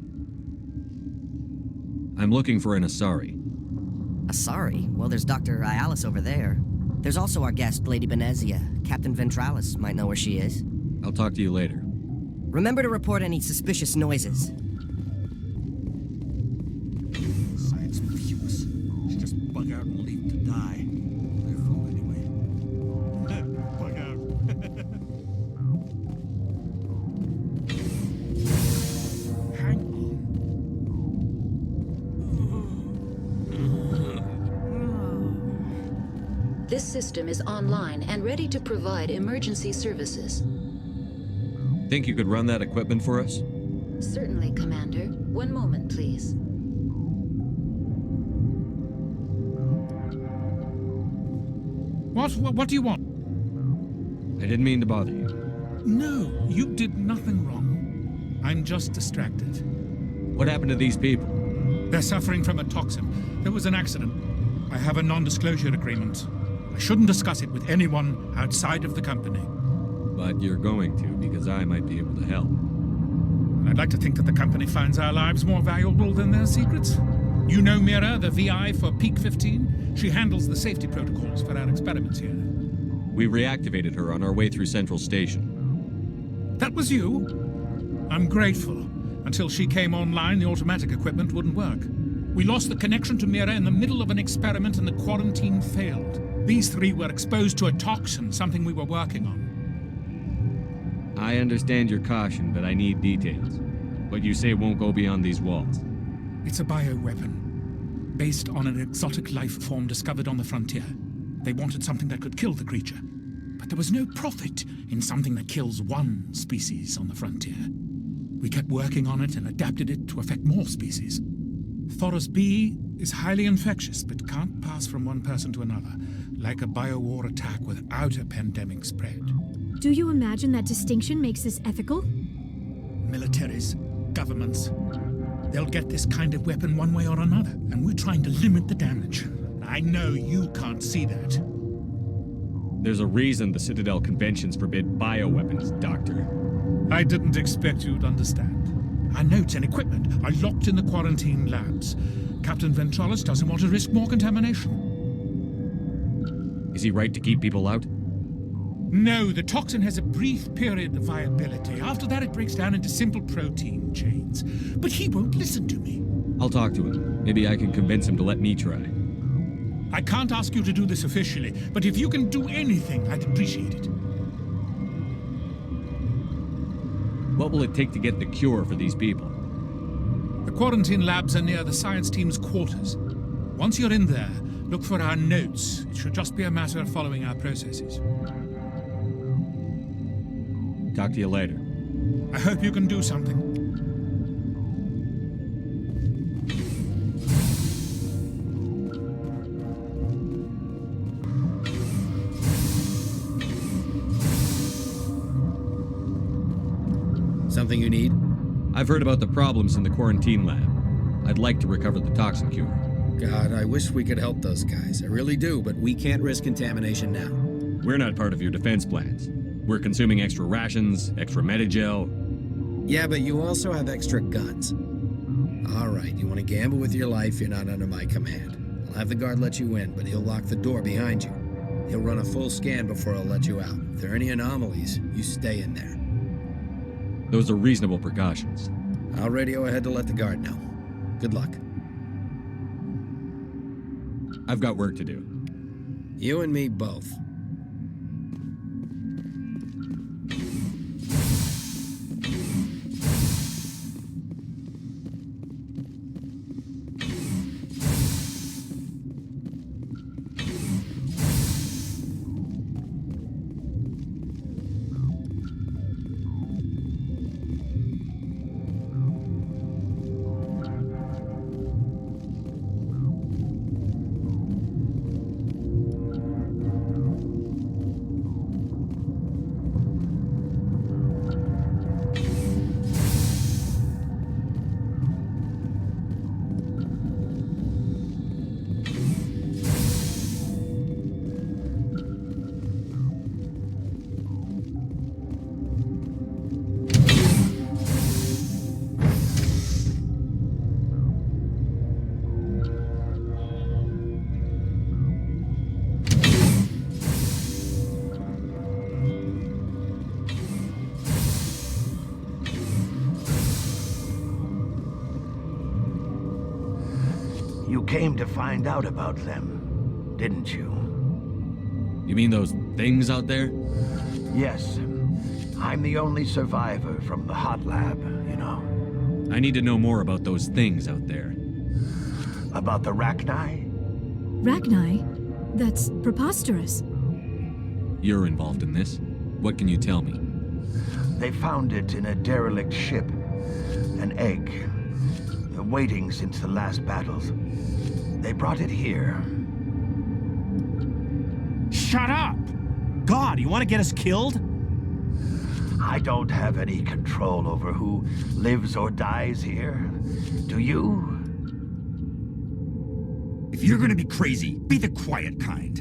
I'm looking for an Asari. Asari? Well, there's Dr. Ialis over there. There's also our guest, Lady Benezia. Captain Ventralis might know where she is. I'll talk to you later. Remember to report any suspicious noises. Science fuse. She just bug out and leave to die. They're full anyway. Bug out. Hang on. This system is online and ready to provide emergency services. Think you could run that equipment for us? Certainly, Commander. One moment, please. What do you want? I didn't mean to bother you. No, you did nothing wrong. I'm just distracted. What happened to these people? They're suffering from a toxin. There was an accident. I have a non-disclosure agreement. I shouldn't discuss it with anyone outside of the company. But you're going to, because I might be able to help. I'd like to think that the company finds our lives more valuable than their secrets. You know Mira, the VI for Peak 15? She handles the safety protocols for our experiments here. We reactivated her on our way through Central Station. That was you? I'm grateful. Until she came online, the automatic equipment wouldn't work. We lost the connection to Mira in the middle of an experiment and the quarantine failed. These three were exposed to a toxin, something we were working on. I understand your caution, but I need details. What you say won't go beyond these walls. It's a bioweapon, based on an exotic life form discovered on the frontier. They wanted something that could kill the creature. But there was no profit in something that kills one species on the frontier. We kept working on it and adapted it to affect more species. Thoros B is highly infectious, but can't pass from one person to another, like a biowar attack without a pandemic spread. Do you imagine that distinction makes this ethical? Militaries, governments, they'll get this kind of weapon one way or another, and we're trying to limit the damage. I know you can't see that. There's a reason the Citadel conventions forbid bioweapons, Doctor. I didn't expect you'd understand. Our notes and equipment are locked in the quarantine labs. Captain Ventralis doesn't want to risk more contamination. Is he right to keep people out? No, the toxin has a brief period of viability. After that, it breaks down into simple protein chains. But he won't listen to me. I'll talk to him. Maybe I can convince him to let me try. I can't ask you to do this officially, but if you can do anything, I'd appreciate it. What will it take to get the cure for these people? The quarantine labs are near the science team's quarters. Once you're in there, look for our notes. It should just be a matter of following our processes. Talk to you later. I hope you can do something. Something you need? I've heard about the problems in the quarantine lab. I'd like to recover the toxin cure. God, I wish we could help those guys. I really do, but we can't risk contamination now. We're not part of your defense plans. We're consuming extra rations, extra Medigel. Yeah, but you also have extra guns. All right, you want to gamble with your life, you're not under my command. I'll have the guard let you in, but he'll lock the door behind you. He'll run a full scan before he'll let you out. If there are any anomalies, you stay in there. Those are reasonable precautions. I'll radio ahead to let the guard know. Good luck. I've got work to do. You and me both. You came to find out about them, didn't you? You mean those things out there? Yes. I'm the only survivor from the hot lab, you know. I need to know more about those things out there. About the Rachni? Rachni? That's preposterous. You're involved in this. What can you tell me? They found it in a derelict ship. An egg. Waiting since the last battles. They brought it here. Shut up! God, you want to get us killed? I don't have any control over who lives or dies here. Do you? If you're gonna be crazy, be the quiet kind.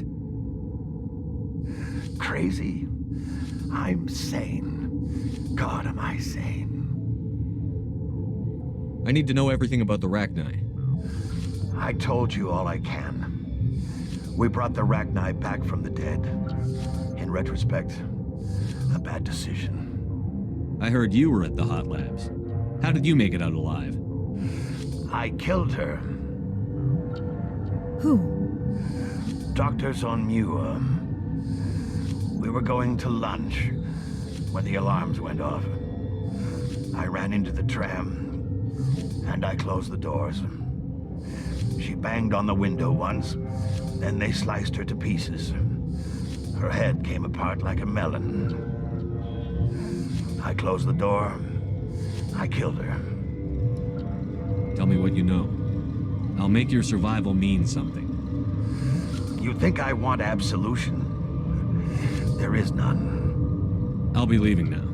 Crazy? I'm sane. God, am I sane. I need to know everything about the Rachni. I told you all I can. We brought the Rachni back from the dead. In retrospect, a bad decision. I heard you were at the hot labs. How did you make it out alive? I killed her. Who? Doctors on Muir. We were going to lunch when the alarms went off. I ran into the tram, and I closed the doors. She banged on the window once, then they sliced her to pieces. Her head came apart like a melon. I closed the door. I killed her. Tell me what you know. I'll make your survival mean something. You think I want absolution? There is none. I'll be leaving now.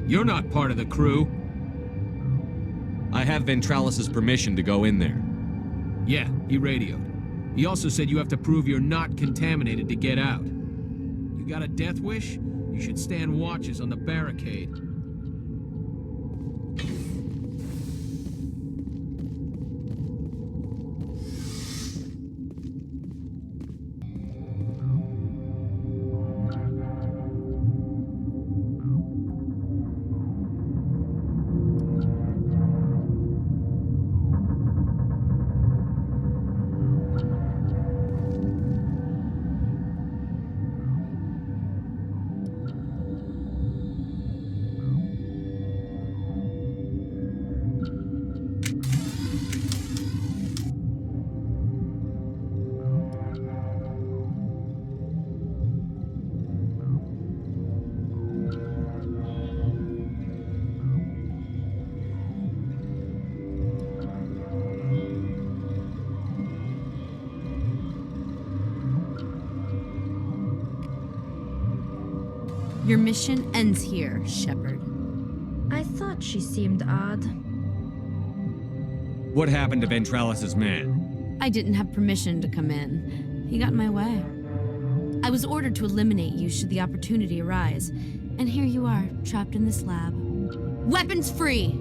You're not part of the crew. I have Ventralis's permission to go in there. Yeah, he radioed. He also said you have to prove you're not contaminated to get out. You got a death wish? You should stand watches on the barricade. Your mission ends here, Shepard. I thought she seemed odd. What happened to Ventralis's man? I didn't have permission to come in. He got in my way. I was ordered to eliminate you should the opportunity arise. And here you are, trapped in this lab. Weapons free!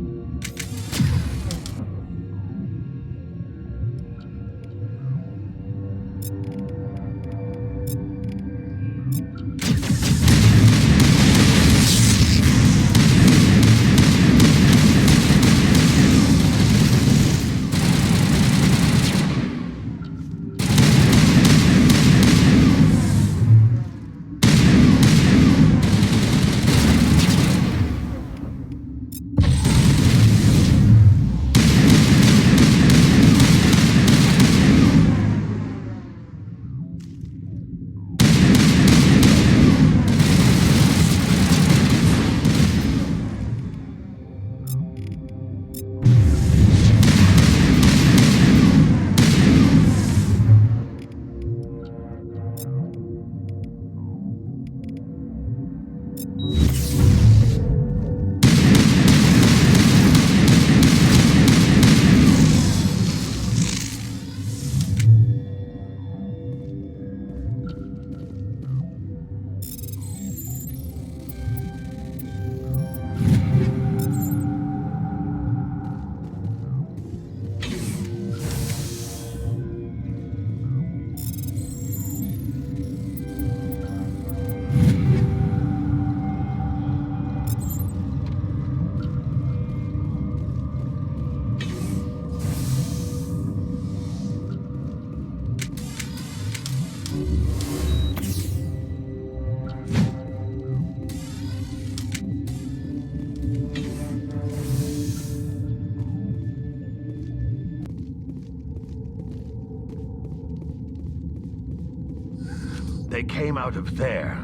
They came out of there.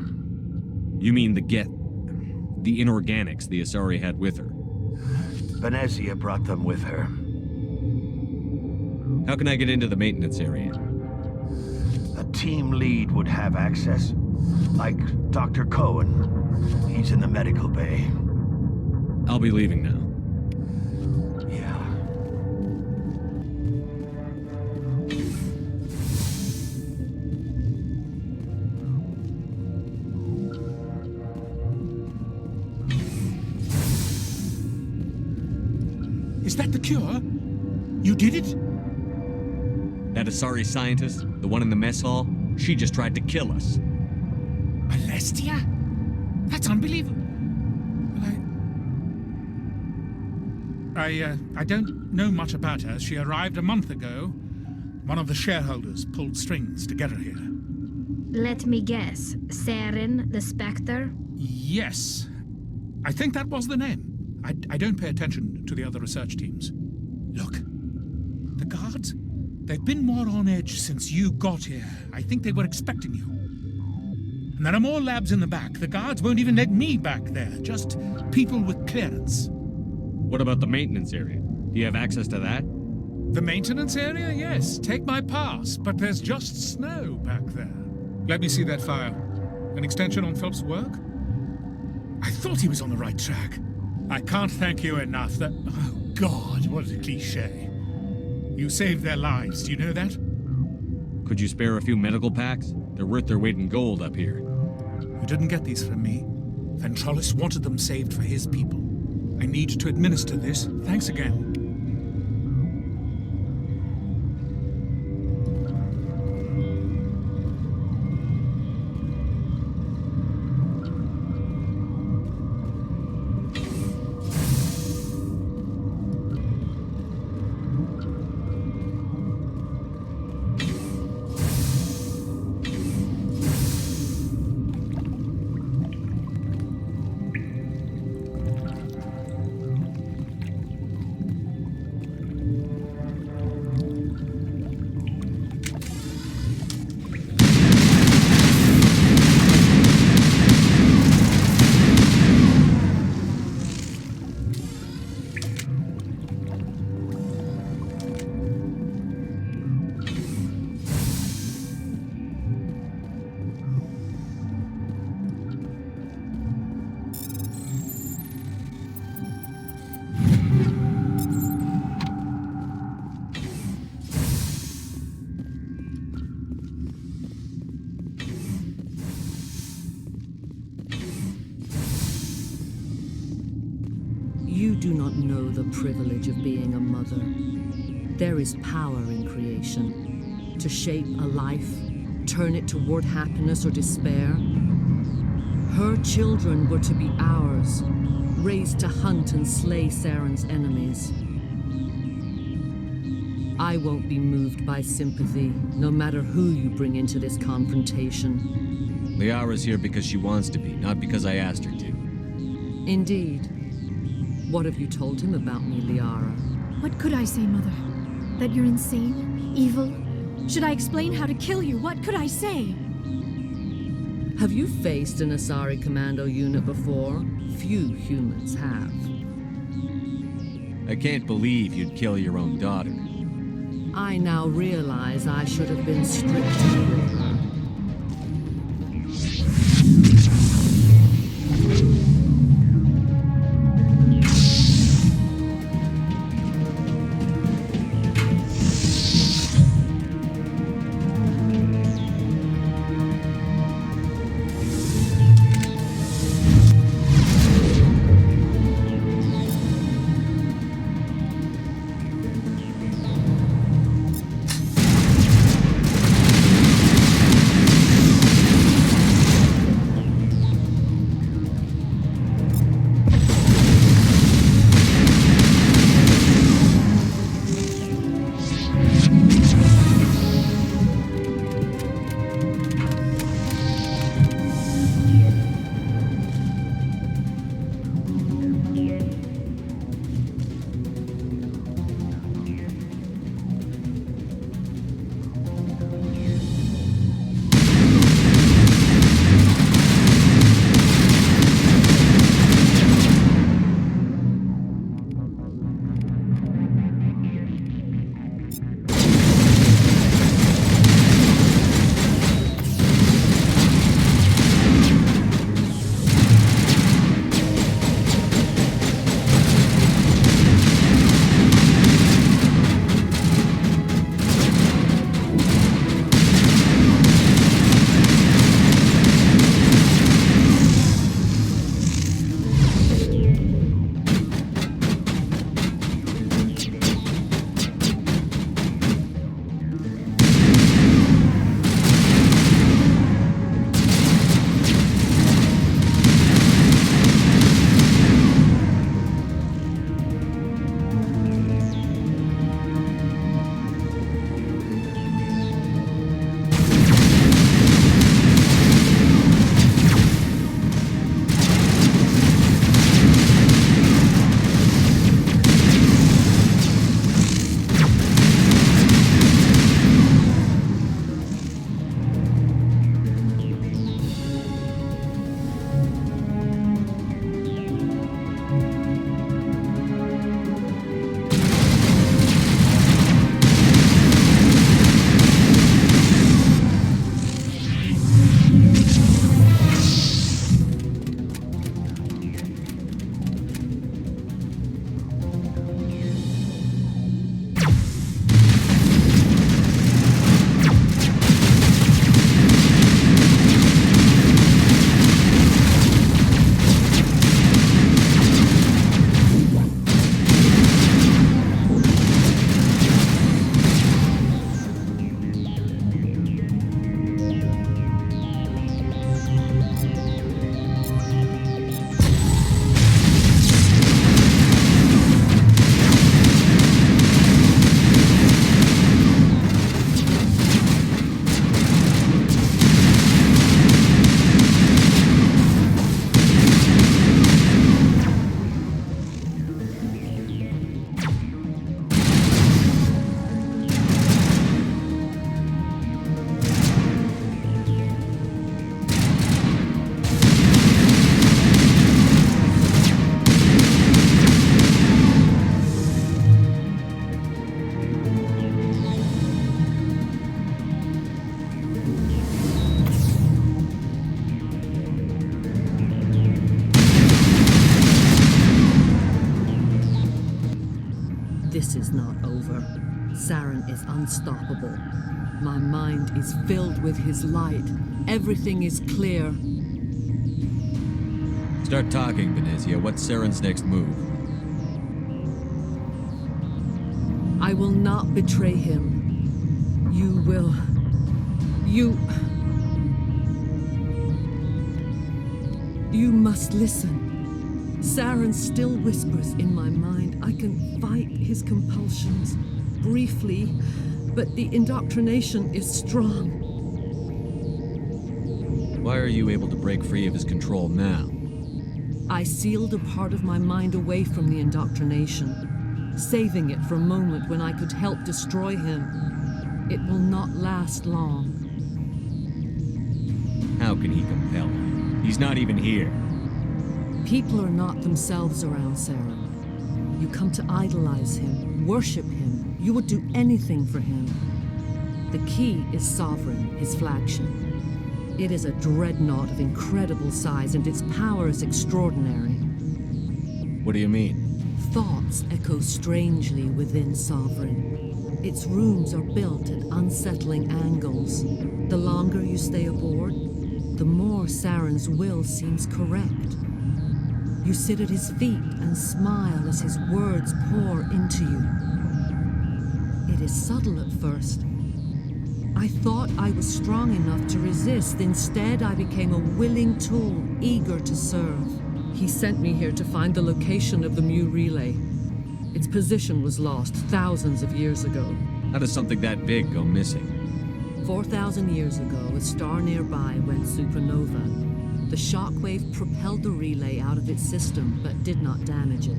You mean the inorganics the Asari had with her? Venezia brought them with her. How can I get into the maintenance area? A team lead would have access. Like Dr. Cohen. He's in the medical bay. I'll be leaving now. Yeah. Is that the cure? You did it? That Asari scientist, the one in the mess hall, she just tried to kill us. Alestia? That's unbelievable. I don't know much about her. She arrived a month ago. One of the shareholders pulled strings to get her here. Let me guess. Saren, the Spectre? Yes. I think that was the name. I don't pay attention to the other research teams. Look, the guards, they've been more on edge since you got here. I think they were expecting you. And there are more labs in the back. The guards won't even let me back there. Just people with clearance. What about the maintenance area? Do you have access to that? The maintenance area? Yes. Take my pass. But there's just snow back there. Let me see that file. An extension on Phelps' work? I thought he was on the right track. I can't thank you enough. That... Oh, God, what a cliché. You saved their lives. Do you know that? Could you spare a few medical packs? They're worth their weight in gold up here. You didn't get these from me. Ventralis wanted them saved for his people. I need to administer this. Thanks again. do not know the privilege of being a mother. There is power in creation. To shape a life, turn it toward happiness or despair. Her children were to be ours, raised to hunt and slay Saren's enemies. I won't be moved by sympathy, no matter who you bring into this confrontation. Liara's here because she wants to be, not because I asked her to. Indeed. What have you told him about me, Liara? What could I say, Mother? That you're insane? Evil? Should I explain how to kill you? What could I say? Have you faced an Asari commando unit before? Few humans have. I can't believe you'd kill your own daughter. I now realize I should have been stricter with her. This is not over. Saren is unstoppable. My mind is filled with his light. Everything is clear. Start talking, Benezia. What's Saren's next move? I will not betray him. You will. You must listen. Saren still whispers in my mind. I can fight his compulsions briefly, but the indoctrination is strong. Why are you able to break free of his control now? I sealed a part of my mind away from the indoctrination, saving it for a moment when I could help destroy him. It will not last long. How can he compel you? He's not even here. People are not themselves around Saren. You come to idolize him, worship him. You would do anything for him. The key is Sovereign, his flagship. It is a dreadnought of incredible size, and its power is extraordinary. What do you mean? Thoughts echo strangely within Sovereign. Its rooms are built at unsettling angles. The longer you stay aboard, the more Saren's will seems correct. You sit at his feet and smile as his words pour into you. It is subtle at first. I thought I was strong enough to resist. Instead, I became a willing tool, eager to serve. He sent me here to find the location of the Mu relay. Its position was lost thousands of years ago. How does something that big go missing? 4,000 years ago, a star nearby went supernova. The shockwave propelled the relay out of its system, but did not damage it.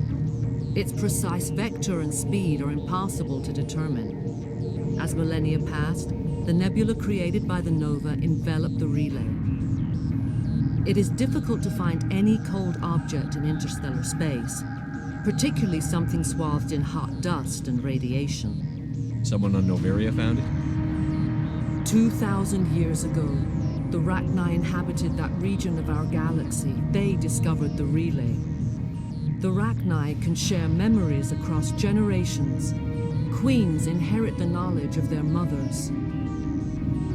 Its precise vector and speed are impossible to determine. As millennia passed, the nebula created by the nova enveloped the relay. It is difficult to find any cold object in interstellar space, particularly something swathed in hot dust and radiation. Someone on Noveria found it? 2,000 years ago, the Rachni inhabited that region of our galaxy. They discovered the relay. The Rachni can share memories across generations. Queens inherit the knowledge of their mothers.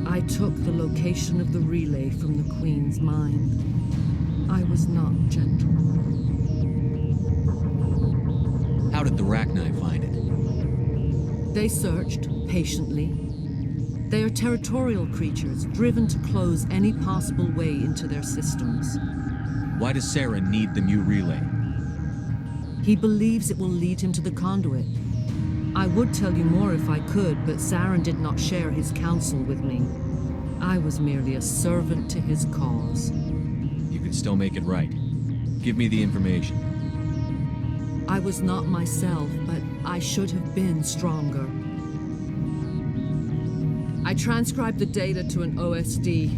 I took the location of the relay from the Queen's mind. I was not gentle. How did the Rachni find it? They searched, patiently. They are territorial creatures, driven to close any possible way into their systems. Why does Saren need the Mu relay? He believes it will lead him to the conduit. I would tell you more if I could, but Saren did not share his counsel with me. I was merely a servant to his cause. You can still make it right. Give me the information. I was not myself, but I should have been stronger. I transcribed the data to an OSD.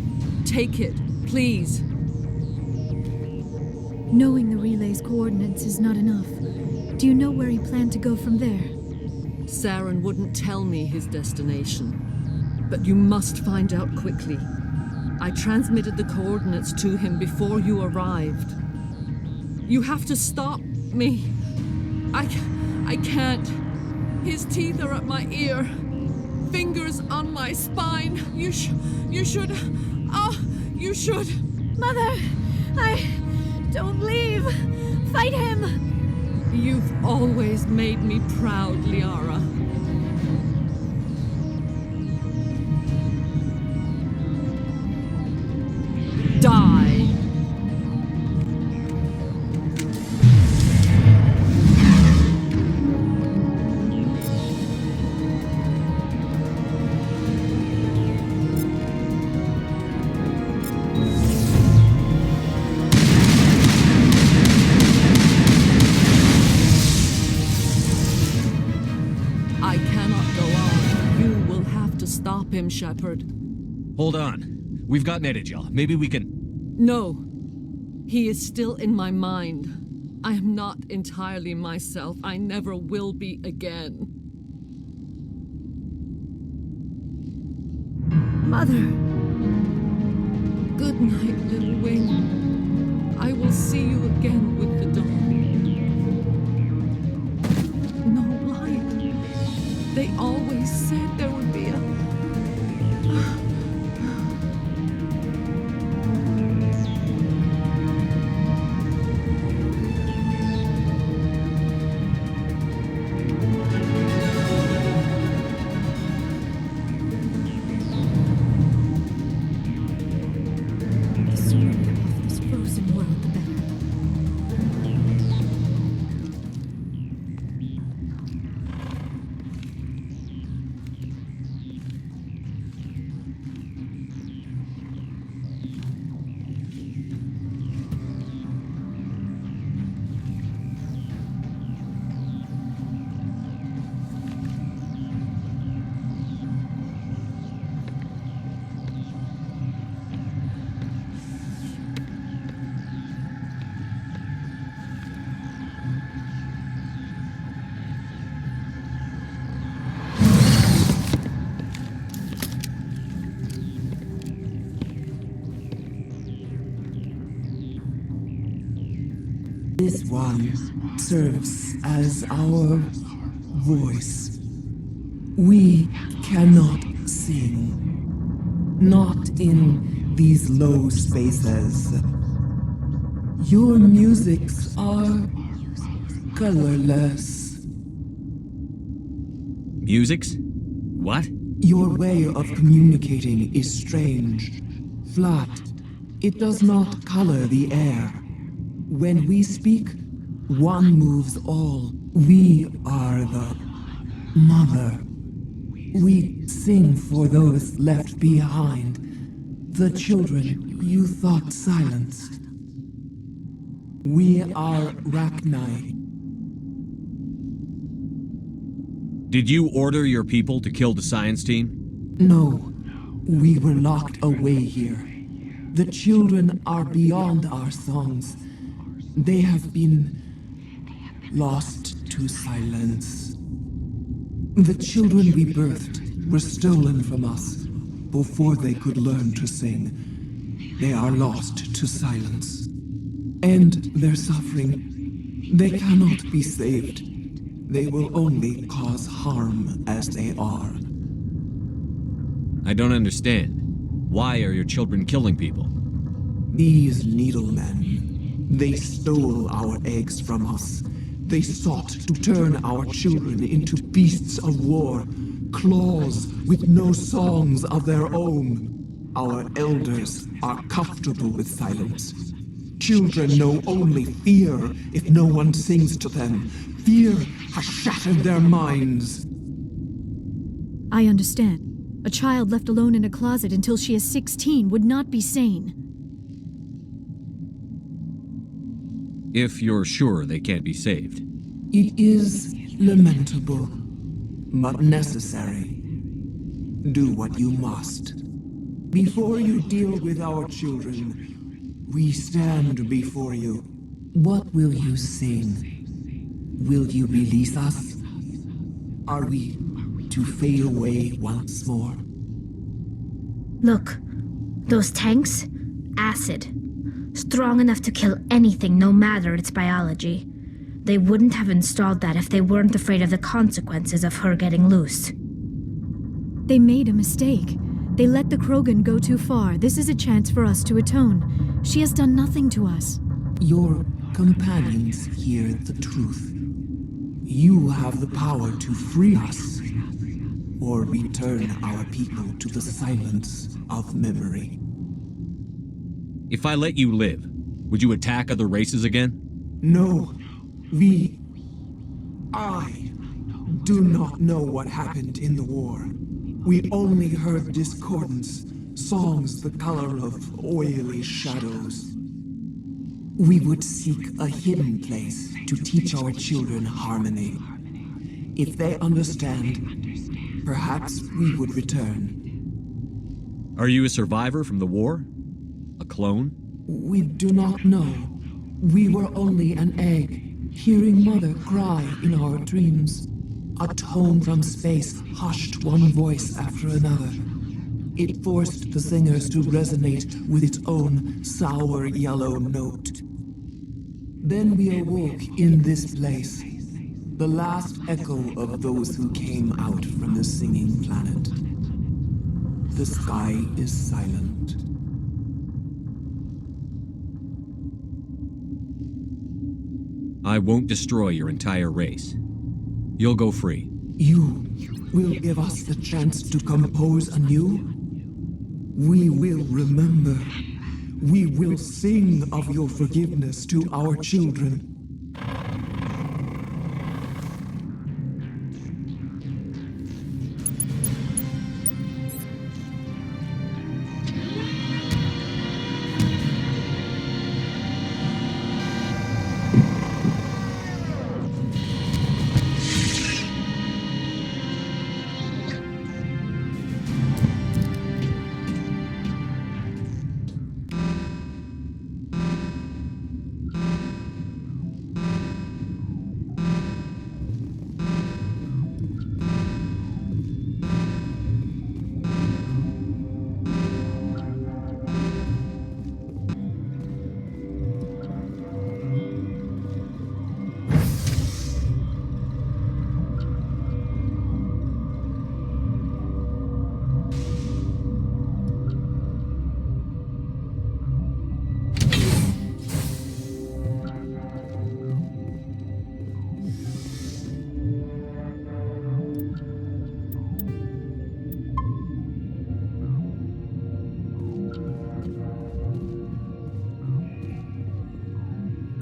Take it, please. Knowing the relay's coordinates is not enough. Do you know where he planned to go from there? Saren wouldn't tell me his destination. But you must find out quickly. I transmitted the coordinates to him before you arrived. You have to stop me. I can't. His teeth are at my ear. Fingers on my spine. You should. Mother! Don't leave! Fight him! You've always made me proud, Liara. Die! I cannot go on. You will have to stop him, Shepard. Hold on. We've got Netagel. Maybe we can... No. He is still in my mind. I am not entirely myself. I never will be again. Mother! Good night, little wing. I will see you again with the dawn. No light. They always said there would be a... This one serves as our voice. We cannot sing. Not in these low spaces. Your musics are colorless. Musics? What? Your way of communicating is strange. Flat. It does not color the air. When we speak, one moves all. We are the mother. We sing for those left behind. The children you thought silenced. We are Rachni. Did you order your people to kill the science team? No. We were locked away here. The children are beyond our songs. They have been lost to silence. The children we birthed were stolen from us before they could learn to sing. They are lost to silence. And their suffering, they cannot be saved. They will only cause harm as they are. I don't understand. Why are your children killing people? These needlemen, they stole our eggs from us. They sought to turn our children into beasts of war, claws with no songs of their own. Our elders are comfortable with silence. Children know only fear if no one sings to them. Fear has shattered their minds. I understand. A child left alone in a closet until she is 16 would not be sane. If you're sure they can't be saved. It is lamentable, but necessary. Do what you must. Before you deal with our children, we stand before you. What will you sing? Will you release us? Are we to fade away once more? Look, those tanks? Acid. Strong enough to kill anything, no matter its biology. They wouldn't have installed that if they weren't afraid of the consequences of her getting loose. They made a mistake. They let the Krogan go too far. This is a chance for us to atone. She has done nothing to us. Your companions hear the truth. You have the power to free us, or return our people to the silence of memory. If I let you live, would you attack other races again? No. I do not know what happened in the war. We only heard discordance, songs the color of oily shadows. We would seek a hidden place to teach our children harmony. If they understand, perhaps we would return. Are you a survivor from the war? A clone? We do not know. We were only an egg, hearing Mother cry in our dreams. A tone from space hushed one voice after another. It forced the singers to resonate with its own sour yellow note. Then we awoke in this place, the last echo of those who came out from the singing planet. The sky is silent. I won't destroy your entire race. You'll go free. You will give us the chance to compose anew? We will remember. We will sing of your forgiveness to our children.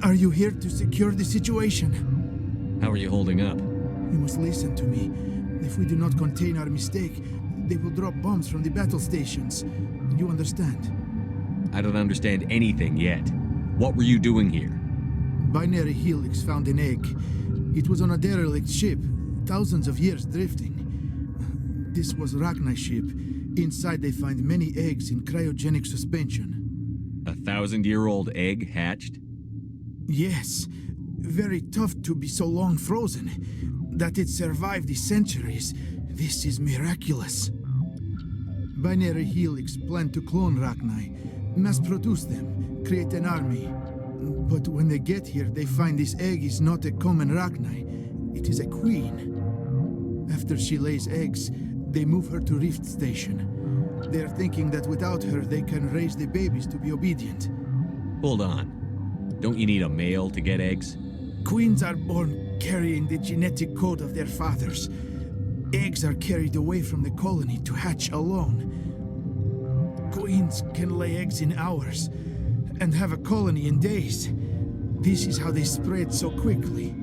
Are you here to secure the situation? How are you holding up? You must listen to me. If we do not contain our mistake, they will drop bombs from the battle stations. You understand? I don't understand anything yet. What were you doing here? Binary Helix found an egg. It was on a derelict ship, thousands of years drifting. This was Rachni's ship. Inside they find many eggs in cryogenic suspension. 1,000-year-old egg hatched? Yes. Very tough to be so long frozen. That it survived the centuries. This is miraculous. Binary Helix planned to clone Rachni, mass produce them, create an army. But when they get here, they find this egg is not a common Rachni. It is a queen. After she lays eggs, they move her to Rift Station. They are thinking that without her, they can raise the babies to be obedient. Hold on. Don't you need a male to get eggs? Queens are born carrying the genetic code of their fathers. Eggs are carried away from the colony to hatch alone. Queens can lay eggs in hours and have a colony in days. This is how they spread so quickly.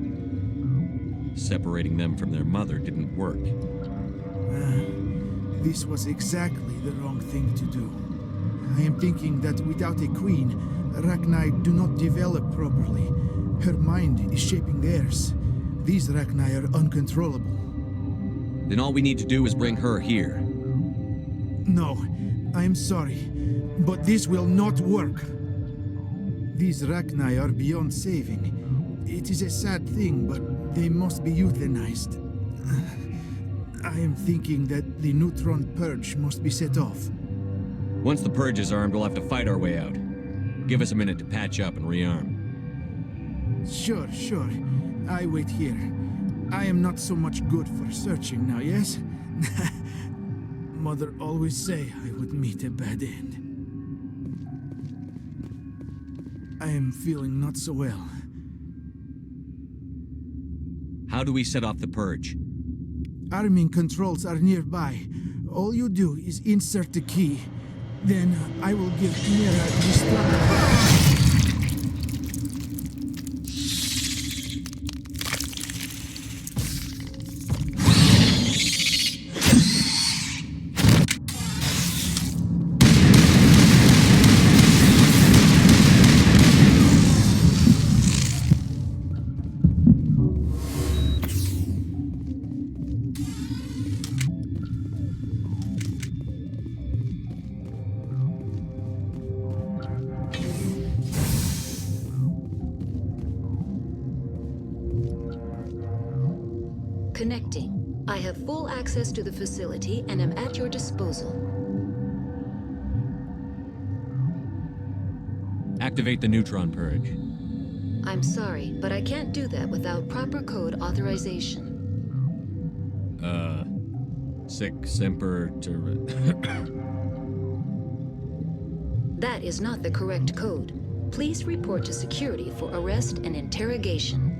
Separating them from their mother didn't work. This was exactly the wrong thing to do. I am thinking that without a queen, Rachni do not develop properly. Her mind is shaping theirs. These Rachni are uncontrollable. Then all we need to do is bring her here. No, I am sorry, but this will not work. These Rachni are beyond saving. It is a sad thing, but they must be euthanized. I am thinking that the neutron purge must be set off. Once the purge is armed, we'll have to fight our way out. Give us a minute to patch up and rearm. Sure. I wait here. I am not so much good for searching now, yes? Mother always say I would meet a bad end. I am feeling not so well. How do we set off the purge? Arming controls are nearby. All you do is insert the key. Then I will give Mira the struggle. Connecting. I have full access to the facility and am at your disposal. Activate the neutron purge. I'm sorry, but I can't do that without proper code authorization. Sic semper That is not the correct code. Please report to security for arrest and interrogation.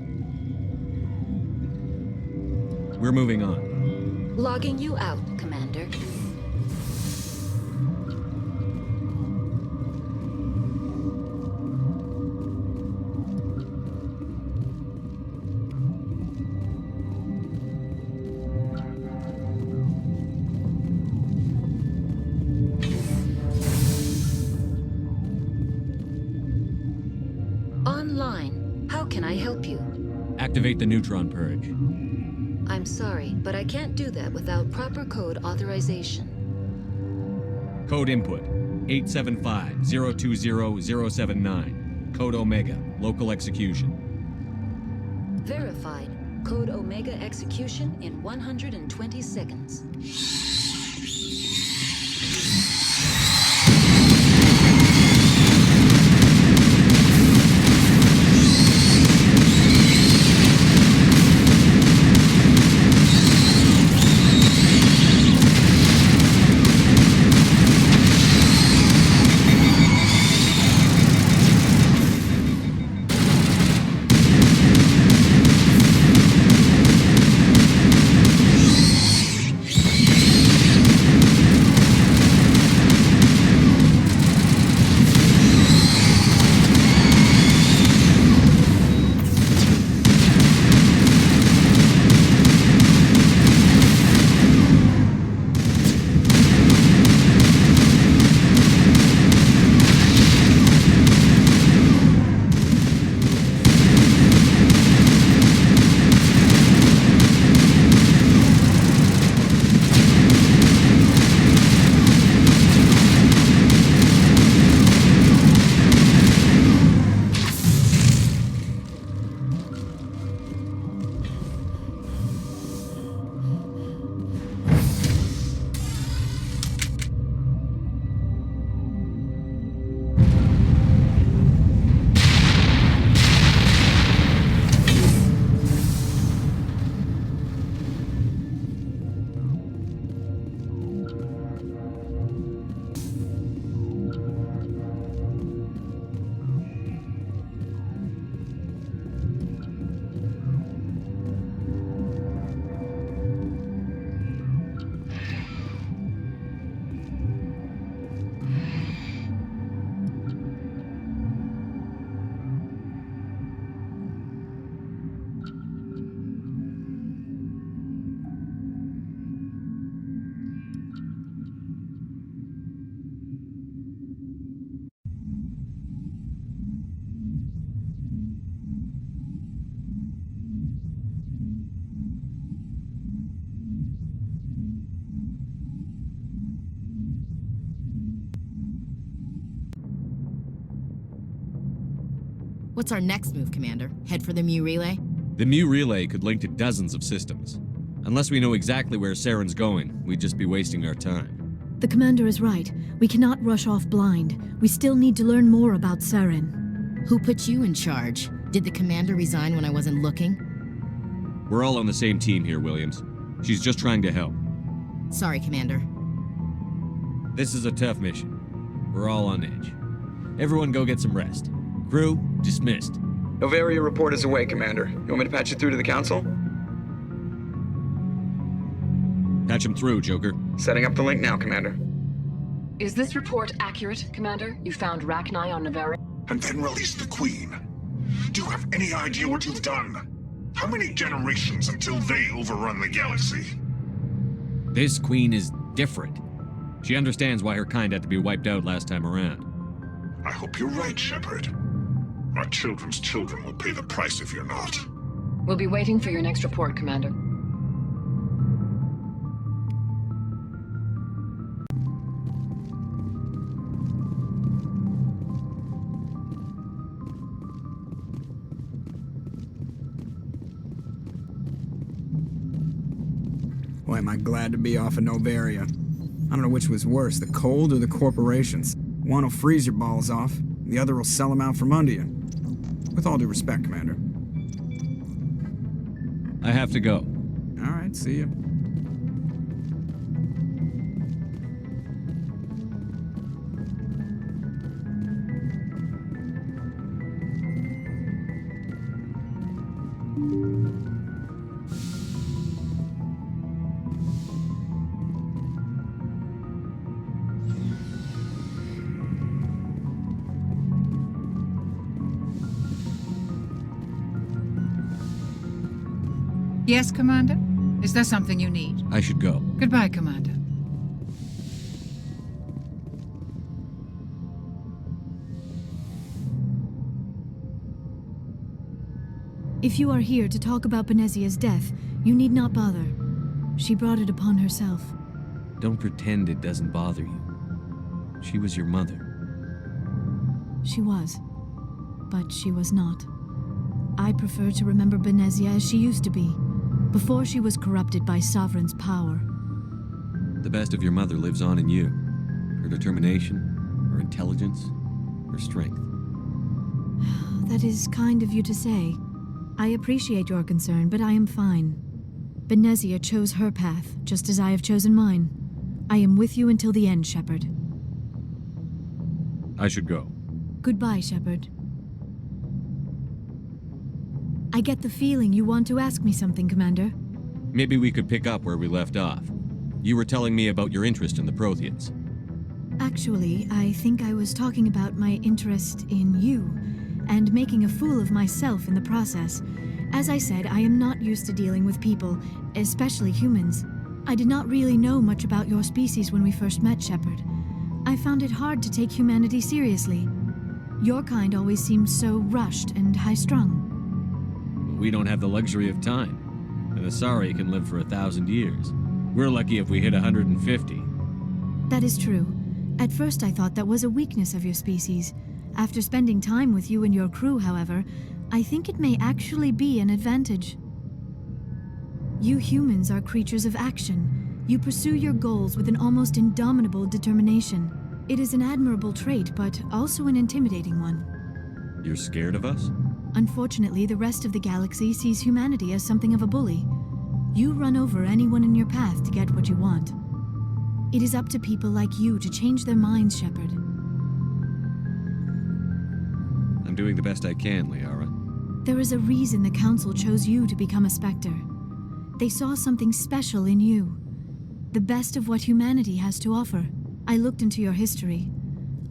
We're moving on. Logging you out, Commander. Online. How can I help you? Activate the neutron purge. I'm sorry, but I can't do that without proper code authorization. Code input 875-020-079. Code Omega. Local execution. Verified. Code Omega execution in 120 seconds. What's our next move, Commander? Head for the Mu relay? The Mu relay could link to dozens of systems. Unless we know exactly where Saren's going, we'd just be wasting our time. The Commander is right. We cannot rush off blind. We still need to learn more about Saren. Who put you in charge? Did the Commander resign when I wasn't looking? We're all on the same team here, Williams. She's just trying to help. Sorry, Commander. This is a tough mission. We're all on edge. Everyone go get some rest. Crew, dismissed. Novaria report is away, Commander. You want me to patch it through to the Council? Patch him through, Joker. Setting up the link now, Commander. Is this report accurate, Commander? You found Rachni on Novaria? And then released the Queen. Do you have any idea what you've done? How many generations until they overrun the galaxy? This Queen is different. She understands why her kind had to be wiped out last time around. I hope you're right, Shepard. Our children's children will pay the price if you're not. We'll be waiting for your next report, Commander. Boy, am I glad to be off of Novaria. I don't know which was worse, the cold or the corporations. One will freeze your balls off, the other will sell them out from under you. With all due respect, Commander. I have to go. All right, see you. Yes, Commander? Is there something you need? I should go. Goodbye, Commander. If you are here to talk about Benezia's death, you need not bother. She brought it upon herself. Don't pretend it doesn't bother you. She was your mother. She was. But she was not. I prefer to remember Benezia as she used to be, before she was corrupted by Sovereign's power. The best of your mother lives on in you. Her determination, her intelligence, her strength. That is kind of you to say. I appreciate your concern, but I am fine. Benezia chose her path, just as I have chosen mine. I am with you until the end, Shepard. I should go. Goodbye, Shepard. I get the feeling you want to ask me something, Commander. Maybe we could pick up where we left off. You were telling me about your interest in the Protheans. Actually, I think I was talking about my interest in you, and making a fool of myself in the process. As I said, I am not used to dealing with people, especially humans. I did not really know much about your species when we first met, Shepard. I found it hard to take humanity seriously. Your kind always seemed so rushed and high-strung. We don't have the luxury of time. An Asari can live for 1,000 years. We're lucky if we hit 150. That is true. At first I thought that was a weakness of your species. After spending time with you and your crew, however, I think it may actually be an advantage. You humans are creatures of action. You pursue your goals with an almost indomitable determination. It is an admirable trait, but also an intimidating one. You're scared of us? Unfortunately, the rest of the galaxy sees humanity as something of a bully. You run over anyone in your path to get what you want. It is up to people like you to change their minds, Shepard. I'm doing the best I can, Liara. There is a reason the Council chose you to become a Spectre. They saw something special in you. The best of what humanity has to offer. I looked into your history.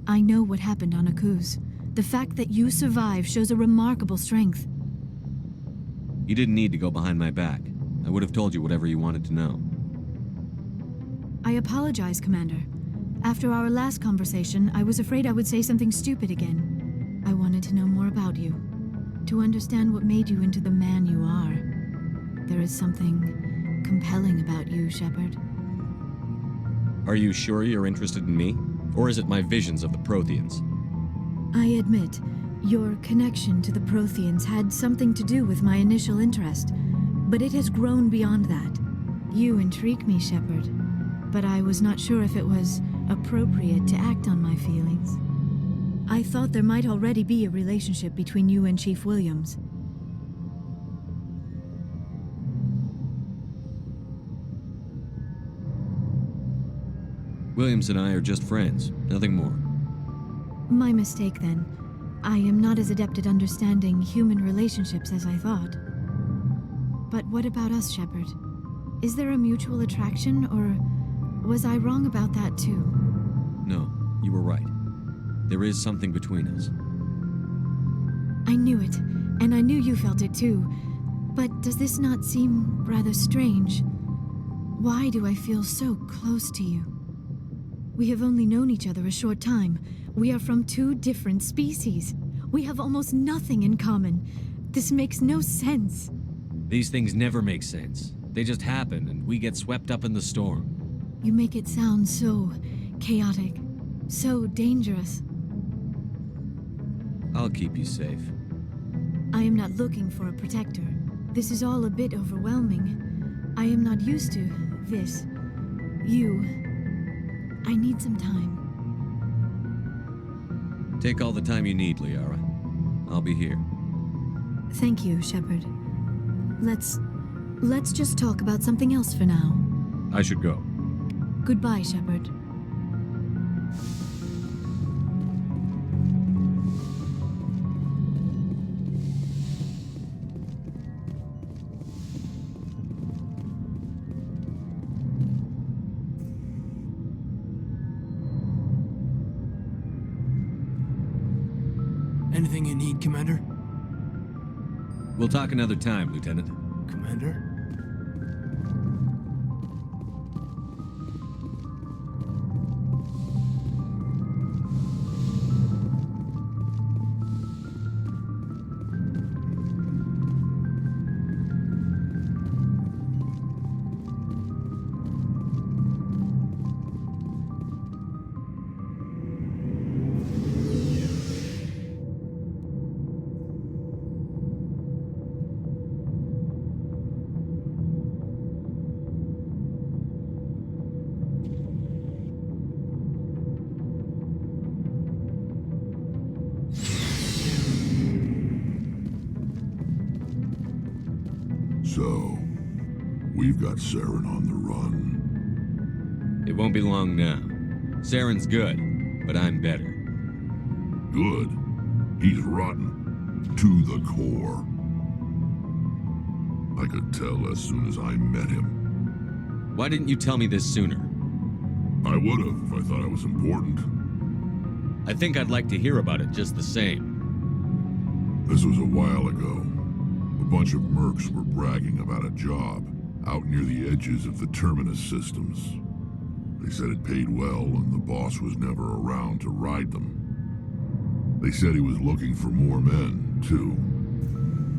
I know what happened on Akuz. The fact that you survived shows a remarkable strength. You didn't need to go behind my back. I would have told you whatever you wanted to know. I apologize, Commander. After our last conversation, I was afraid I would say something stupid again. I wanted to know more about you. To understand what made you into the man you are. There is something compelling about you, Shepard. Are you sure you're interested in me? Or is it my visions of the Protheans? I admit, Your connection to the Protheans had something to do with my initial interest, but it has grown beyond that. You intrigue me, Shepard, but I was not sure if it was appropriate to act on my feelings. I thought there might already be a relationship between you and Chief Williams. Williams and I are just friends, nothing more. My mistake, then. I am not as adept at understanding human relationships as I thought. But what about us, Shepard? Is there a mutual attraction, or was I wrong about that too? No, you were right. There is something between us. I knew it, and I knew you felt it too. But does this not seem rather strange? Why do I feel so close to you? We have only known each other a short time. We are from two different species. We have almost nothing in common. This makes no sense. These things never make sense. They just happen, and we get swept up in the storm. You make it sound so chaotic, so dangerous. I'll keep you safe. I am not looking for a protector. This is all a bit overwhelming. I am not used to this. You. I need some time. Take all the time you need, Liara. I'll be here. Thank you, Shepard. Let's just talk about something else for now. I should go. Goodbye, Shepard. Anything you need, Commander? We'll talk another time, Lieutenant. Commander? So, we've got Saren on the run. It won't be long now. Saren's good, but I'm better. Good? He's rotten. To the core. I could tell as soon as I met him. Why didn't you tell me this sooner? I would've if I thought it was important. I think I'd like to hear about it just the same. This was a while ago. A bunch of mercs were bragging about a job out near the edges of the Terminus systems. They said it paid well and the boss was never around to ride them. They said he was looking for more men, too.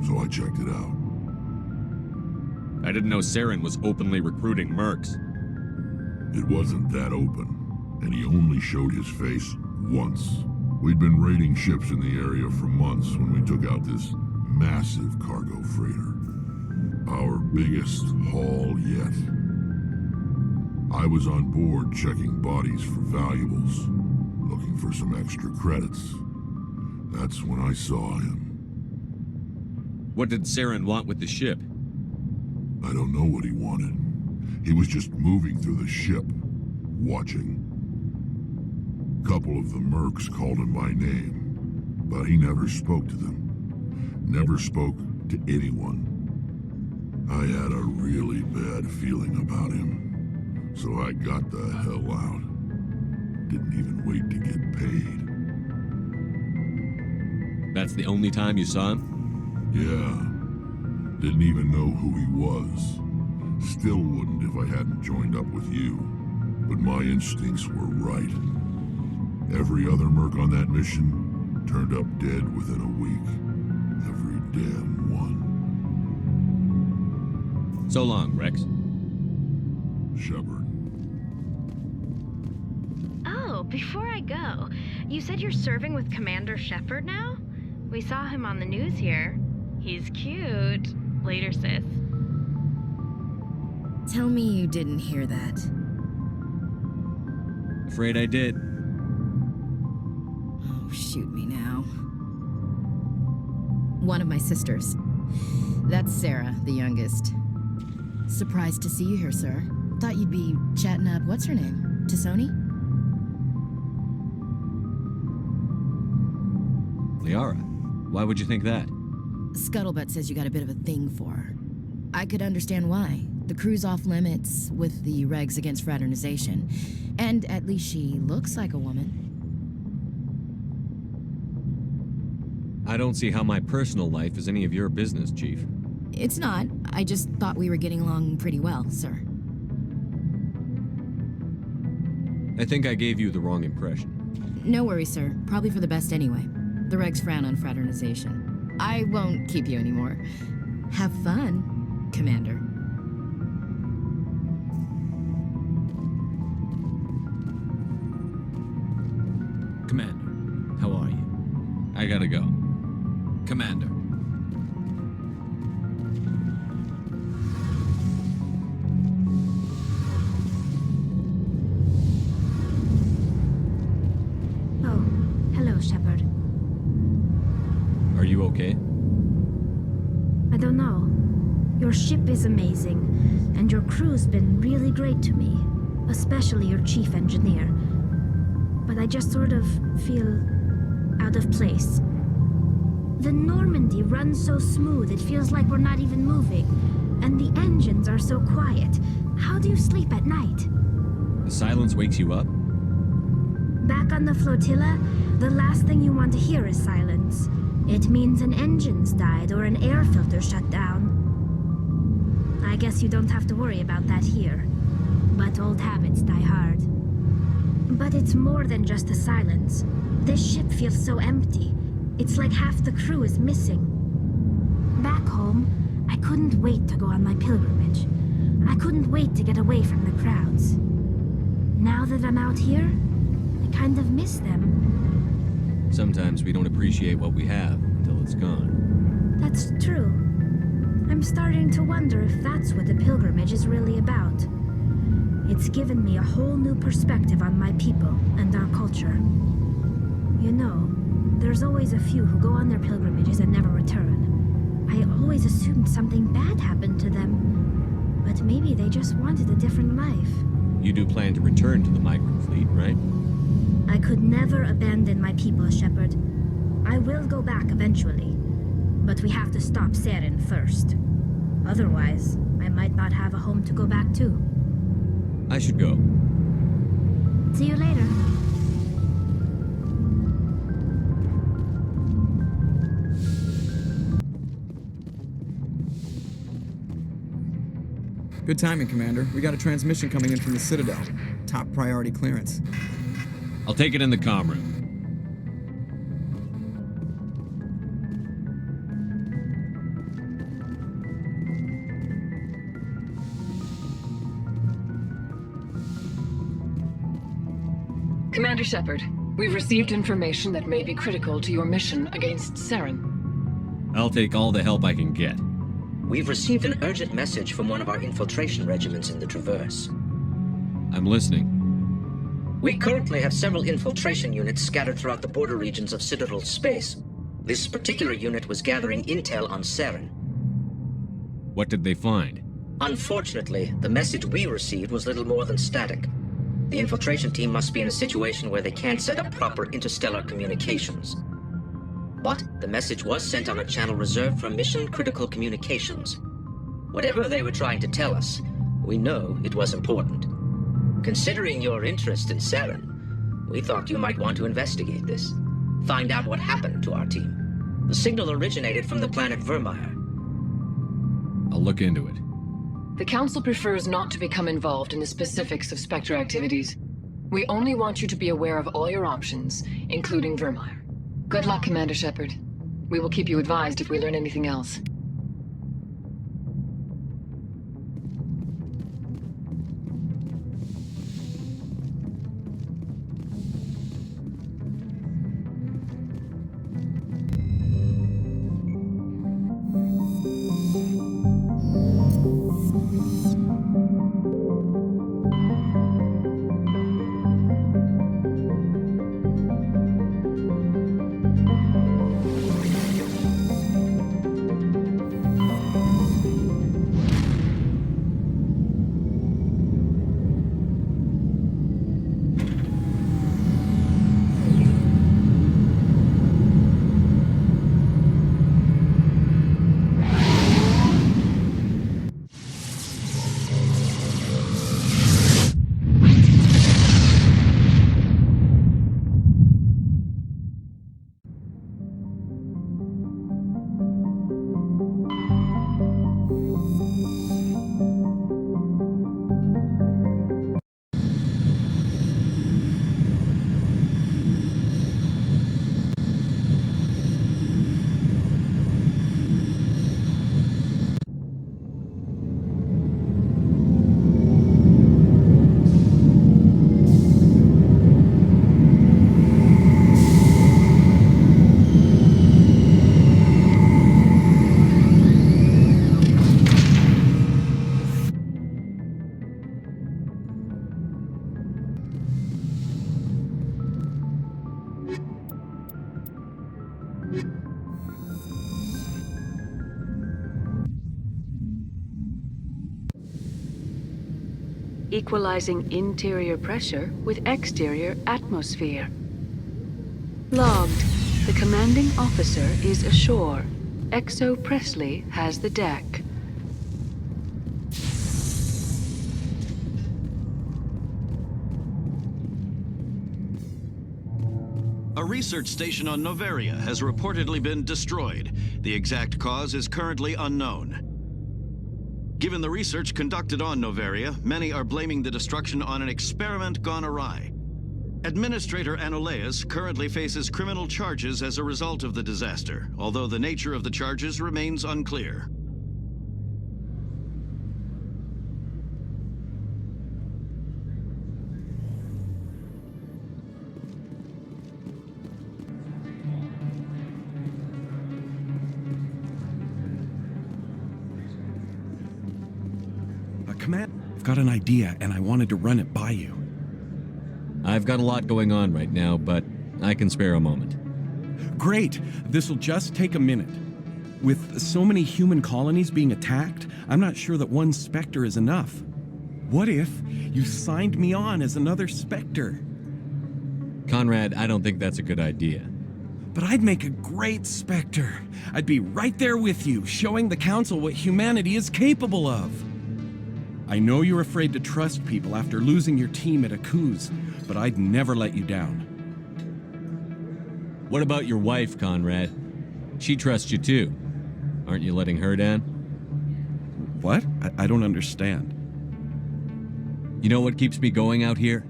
So I checked it out. I didn't know Saren was openly recruiting mercs. It wasn't that open, and he only showed his face once. We'd been raiding ships in the area for months when we took out this massive cargo freighter. Our biggest haul yet. I was on board checking bodies for valuables, looking for some extra credits. That's when I saw him. What did Saren want with the ship? I don't know what he wanted. He was just moving through the ship, watching. A couple of the mercs called him by name, but he never spoke to them. Never spoke to anyone. I had a really bad feeling about him, so I got the hell out. Didn't even wait to get paid. That's the only time you saw him? Yeah. Didn't even know who he was. Still wouldn't if I hadn't joined up with you. But my instincts were right. Every other merc on that mission turned up dead within a week. Every damn one. So long, Rex. Shepard. Oh, before I go, you said you're serving with Commander Shepard now? We saw him on the news here. He's cute. Later, sis. Tell me you didn't hear that. Afraid I did. Oh, shoot me now. One of my sisters. That's Sarah, the youngest. Surprised to see you here, sir. Thought you'd be chatting up, what's her name? Tassoni? Liara, why would you think that? Scuttlebutt says you got a bit of a thing for her. I could understand why. The crew's off limits with the regs against fraternization. And at least she looks like a woman. I don't see how my personal life is any of your business, Chief. It's not. I just thought we were getting along pretty well, sir. I think I gave you the wrong impression. No worries, sir. Probably for the best anyway. The regs frown on fraternization. I won't keep you anymore. Have fun, Commander. Commander, how are you? I gotta go. Commander. Oh, hello, Shepard. Are you okay? I don't know. Your ship is amazing, and your crew's been really great to me, especially your chief engineer. But I just sort of feel out of place. The Normandy runs so smooth it feels like we're not even moving, and the engines are so quiet. How do you sleep at night? The silence wakes you up? Back on the flotilla, the last thing you want to hear is silence. It means an engine's died or an air filter shut down. I guess you don't have to worry about that here. But old habits die hard. But it's more than just the silence. This ship feels so empty. It's like half the crew is missing. Back home, I couldn't wait to go on my pilgrimage. I couldn't wait to get away from the crowds. Now that I'm out here, I kind of miss them. Sometimes we don't appreciate what we have until it's gone. That's true. I'm starting to wonder if that's what the pilgrimage is really about. It's given me a whole new perspective on my people and our culture. You know, there's always a few who go on their pilgrimages and never return. I always assumed something bad happened to them. But maybe they just wanted a different life. You do plan to return to the migrant fleet, right? I could never abandon my people, Shepard. I will go back eventually. But we have to stop Saren first. Otherwise, I might not have a home to go back to. I should go. See you later. Good timing, Commander. We got a transmission coming in from the Citadel. Top priority clearance. I'll take it in the comm room. Commander Shepard, we've received information that may be critical to your mission against Saren. I'll take all the help I can get. We've received an urgent message from one of our infiltration regiments in the Traverse. I'm listening. We currently have several infiltration units scattered throughout the border regions of Citadel space. This particular unit was gathering intel on Saren. What did they find? Unfortunately, the message we received was little more than static. The infiltration team must be in a situation where they can't set up proper interstellar communications. But the message was sent on a channel reserved for mission-critical communications. Whatever they were trying to tell us, we know it was important. Considering your interest in Saren, we thought you might want to investigate this. Find out what happened to our team. The signal originated from the planet Vermeer. I'll look into it. The Council prefers not to become involved in the specifics of Spectre activities. We only want you to be aware of all your options, including Vermeer. Good luck, Commander Shepard. We will keep you advised if we learn anything else. Equalizing interior pressure with exterior atmosphere. Logged. The commanding officer is ashore. Exo Presley has the deck. A research station on Noveria has reportedly been destroyed. The exact cause is currently unknown. Given the research conducted on Noveria, many are blaming the destruction on an experiment gone awry. Administrator Anoleus currently faces criminal charges as a result of the disaster, although the nature of the charges remains unclear. I've got an idea, and I wanted to run it by you. I've got a lot going on right now, but I can spare a moment. Great! This'll just take a minute. With so many human colonies being attacked, I'm not sure that one Spectre is enough. What if you signed me on as another Spectre? Conrad, I don't think that's a good idea. But I'd make a great Spectre. I'd be right there with you, showing the Council what humanity is capable of. I know you're afraid to trust people after losing your team at Aku's, but I'd never let you down. What about your wife, Conrad? She trusts you too. Aren't you letting her down? What? I don't understand. You know what keeps me going out here?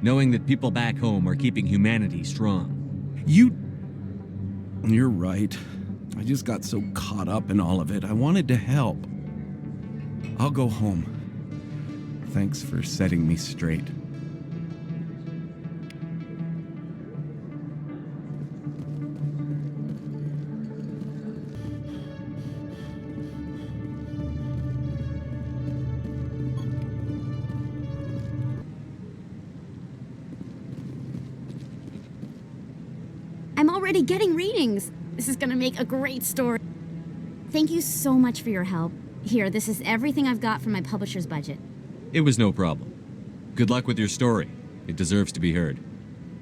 Knowing that people back home are keeping humanity strong. You're right. I just got so caught up in all of it. I wanted to help. I'll go home. Thanks for setting me straight. I'm already getting readings. This is gonna make a great story. Thank you so much for your help. Here, this is everything I've got from my publisher's budget. It was no problem. Good luck with your story. It deserves to be heard.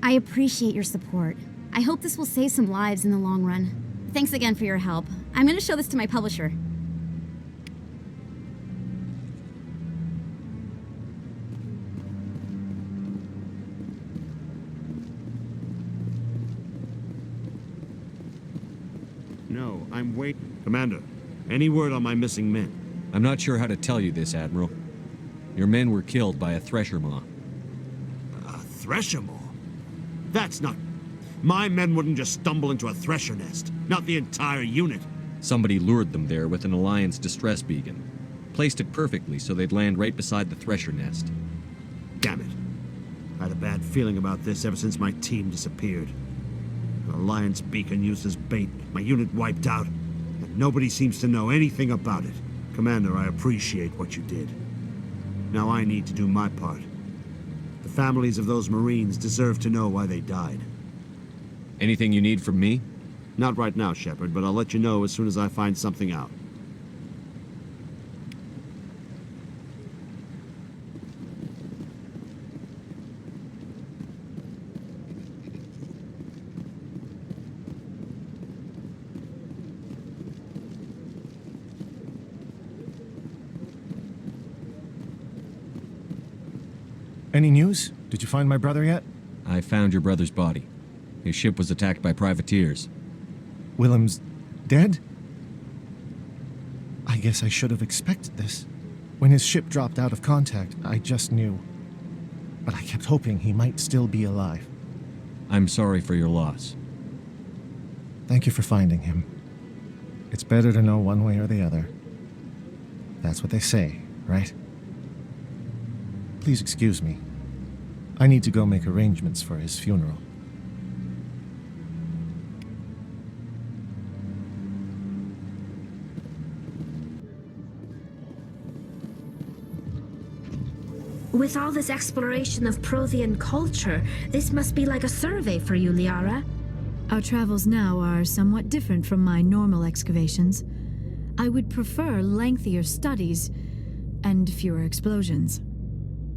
I appreciate your support. I hope this will save some lives in the long run. Thanks again for your help. I'm gonna show this to my publisher. No, I'm waiting. Commander, any word on my missing men? I'm not sure how to tell you this, Admiral. Your men were killed by a thresher maw. A thresher maw? That's not... My men wouldn't just stumble into a thresher nest. Not the entire unit. Somebody lured them there with an Alliance distress beacon. Placed it perfectly so they'd land right beside the thresher nest. Damn it. I had a bad feeling about this ever since my team disappeared. An Alliance beacon used as bait, my unit wiped out, and nobody seems to know anything about it. Commander, I appreciate what you did. Now I need to do my part. The families of those Marines deserve to know why they died. Anything you need from me? Not right now, Shepard, but I'll let you know as soon as I find something out. Any news? Did you find my brother yet? I found your brother's body. His ship was attacked by privateers. Willem's dead? I guess I should have expected this. When his ship dropped out of contact, I just knew. But I kept hoping he might still be alive. I'm sorry for your loss. Thank you for finding him. It's better to know one way or the other. That's what they say, right? Please excuse me. I need to go make arrangements for his funeral. With all this exploration of Prothean culture, this must be like a survey for you, Liara. Our travels now are somewhat different from my normal excavations. I would prefer lengthier studies and fewer explosions.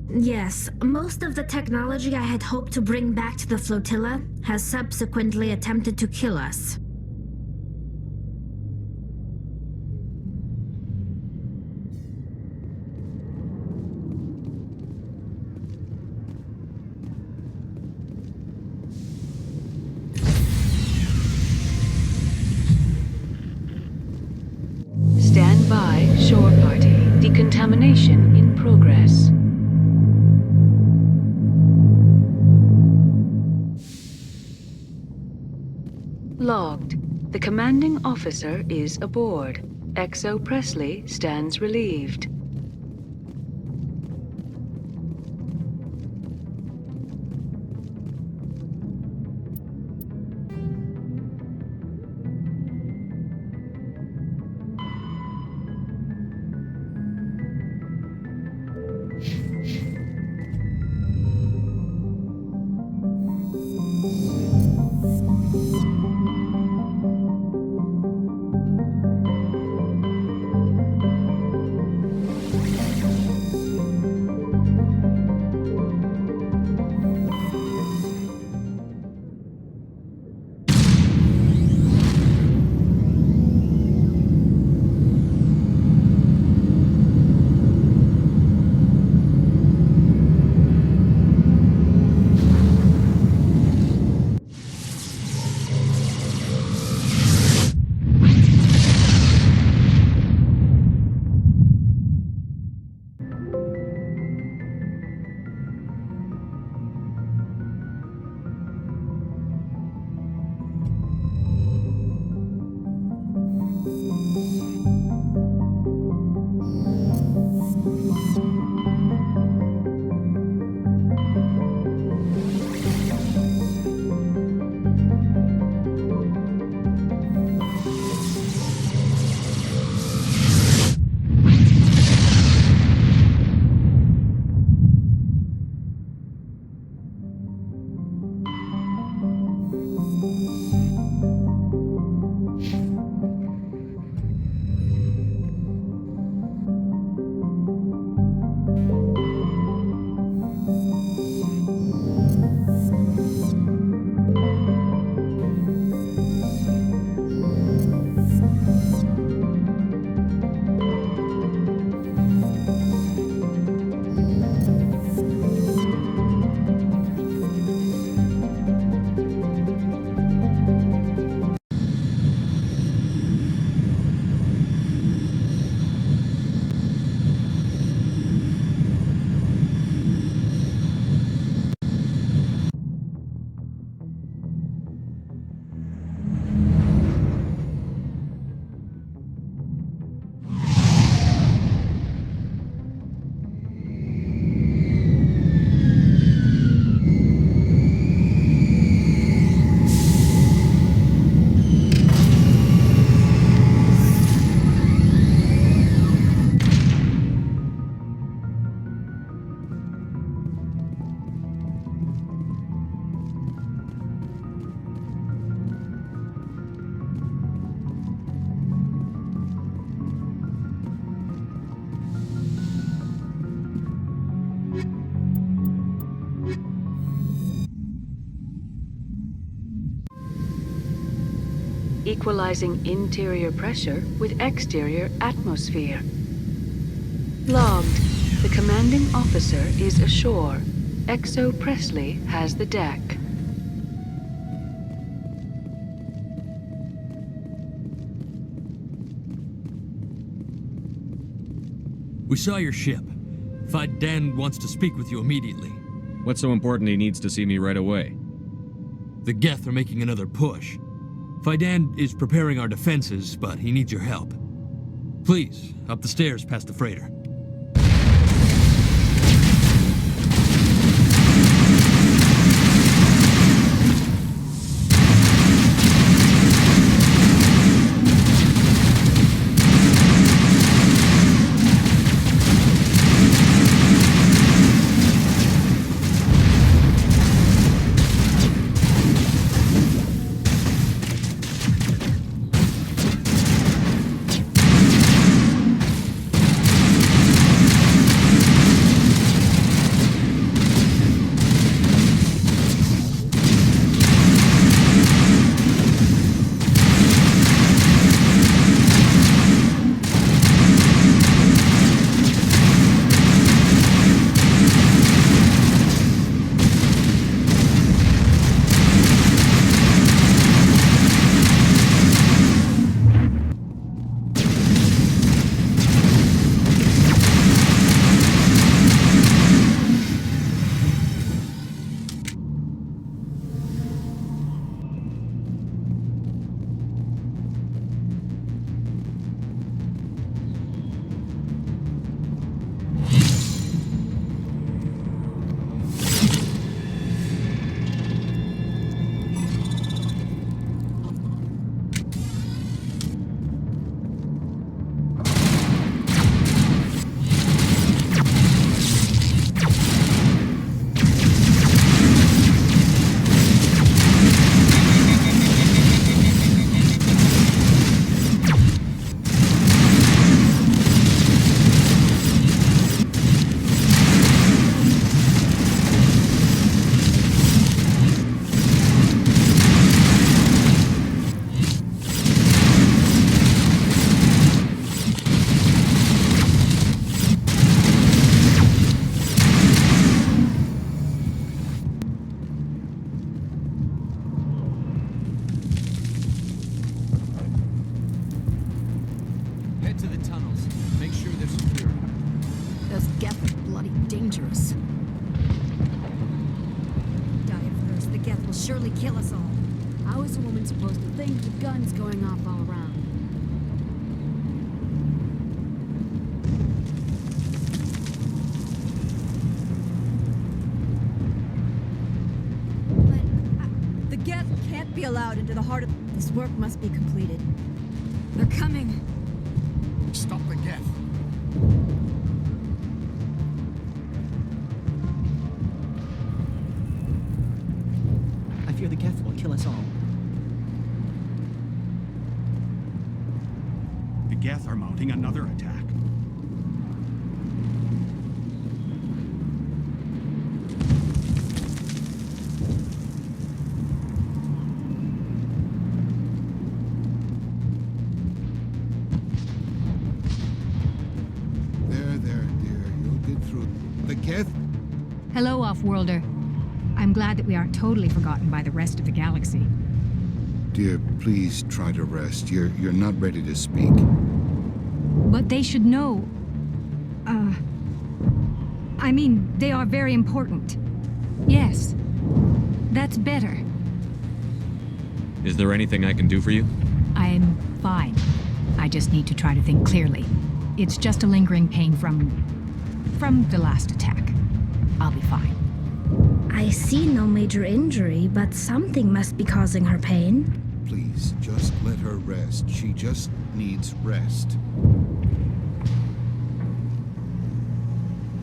Yes, most of the technology I had hoped to bring back to the flotilla has subsequently attempted to kill us. Stand by, shore party. Decontamination in progress. Logged. The commanding officer is aboard. XO Presley stands relieved. equalizing interior pressure with exterior atmosphere. Logged. The commanding officer is ashore. Exo Presley has the deck. We saw your ship. Dan wants to speak with you immediately. What's so important he needs to see me right away? The Geth are making another push. Dan is preparing our defenses, but he needs your help. Please, up the stairs past the freighter. Surely kill us all. How is a woman supposed to think with guns going off all around? But the Geth can't be allowed into the heart of... This work must be completed. They're coming. Stop the Geth. The Geth will kill us all. The Geth are mounting another attack. There, dear. You'll get through. The Geth? Hello, Off-Worlder. I'm glad that we aren't totally forgotten by the rest of the galaxy. Dear, please try to rest. You're not ready to speak. But they should know. I mean, they are very important. Yes. That's better. Is there anything I can do for you? I'm fine. I just need to try to think clearly. It's just a lingering pain from the last attack. I'll be fine. I see no major injury, but something must be causing her pain. Please, just let her rest. She just needs rest.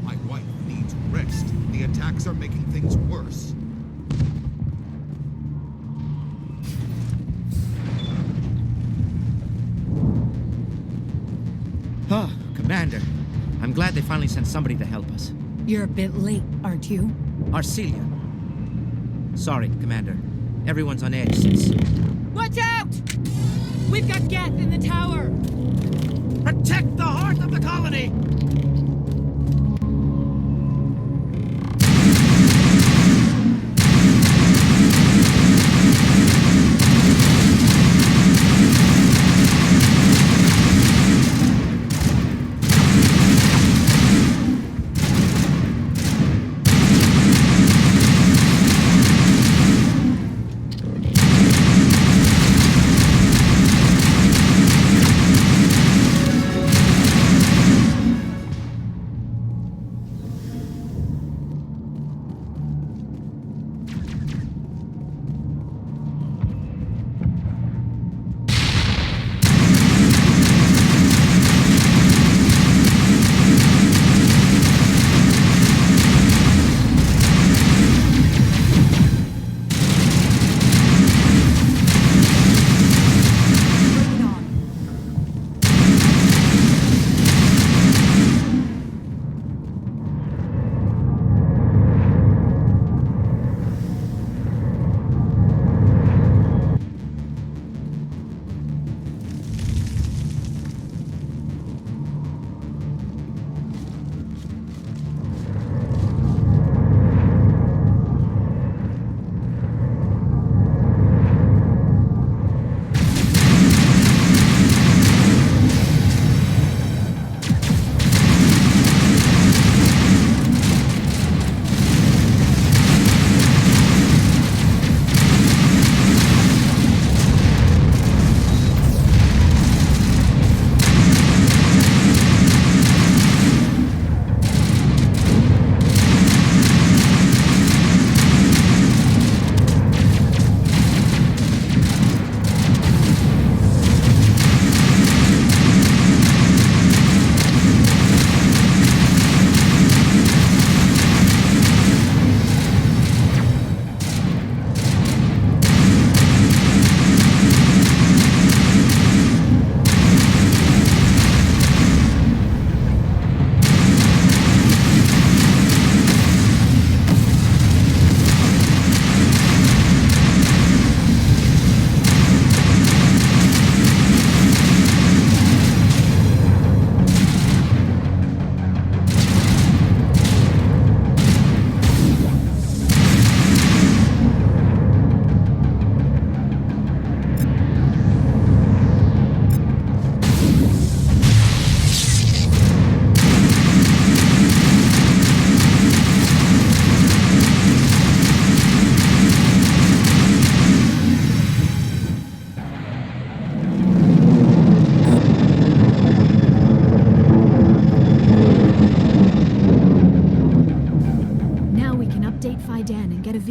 My wife needs rest. The attacks are making things worse. Oh, Commander. I'm glad they finally sent somebody to help us. You're a bit late, aren't you? Arcelia. Sorry, Commander. Everyone's on edge since... Watch out! We've got Geth in the tower! Protect the heart of the colony!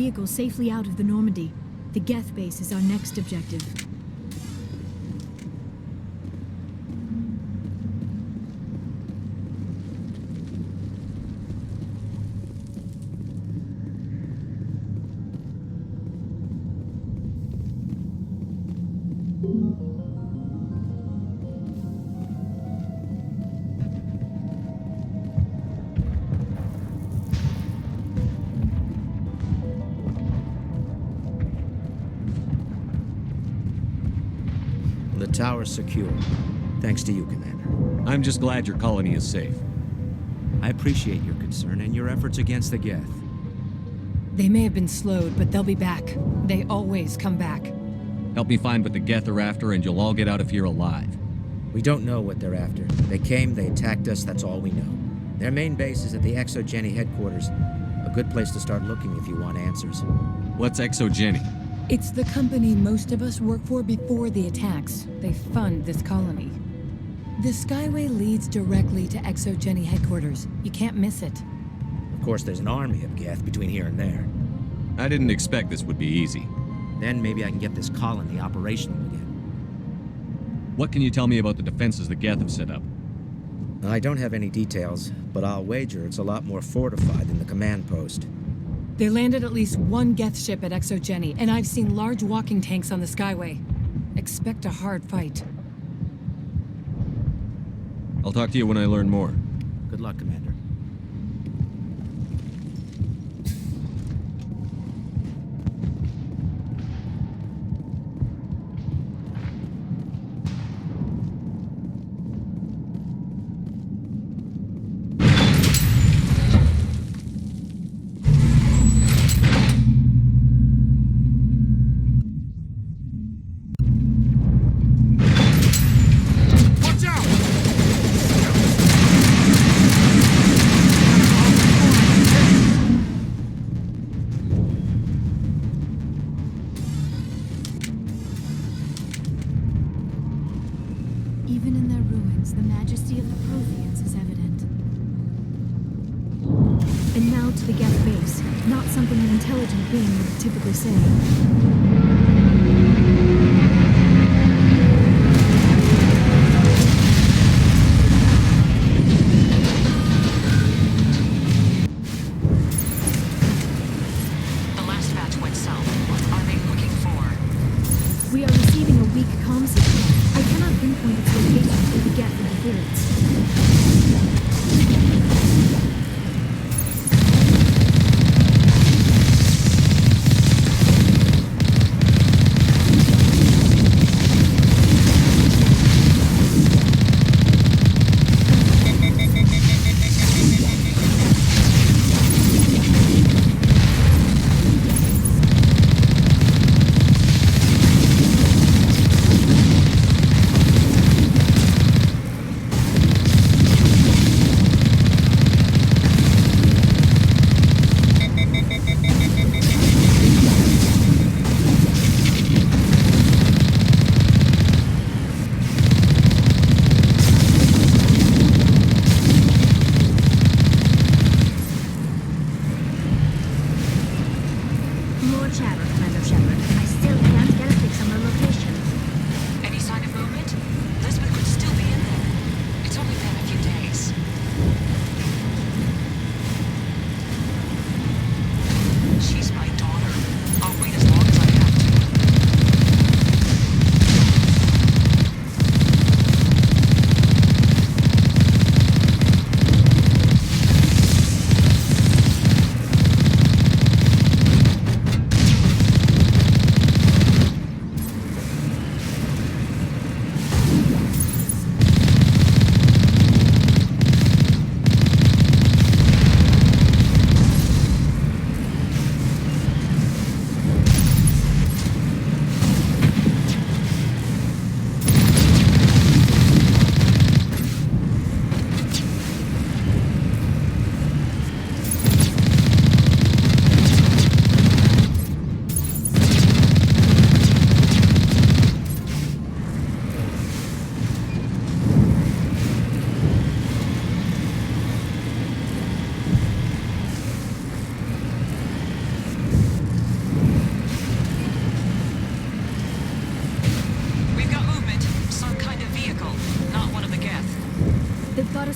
vehicle safely out of the Normandy. The Geth base is our next objective. The tower's secure. Thanks to you, Commander. I'm just glad your colony is safe. I appreciate your concern and your efforts against the Geth. They may have been slowed, but they'll be back. They always come back. Help me find what the Geth are after, and you'll all get out of here alive. We don't know what they're after. They came, they attacked us, that's all we know. Their main base is at the Exogeny headquarters. A good place to start looking if you want answers. What's Exogeny? It's the company most of us work for before the attacks. They fund this colony. The Skyway leads directly to Exogeny headquarters. You can't miss it. Of course, there's an army of Geth between here and there. I didn't expect this would be easy. Then maybe I can get this colony operational again. What can you tell me about the defenses the Geth have set up? I don't have any details, but I'll wager it's a lot more fortified than the command post. They landed at least one Geth ship at Exogeny, and I've seen large walking tanks on the Skyway. Expect a hard fight. I'll talk to you when I learn more. Good luck, Commander. Even in their ruins, the majesty of the Protheans is evident. And now to the Geth base. Not something an intelligent being would typically say. We are receiving a weak comm signal. I cannot pinpoint its location through the Geth interference.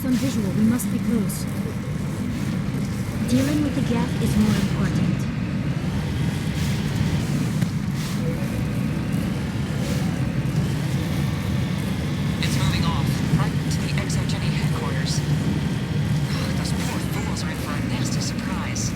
On visual, we must be close. Dealing with the Geth is more important. It's moving off, right to the Exogeny headquarters. Those poor fools are in for a nasty surprise.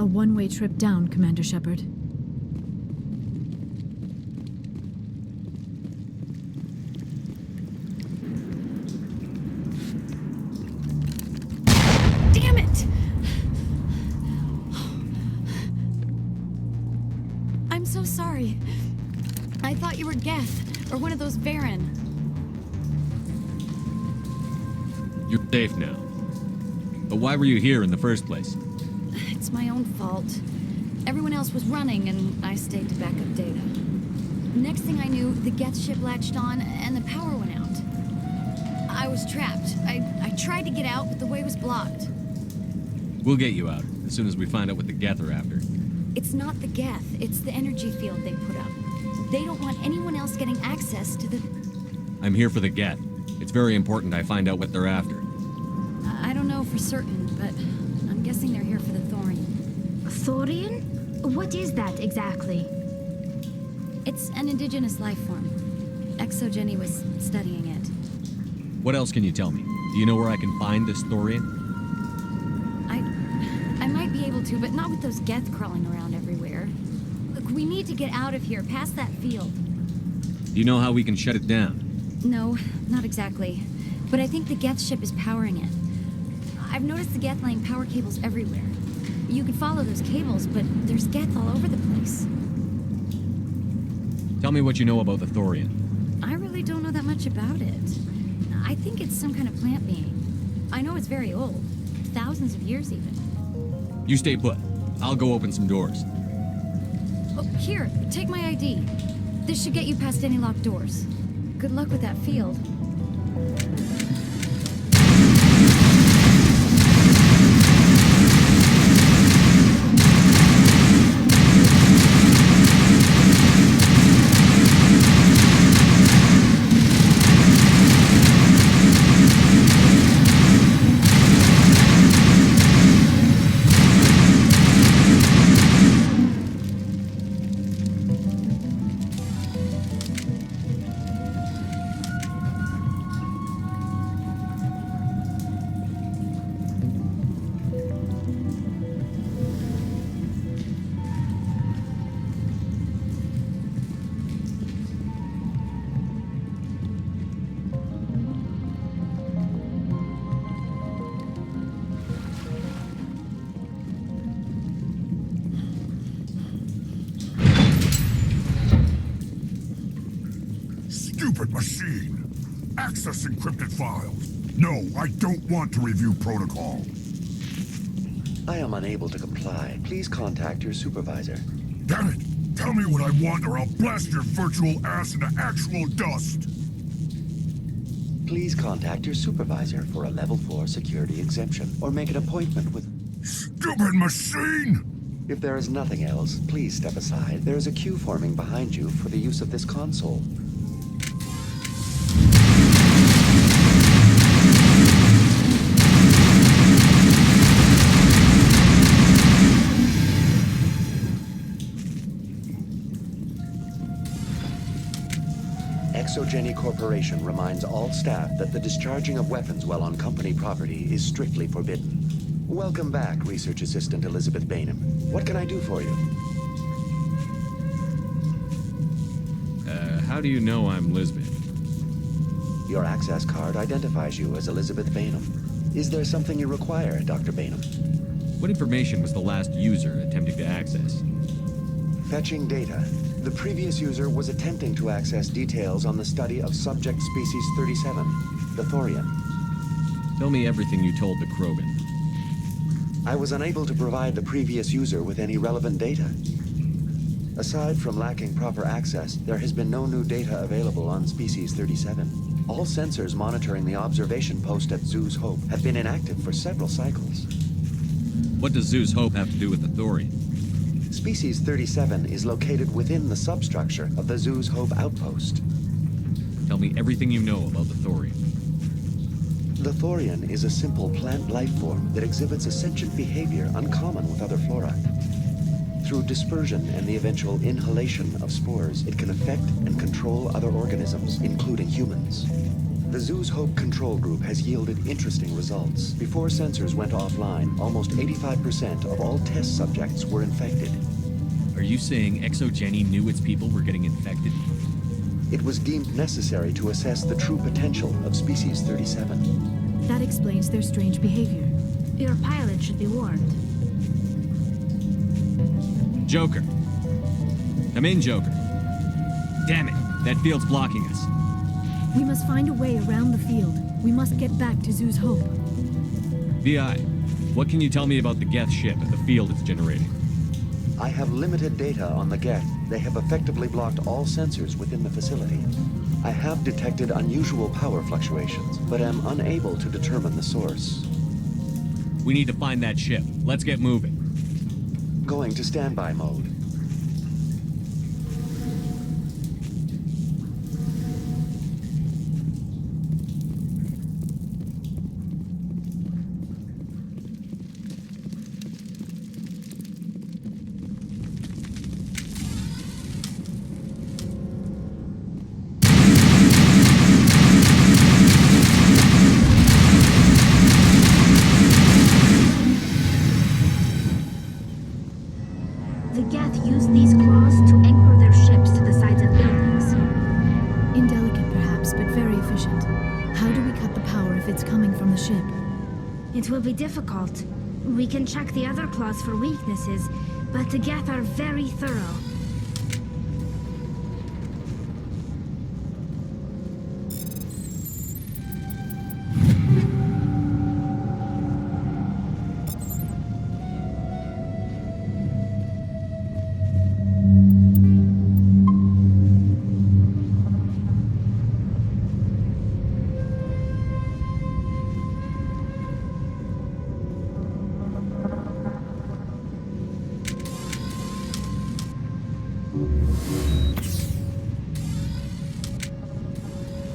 A one-way trip down, Commander Shepard. Damn it! I'm so sorry. I thought you were Geth, or one of those Varen. You're safe now. But why were you here in the first place? It's my own fault. Everyone else was running, and I stayed to back up data. Next thing I knew, the Geth ship latched on, and the power went out. I was trapped. I tried to get out, but the way was blocked. We'll get you out, as soon as we find out what the Geth are after. It's not the Geth, it's the energy field they put up. They don't want anyone else getting access to the... I'm here for the Geth. It's very important I find out what they're after. I don't know for certain, but I'm guessing they're here for the Thorian. Thorian? What is that exactly? It's an indigenous life form. Exogeny was studying it. What else can you tell me? Do you know where I can find this Thorian? I might be able to, but not with those Geth crawling around everywhere. Look, we need to get out of here, past that field. Do you know how we can shut it down? No, not exactly. But I think the Geth ship is powering it. I've noticed the Geth laying power cables everywhere. You could follow those cables, but there's Geth all over the place. Tell me what you know about the Thorian. I really don't know that much about it. I think it's some kind of plant being. I know it's very old. Thousands of years even. You stay put. I'll go open some doors. Oh, here, take my ID. This should get you past any locked doors. Good luck with that field. Stupid machine! Access encrypted files. No, I don't want to review protocol. I am unable to comply. Please contact your supervisor. Damn it! Tell me what I want or I'll blast your virtual ass into actual dust! Please contact your supervisor for a level 4 security exemption or make an appointment with... Stupid machine! If there is nothing else, please step aside. There is a queue forming behind you for the use of this console. Exogeny Corporation reminds all staff that the discharging of weapons while on company property is strictly forbidden. Welcome back, Research Assistant Elizabeth Bainham. What can I do for you? How do you know I'm Lisbeth? Your access card identifies you as Elizabeth Bainham. Is there something you require, Dr. Bainham? What information was the last user attempting to access? Fetching data. The previous user was attempting to access details on the study of subject species 37, the Thorian. Tell me everything you told the Krogan. I was unable to provide the previous user with any relevant data. Aside from lacking proper access, there has been no new data available on species 37. All sensors monitoring the observation post at Zoo's Hope have been inactive for several cycles. What does Zoo's Hope have to do with the Thorian? Species 37 is located within the substructure of the Zoo's Hope outpost. Tell me everything you know about the Thorian. The Thorian is a simple plant life form that exhibits a sentient behavior uncommon with other flora. Through dispersion and the eventual inhalation of spores, it can affect and control other organisms, including humans. The Zoo's Hope control group has yielded interesting results. Before sensors went offline, almost 85% of all test subjects were infected. Are you saying ExoGeni knew its people were getting infected? It was deemed necessary to assess the true potential of Species 37. That explains their strange behavior. Your pilot should be warned. Joker. Come in, Joker. Damn it, that field's blocking us. We must find a way around the field. We must get back to Zoo's Hope. VI, what can you tell me about the Geth ship and the field it's generating? I have limited data on the Geth. They have effectively blocked all sensors within the facility. I have detected unusual power fluctuations, but am unable to determine the source. We need to find that ship. Let's get moving. Going to standby mode. The Geth use these claws to anchor their ships to the sides of buildings. Indelicate perhaps, but very efficient. How do we cut the power if it's coming from the ship? It will be difficult. We can check the other claws for weaknesses, but the Geth are very thorough.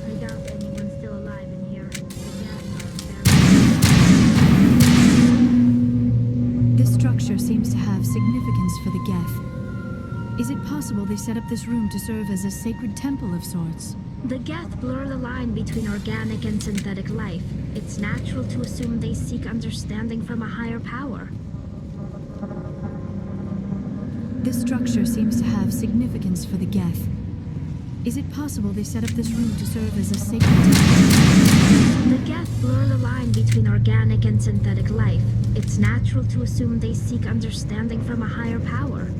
I doubt anyone's still alive in here. The Geth are very... This structure seems to have significance for the Geth. Is it possible they set up this room to serve as a sacred temple of sorts? The Geth blur the line between organic and synthetic life. It's natural to assume they seek understanding from a higher power. This structure seems to have significance for the Geth. Is it possible they set up this room to serve as a sacred temple? The Geth blur the line between organic and synthetic life. It's natural to assume they seek understanding from a higher power.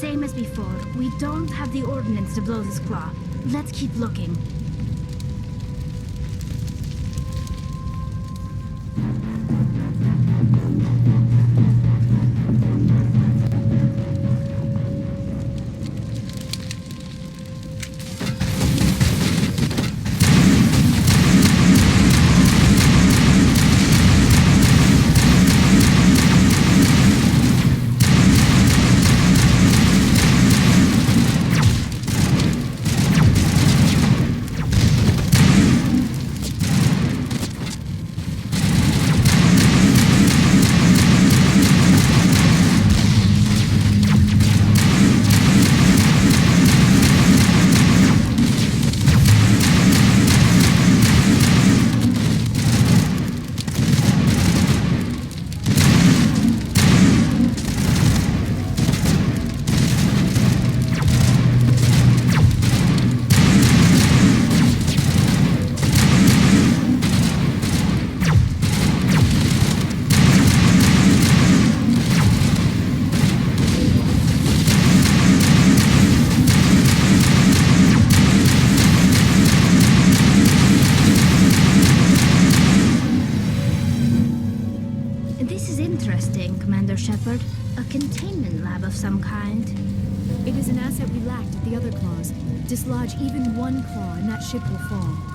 Same as before. We don't have the ordnance to blow this claw. Let's keep looking. Shepard, a containment lab of some kind. It is an asset we lacked at the other claws. Dislodge even one claw and that ship will fall.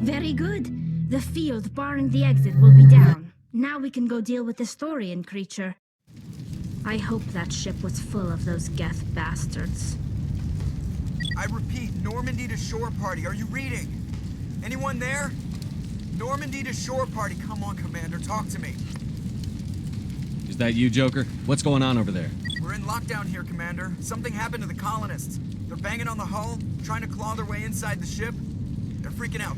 Very good. The field barring the exit will be down. Now we can go deal with the Storian creature. I hope that ship was full of those Geth bastards. I repeat, Normandy to shore party. Are you reading? Anyone there? Normandy to shore party. Come on, Commander. Talk to me. Is that you, Joker? What's going on over there? We're in lockdown here, Commander. Something happened to the colonists. They're banging on the hull, trying to claw their way inside the ship. They're freaking out.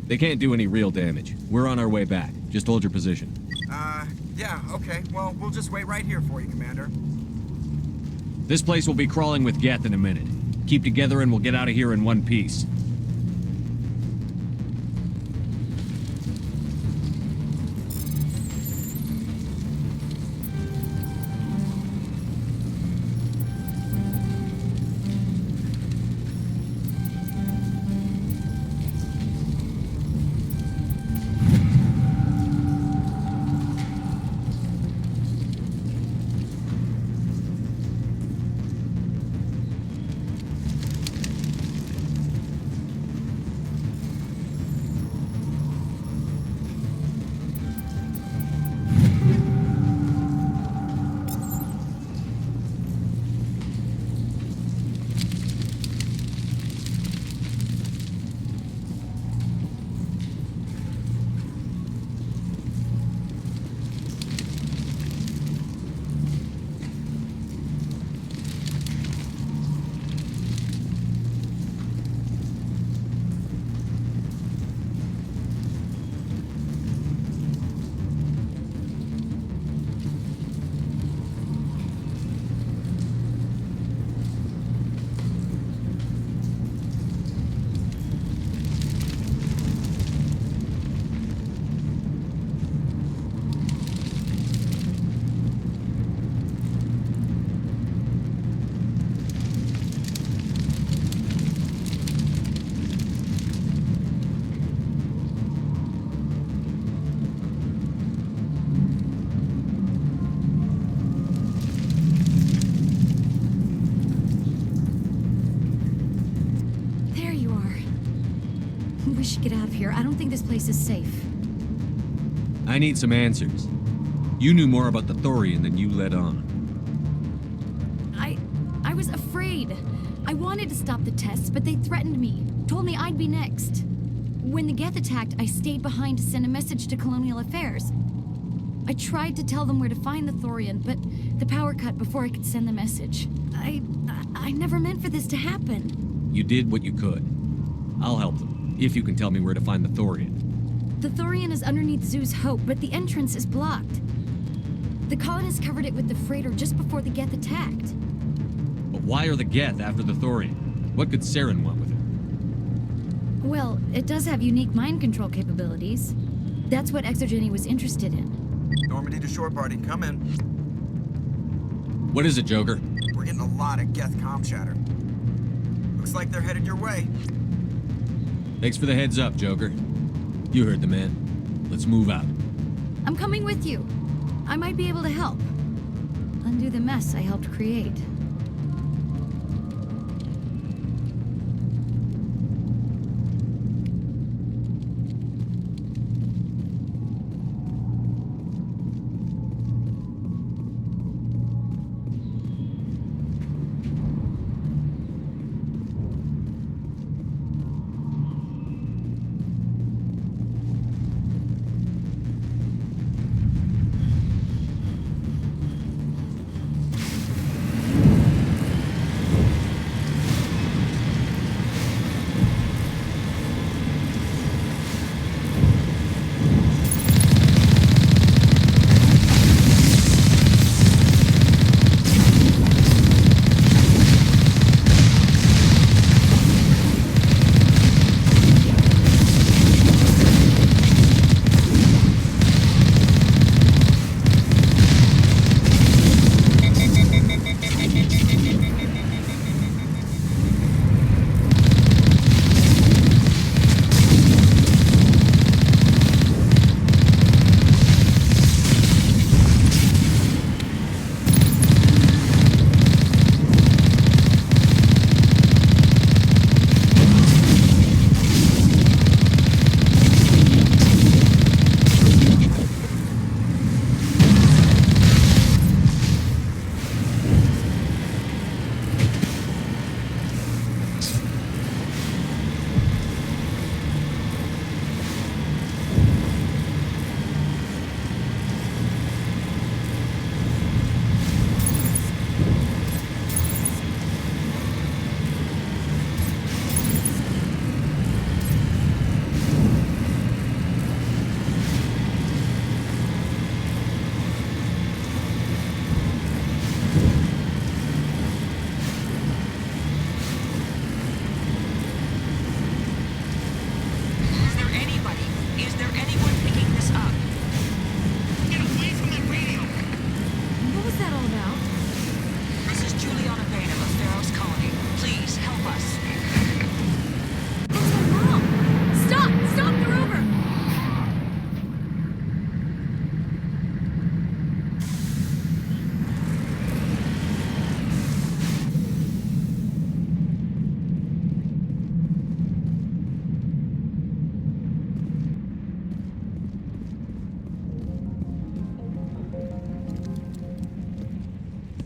They can't do any real damage. We're on our way back. Just hold your position. Yeah, okay. Well, we'll just wait right here for you, Commander. This place will be crawling with Geth in a minute. Keep together and we'll get out of here in one piece. We should get out of here. I don't think this place is safe. I need some answers. You knew more about the Thorian than you let on. I was afraid. I wanted to stop the tests, but they threatened me. Told me I'd be next. When the Geth attacked, I stayed behind to send a message to Colonial Affairs. I tried to tell them where to find the Thorian, but the power cut before I could send the message. I never meant for this to happen. You did what you could. I'll help them, if you can tell me where to find the Thorian. The Thorian is underneath Zoo's Hope, but the entrance is blocked. The colonists covered it with the freighter just before the Geth attacked. But why are the Geth after the Thorian? What could Saren want with it? Well, it does have unique mind control capabilities. That's what Exogeny was interested in. Normandy to shore party, come in. What is it, Joker? We're getting a lot of Geth comm chatter. Looks like they're headed your way. Thanks for the heads up, Joker. You heard the man. Let's move out. I'm coming with you. I might be able to help. Undo the mess I helped create.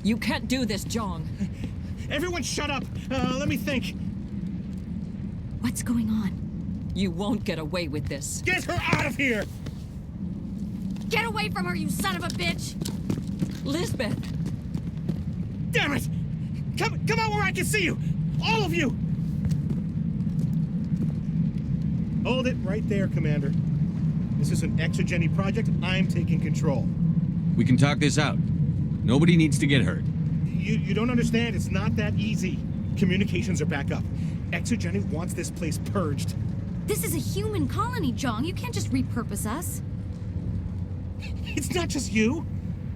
You can't do this, Jong. Everyone shut up! Let me think. What's going on? You won't get away with this. Get her out of here! Get away from her, you son of a bitch! Lisbeth! Damn it! Come out where I can see you! All of you! Hold it right there, Commander. This is an exogeny project. I'm taking control. We can talk this out. Nobody needs to get hurt. You don't understand. It's not that easy. Communications are back up. Exogeny wants this place purged. This is a human colony, Jong. You can't just repurpose us. It's not just you.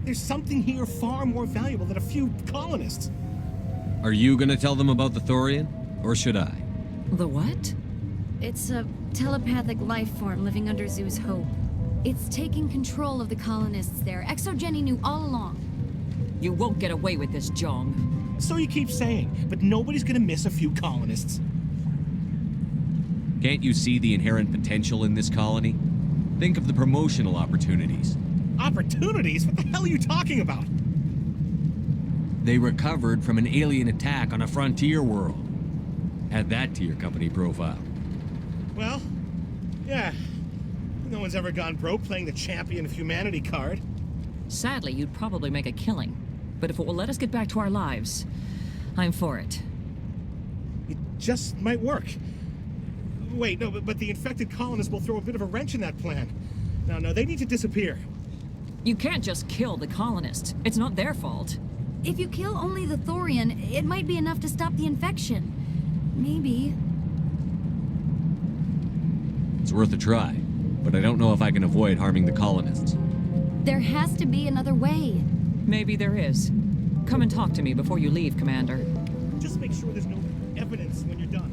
There's something here far more valuable than a few colonists. Are you gonna tell them about the Thorian? Or should I? The what? It's a telepathic life form living under Zoo's hope. It's taking control of the colonists there. Exogeny knew all along. You won't get away with this, Jong. So you keep saying, but nobody's gonna miss a few colonists. Can't you see the inherent potential in this colony? Think of the promotional opportunities. Opportunities? What the hell are you talking about? They recovered from an alien attack on a frontier world. Add that to your company profile. Well, yeah. No one's ever gone broke playing the champion of humanity card. Sadly, you'd probably make a killing. But if it will let us get back to our lives, I'm for it. It just might work. Wait, no, but the infected colonists will throw a bit of a wrench in that plan. No, they need to disappear. You can't just kill the colonists. It's not their fault. If you kill only the Thorian, it might be enough to stop the infection. Maybe. It's worth a try, but I don't know if I can avoid harming the colonists. There has to be another way. Maybe there is. Come and talk to me before you leave, Commander. Just make sure there's no evidence when you're done.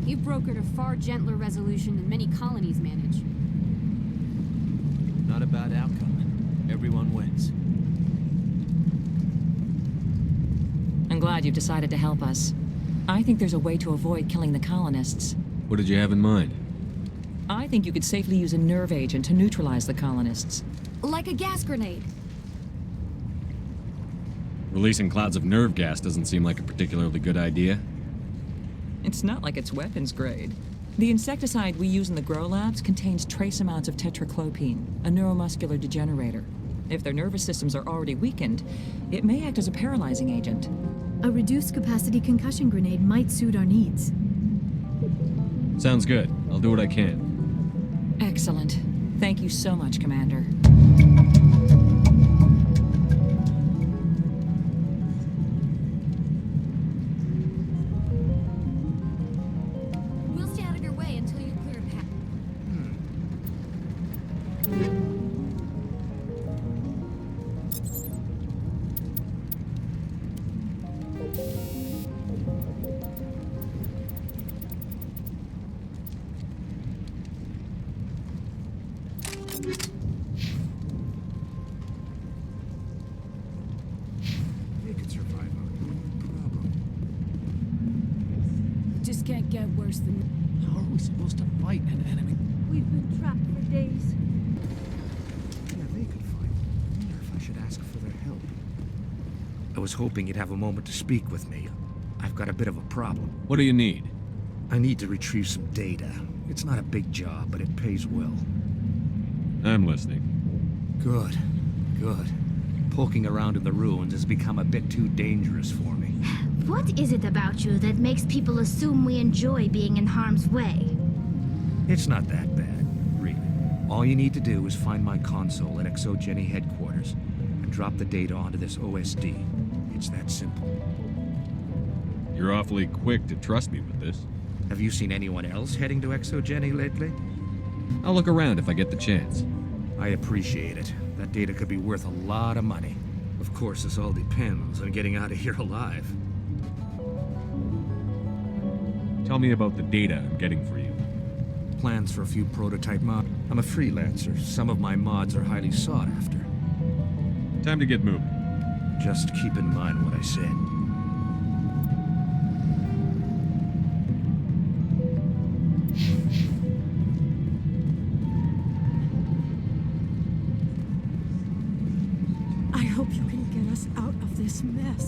You've brokered a far gentler resolution than many colonies manage. Not a bad outcome. Everyone wins. I'm glad you've decided to help us. I think there's a way to avoid killing the colonists. What did you have in mind? I think you could safely use a nerve agent to neutralize the colonists. Like a gas grenade. Releasing clouds of nerve gas doesn't seem like a particularly good idea. It's not like it's weapons grade. The insecticide we use in the grow labs contains trace amounts of tetraclopine, a neuromuscular degenerator. If their nervous systems are already weakened, it may act as a paralyzing agent. A reduced capacity concussion grenade might suit our needs. Sounds good. I'll do what I can. Excellent. Thank you so much, Commander. We'll stay out of your way until you clear a path. They could survive no problem. It just can't get worse than... How are we supposed to fight an enemy? We've been trapped for days. Yeah, they could fight. I wonder if I should ask for their help. I was hoping you'd have a moment to speak with me. I've got a bit of a problem. What do you need? I need to retrieve some data. It's not a big job, but it pays well. I'm listening. Good. Poking around in the ruins has become a bit too dangerous for me. What is it about you that makes people assume we enjoy being in harm's way? It's not that bad, really. All you need to do is find my console at Exogeny headquarters and drop the data onto this OSD. It's that simple. You're awfully quick to trust me with this. Have you seen anyone else heading to Exogeny lately? I'll look around if I get the chance. I appreciate it. That data could be worth a lot of money. Of course, this all depends on getting out of here alive. Tell me about the data I'm getting for you. Plans for a few prototype mods. I'm a freelancer. Some of my mods are highly sought after. Time to get moving. Just keep in mind what I said.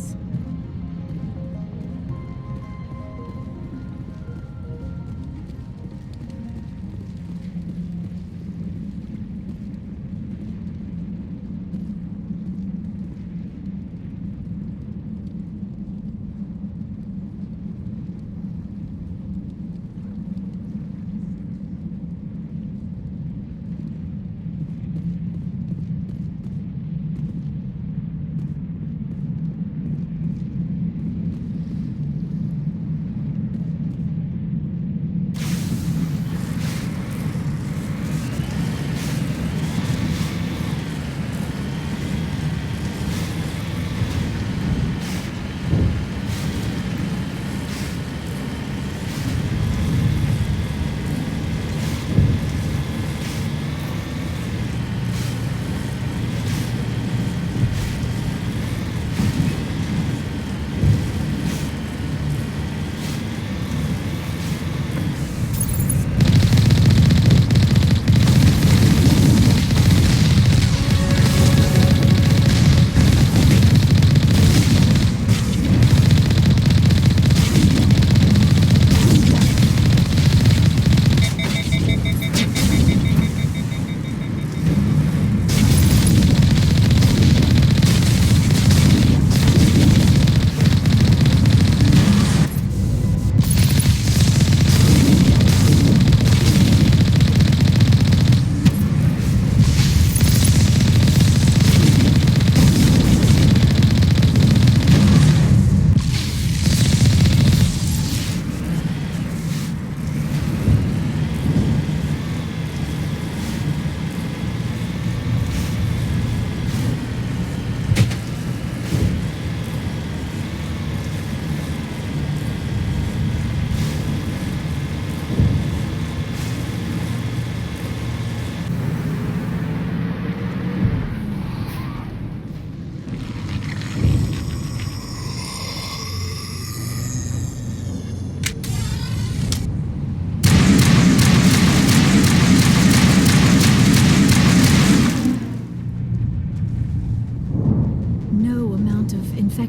this.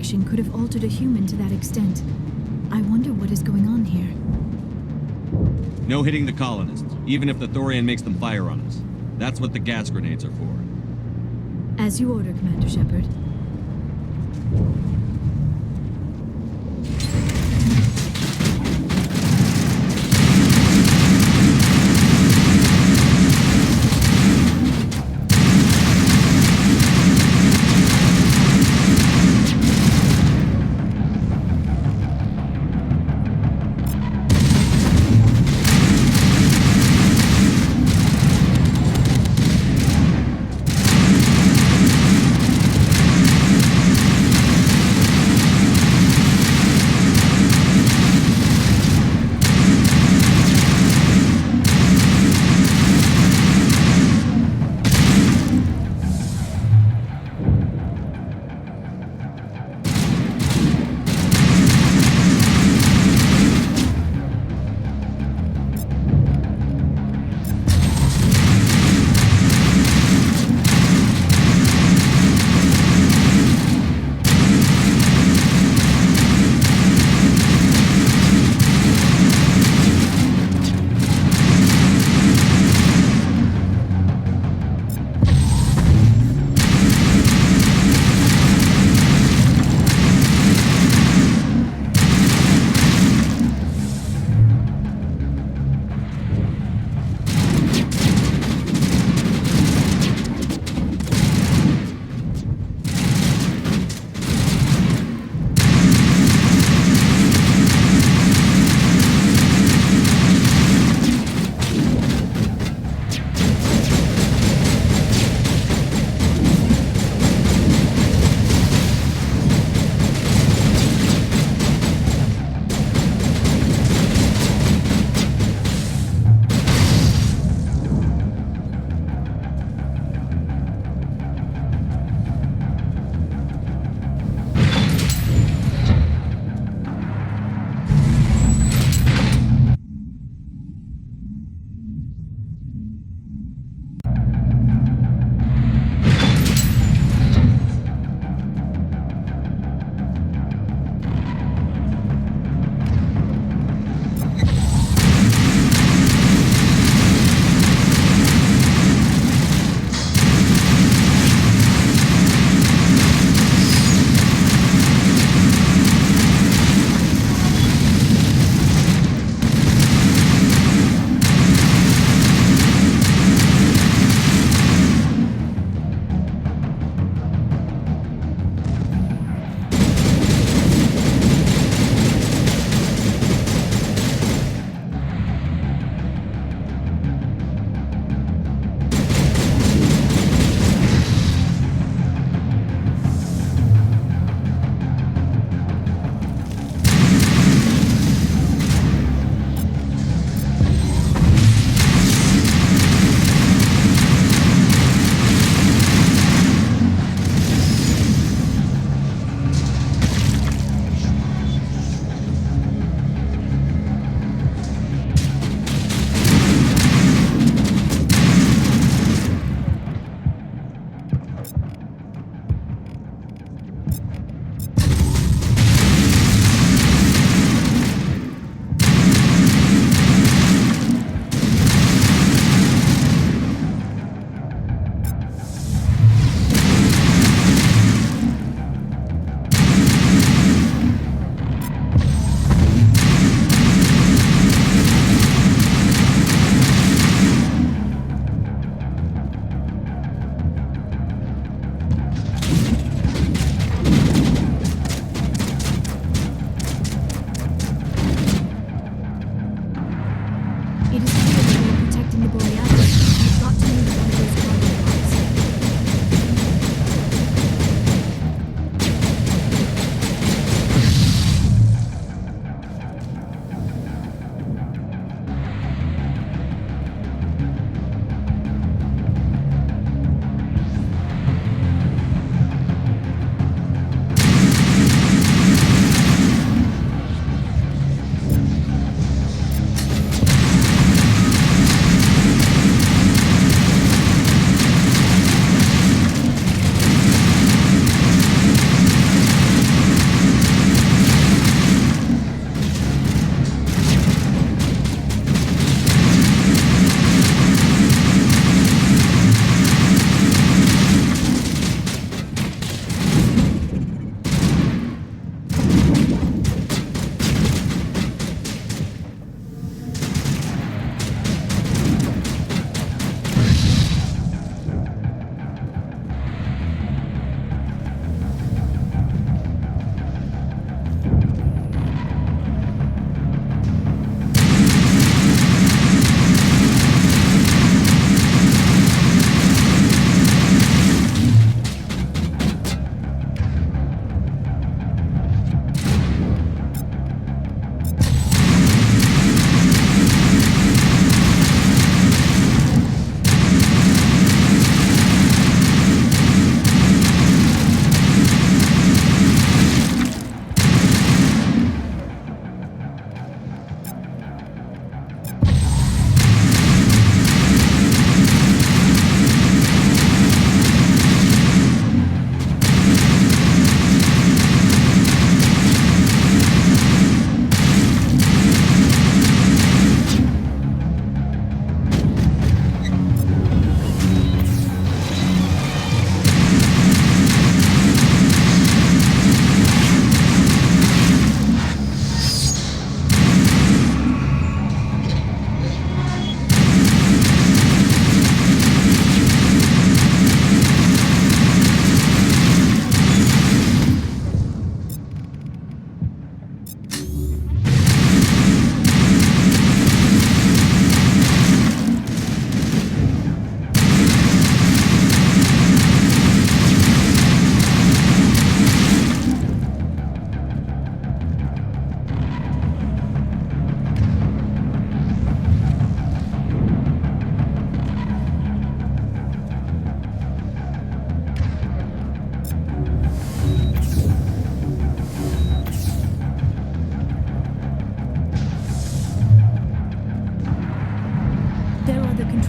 infection could have altered a human to that extent. I wonder what is going on here. No hitting the colonists, even if the Thorian makes them fire on us. That's what the gas grenades are for. As you order, Commander Shepard.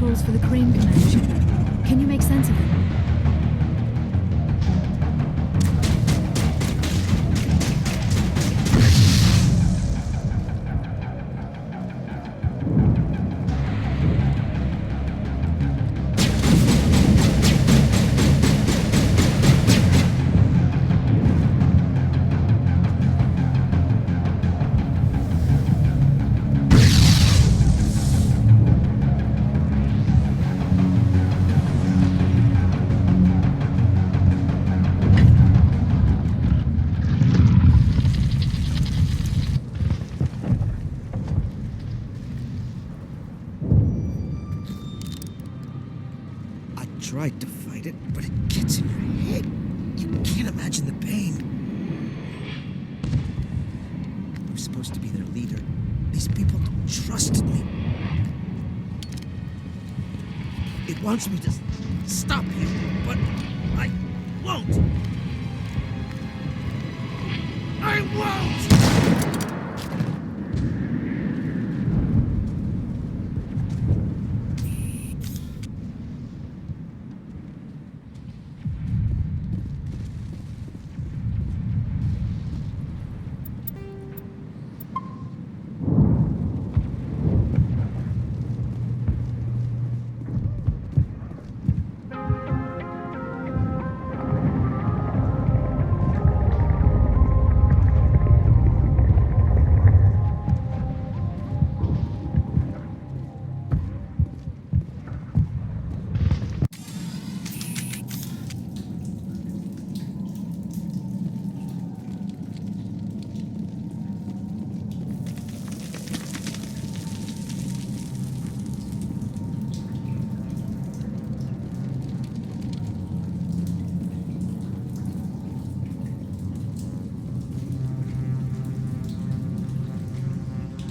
controls for the crane, Commander Shepard. Can you make sense of them? Tried to fight it, but it gets in your head. You can't imagine the pain. I'm supposed to be their leader. These people trusted me. It wants me to stop you, but I won't. I won't!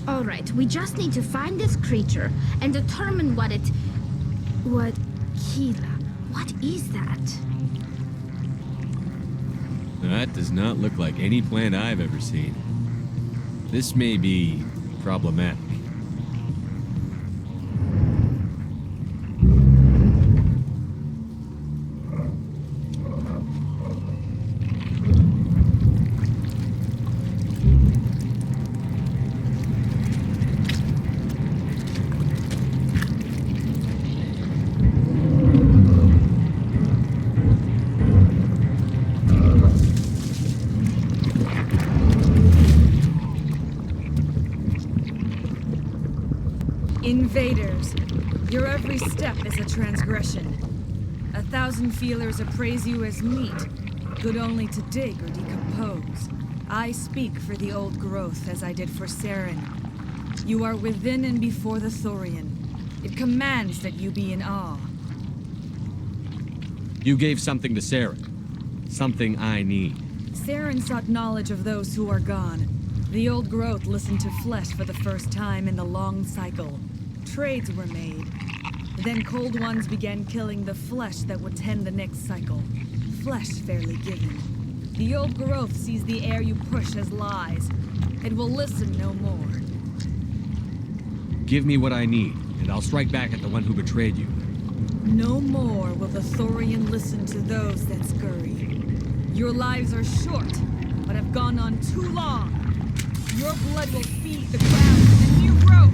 Alright, we just need to find this creature and determine what Kila, what is that? That does not look like any plant I've ever seen. This may be problematic. Invaders, your every step is a transgression. 1,000 feelers appraise you as meat, good only to dig or decompose. I speak for the old growth as I did for Saren. You are within and before the Thorian. It commands that you be in awe. You gave something to Saren. Something I need. Saren sought knowledge of those who are gone. The old growth listened to flesh for the first time in the long cycle. Trades were made. Then cold ones began killing the flesh that would tend the next cycle. Flesh fairly given. The old growth sees the air you push as lies. It will listen no more. Give me what I need, and I'll strike back at the one who betrayed you. No more will the Thorian listen to those that scurry. Your lives are short, but have gone on too long. Your blood will feed the ground with a new growth.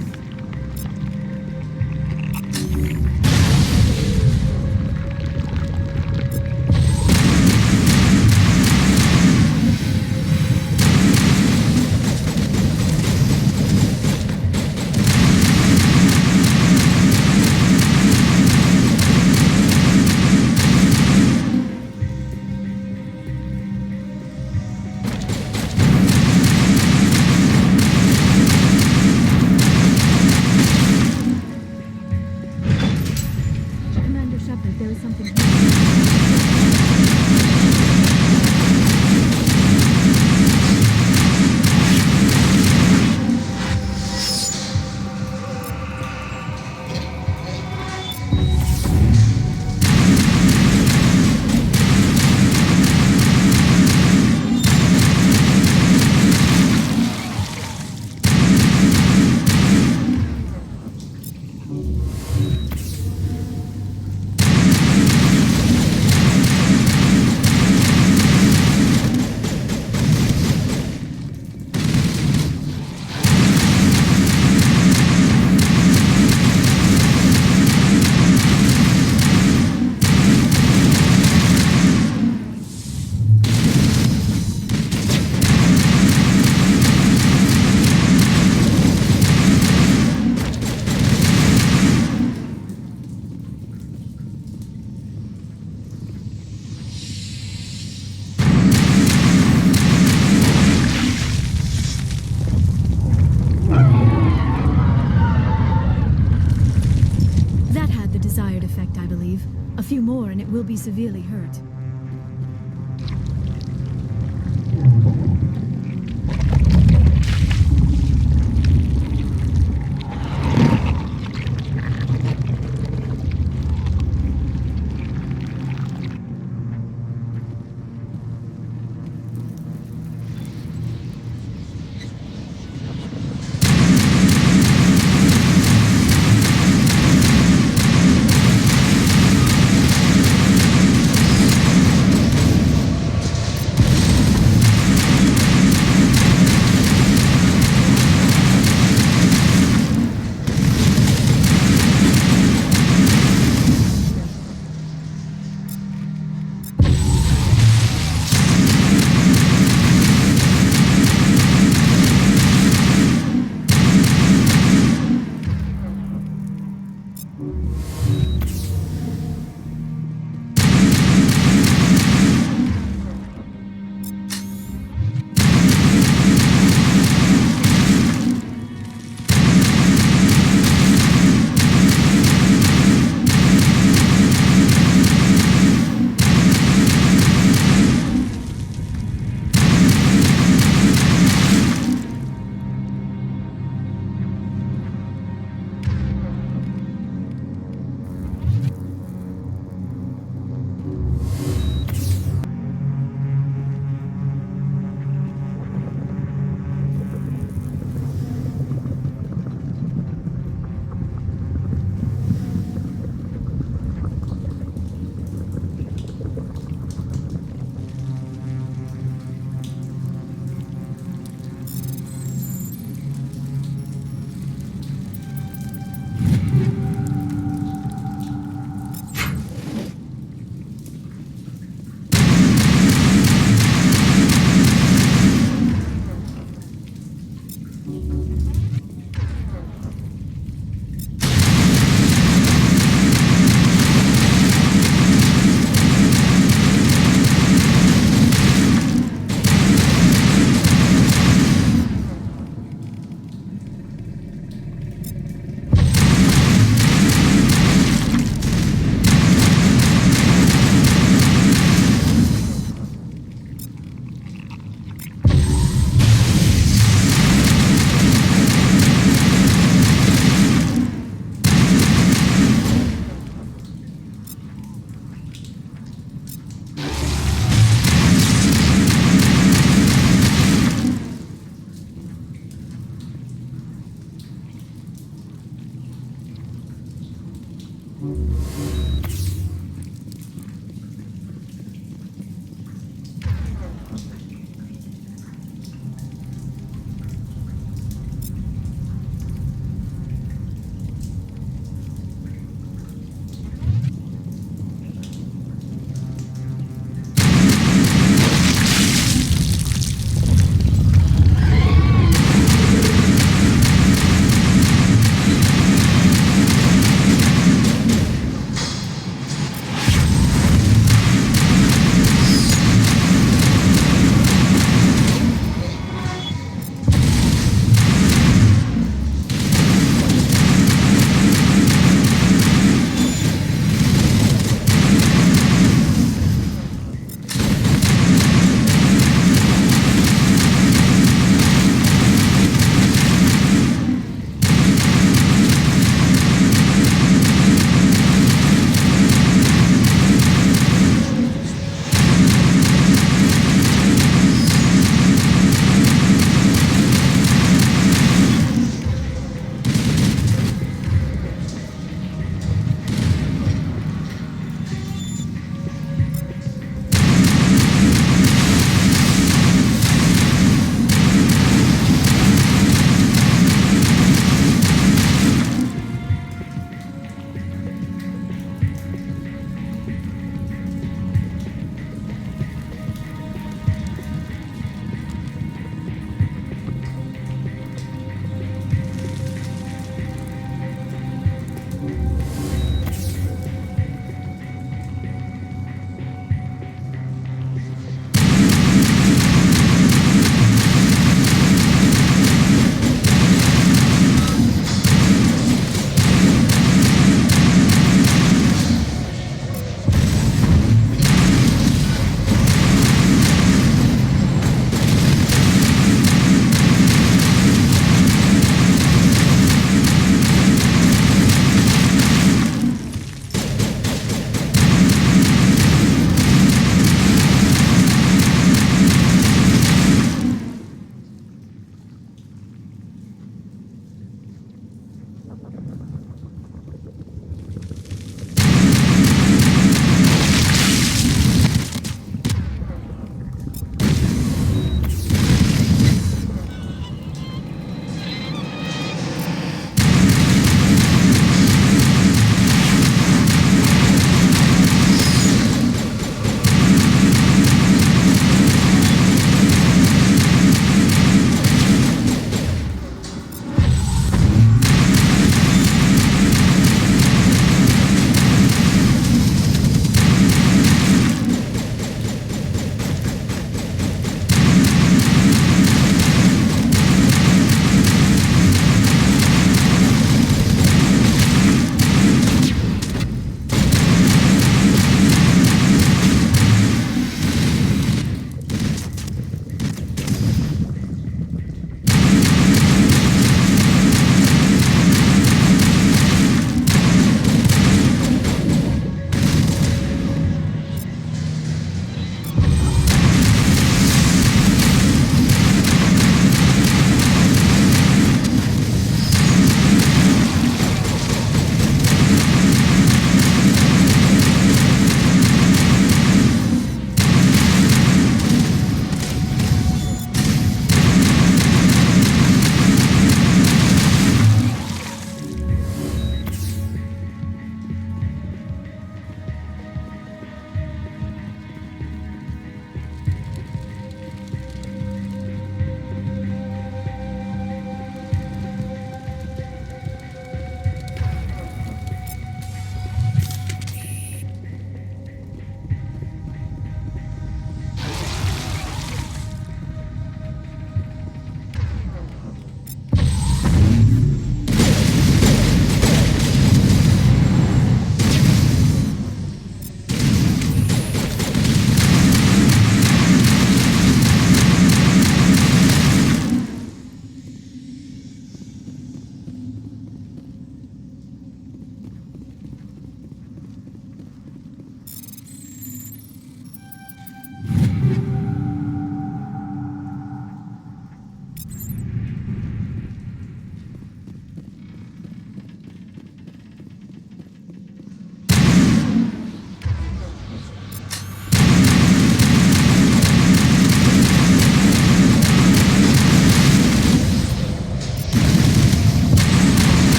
few more and it will be severely hurt.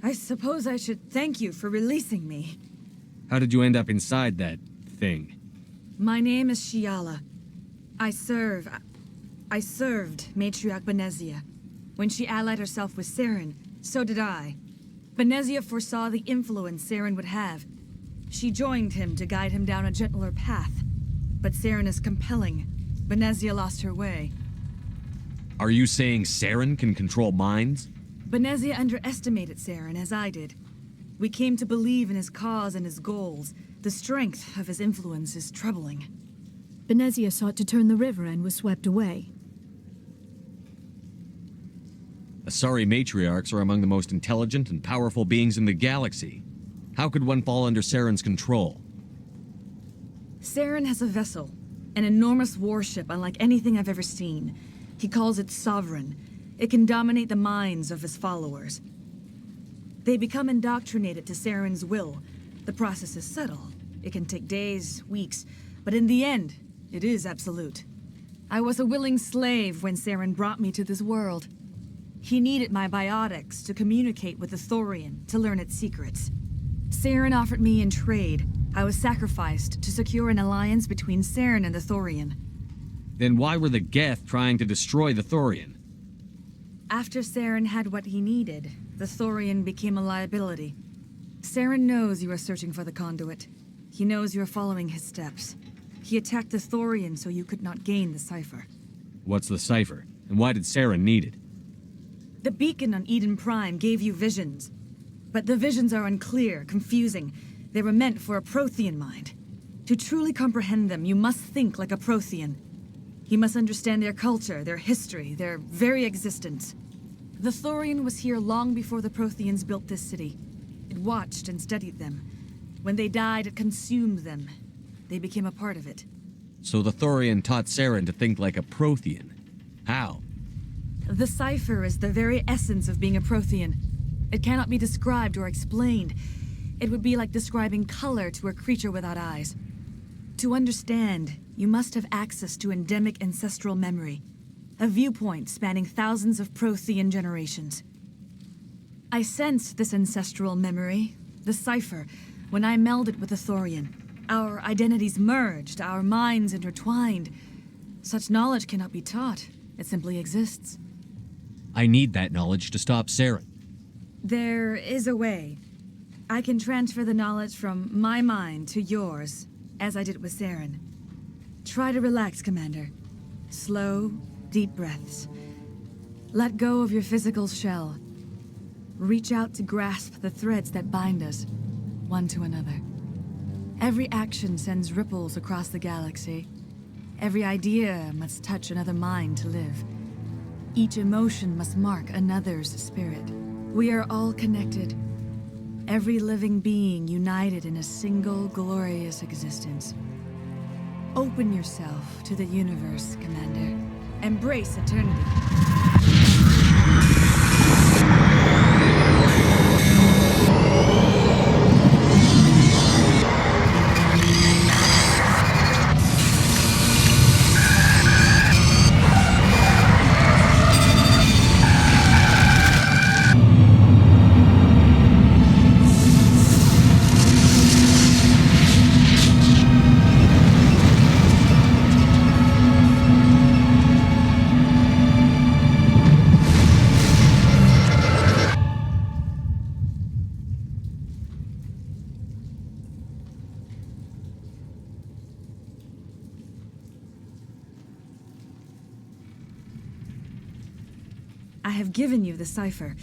I suppose I should thank you for releasing me. How did you end up inside that thing? My name is Shiala. I served Matriarch Benezia. When she allied herself with Saren, so did I. Benezia foresaw the influence Saren would have. She joined him to guide him down a gentler path. But Saren is compelling. Benezia lost her way. Are you saying Saren can control minds? Benezia underestimated Saren, as I did. We came to believe in his cause and his goals. The strength of his influence is troubling. Benezia sought to turn the river and was swept away. Asari matriarchs are among the most intelligent and powerful beings in the galaxy. How could one fall under Saren's control? Saren has a vessel, an enormous warship unlike anything I've ever seen. He calls it Sovereign. It can dominate the minds of his followers. They become indoctrinated to Saren's will. The process is subtle. It can take days, weeks, but in the end, it is absolute. I was a willing slave when Saren brought me to this world. He needed my biotics to communicate with the Thorian, to learn its secrets. Saren offered me in trade. I was sacrificed to secure an alliance between Saren and the Thorian. Then why were the Geth trying to destroy the Thorian? After Saren had what he needed, the Thorian became a liability. Saren knows you are searching for the conduit. He knows you are following his steps. He attacked the Thorian so you could not gain the cipher. What's the cipher? And why did Saren need it? The beacon on Eden Prime gave you visions. But the visions are unclear, confusing. They were meant for a Prothean mind. To truly comprehend them, you must think like a Prothean. You must understand their culture, their history, their very existence. The Thorian was here long before the Protheans built this city. It watched and studied them. When they died, it consumed them. They became a part of it. So the Thorian taught Saren to think like a Prothean. How? The cipher is the very essence of being a Prothean. It cannot be described or explained. It would be like describing color to a creature without eyes. To understand, you must have access to endemic ancestral memory, a viewpoint spanning thousands of Prothean generations. I sensed this ancestral memory, the cipher, when I melded with the Thorian. Our identities merged, our minds intertwined. Such knowledge cannot be taught. It simply exists. I need that knowledge to stop Saren. There is a way. I can transfer the knowledge from my mind to yours, as I did with Saren. Try to relax, Commander. Slow, deep breaths. Let go of your physical shell. Reach out to grasp the threads that bind us, one to another. Every action sends ripples across the galaxy. Every idea must touch another mind to live. Each emotion must mark another's spirit. We are all connected. Every living being united in a single glorious existence. Open yourself to the universe, Commander. Embrace eternity. I have given you the cipher,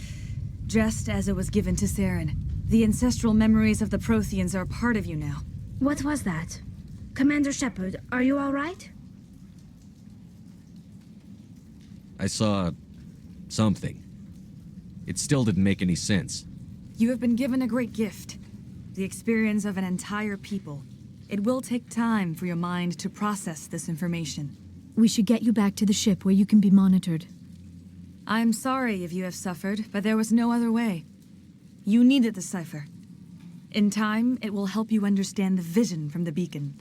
just as it was given to Saren. The ancestral memories of the Protheans are part of you now. What was that? Commander Shepard, are you all right? I saw something. It still didn't make any sense. You have been given a great gift. The experience of an entire people. It will take time for your mind to process this information. We should get you back to the ship where you can be monitored. I'm sorry if you have suffered, but there was no other way. You needed the cipher. In time, it will help you understand the vision from the beacon.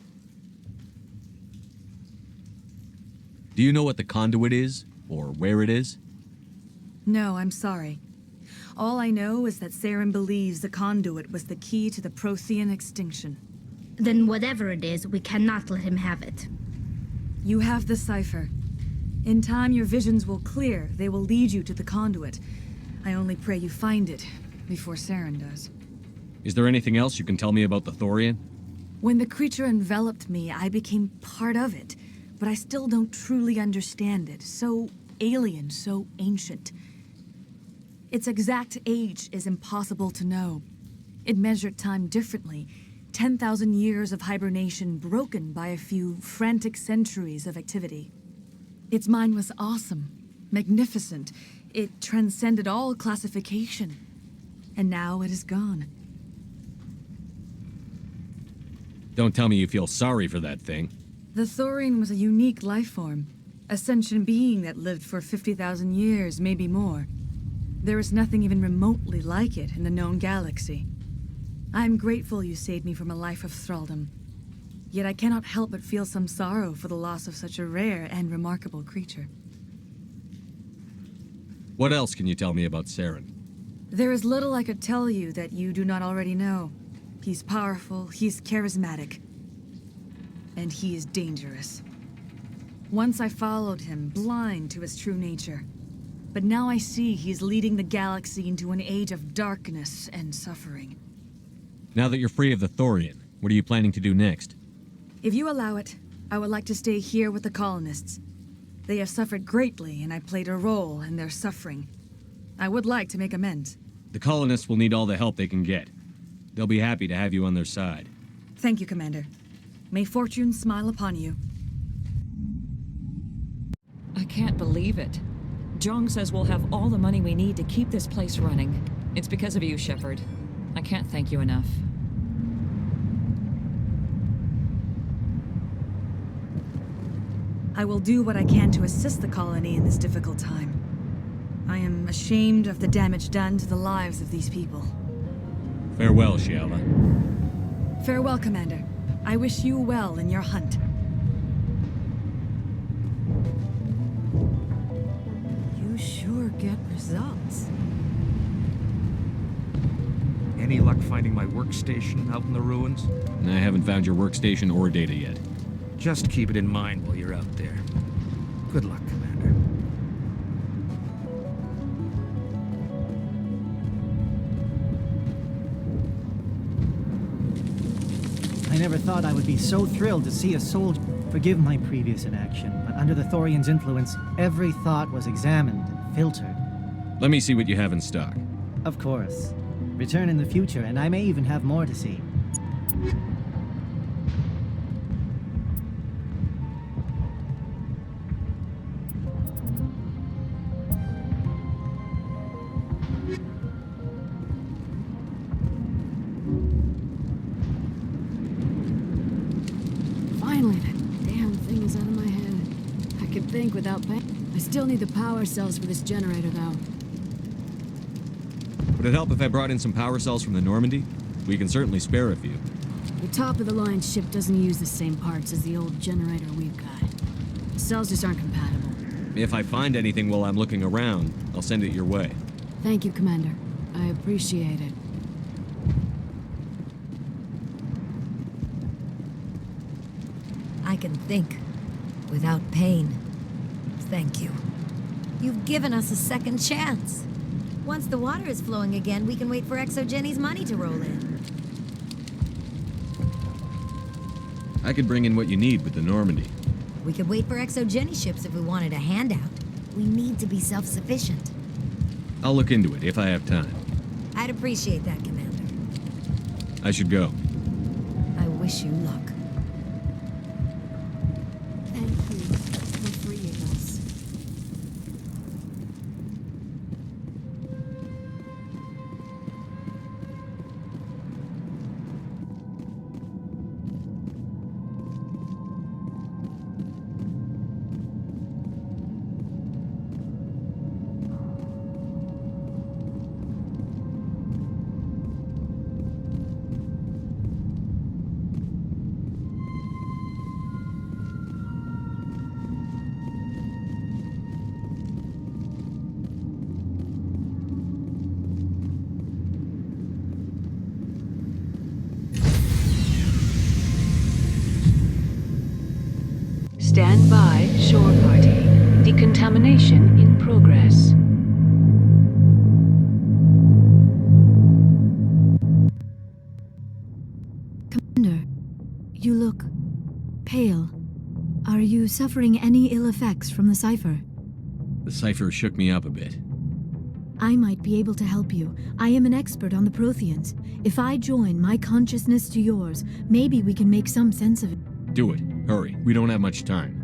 Do you know what the conduit is? Or where it is? No, I'm sorry. All I know is that Saren believes the conduit was the key to the Prothean extinction. Then whatever it is, we cannot let him have it. You have the cipher. In time, your visions will clear. They will lead you to the conduit. I only pray you find it before Saren does. Is there anything else you can tell me about the Thorian? When the creature enveloped me, I became part of it, but I still don't truly understand it. So alien, so ancient. Its exact age is impossible to know. It measured time differently. 10,000 years of hibernation broken by a few frantic centuries of activity. Its mind was awesome, magnificent. It transcended all classification. And now it is gone. Don't tell me you feel sorry for that thing. The Thorian was a unique life form. A sentient being that lived for 50,000 years, maybe more. There is nothing even remotely like it in the known galaxy. I am grateful you saved me from a life of thraldom. Yet I cannot help but feel some sorrow for the loss of such a rare and remarkable creature. What else can you tell me about Saren? There is little I could tell you that you do not already know. He's powerful, he's charismatic, and he is dangerous. Once I followed him, blind to his true nature. But now I see he's leading the galaxy into an age of darkness and suffering. Now that you're free of the Thorian, what are you planning to do next? If you allow it, I would like to stay here with the colonists. They have suffered greatly, and I played a role in their suffering. I would like to make amends. The colonists will need all the help they can get. They'll be happy to have you on their side. Thank you, Commander. May fortune smile upon you. I can't believe it. Jong says we'll have all the money we need to keep this place running. It's because of you, Shepard. I can't thank you enough. I will do what I can to assist the colony in this difficult time. I am ashamed of the damage done to the lives of these people. Farewell, Shiala. Farewell, Commander. I wish you well in your hunt. You sure get results. Any luck finding my workstation out in the ruins? I haven't found your workstation or data yet. Just keep it in mind while you're out there. Good luck, Commander. I never thought I would be so thrilled to see a soldier. Forgive my previous inaction, but under the Thorian's influence, every thought was examined and filtered. Let me see what you have in stock. Of course. Return in the future, and I may even have more to see. Finally, that damn thing is out of my head. I can think without pain. I still need the power cells for this generator, though. Would it help if I brought in some power cells from the Normandy? We can certainly spare a few. The top-of-the-line ship doesn't use the same parts as the old generator we've got. The cells just aren't compatible. If I find anything while I'm looking around, I'll send it your way. Thank you, Commander. I appreciate it. I can think without pain. Thank you. You've given us a second chance. Once the water is flowing again, we can wait for Exogenie's money to roll in. I could bring in what you need with the Normandy. We could wait for Exogenie ships if we wanted a handout. We need to be self-sufficient. I'll look into it if I have time. I'd appreciate that, Commander. I should go. I wish you luck. Thank you for freeing us. Stand by, shore party. Decontamination in progress. Commander, you look pale. Are you suffering any ill effects from the cipher? The cipher shook me up a bit. I might be able to help you. I am an expert on the Protheans. If I join my consciousness to yours, maybe we can make some sense of it. Do it. Hurry. We don't have much time.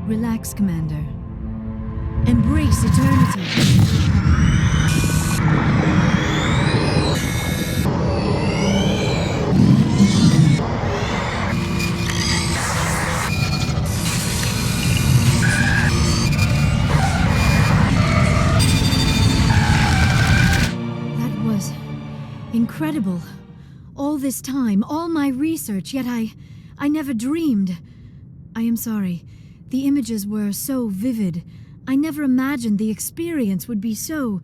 Relax, Commander. Embrace eternity. Incredible. All this time, all my research, yet I never dreamed. I am sorry. The images were so vivid. I never imagined the experience would be so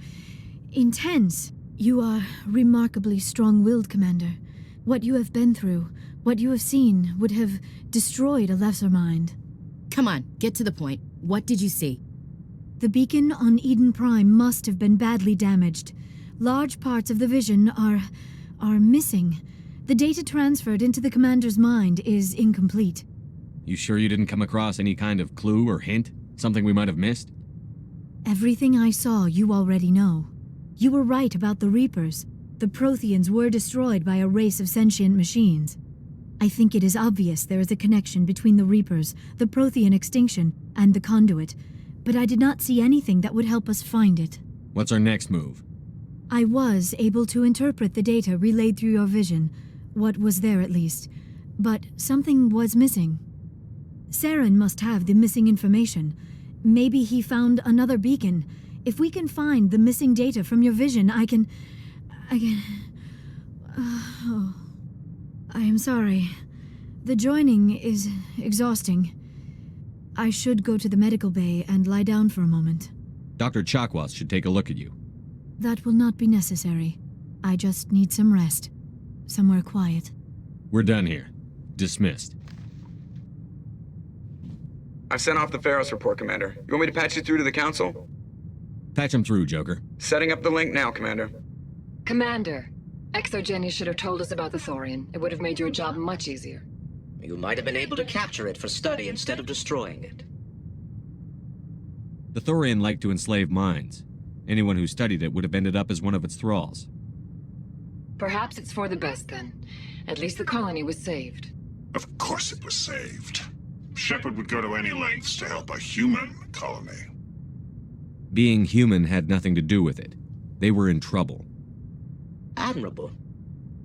intense. You are remarkably strong-willed, Commander. What you have been through, what you have seen, would have destroyed a lesser mind. Come on, get to the point. What did you see? The beacon on Eden Prime must have been badly damaged. Large parts of the vision are missing. The data transferred into the commander's mind is incomplete. You sure you didn't come across any kind of clue or hint? Something we might have missed? Everything I saw you already know. You were right about the Reapers. The Protheans were destroyed by a race of sentient machines. I think it is obvious there is a connection between the Reapers, the Prothean extinction, and the Conduit, but I did not see anything that would help us find it. What's our next move? I was able to interpret the data relayed through your vision, what was there at least, but something was missing. Saren must have the missing information. Maybe he found another beacon. If we can find the missing data from your vision, I can... Oh, I am sorry. The joining is exhausting. I should go to the medical bay and lie down for a moment. Dr. Chakwas should take a look at you. That will not be necessary. I just need some rest. Somewhere quiet. We're done here. Dismissed. I've sent off the Pharos report, Commander. You want me to patch you through to the Council? Patch him through, Joker. Setting up the link now, Commander. Commander, ExoGeni should have told us about the Thorian. It would have made your job much easier. You might have been able to capture it for study instead of destroying it. The Thorian liked to enslave minds. Anyone who studied it would have ended up as one of its thralls. Perhaps it's for the best, then. At least the colony was saved. Of course it was saved. Shepard would go to any lengths to help a human colony. Being human had nothing to do with it. They were in trouble. Admirable.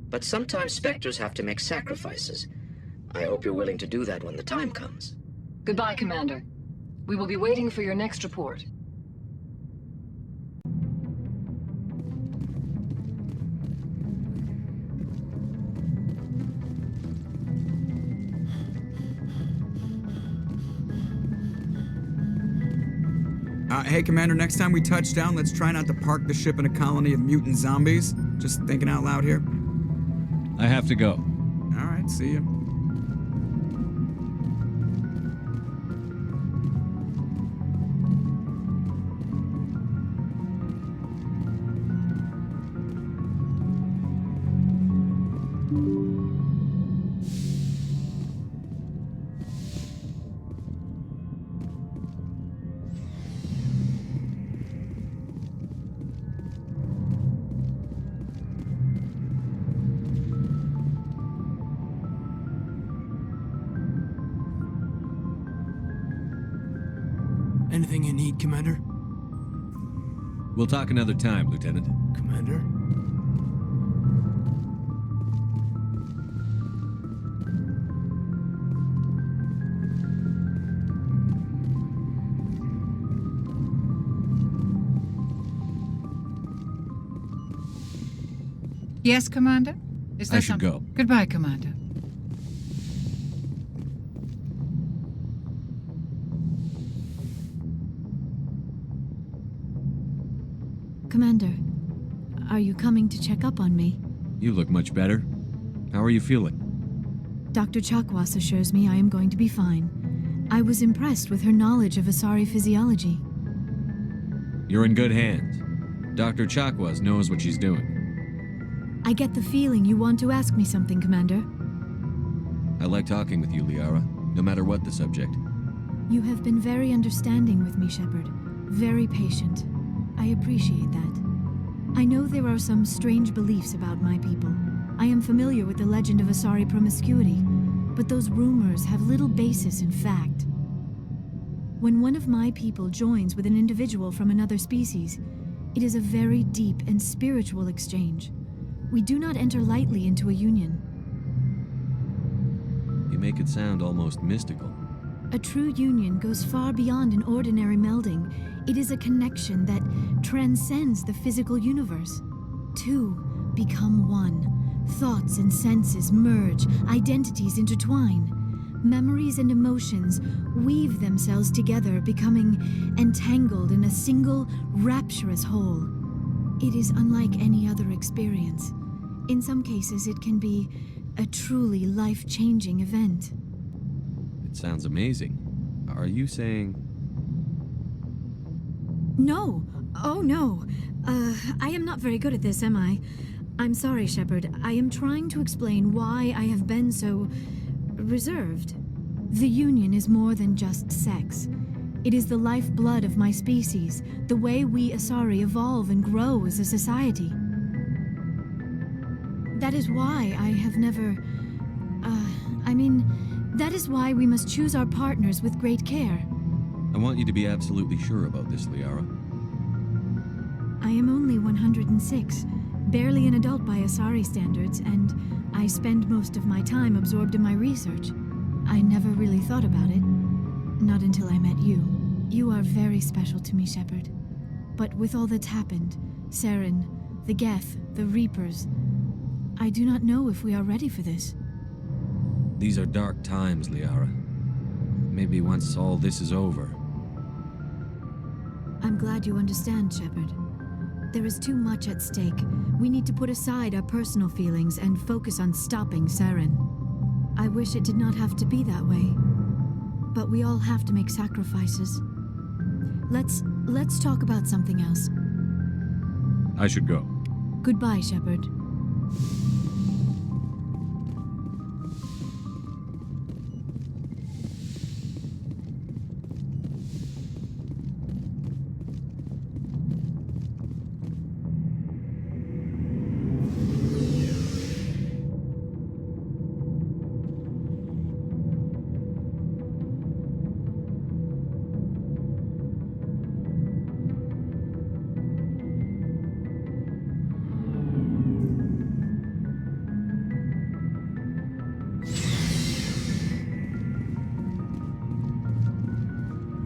But sometimes Spectres have to make sacrifices. I hope you're willing to do that when the time comes. Goodbye, Commander. We will be waiting for your next report. Hey, Commander, next time we touch down, let's try not to park the ship in a colony of mutant zombies. Just thinking out loud here. I have to go. All right, see ya. Anything you need, Commander? We'll talk another time, Lieutenant. Commander? Yes, Commander? Is there I should go. Goodbye, Commander. Commander, are you coming to check up on me? You look much better. How are you feeling? Dr. Chakwas assures me I am going to be fine. I was impressed with her knowledge of Asari physiology. You're in good hands. Dr. Chakwas knows what she's doing. I get the feeling you want to ask me something, Commander. I like talking with you, Liara, no matter what the subject. You have been very understanding with me, Shepard. Very patient. I appreciate that. I know there are some strange beliefs about my people. I am familiar with the legend of Asari promiscuity, but those rumors have little basis in fact. When one of my people joins with an individual from another species, it is a very deep and spiritual exchange. We do not enter lightly into a union. You make it sound almost mystical. A true union goes far beyond an ordinary melding. It is a connection that transcends the physical universe. Two become one. Thoughts and senses merge, identities intertwine. Memories and emotions weave themselves together, becoming entangled in a single, rapturous whole. It is unlike any other experience. In some cases, it can be a truly life-changing event. It sounds amazing. Are you saying... No. Oh, no. I am not very good at this, am I? I'm sorry, Shepard. I am trying to explain why I have been so... reserved. The Union is more than just sex. It is the lifeblood of my species, the way we Asari evolve and grow as a society. That is why I have never... that is why we must choose our partners with great care. I want you to be absolutely sure about this, Liara. I am only 106, barely an adult by Asari standards, and I spend most of my time absorbed in my research. I never really thought about it. Not until I met you. You are very special to me, Shepard. But with all that's happened, Saren, the Geth, the Reapers, I do not know if we are ready for this. These are dark times, Liara. Maybe once all this is over. I'm glad you understand, Shepard. There is too much at stake. We need to put aside our personal feelings and focus on stopping Saren. I wish it did not have to be that way. But we all have to make sacrifices. Let's talk about something else. I should go. Goodbye, Shepard.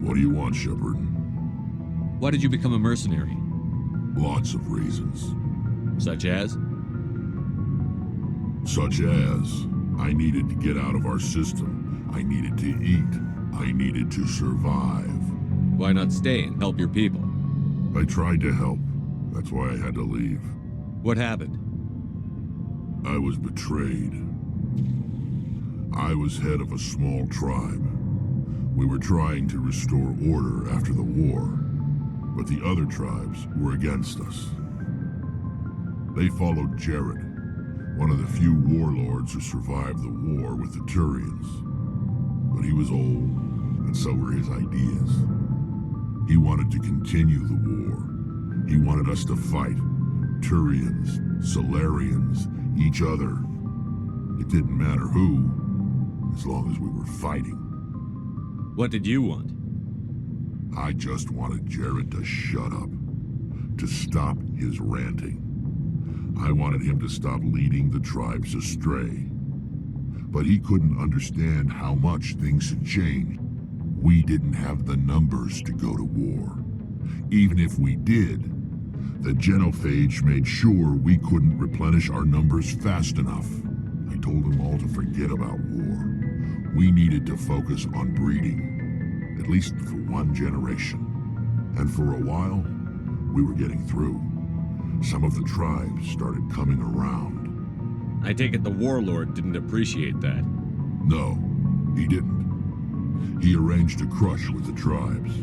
What do you want, Shepard? Why did you become a mercenary? Lots of reasons. Such as? Such as, I needed to get out of our system. I needed to eat. I needed to survive. Why not stay and help your people? I tried to help. That's why I had to leave. What happened? I was betrayed. I was head of a small tribe. We were trying to restore order after the war, but the other tribes were against us. They followed Jared, one of the few warlords who survived the war with the Turians. But he was old, and so were his ideas. He wanted to continue the war. He wanted us to fight. Turians, Solarians, each other. It didn't matter who, as long as we were fighting. What did you want? I just wanted Jared to shut up, to stop his ranting. I wanted him to stop leading the tribes astray. But he couldn't understand how much things had changed. We didn't have the numbers to go to war. Even if we did, the genophage made sure we couldn't replenish our numbers fast enough. I told them all to forget about war. We needed to focus on breeding, at least for one generation. And for a while, we were getting through. Some of the tribes started coming around. I take it the warlord didn't appreciate that. No, he didn't. He arranged a crush with the tribes.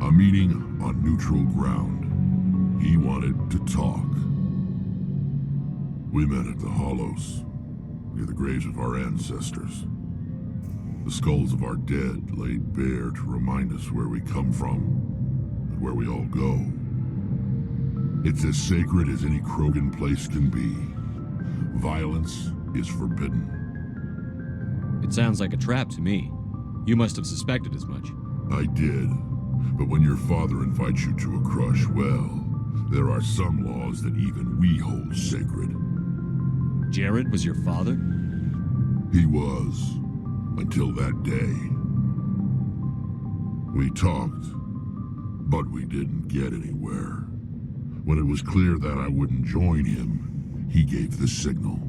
A meeting on neutral ground. He wanted to talk. We met at the Hollows, near the graves of our ancestors. The skulls of our dead laid bare to remind us where we come from and where we all go. It's as sacred as any Krogan place can be. Violence is forbidden. It sounds like a trap to me. You must have suspected as much. I did. But when your father invites you to a crush, well, there are some laws that even we hold sacred. Jared was your father? He was. Until that day. We talked, but we didn't get anywhere. When it was clear that I wouldn't join him, he gave the signal.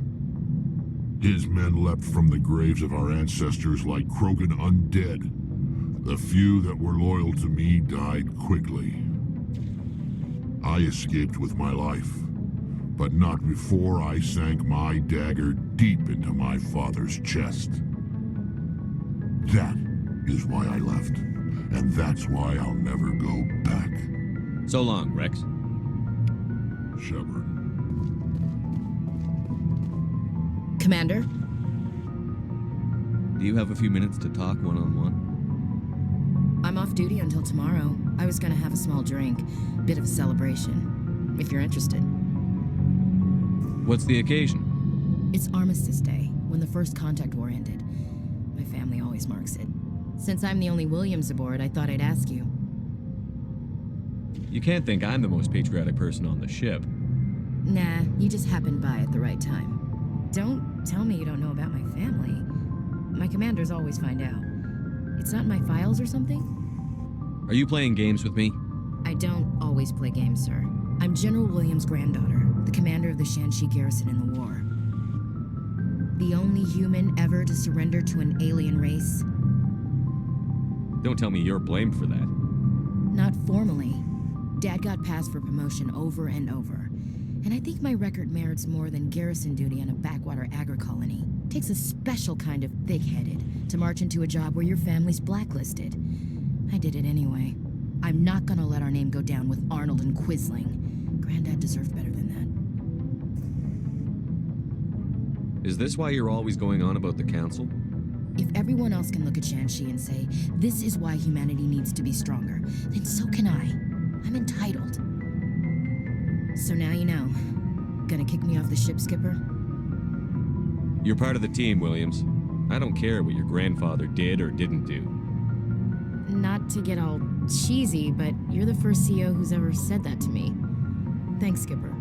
His men leapt from the graves of our ancestors like Krogan undead. The few that were loyal to me died quickly. I escaped with my life, but not before I sank my dagger deep into my father's chest. That is why I left, and that's why I'll never go back. So long, Rex. Shepard. Commander? Do you have a few minutes to talk one-on-one? I'm off duty until tomorrow. I was gonna have a small drink. Bit of a celebration. If you're interested. What's the occasion? It's Armistice Day, when the First Contact War ended. My family always marks it. Since I'm the only Williams aboard, I thought I'd ask you. You can't think I'm the most patriotic person on the ship. Nah, you just happened by at the right time. Don't tell me you don't know about my family. My commanders always find out. It's not in my files or something? Are you playing games with me? I don't always play games, sir. I'm General Williams' granddaughter, the commander of the Shanxi garrison in the war. The only human ever to surrender to an alien race. Don't tell me you're blamed for that. Not formally. Dad got passed for promotion over and over. And I think my record merits more than garrison duty on a backwater agri-colony. Takes a special kind of thick-headed to march into a job where your family's blacklisted. I did it anyway. I'm not gonna let our name go down with Arnold and Quisling. Granddad deserved better than that. Is this why you're always going on about the Council? If everyone else can look at Shanxi and say, this is why humanity needs to be stronger, then so can I. I'm entitled. So now you know. Gonna kick me off the ship, Skipper? You're part of the team, Williams. I don't care what your grandfather did or didn't do. Not to get all cheesy, but you're the first CEO who's ever said that to me. Thanks, Skipper.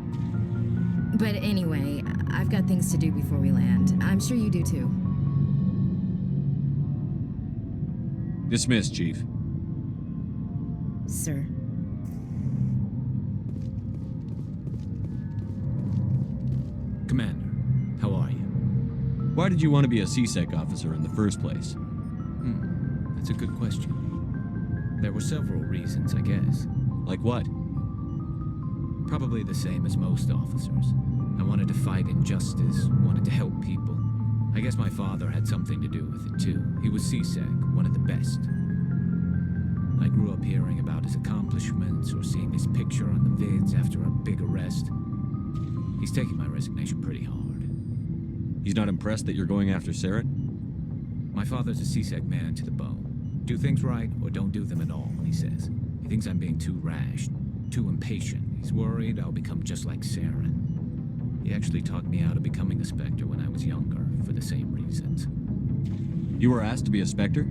But anyway, I've got things to do before we land. I'm sure you do too. Dismissed, Chief. Sir. Commander, how are you? Why did you want to be a CSEC officer in the first place? That's a good question. There were several reasons, I guess. Like what? Probably the same as most officers. I wanted to fight injustice, wanted to help people. I guess my father had something to do with it too. He was CSEC, one of the best. I grew up hearing about his accomplishments or seeing his picture on the vids after a big arrest. He's taking my resignation pretty hard. He's not impressed that you're going after Saren? My father's a CSEC man to the bone. Do things right or don't do them at all, he says. He thinks I'm being too rash, too impatient. He's worried I'll become just like Saren. He actually talked me out of becoming a Spectre when I was younger, for the same reasons. You were asked to be a Spectre?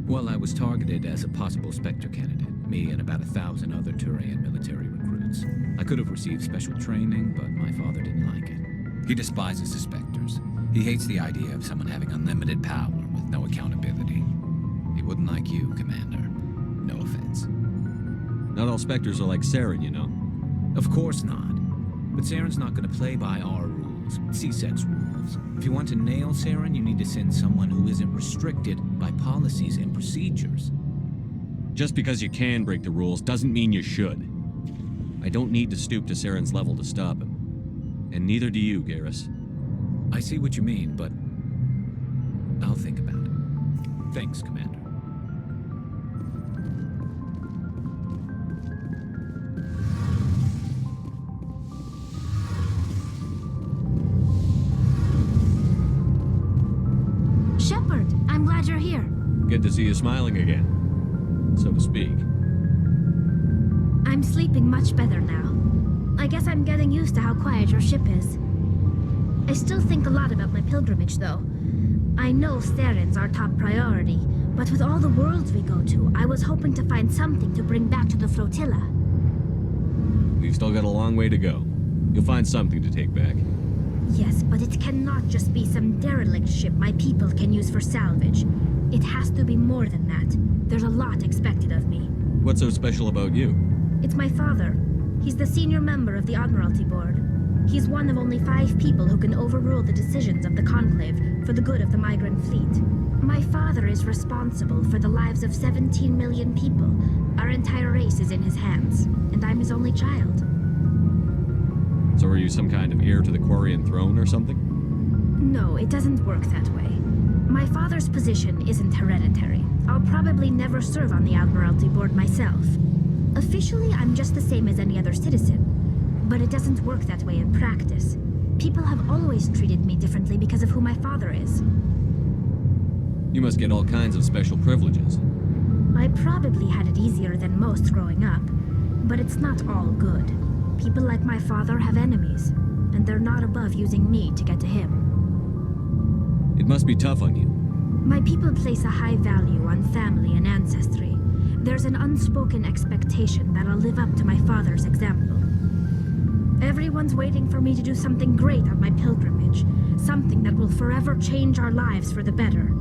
Well, I was targeted as a possible Spectre candidate, me and about 1,000 other Turian military recruits. I could have received special training, but my father didn't like it. He despises the Spectres. He hates the idea of someone having unlimited power with no accountability. He wouldn't like you, Commander. No offense. Not all Spectres are like Saren, you know. Of course not. But Saren's not going to play by our rules, CSEC's rules. If you want to nail Saren, you need to send someone who isn't restricted by policies and procedures. Just because you can break the rules doesn't mean you should. I don't need to stoop to Saren's level to stop him. And neither do you, Garrus. I see what you mean, but I'll think about it. Thanks, Commander. Shepard, I'm glad you're here. Good to see you smiling again, so to speak. I'm sleeping much better now. I guess I'm getting used to how quiet your ship is. I still think a lot about my pilgrimage, though. I know Saren's our top priority, but with all the worlds we go to, I was hoping to find something to bring back to the flotilla. We've still got a long way to go. You'll find something to take back. Yes, but it cannot just be some derelict ship my people can use for salvage. It has to be more than that. There's a lot expected of me. What's so special about you? It's my father. He's the senior member of the Admiralty Board. He's one of only 5 people who can overrule the decisions of the Conclave for the good of the migrant fleet. My father is responsible for the lives of 17 million people. Our entire race is in his hands, and I'm his only child. So are you some kind of heir to the Quarian throne or something? No, it doesn't work that way. My father's position isn't hereditary. I'll probably never serve on the Admiralty Board myself. Officially, I'm just the same as any other citizen. But it doesn't work that way in practice. People have always treated me differently because of who my father is. You must get all kinds of special privileges. I probably had it easier than most growing up, but it's not all good. People like my father have enemies, and they're not above using me to get to him. It must be tough on you. My people place a high value on family and ancestry. There's an unspoken expectation that I'll live up to my father's example. Everyone's waiting for me to do something great on my pilgrimage, something that will forever change our lives for the better.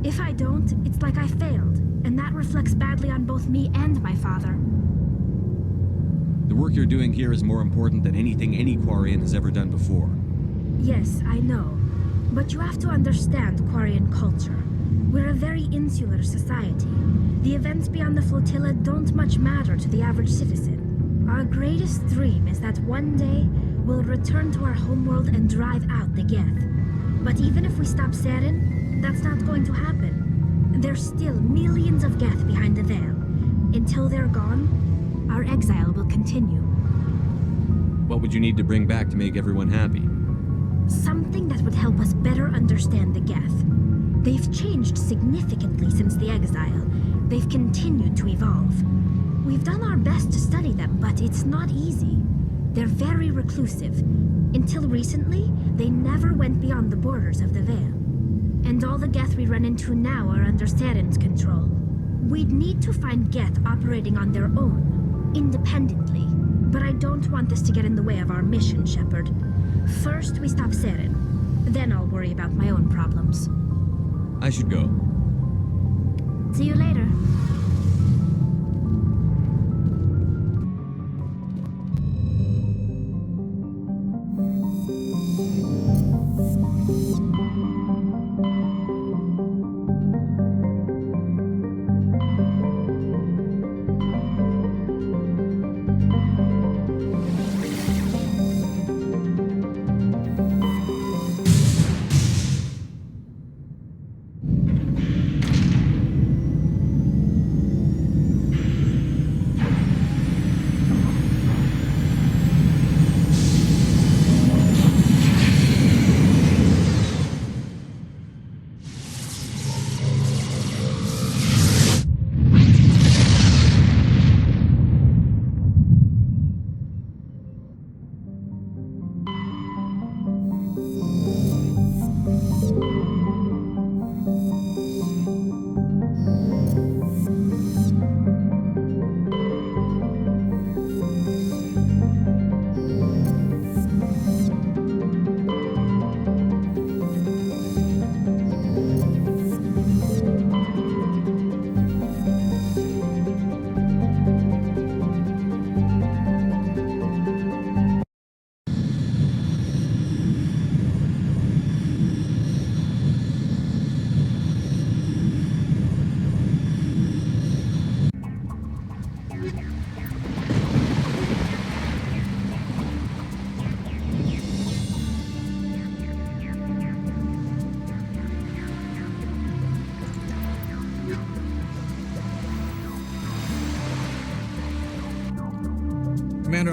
If I don't, it's like I failed, and that reflects badly on both me and my father. The work you're doing here is more important than anything any Quarian has ever done before. Yes, I know. But you have to understand Quarian culture. We're a very insular society. The events beyond the flotilla don't much matter to the average citizen. Our greatest dream is that one day we'll return to our homeworld and drive out the Geth. But even if we stop Saren, that's not going to happen. There's still millions of Geth behind the veil. Until they're gone, our exile will continue. What would you need to bring back to make everyone happy? Something that would help us better understand the Geth. They've changed significantly since the exile. They've continued to evolve. We've done our best to study them, but it's not easy. They're very reclusive. Until recently, they never went beyond the borders of the Veil. And all the Geth we run into now are under Saren's control. We'd need to find Geth operating on their own, independently. But I don't want this to get in the way of our mission, Shepard. First, we stop Saren. Then I'll worry about my own problems. I should go. See you later.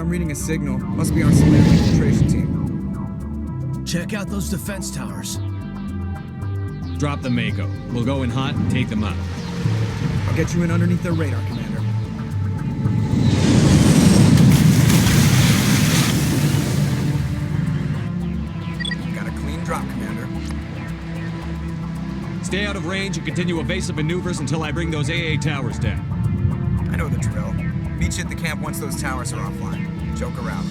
I'm reading a signal. Must be our civilian infiltration team. Check out those defense towers. Drop the Mako. We'll go in hot and take them out. I'll get you in underneath their radar, Commander. Got a clean drop, Commander. Stay out of range and continue evasive maneuvers until I bring those AA towers down. I know the drill. Meet you at the camp once those towers are offline. Joke around.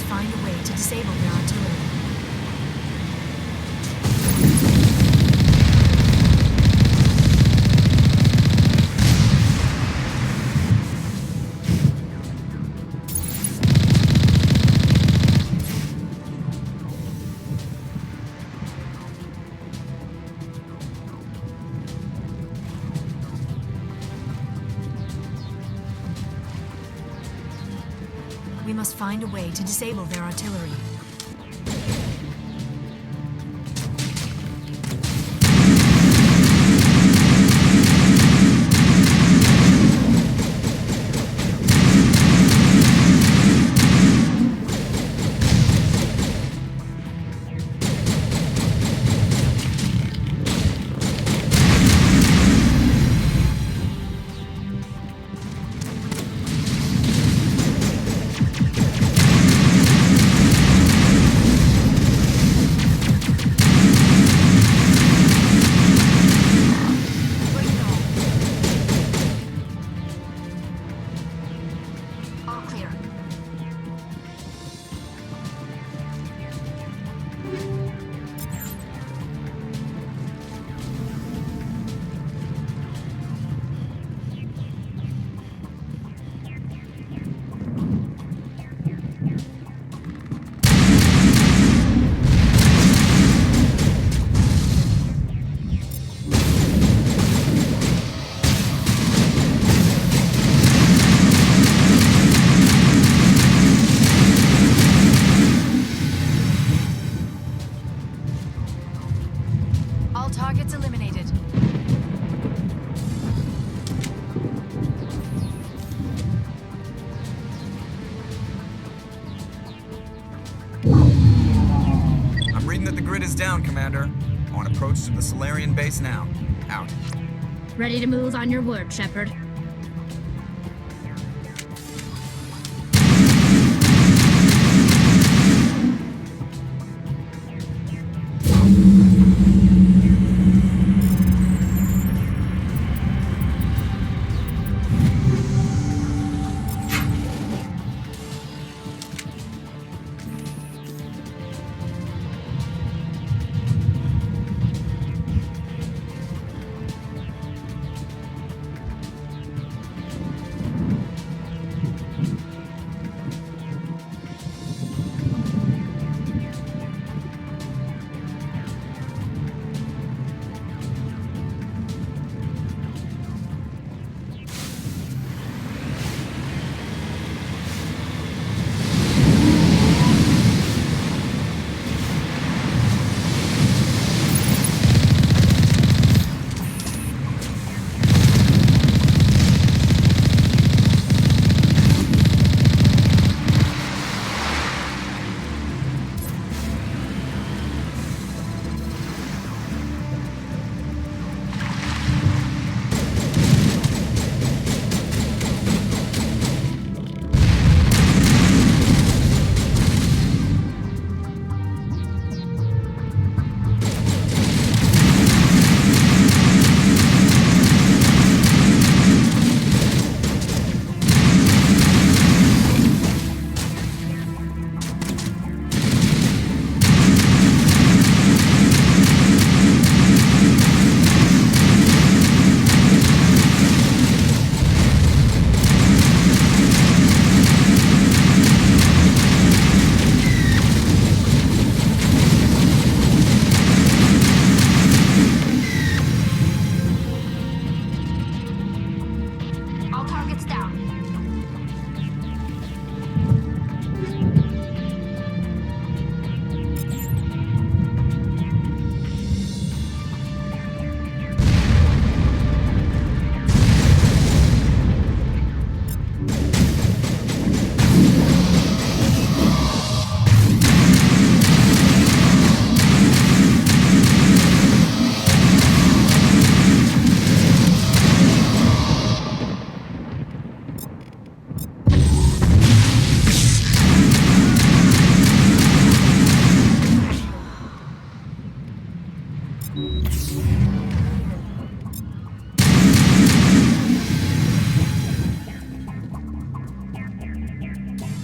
find a way to disable their artillery. We must find a way to disable their artillery. Targets eliminated. I'm reading that the grid is down, Commander. On approach to the Solarian base now. Out. Ready to move on your word, Shepard.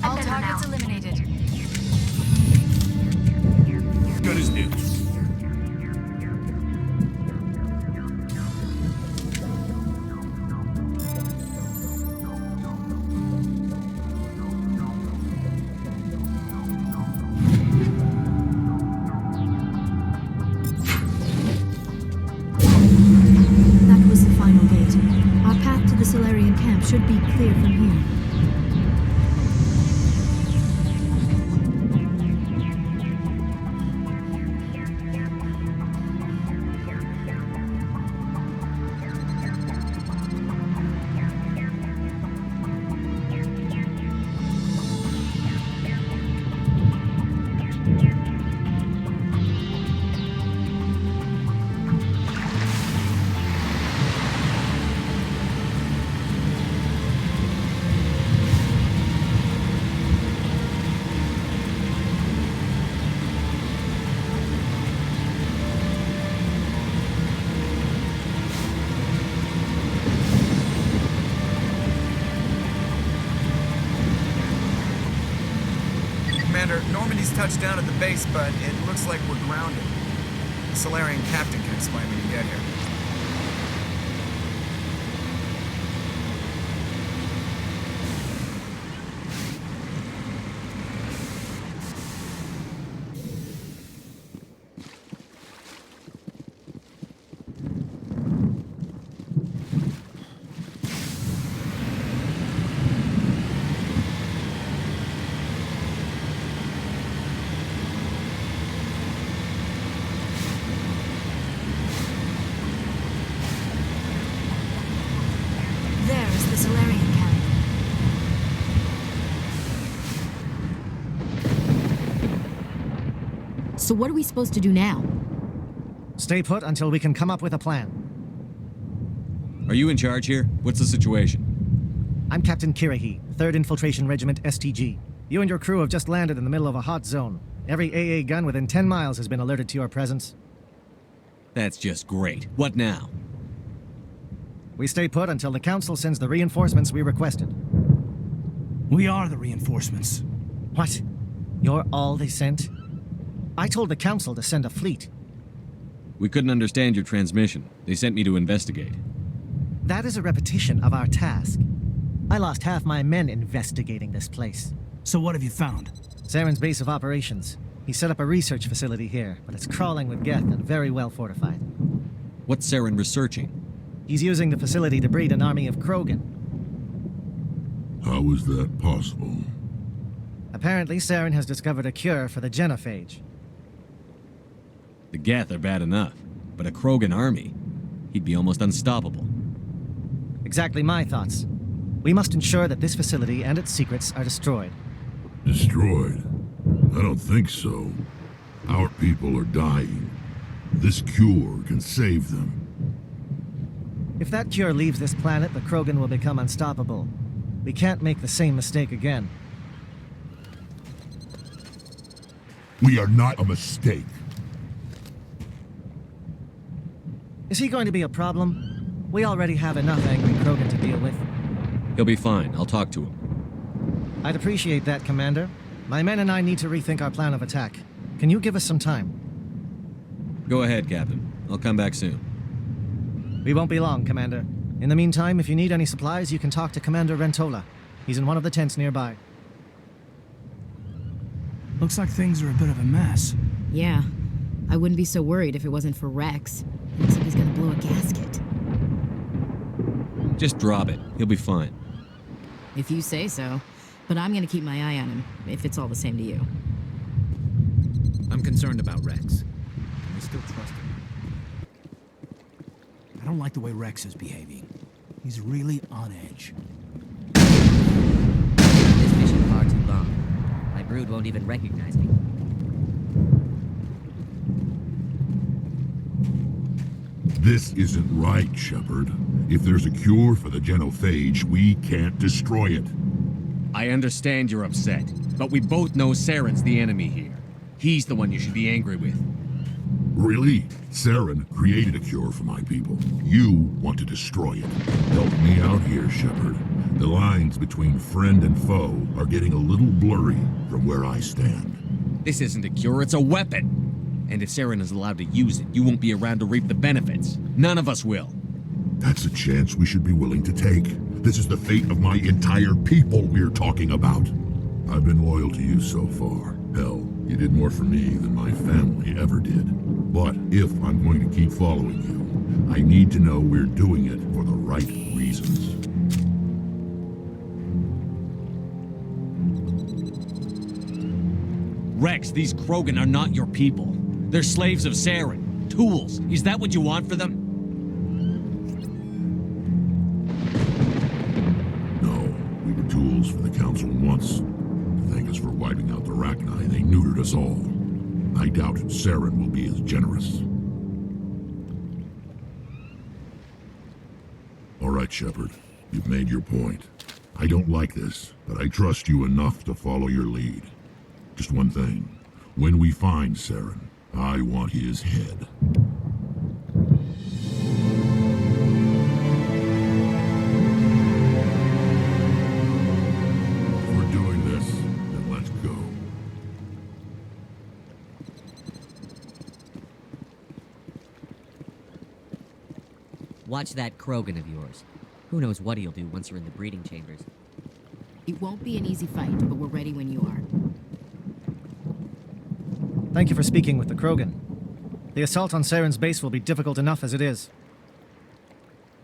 All targets eliminated. good as new. That was the final gate. Our path to the Solarian camp should be clear from here. Commander, Normandy's touched down at the base, but it looks like we're grounded. The Solarian captain can explain when you get here. There is the Solarian camp. So what are we supposed to do now? Stay put until we can come up with a plan. Are you in charge here? What's the situation? I'm Captain Kirahi, 3rd Infiltration Regiment STG. You and your crew have just landed in the middle of a hot zone. Every AA gun within 10 miles has been alerted to your presence. That's just great. What now? We stay put until the Council sends the reinforcements we requested. We are the reinforcements. What? You're all they sent? I told the Council to send a fleet. We couldn't understand your transmission. They sent me to investigate. That is a repetition of our task. I lost half my men investigating this place. So what have you found? Saren's base of operations. He set up a research facility here, but it's crawling with Geth and very well fortified. What's Saren researching? He's using the facility to breed an army of Krogan. How is that possible? Apparently, Saren has discovered a cure for the genophage. The Geth are bad enough, but a Krogan army? He'd be almost unstoppable. Exactly my thoughts. We must ensure that this facility and its secrets are destroyed. Destroyed? I don't think so. Our people are dying. This cure can save them. If that cure leaves this planet, the Krogan will become unstoppable. We can't make the same mistake again. We are not a mistake. Is he going to be a problem? We already have enough angry Krogan to deal with. He'll be fine. I'll talk to him. I'd appreciate that, Commander. My men and I need to rethink our plan of attack. Can you give us some time? Go ahead, Captain. I'll come back soon. We won't be long, Commander. In the meantime, if you need any supplies, you can talk to Commander Rentola. He's in one of the tents nearby. Looks like things are a bit of a mess. Yeah. I wouldn't be so worried if it wasn't for Rex. Looks like he's gonna blow a gasket. Just drop it. He'll be fine. If you say so. But I'm gonna keep my eye on him, if it's all the same to you. I'm concerned about Rex. Can we still trust him? I don't like the way Rex is behaving. He's really on edge. This mission far too long. My brood won't even recognize me. This isn't right, Shepard. If there's a cure for the genophage, we can't destroy it. I understand you're upset, but we both know Saren's the enemy here. He's the one you should be angry with. Really? Saren created a cure for my people. You want to destroy it. Help me out here, Shepard. The lines between friend and foe are getting a little blurry from where I stand. This isn't a cure, it's a weapon. And if Saren is allowed to use it, you won't be around to reap the benefits. None of us will. That's a chance we should be willing to take. This is the fate of my entire people we're talking about. I've been loyal to you so far. Hell, you did more for me than my family ever did. But if I'm going to keep following you, I need to know we're doing it for the right reasons. Rex, these Krogan are not your people. They're slaves of Saren. Tools. Is that what you want for them? No, we were tools for the Council once. To thank us for wiping out the Rachni, they neutered us all. I doubt Saren will be as generous. All right, Shepard. You've made your point. I don't like this, but I trust you enough to follow your lead. Just one thing. When we find Saren, I want his head. If we're doing this, then let's go. Watch that Krogan of yours. Who knows what he'll do once you're in the breeding chambers. It won't be an easy fight, but we're ready when you are. Thank you for speaking with the Krogan. The assault on Saren's base will be difficult enough as it is.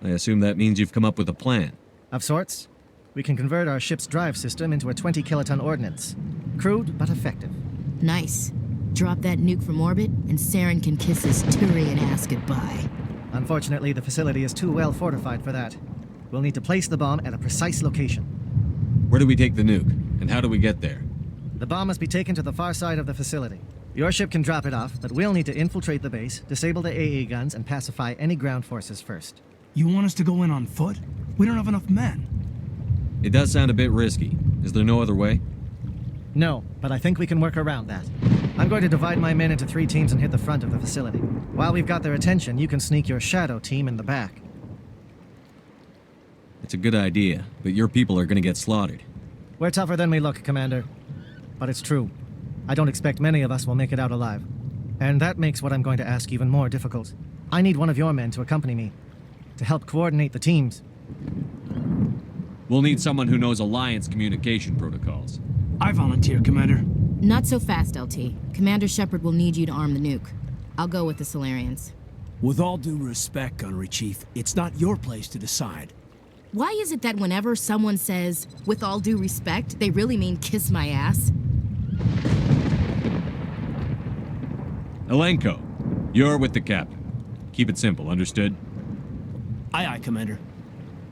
I assume that means you've come up with a plan. Of sorts. We can convert our ship's drive system into a 20-kiloton ordnance. Crude, but effective. Nice. Drop that nuke from orbit, and Saren can kiss his Turian ass goodbye. Unfortunately, the facility is too well fortified for that. We'll need to place the bomb at a precise location. Where do we take the nuke? And how do we get there? The bomb must be taken to the far side of the facility. Your ship can drop it off, but we'll need to infiltrate the base, disable the AA guns, and pacify any ground forces first. You want us to go in on foot? We don't have enough men. It does sound a bit risky. Is there no other way? No, but I think we can work around that. I'm going to divide my men into 3 teams and hit the front of the facility. While we've got their attention, you can sneak your shadow team in the back. It's a good idea, but your people are going to get slaughtered. We're tougher than we look, Commander. But it's true. I don't expect many of us will make it out alive. And that makes what I'm going to ask even more difficult. I need one of your men to accompany me, to help coordinate the teams. We'll need someone who knows Alliance communication protocols. I volunteer, Commander. Not so fast, LT. Commander Shepard will need you to arm the nuke. I'll go with the Solarians. With all due respect, Gunnery Chief, it's not your place to decide. Why is it that whenever someone says, with all due respect, they really mean kiss my ass? Elenko, you're with the captain. Keep it simple, understood? Aye, aye, Commander.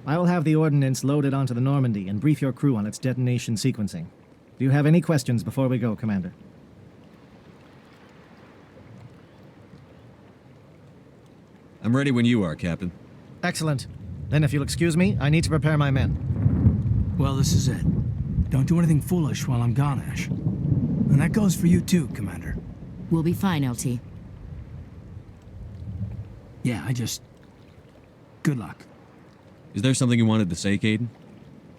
I will have the ordnance loaded onto the Normandy and brief your crew on its detonation sequencing. Do you have any questions before we go, Commander? I'm ready when you are, Captain. Excellent. Then if you'll excuse me, I need to prepare my men. Well, this is it. Don't do anything foolish while I'm gone, Ash. And that goes for you too, Commander. We'll be fine, LT. Yeah, good luck. Is there something you wanted to say, Caden?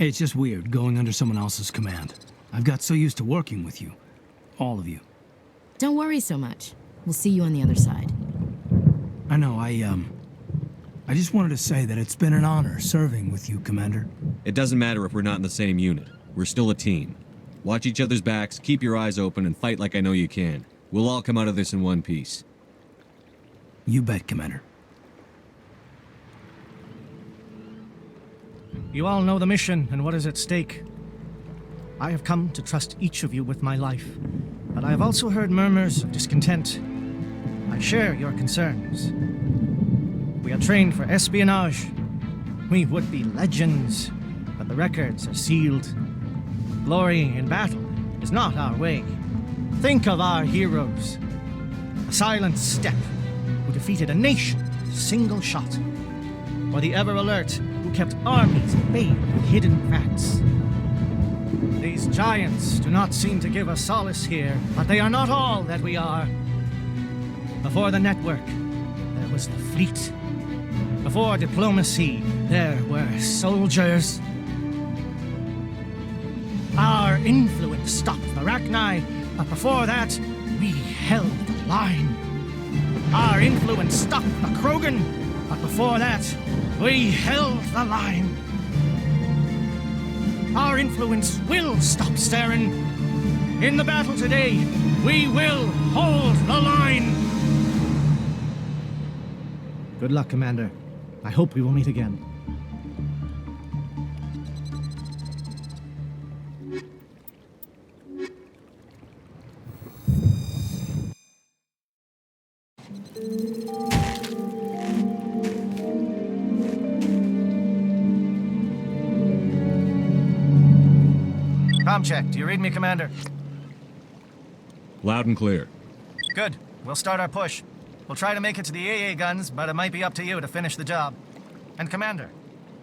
It's just weird going under someone else's command. I've got so used to working with you. All of you. Don't worry so much. We'll see you on the other side. I know, I just wanted to say that it's been an honor serving with you, Commander. It doesn't matter if we're not in the same unit. We're still a team. Watch each other's backs, keep your eyes open, and fight like I know you can. We'll all come out of this in one piece. You bet, Commander. You all know the mission and what is at stake. I have come to trust each of you with my life, but I have also heard murmurs of discontent. I share your concerns. We are trained for espionage. We would be legends, but the records are sealed. Glory in battle is not our way. Think of our heroes. A silent step who defeated a nation with a single shot. Or the ever-alert who kept armies at bay with hidden facts. These giants do not seem to give us solace here, but they are not all that we are. Before the network, there was the fleet. Before diplomacy, there were soldiers. Our influence stopped the Rachni, but before that, we held the line. Our influence stopped the Krogan, but before that, we held the line. Our influence will stop Saren. In the battle today, we will hold the line. Good luck, Commander. I hope we will meet again. Comm check. Do you read me, Commander? Loud and clear. Good. We'll start our push. We'll try to make it to the AA guns, but it might be up to you to finish the job. And Commander,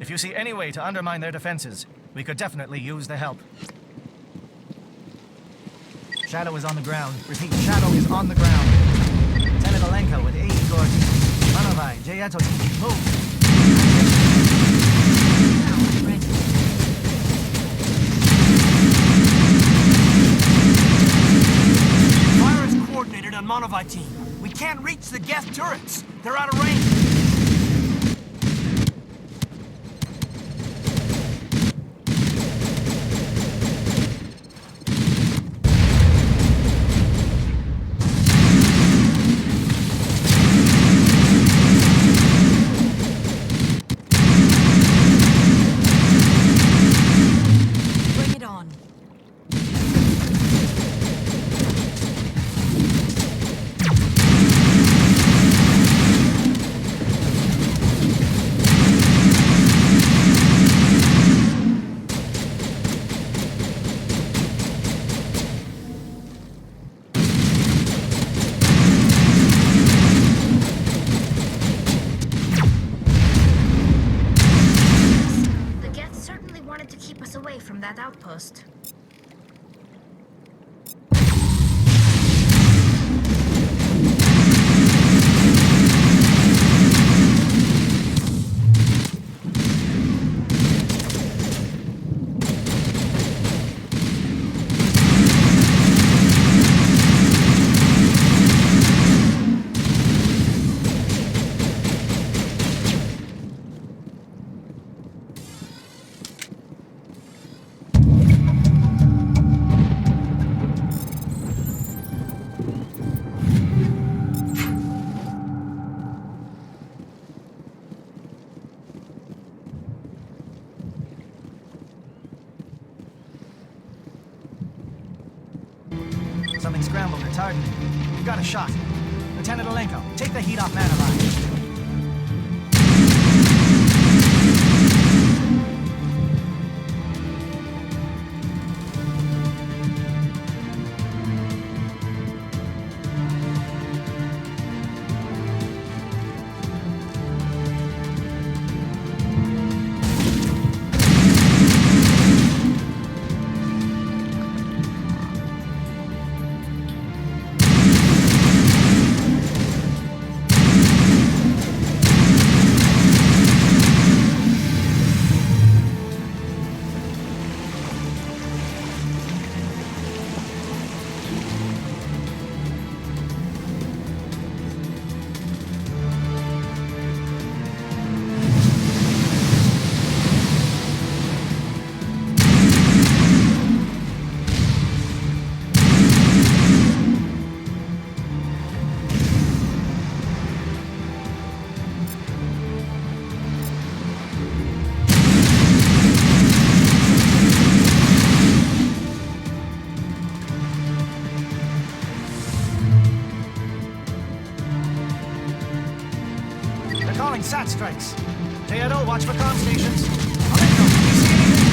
if you see any way to undermine their defenses, we could definitely use the help. Shadow is on the ground. Repeat, Shadow is on the ground. Lieutenant Alenko with AE Gordon. Manovai, Jayeto, move. On Monovai team. We can't reach the guest turrets. They're out of range. Bring it on. From that outpost. Something scrambled or targeted. We've got a shot. Lieutenant Alenko, take the heat off Manovai. Calling SAT strikes. Jayeto, watch for comm stations. Alenko, do you see anything?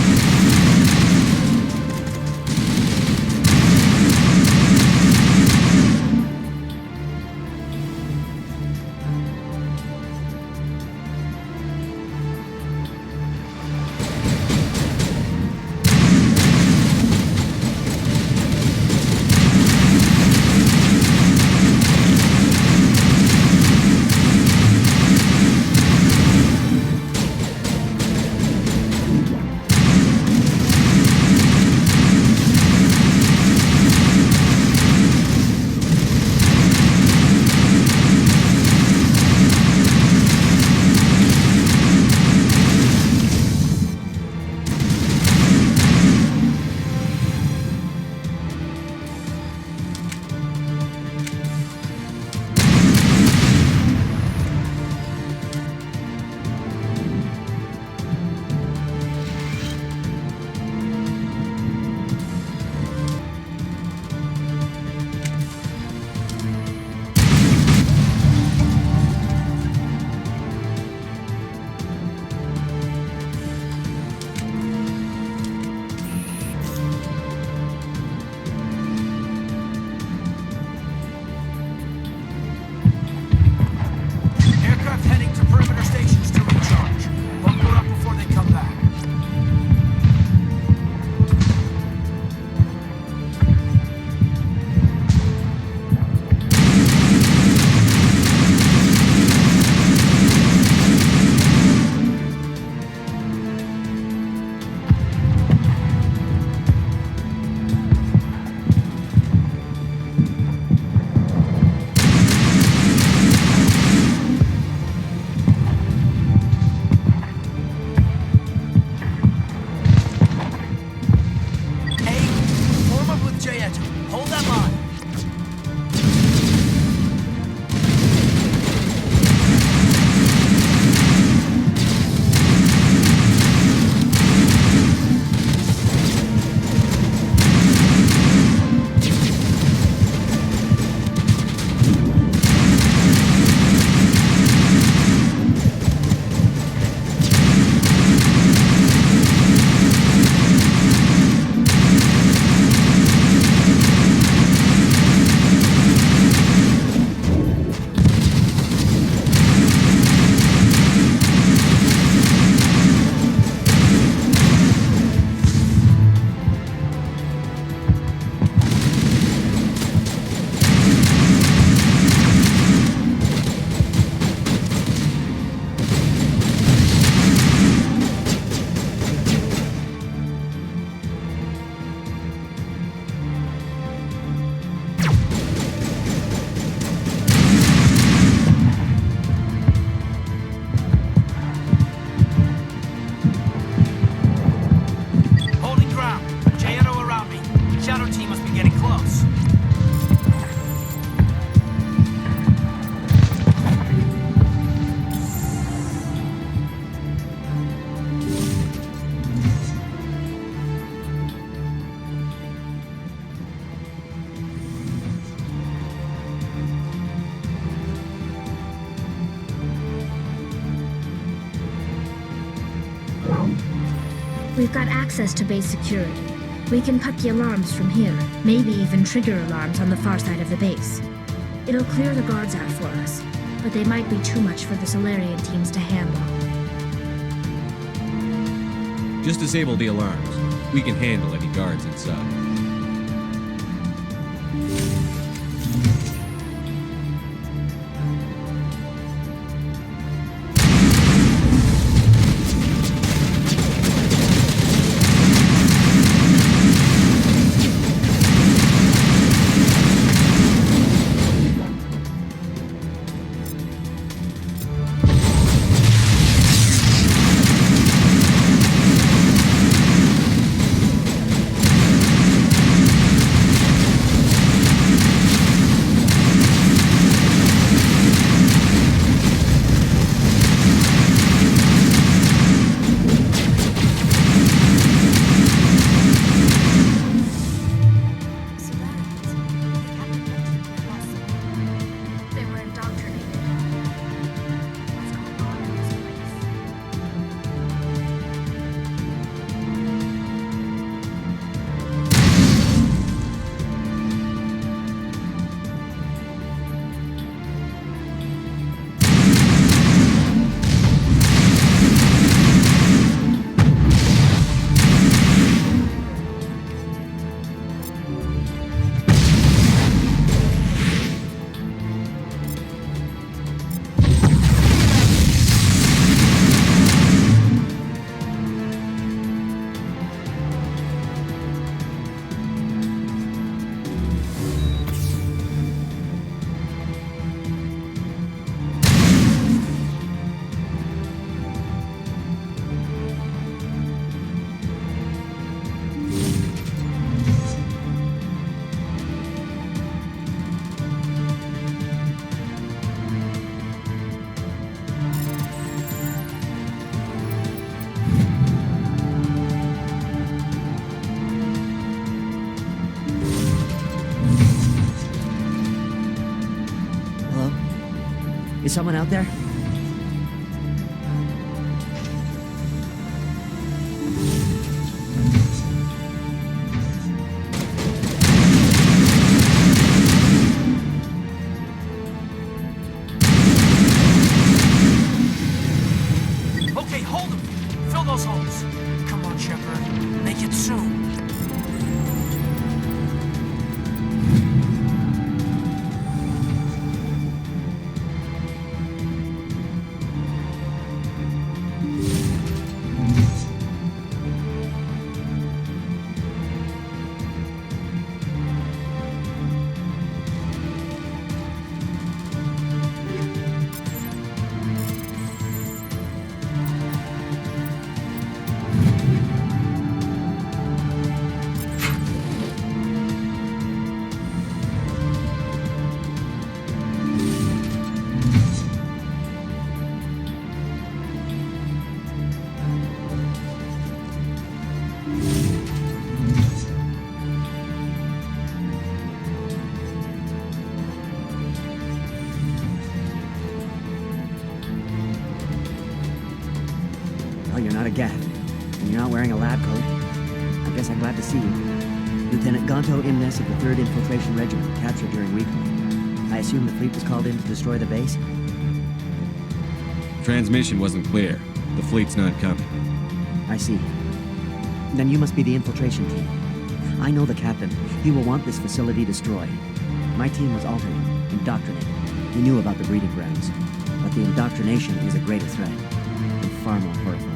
We've got access to base security. We can cut the alarms from here, maybe even trigger alarms on the far side of the base. It'll clear the guards out for us, but they might be too much for the Solarian teams to handle. Just disable the alarms. We can handle any guards inside. Is someone out there? Okay, hold them! Fill those holes! Come on, Shepard. Make it soon. Well, you're not a Gav, and you're not wearing a lab coat. I guess I'm glad to see you. Lieutenant Gonto Imnes of the 3rd Infiltration Regiment, captured during recon. I assume the fleet was called in to destroy the base? Transmission wasn't clear. The fleet's not coming. I see. Then you must be the infiltration team. I know the captain. He will want this facility destroyed. My team was altered, indoctrinated. He knew about the breeding grounds. But the indoctrination is a greater threat, and far more horrifying.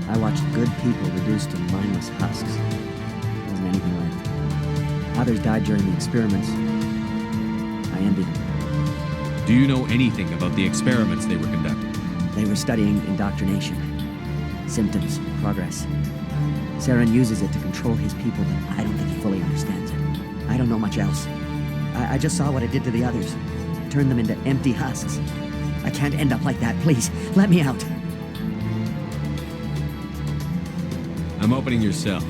I watched good people reduced to mindless husks. There wasn't anything left. Others died during the experiments. I envy them. Do you know anything about the experiments they were conducting? They were studying indoctrination. Symptoms, progress. Saren uses it to control his people, but I don't think he fully understands it. I don't know much else. I just saw what it did to the others. Turned them into empty husks. I can't end up like that. Please, let me out. I'm opening your cell,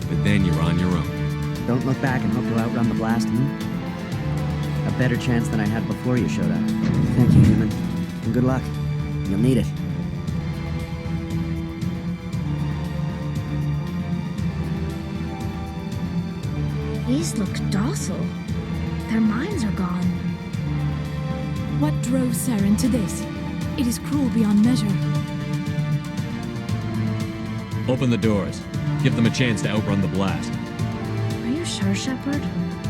but then you're on your own. Don't look back and hope to outrun the blast, A better chance than I had before you showed up. Thank you, human. And good luck. You'll need it. These look docile. Their minds are gone. What drove Saren to this? It is cruel beyond measure. Open the doors. Give them a chance to outrun the blast. Are you sure, Shepard?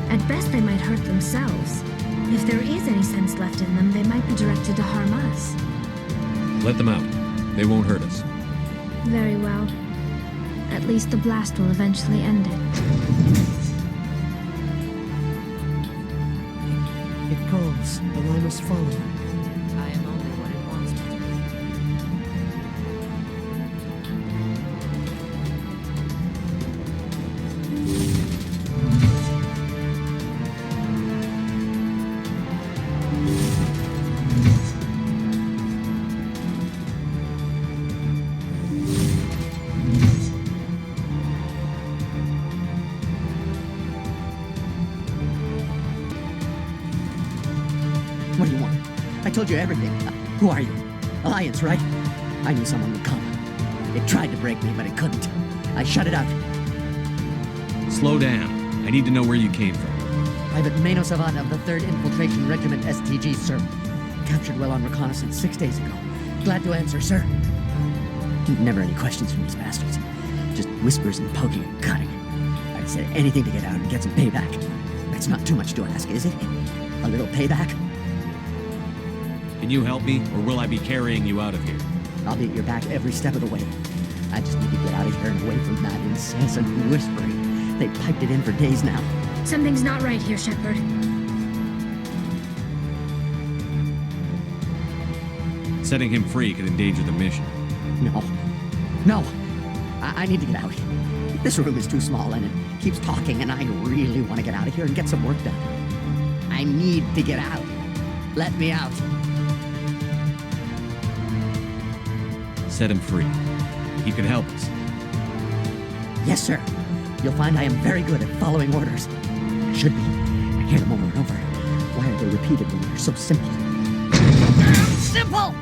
At best, they might hurt themselves. If there is any sense left in them, they might be directed to harm us. Let them out. They won't hurt us. Very well. At least the blast will eventually end it. It calls, and I must follow. I am only what it wants me to be. What do you want? I told you everything. Who are you? Alliance, right? I knew someone would come. It tried to break me, but it couldn't. I shut it out. Slow down. I need to know where you came from. Private Mano Savant of the 3rd Infiltration Regiment STG, sir. Captured well on reconnaissance 6 days ago. Glad to answer, sir. Never any questions from these bastards. Just whispers and poking and cutting. I'd say anything to get out and get some payback. That's not too much to ask, is it? A little payback? Can you help me, or will I be carrying you out of here? I'll be at your back every step of the way. I just need to get out of here and away from that incessant whispering. They've piped it in for days now. Something's not right here, Shepard. Setting him free could endanger the mission. No. I need to get out. This room is too small and it keeps talking, and I really want to get out of here and get some work done. I need to get out. Let me out. Set him free. He could help us. Yes, sir. You'll find I am very good at following orders. I should be. I hear them over and over. Why are they repeated when they're so simple? Simple!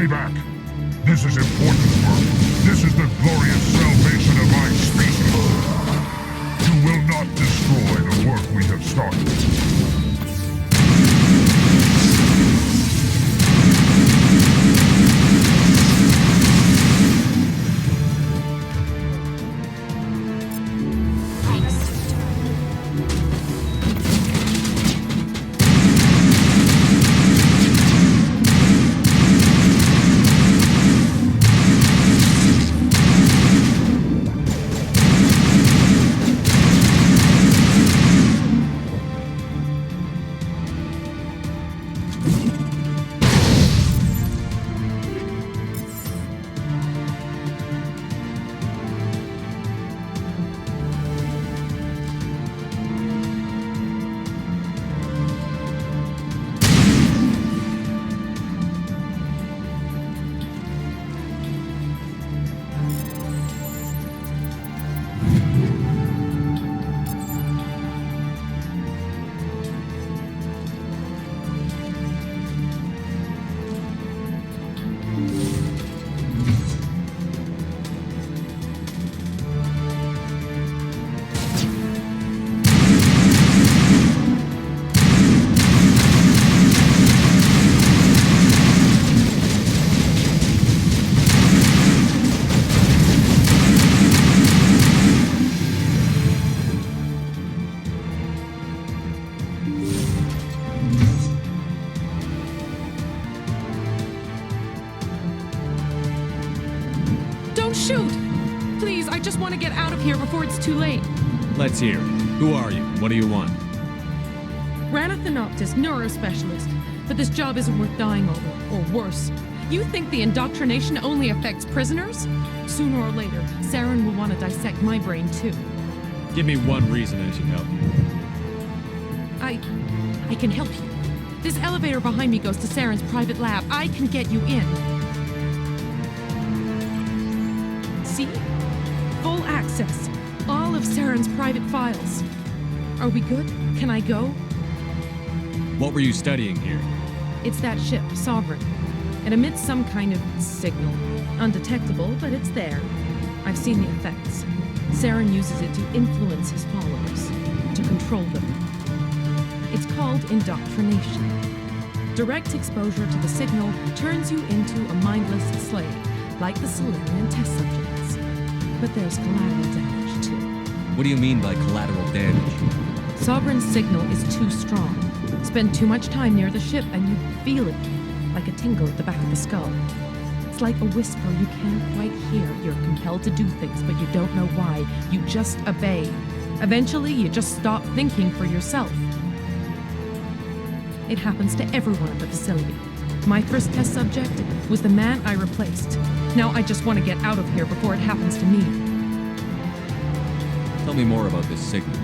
Stay back. This is important work. This is the glorious salvation of my species. You will not destroy the work we have started. Too late. Let's hear. Who are you? What do you want? Ranathanoptis, neurospecialist. But this job isn't worth dying over, or worse. You think the indoctrination only affects prisoners? Sooner or later, Saren will want to dissect my brain too. Give me one reason I should help you. I can help you. This elevator behind me goes to Saren's private lab. I can get you in. See? Full access. All of Saren's private files. Are we good? Can I go? What were you studying here? It's that ship, Sovereign. It emits some kind of signal. Undetectable, but it's there. I've seen the effects. Saren uses it to influence his followers, to control them. It's called indoctrination. Direct exposure to the signal turns you into a mindless slave, like the Solarian test subjects. But there's collateral damage, too. What do you mean by collateral damage? Sovereign's signal is too strong. Spend too much time near the ship and you feel it, like a tingle at the back of the skull. It's like a whisper you can't quite hear. You're compelled to do things, but you don't know why. You just obey. Eventually, you just stop thinking for yourself. It happens to everyone at the facility. My first test subject was the man I replaced. Now I just want to get out of here before it happens to me. Tell me more about this signal.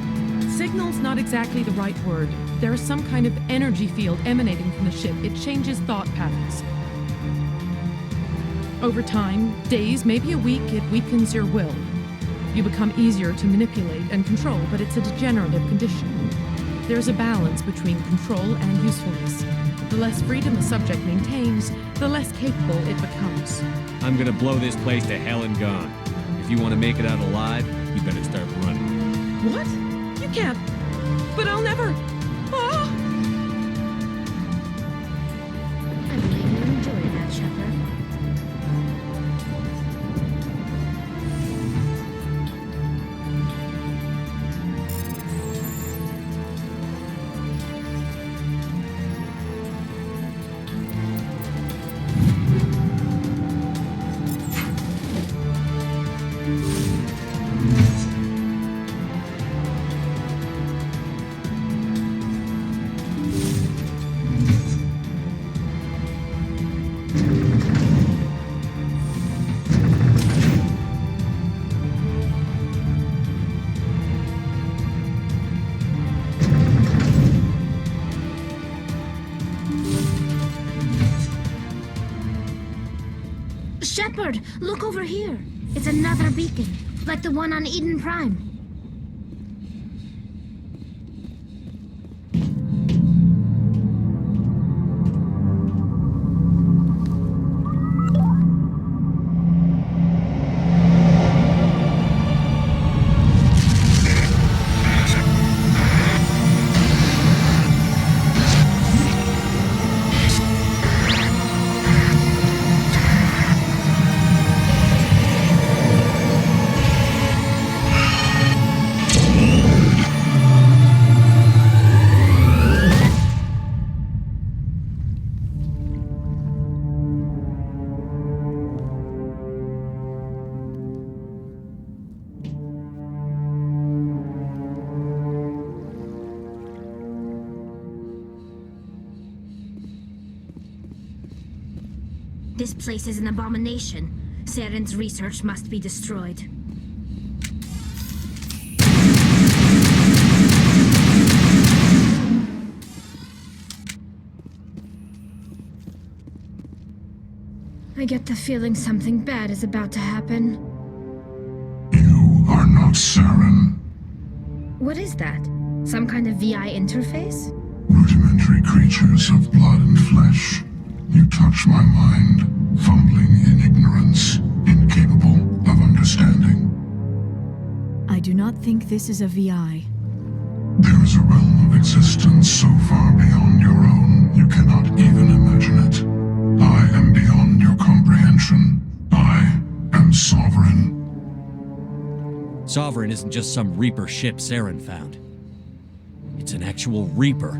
Signal's not exactly the right word. There is some kind of energy field emanating from the ship. It changes thought patterns. Over time, days, maybe a week, it weakens your will. You become easier to manipulate and control, but it's a degenerative condition. There's a balance between control and usefulness. The less freedom a subject maintains, the less capable it becomes. I'm gonna blow this place to hell and gone. If you want to make it out alive, you better start running. What? You can't. But I'll never. Ah! I believe you enjoy that, Shepard. Shepard, look over here. It's another beacon, like the one on Eden Prime. This place is an abomination. Saren's research must be destroyed. I get the feeling something bad is about to happen. You are not Saren. What is that? Some kind of VI interface? Rudimentary creatures of blood and flesh. You touch my mind, fumbling in ignorance, incapable of understanding. I do not think this is a VI. There is a realm of existence so far beyond your own, you cannot even imagine it. I am beyond your comprehension. I am Sovereign. Sovereign isn't just some Reaper ship Saren found. It's an actual Reaper.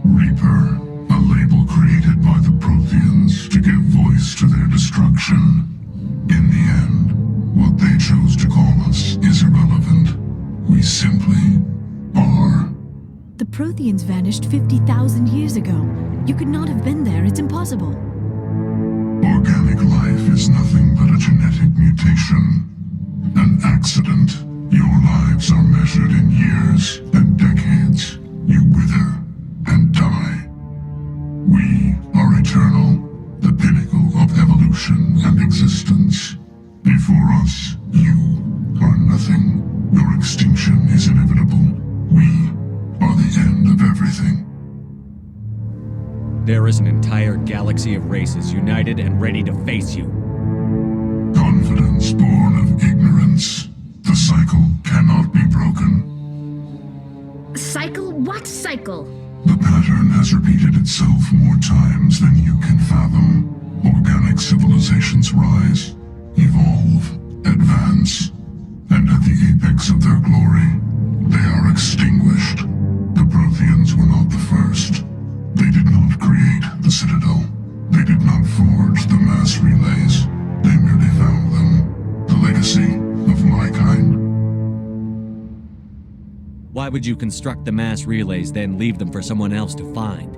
Reaper, a label created by the Protheans to give voice to their destruction. In the end, what they chose to call us is irrelevant. We simply are. The Protheans vanished 50,000 years ago. You could not have been there. It's impossible. Organic life is nothing but a genetic mutation. An accident. Your lives are measured in years and decades. You wither and die. We are eternal, the pinnacle of evolution and existence. Before us, you are nothing. Your extinction is inevitable. We are the end of everything. There is an entire galaxy of races united and ready to face you. Confidence born of ignorance. The cycle cannot be broken. Cycle? What cycle? The pattern has repeated itself more times than you can fathom. Organic civilizations rise, evolve, advance, and at the apex of their glory, they are extinguished. The Protheans were not the first. They did not create the Citadel. They did not forge the mass relays. They merely found them. The legacy of my kind. Why would you construct the mass relays, then leave them for someone else to find?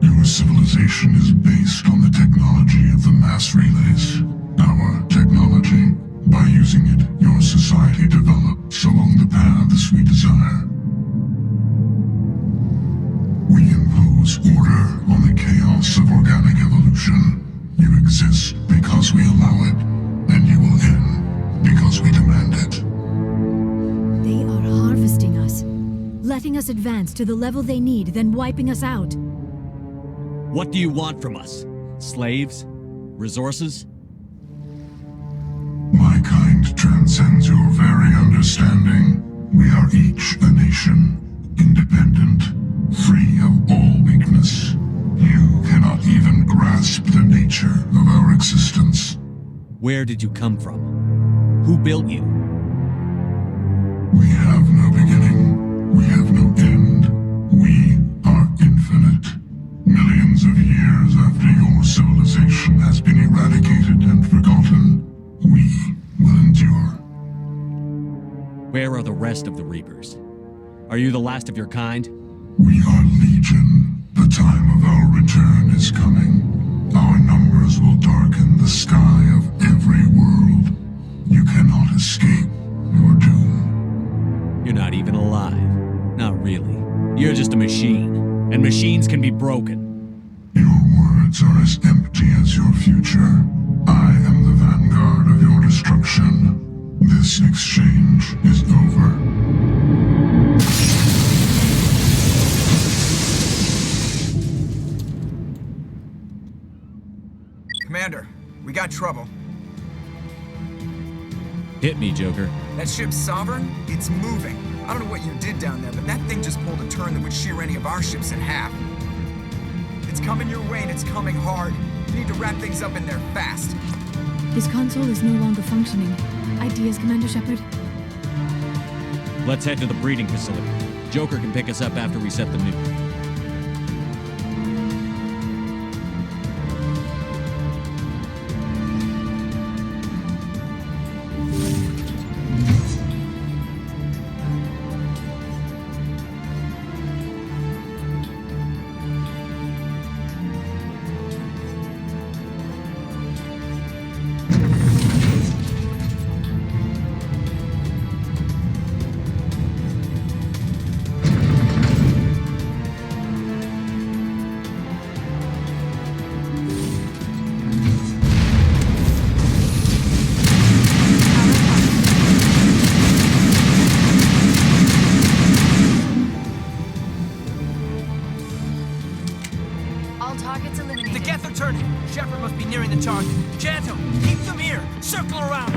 Your civilization is based on the technology of the mass relays. Our technology. By using it, your society develops along the paths we desire. We impose order on the chaos of organic evolution. You exist because we allow it, and you will end because we demand it. They are harvesting us, letting us advance to the level they need, then wiping us out. What do you want from us? Slaves? Resources? My kind transcends your very understanding. We are each a nation, independent, free of all weakness. You cannot even grasp the nature of our existence. Where did you come from? Who built you? We have no beginning. We have no end. We are infinite. Millions of years after your civilization has been eradicated and forgotten, we will endure. Where are the rest of the Reapers? Are you the last of your kind? We are legion. The time of our return is coming. Our numbers will darken the sky of every world. You cannot escape your doom. You're not even alive. Not really. You're just a machine. And machines can be broken. Your words are as empty as your future. I am the vanguard of your destruction. This exchange is over. Commander, we got trouble. Hit me, Joker. That ship's Sovereign? It's moving. I don't know what you did down there, but that thing just pulled a turn that would shear any of our ships in half. It's coming your way and it's coming hard. You need to wrap things up in there fast. This console is no longer functioning. Ideas, Commander Shepard? Let's head to the breeding facility. Joker can pick us up after we set the nuke. Target's eliminated. The Geth are turning. Shepard must be nearing the target. Janto, keep them here. Circle around.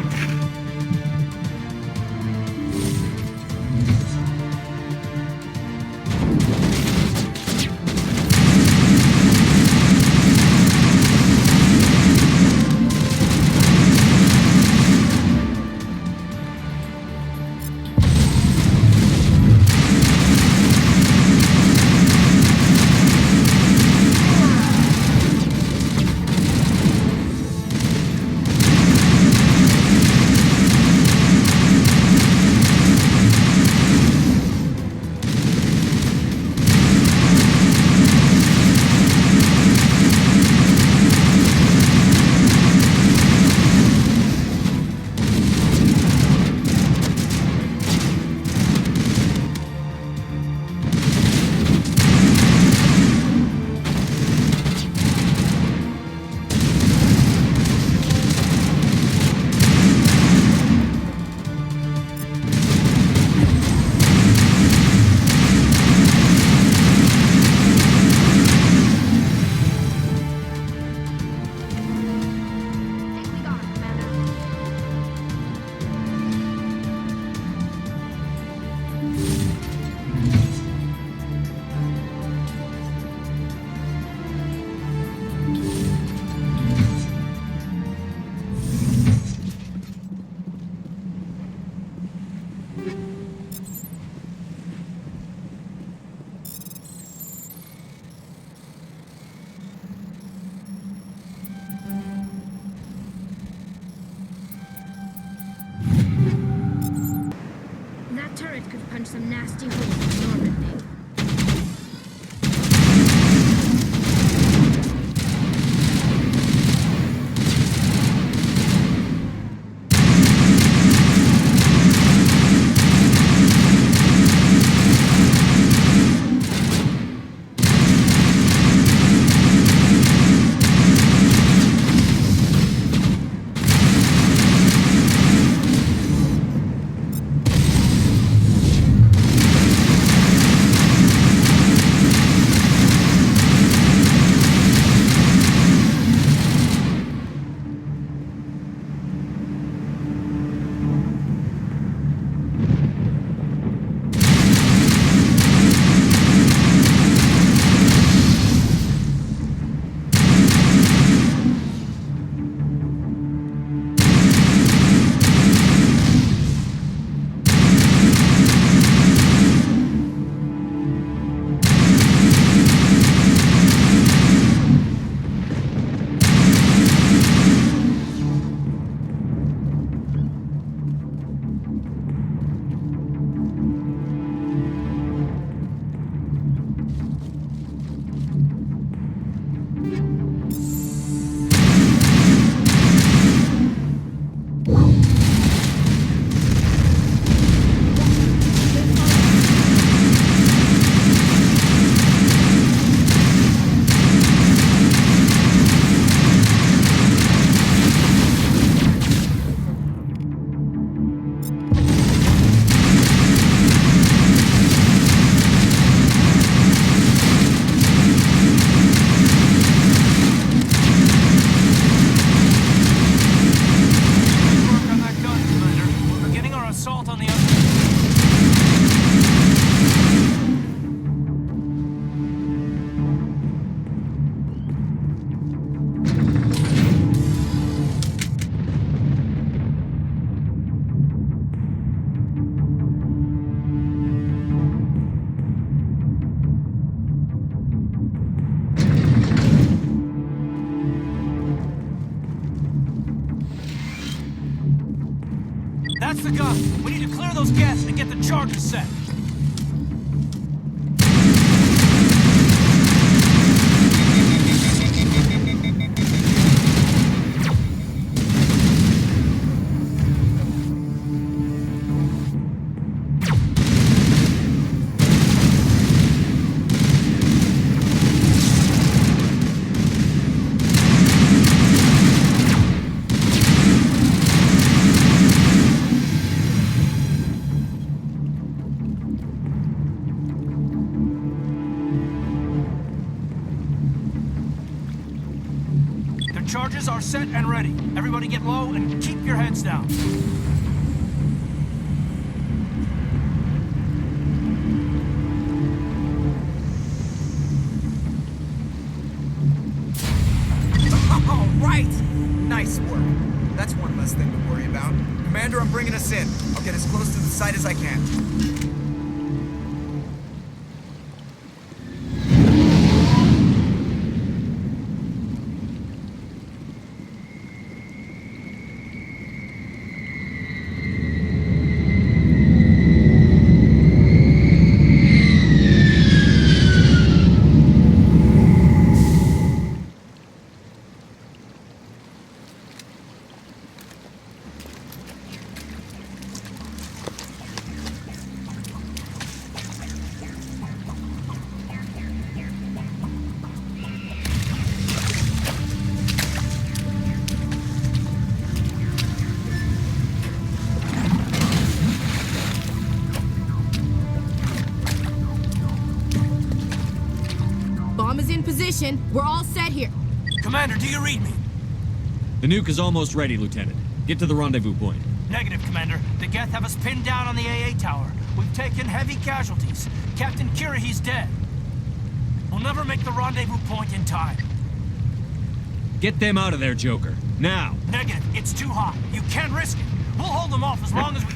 That turret could punch some nasty holes in Normandy. That's the gun. We need to clear those Geth and get the charges set. Charges are set and ready. Everybody get low and keep your heads down. All right! Nice work. That's one less thing to worry about. Commander, I'm bringing us in. I'll get as close to the site as I can. Bomb is in position. We're all set here. Commander, do you read me? The nuke is almost ready, Lieutenant. Get to the rendezvous point. Negative, Commander. The Geth have us pinned down on the AA tower. We've taken heavy casualties. Captain Kirahi's dead. We'll never make the rendezvous point in time. Get them out of there, Joker. Now! Negative. It's too hot. You can't risk it. We'll hold them off as long as we...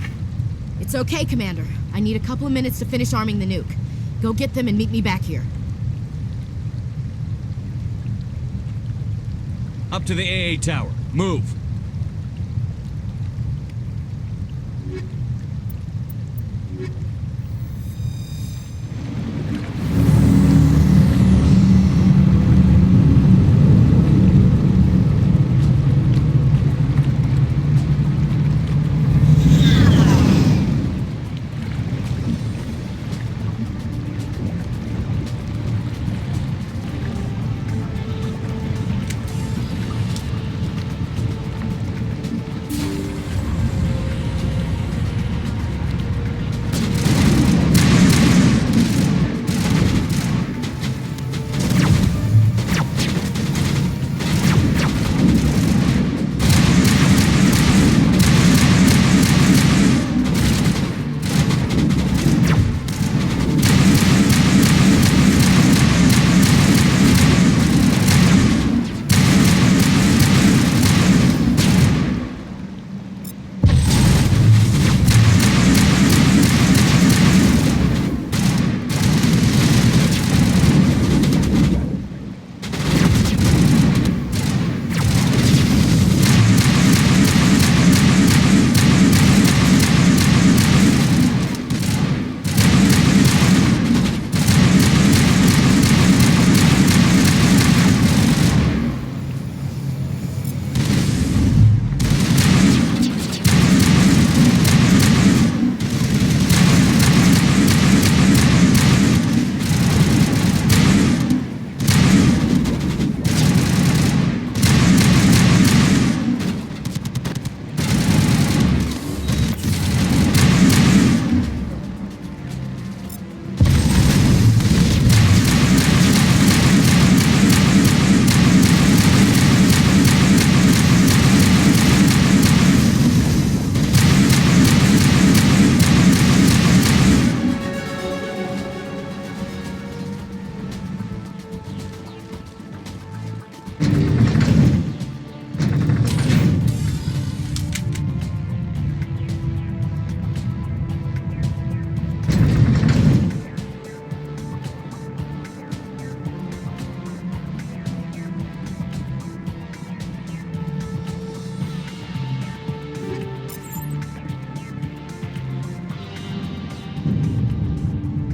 It's okay, Commander. I need a couple of minutes to finish arming the nuke. Go get them and meet me back here. Up to the AA tower. Move!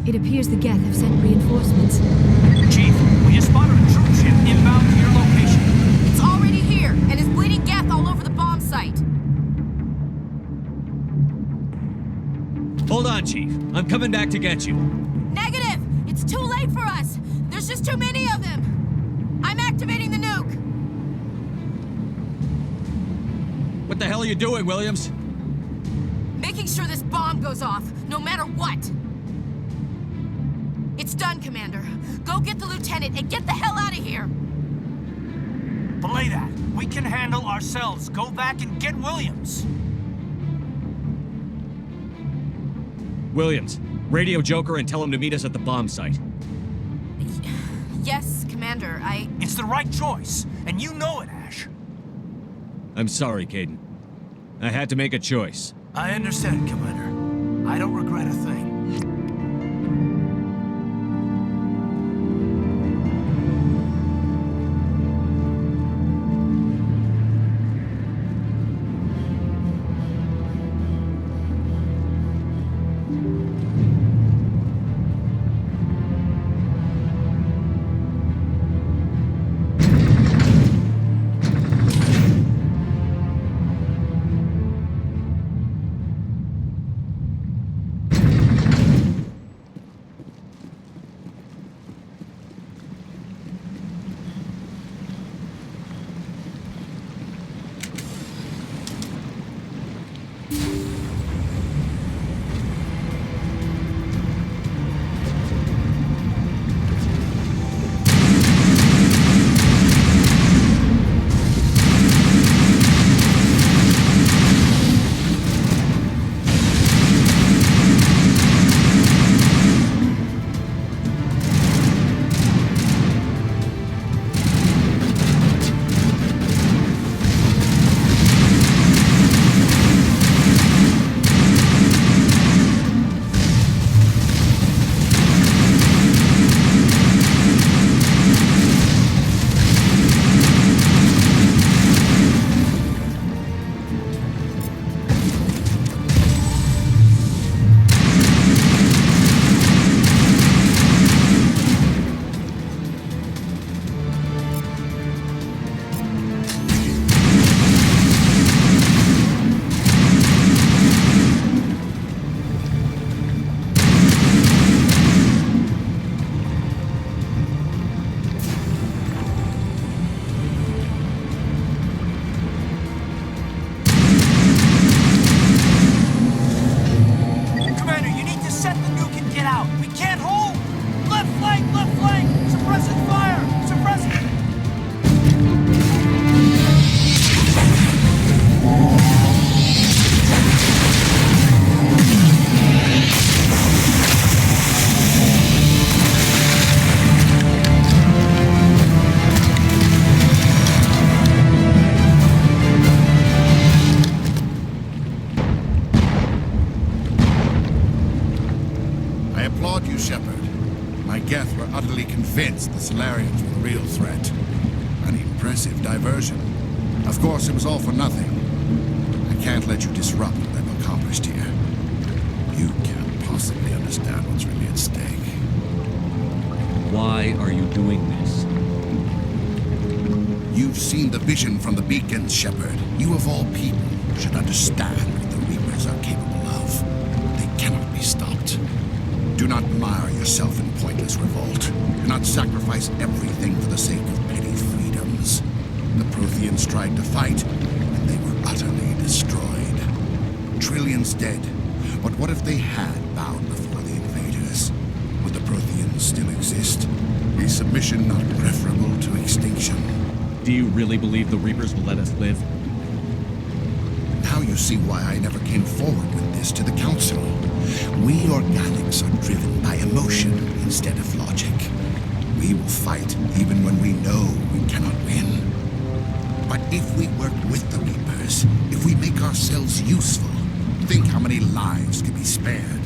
It appears the Geth have sent reinforcements. Chief, we just spotted a troop ship inbound to your location. It's already here, and is bleeding Geth all over the bomb site. Hold on, Chief. I'm coming back to get you. Negative! It's too late for us! There's just too many of them! I'm activating the nuke! What the hell are you doing, Williams? Making sure this bomb goes off, no matter what! It's done, Commander. Go get the lieutenant and get the hell out of here! Belay that. We can handle ourselves. Go back and get Williams. Williams, radio Joker and tell him to meet us at the bomb site. Yes, Commander, It's the right choice, and you know it, Ash. I'm sorry, Caden. I had to make a choice. I understand, Commander. I don't regret a thing. convinced the Solarians were the real threat. An impressive diversion. Of course, it was all for nothing. I can't let you disrupt what I've accomplished here. You can't possibly understand what's really at stake. Why are you doing this? You've seen the vision from the beacons, Shepard. You of all people should understand what the Reapers are capable of. They cannot be stopped. Do not mire yourself in pointless revolt. Do not sacrifice everything for the sake of petty freedoms. The Protheans tried to fight, and they were utterly destroyed. Trillions dead. But what if they had bowed before the invaders? Would the Protheans still exist? Is submission not preferable to extinction? Do you really believe the Reapers will let us live? Now you see why I never came forward with this to the Council. We organics are driven by emotion instead of logic. We will fight even when we know we cannot win. But if we work with the Reapers, if we make ourselves useful, think how many lives could be spared.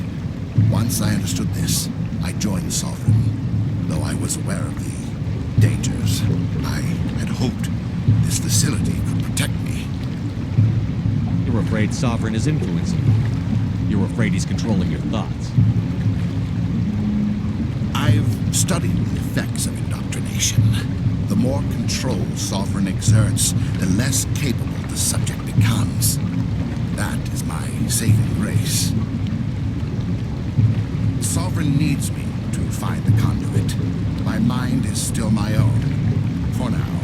Once I understood this, I joined Sovereign, though I was aware of the dangers. I had hoped this facility could protect me. You're afraid Sovereign is influencing you. You're afraid he's controlling your thoughts. I've studied the effects of indoctrination. The more control Sovereign exerts, the less capable the subject becomes. That is my saving grace. Sovereign needs me to find the conduit. My mind is still my own, for now.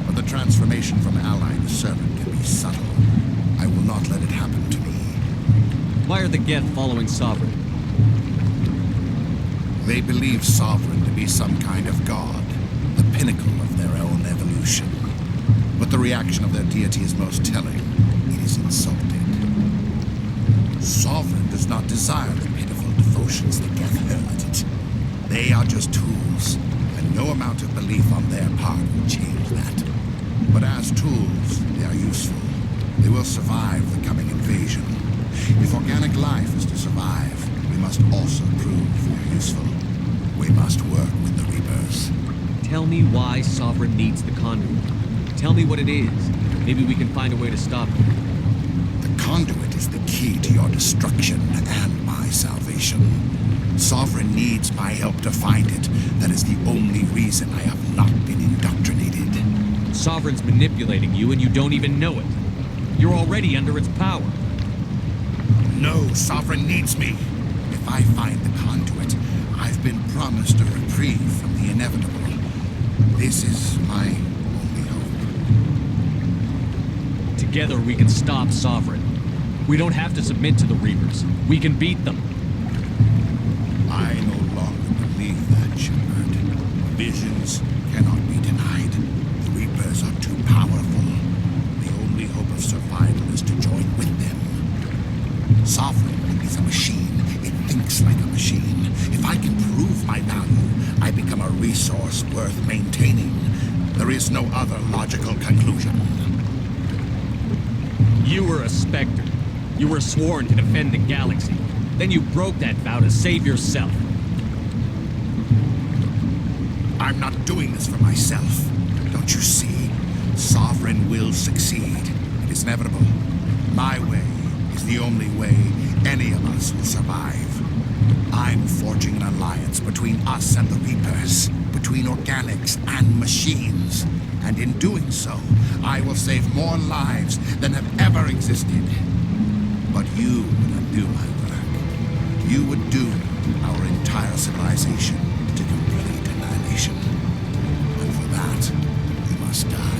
But the transformation from ally to servant can be subtle. I will not let it happen to me. Why are the Geth following Sovereign? They believe Sovereign to be some kind of god, the pinnacle of their own evolution. But the reaction of their deity is most telling. It is insulted. Sovereign does not desire the pitiful devotions that Geth hurl at it. They are just tools, and no amount of belief on their part will change that. But as tools, they are useful. They will survive the coming invasion. If organic life is to survive, we must also prove we're useful. We must work with the Reapers. Tell me why Sovereign needs the conduit. Tell me what it is. Maybe we can find a way to stop it. The conduit is the key to your destruction and my salvation. Sovereign needs my help to find it. That is the only reason I have not been indoctrinated. Sovereign's manipulating you and you don't even know it. You're already under its power. No, Sovereign needs me. If I find the conduit, I've been promised a reprieve from the inevitable. This is my only hope. Together we can stop Sovereign. We don't have to submit to the Reapers. We can beat them. I no longer believe that, Shepard. Visions cannot be denied. The Reapers are too powerful. The only hope of survival is to join with them. Sovereign is a machine. It thinks like a machine. If I can prove my value, I become a resource worth maintaining. There is no other logical conclusion. You were a Spectre. You were sworn to defend the galaxy. Then you broke that vow to save yourself. I'm not doing this for myself. Don't you see? Sovereign will succeed. It is inevitable. My way is the only way any of us will survive. I'm forging an alliance between us and the Reapers, between organics and machines. And in doing so, I will save more lives than have ever existed. But you would undo my work. You would doom our entire civilization to complete annihilation. And for that, you must die.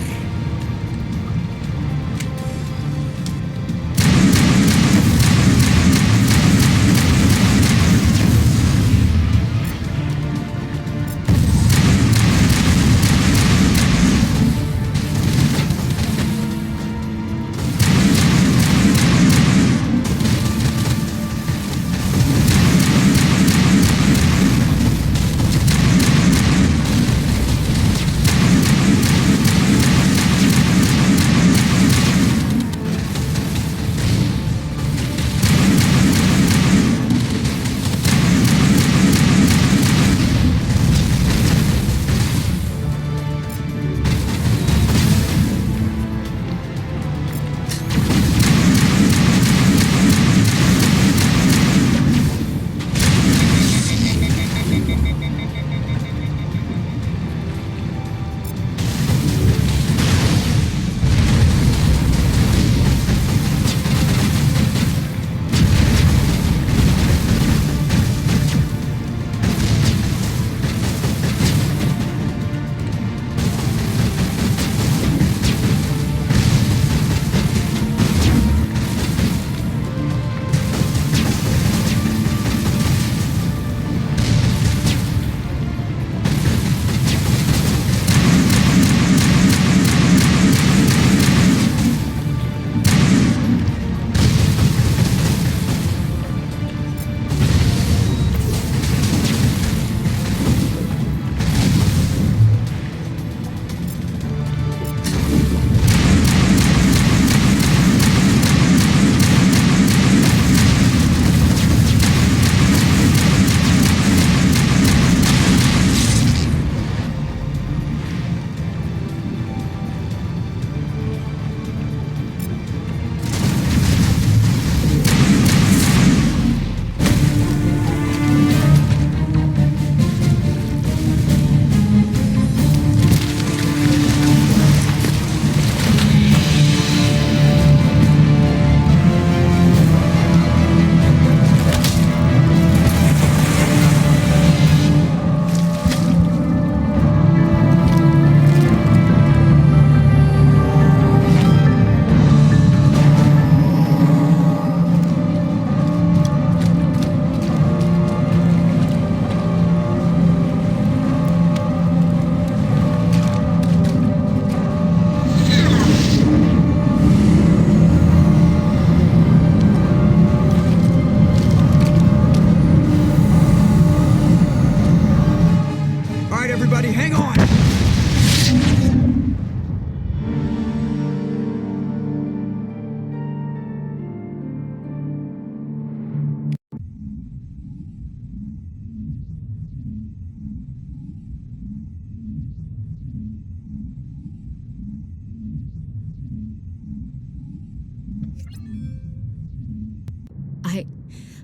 everybody, hang on!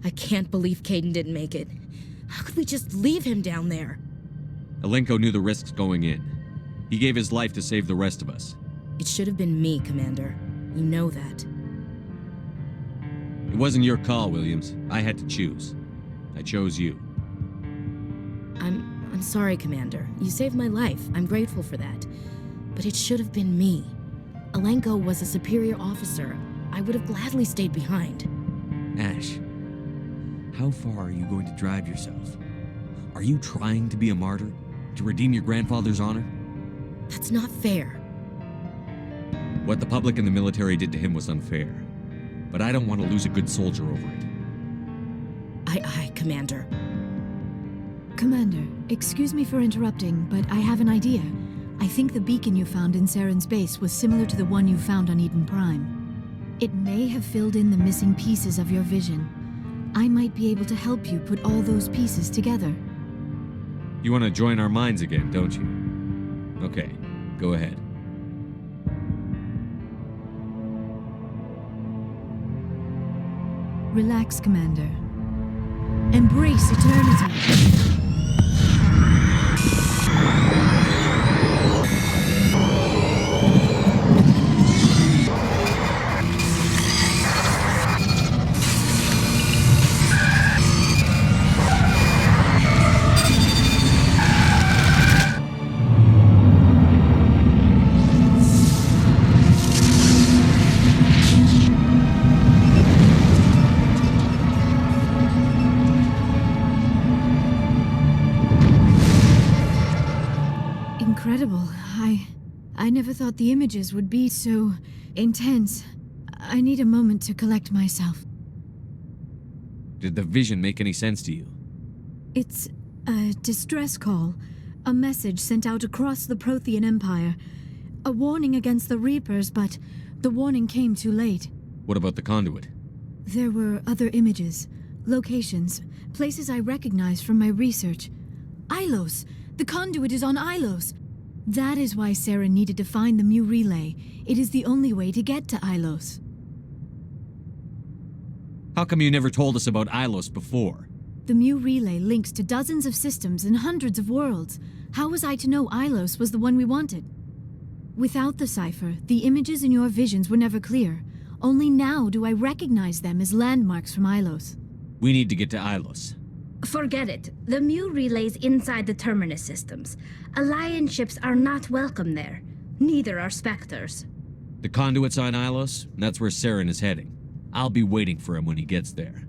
I can't believe Caden didn't make it. How could we just leave him down there? Alenko knew the risks going in. He gave his life to save the rest of us. It should have been me, Commander. You know that. It wasn't your call, Williams. I had to choose. I chose you. I'm sorry, Commander. You saved my life. I'm grateful for that. But it should have been me. Alenko was a superior officer. I would have gladly stayed behind. Ash, how far are you going to drive yourself? Are you trying to be a martyr? To redeem your grandfather's honor? That's not fair. What the public and the military did to him was unfair. But I don't want to lose a good soldier over it. Aye, Commander. Commander, excuse me for interrupting, but I have an idea. I think the beacon you found in Saren's base was similar to the one you found on Eden Prime. It may have filled in the missing pieces of your vision. I might be able to help you put all those pieces together. You want to join our minds again, don't you? Okay, go ahead. Relax, Commander. Embrace eternity. Incredible. I never thought the images would be so intense. I need a moment to collect myself. Did the vision make any sense to you? It's a distress call. A message sent out across the Prothean Empire. A warning against the Reapers, but the warning came too late. What about the conduit? There were other images, locations, places I recognized from my research. Ilos! The conduit is on Ilos! That is why Saren needed to find the Mu relay. It is the only way to get to Ilos. How come you never told us about Ilos before? The Mu relay links to dozens of systems and hundreds of worlds. How was I to know Ilos was the one we wanted? Without the cipher, the images in your visions were never clear. Only now do I recognize them as landmarks from Ilos. We need to get to Ilos. Forget it. The Mu relay's inside the Terminus systems. Alliance ships are not welcome there. Neither are Spectres. The conduit's on Ilos, and that's where Saren is heading. I'll be waiting for him when he gets there.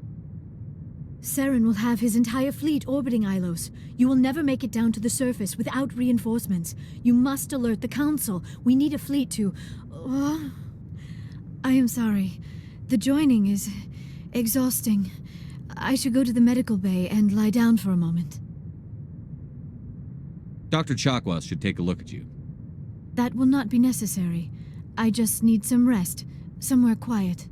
Saren will have his entire fleet orbiting Ilos. You will never make it down to the surface without reinforcements. You must alert the Council. We need a fleet to... I am sorry. The joining is exhausting. I should go to the medical bay and lie down for a moment. Dr. Chakwas should take a look at you. That will not be necessary. I just need some rest. Somewhere quiet.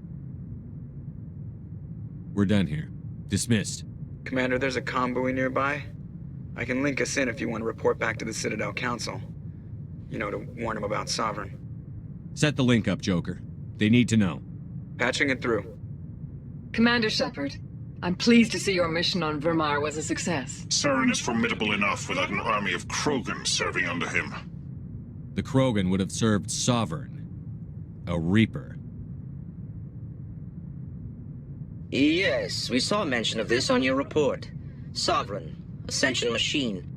We're done here. Dismissed. Commander, there's a convoy nearby. I can link us in if you want to report back to the Citadel Council. You know, to warn them about Sovereign. Set the link up, Joker. They need to know. Patching it through. Commander Shepard, I'm pleased to see your mission on Vermeer was a success. Saren is formidable enough without an army of Krogan serving under him. The Krogan would have served Sovereign. A Reaper. Yes, we saw mention of this on your report. Sovereign, a sentient machine,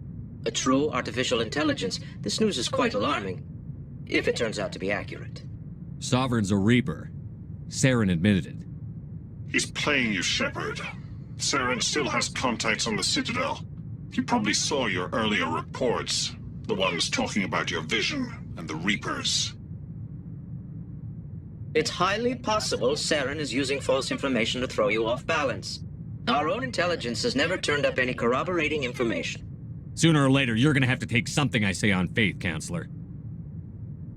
a true artificial intelligence. This news is quite alarming, if it turns out to be accurate. Sovereign's a Reaper. Saren admitted it. He's playing you, Shepard. Saren still has contacts on the Citadel. He probably saw your earlier reports, the ones talking about your vision and the Reapers. It's highly possible Saren is using false information to throw you off balance. Our own intelligence has never turned up any corroborating information. Sooner or later, you're gonna have to take something I say on faith, Counselor.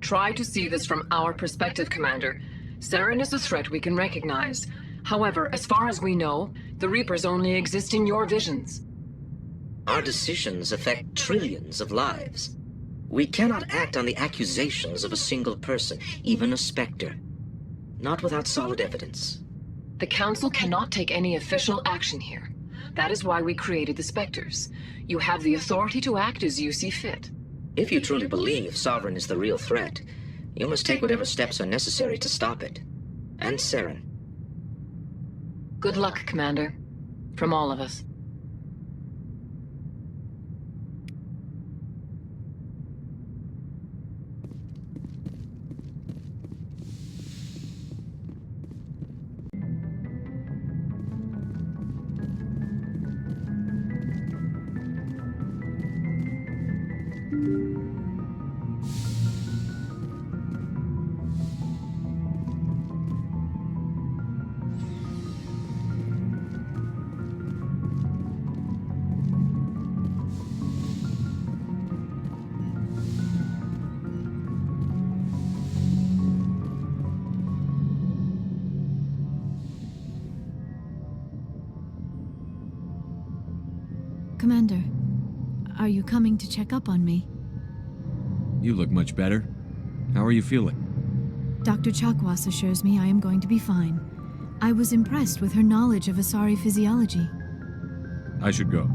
Try to see this from our perspective, Commander. Saren is a threat we can recognize. However, as far as we know, the Reapers only exist in your visions. Our decisions affect trillions of lives. We cannot act on the accusations of a single person, even a Spectre. Not without solid evidence. The Council cannot take any official action here. That is why we created the Spectres. You have the authority to act as you see fit. If you truly believe Sovereign is the real threat, you must take whatever steps are necessary to stop it. And Saren. Good luck, Commander. From all of us. Commander, are you coming to check up on me? You look much better. How are you feeling? Dr. Chakwas assures me I am going to be fine. I was impressed with her knowledge of Asari physiology. I should go.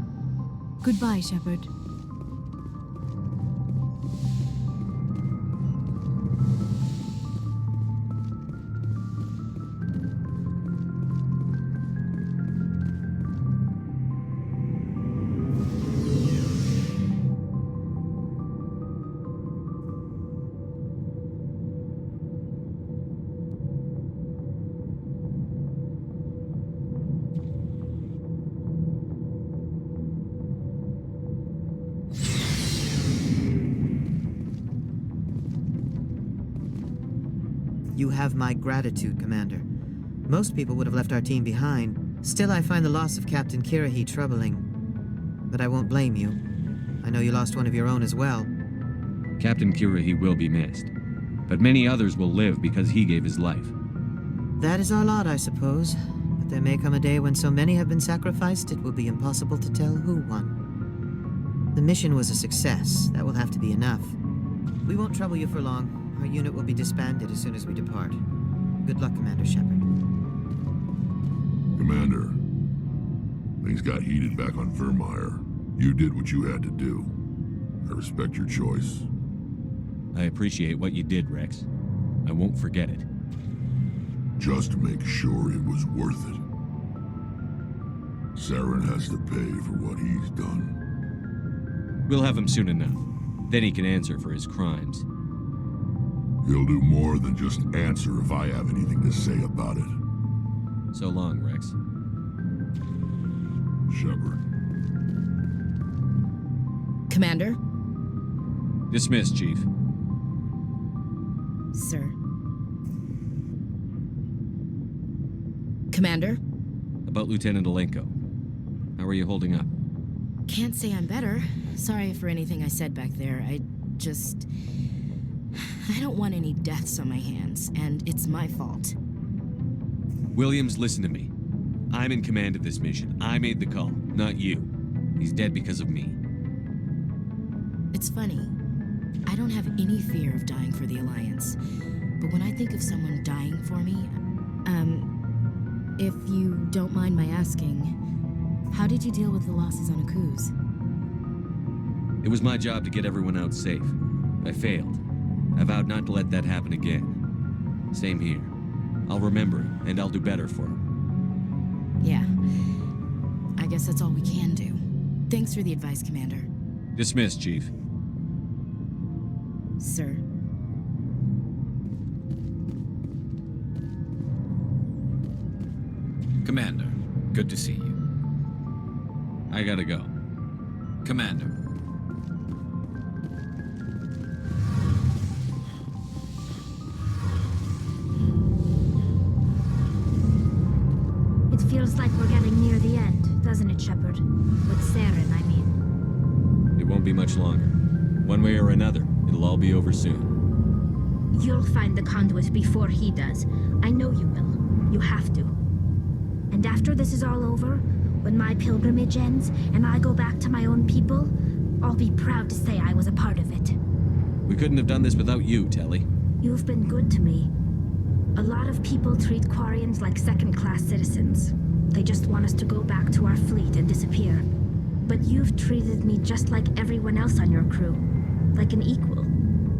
Goodbye, Shepard. You have my gratitude, Commander. Most people would have left our team behind. Still, I find the loss of Captain Kirahi troubling. But I won't blame you. I know you lost one of your own as well. Captain Kirahi will be missed. But many others will live because he gave his life. That is our lot, I suppose. But there may come a day when so many have been sacrificed, it will be impossible to tell who won. The mission was a success. That will have to be enough. We won't trouble you for long. Our unit will be disbanded as soon as we depart. Good luck, Commander Shepard. Commander, things got heated back on Vermeer. You did what you had to do. I respect your choice. I appreciate what you did, Rex. I won't forget it. Just make sure it was worth it. Saren has to pay for what he's done. We'll have him soon enough. Then he can answer for his crimes. He'll do more than just answer if I have anything to say about it. So long, Rex. Shepard. Commander? Dismissed, Chief. Sir. Commander? About Lieutenant Alenko. How are you holding up? Can't say I'm better. Sorry for anything I said back there. I don't want any deaths on my hands, and it's my fault. Williams, listen to me. I'm in command of this mission. I made the call, not you. He's dead because of me. It's funny. I don't have any fear of dying for the Alliance. But when I think of someone dying for me, if you don't mind my asking, how did you deal with the losses on Akuz? It was my job to get everyone out safe. I failed. I vowed not to let that happen again. Same here. I'll remember it, and I'll do better for him. Yeah. I guess that's all we can do. Thanks for the advice, Commander. Dismissed, Chief. Sir. Commander, good to see you. I gotta go. Commander. It feels like we're getting near the end, doesn't it, Shepard? With Saren, I mean. won't be much longer. One way or another, it'll all be over soon. You'll find the conduit before he does. I know you will. You have to. And after this is all over, when my pilgrimage ends and I go back to my own people, I'll be proud to say I was a part of it. We couldn't have done this without you, Telly. You've been good to me. A lot of people treat Quarians like second-class citizens. They just want us to go back to our fleet and disappear. But you've treated me just like everyone else on your crew. Like an equal.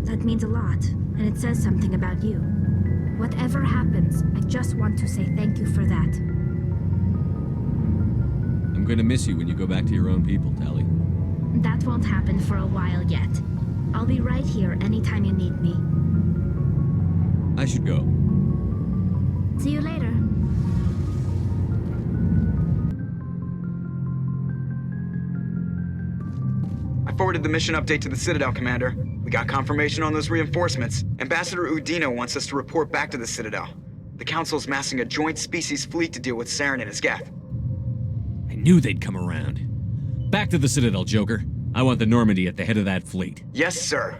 That means a lot, and it says something about you. Whatever happens, I just want to say thank you for that. I'm going to miss you when you go back to your own people, Telly. That won't happen for a while yet. I'll be right here anytime you need me. I should go. See you later. I forwarded the mission update to the Citadel, Commander. We got confirmation on those reinforcements. Ambassador Udina wants us to report back to the Citadel. The Council's massing a joint species fleet to deal with Saren and his Geth. I knew they'd come around. Back to the Citadel, Joker. I want the Normandy at the head of that fleet. Yes, sir.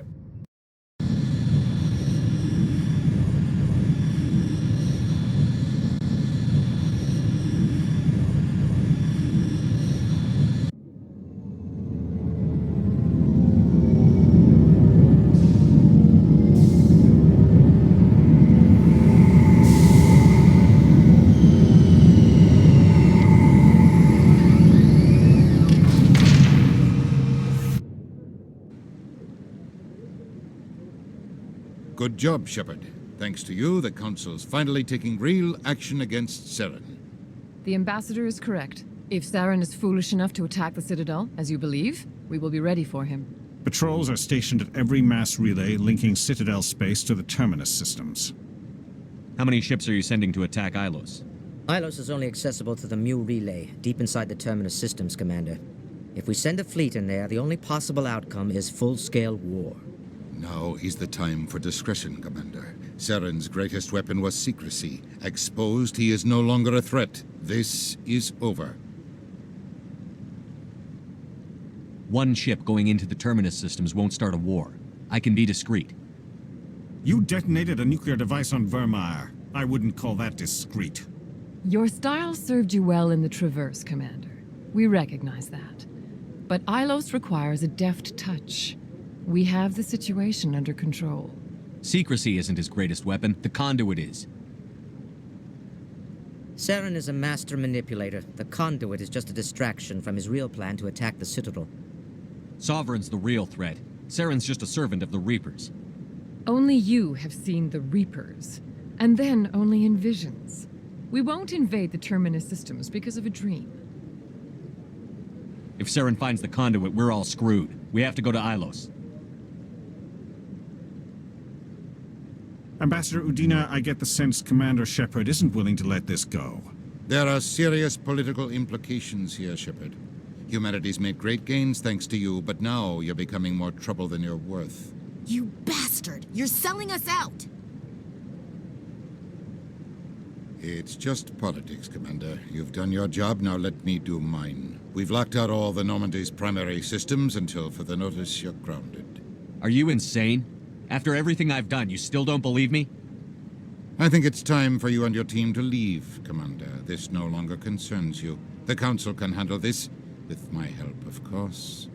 Good job, Shepard. Thanks to you, the Council's finally taking real action against Saren. The Ambassador is correct. If Saren is foolish enough to attack the Citadel, as you believe, we will be ready for him. Patrols are stationed at every mass relay linking Citadel space to the Terminus systems. How many ships are you sending to attack Ilos? Ilos is only accessible to the Mu relay, deep inside the Terminus systems, Commander. If we send a fleet in there, the only possible outcome is full-scale war. Now is the time for discretion, Commander. Saren's greatest weapon was secrecy. Exposed, he is no longer a threat. This is over. One ship going into the Terminus systems won't start a war. I can be discreet. You detonated a nuclear device on Vermeer. I wouldn't call that discreet. Your style served you well in the Traverse, Commander. We recognize that. But Ilos requires a deft touch. We have the situation under control. Secrecy isn't his greatest weapon. The conduit is. Saren is a master manipulator. The conduit is just a distraction from his real plan to attack the Citadel. Sovereign's the real threat. Saren's just a servant of the Reapers. Only you have seen the Reapers, and then only in visions. We won't invade the Terminus systems because of a dream. If Saren finds the conduit, we're all screwed. We have to go to Ilos. Ambassador Udina, I get the sense Commander Shepard isn't willing to let this go. There are serious political implications here, Shepard. Humanity's made great gains thanks to you, but now you're becoming more trouble than you're worth. You bastard! You're selling us out! It's just politics, Commander. You've done your job, now let me do mine. We've locked out all the Normandy's primary systems until further notice you're grounded. Are you insane? After everything I've done, you still don't believe me? I think it's time for you and your team to leave, Commander. This no longer concerns you. The Council can handle this, with my help, of course.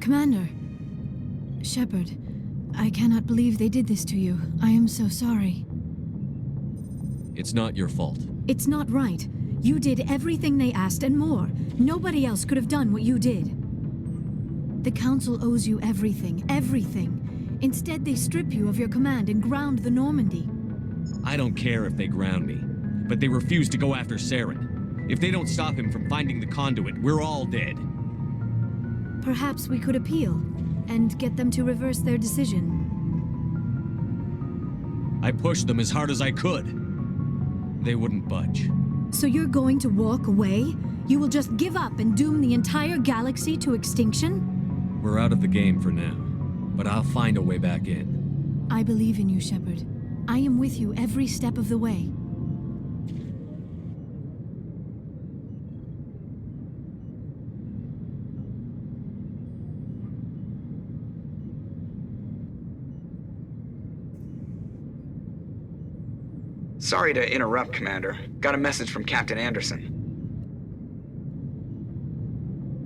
Commander. Shepard, I cannot believe they did this to you. I am so sorry. It's not your fault. It's not right. You did everything they asked and more. Nobody else could have done what you did. The Council owes you everything, everything. Instead, they strip you of your command and ground the Normandy. I don't care if they ground me, but they refuse to go after Saren. If they don't stop him from finding the conduit, we're all dead. Perhaps we could appeal and get them to reverse their decision. I pushed them as hard as I could. They wouldn't budge. So you're going to walk away? You will just give up and doom the entire galaxy to extinction? We're out of the game for now, but I'll find a way back in. I believe in you, Shepard. I am with you every step of the way. Sorry to interrupt, Commander. Got a message from Captain Anderson.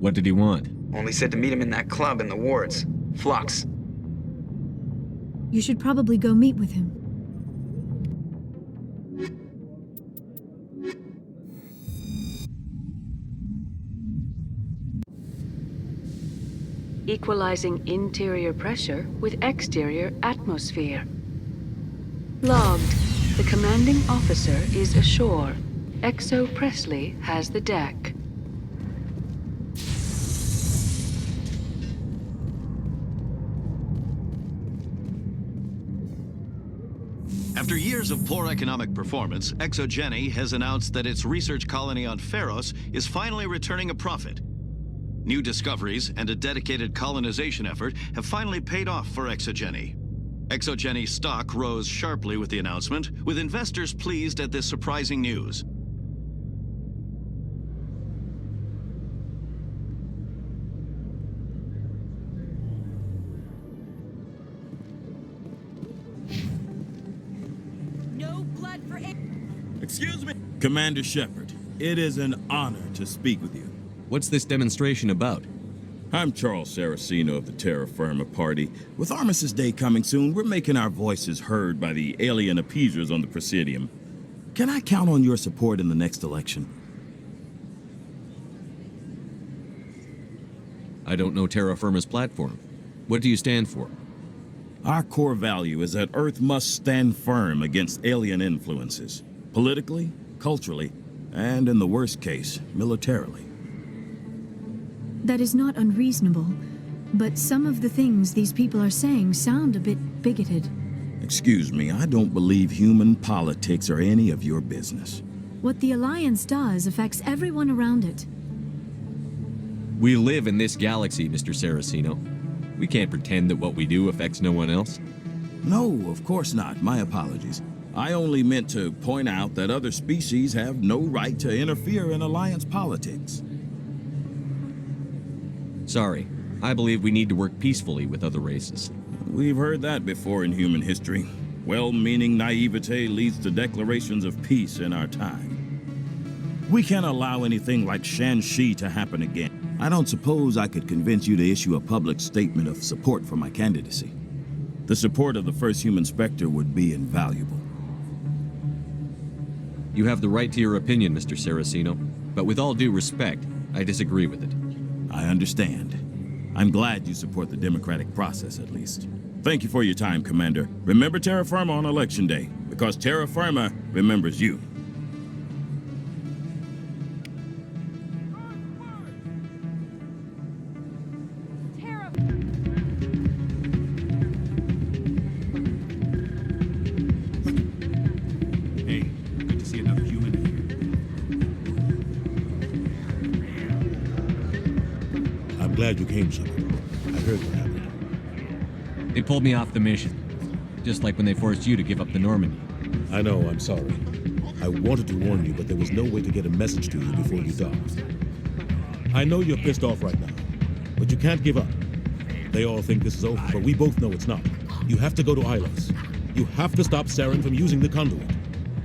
What did he want? Only said to meet him in that club in the wards. Flux. You should probably go meet with him. Equalizing interior pressure with exterior atmosphere. Logged. The commanding officer is ashore. Exo Presley has the deck. After years of poor economic performance, ExoGeni has announced that its research colony on Pharos is finally returning a profit. New discoveries and a dedicated colonization effort have finally paid off for ExoGeni. ExoGeni stock rose sharply with the announcement, with investors pleased at this surprising news. No blood for it. Excuse me? Commander Shepard, it is an honor to speak with you. What's this demonstration about? I'm Charles Saraceno of the Terra Firma Party. With Armistice Day coming soon, we're making our voices heard by the alien appeasers on the Presidium. Can I count on your support in the next election? I don't know Terra Firma's platform. What do you stand for? Our core value is that Earth must stand firm against alien influences. Politically, culturally, and in the worst case, militarily. That is not unreasonable, but some of the things these people are saying sound a bit bigoted. Excuse me, I don't believe human politics are any of your business. What the Alliance does affects everyone around it. We live in this galaxy, Mr. Saraceno. We can't pretend that what we do affects no one else. No, of course not. My apologies. I only meant to point out that other species have no right to interfere in Alliance politics. Sorry. I believe we need to work peacefully with other races. We've heard that before in human history. Well-meaning naivete leads to declarations of peace in our time. We can't allow anything like Shan-Shi to happen again. I don't suppose I could convince you to issue a public statement of support for my candidacy. The support of the first human Spectre would be invaluable. You have the right to your opinion, Mr. Saraceno, but with all due respect, I disagree with it. I understand. I'm glad you support the democratic process, at least. Thank you for your time, Commander. Remember Terra Firma on Election Day, because Terra Firma remembers you. Hey, good to see another human in here. I'm glad you came, Shepard. I heard what happened. They pulled me off the mission, just like when they forced you to give up the Normandy. I know, I'm sorry. I wanted to warn you, but there was no way to get a message to you before you docked. I know you're pissed off right now, but you can't give up. They all think this is over, but we both know it's not. You have to go to Ilos. You have to stop Saren from using the conduit.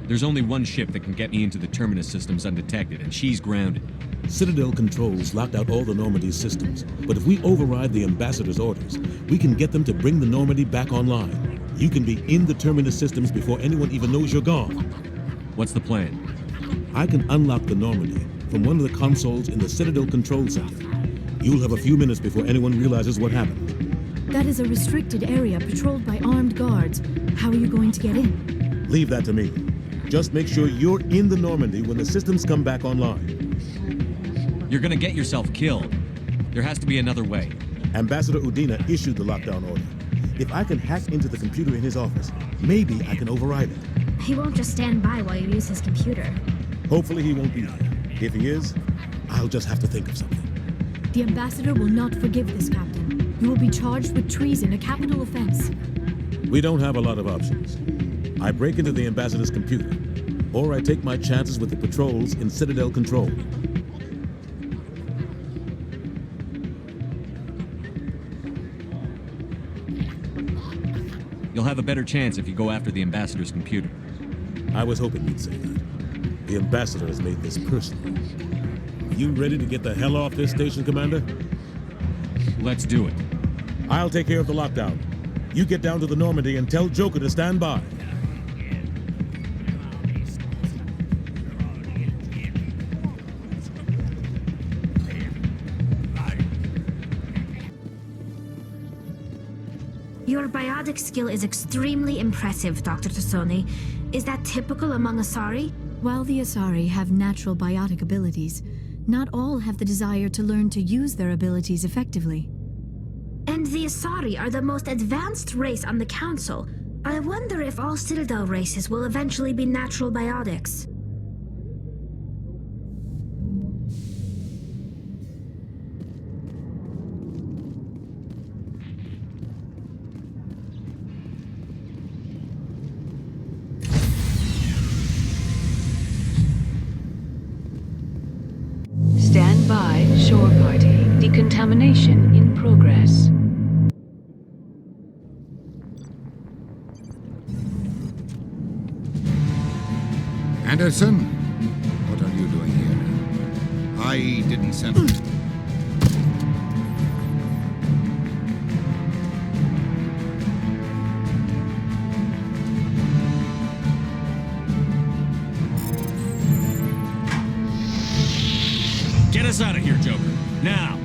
There's only one ship that can get me into the Terminus systems undetected, and she's grounded. Citadel controls locked out all the Normandy's systems, but if we override the Ambassador's orders, we can get them to bring the Normandy back online. You can be in the Terminus systems before anyone even knows you're gone. What's the plan? I can unlock the Normandy from one of the consoles in the Citadel Control Center. You'll have a few minutes before anyone realizes what happened. That is a restricted area patrolled by armed guards. How are you going to get in? Leave that to me. Just make sure you're in the Normandy when the systems come back online. You're gonna get yourself killed. There has to be another way. Ambassador Udina issued the lockdown order. If I can hack into the computer in his office, maybe I can override it. He won't just stand by while you use his computer. Hopefully he won't be there. If he is, I'll just have to think of something. The ambassador will not forgive this, Captain. You will be charged with treason, a capital offense. We don't have a lot of options. I break into the ambassador's computer, or I take my chances with the patrols in Citadel Control. You'll have a better chance if you go after the ambassador's computer. I was hoping you'd say that. The ambassador has made this personal. You ready to get the hell off this station, Commander? Let's do it. I'll take care of the lockdown. You get down to the Normandy and tell Joker to stand by. Your biotic skill is extremely impressive, Dr. Tassoni. Is that typical among Asari? While the Asari have natural biotic abilities, not all have the desire to learn to use their abilities effectively. And the Asari are the most advanced race on the Council. I wonder if all Citadel races will eventually be natural biotics. Stand by, shore party. Decontamination in progress. Anderson, what are you doing here? I didn't send... Get us out of here, Joker. Now!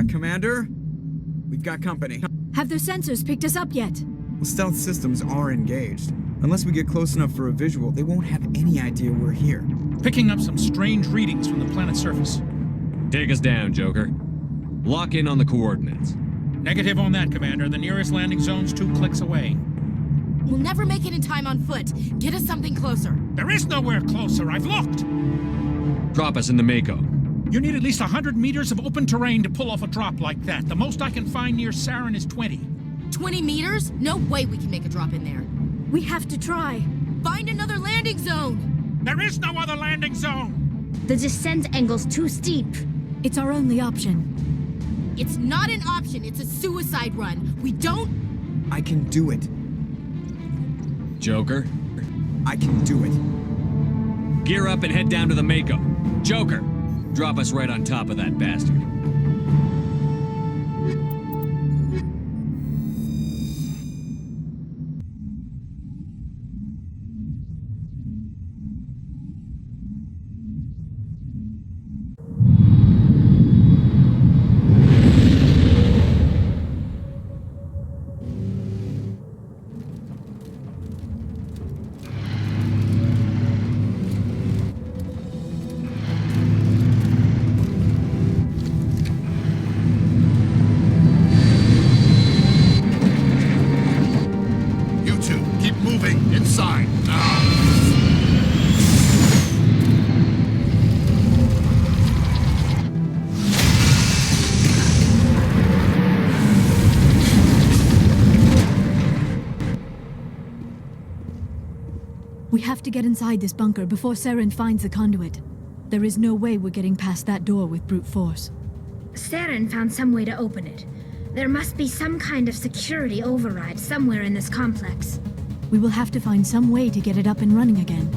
Commander? We've got company. Have their sensors picked us up yet? Well, stealth systems are engaged. Unless we get close enough for a visual, they won't have any idea we're here. Picking up some strange readings from the planet's surface. Take us down, Joker. Lock in on the coordinates. Negative on that, Commander. The nearest landing zone's 2 clicks away. We'll never make it in time on foot. Get us something closer. There is nowhere closer. I've looked. Drop us in the Mako. You need at least 100 meters of open terrain to pull off a drop like that. The most I can find near Saren is 20. 20 meters? No way we can make a drop in there. We have to try. Find another landing zone. There is no other landing zone. The descent angle's too steep. It's our only option. It's not an option. It's a suicide run. We don't... I can do it. Joker? I can do it. Gear up and head down to the Mako. Joker, drop us right on top of that bastard. We have to get inside this bunker before Saren finds the conduit. There is no way we're getting past that door with brute force. Saren found some way to open it. There must be some kind of security override somewhere in this complex. We will have to find some way to get it up and running again.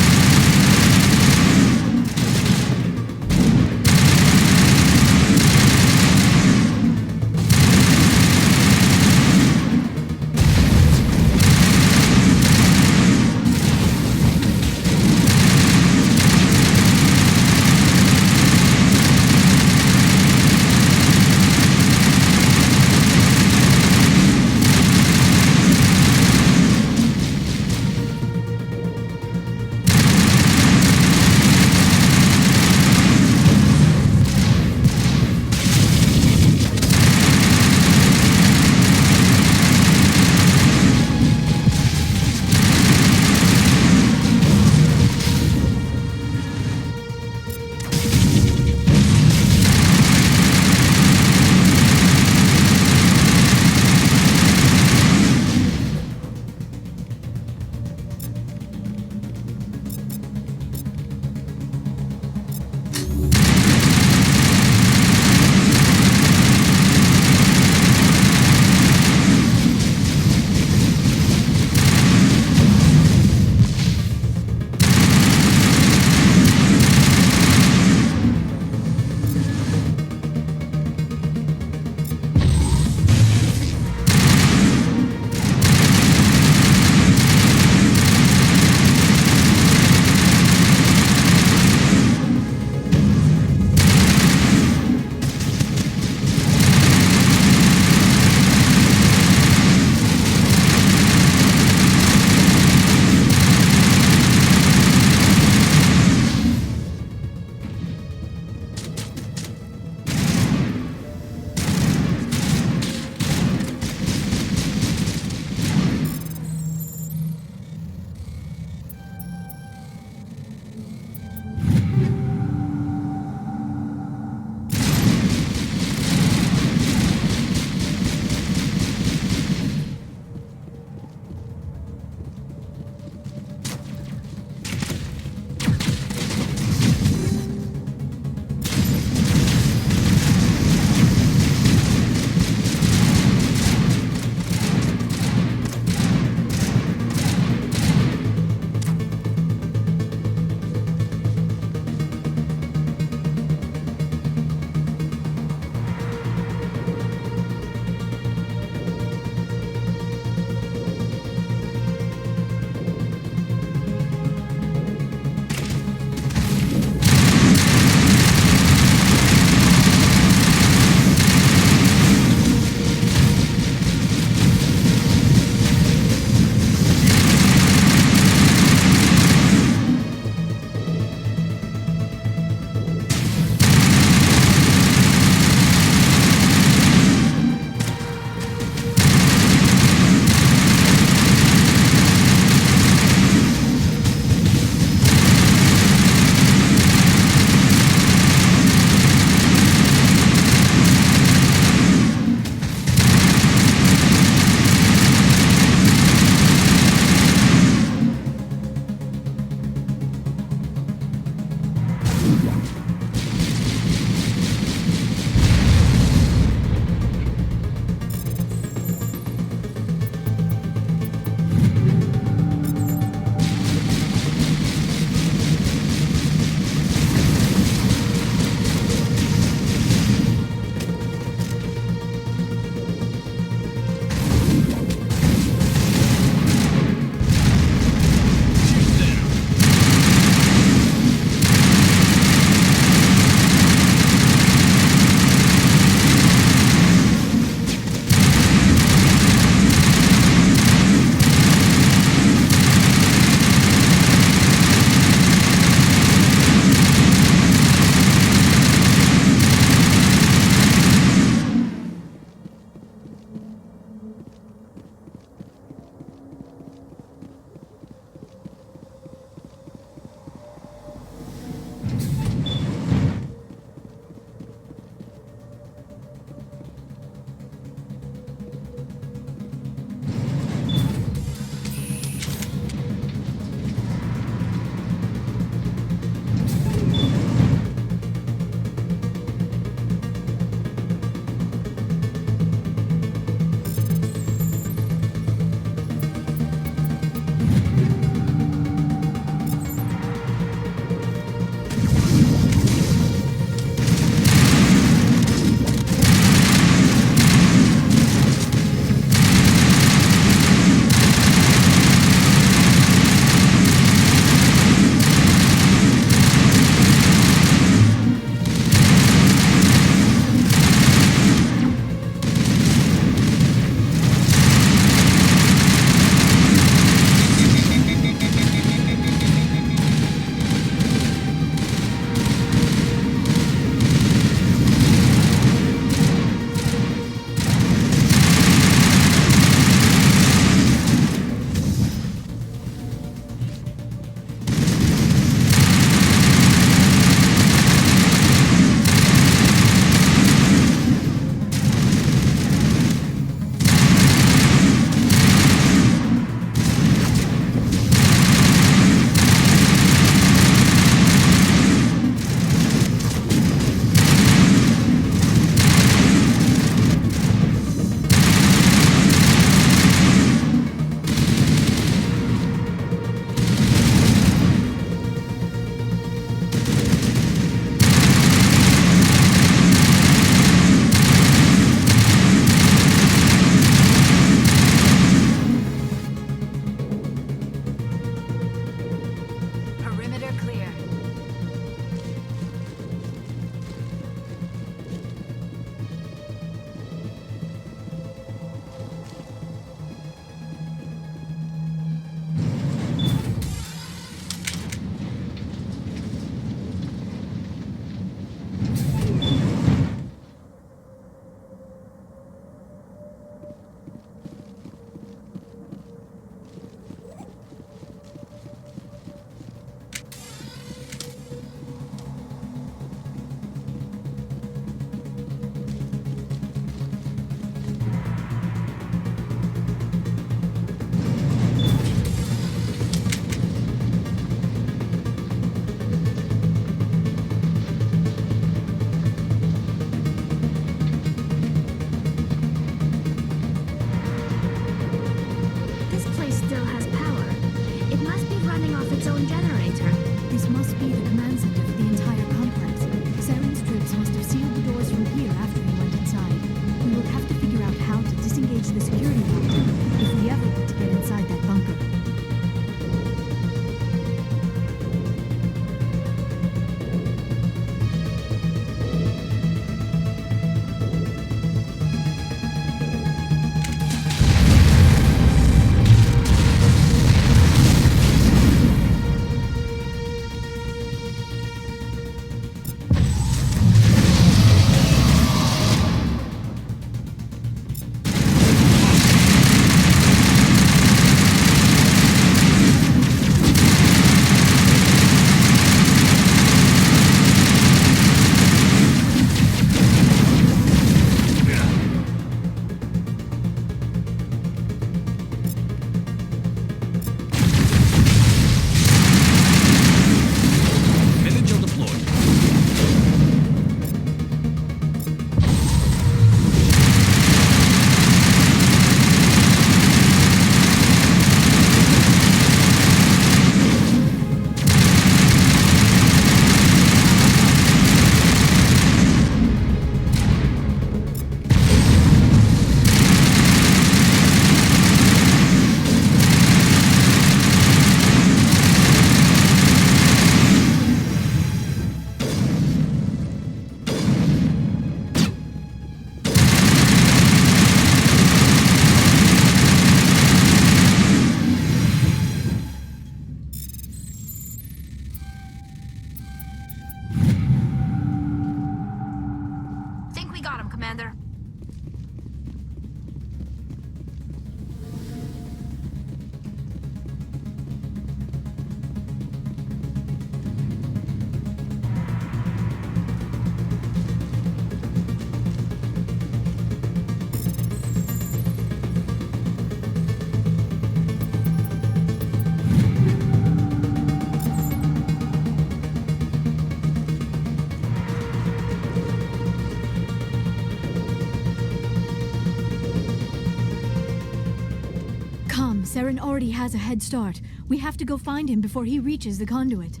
Saren already has a head start. We have to go find him before he reaches the conduit.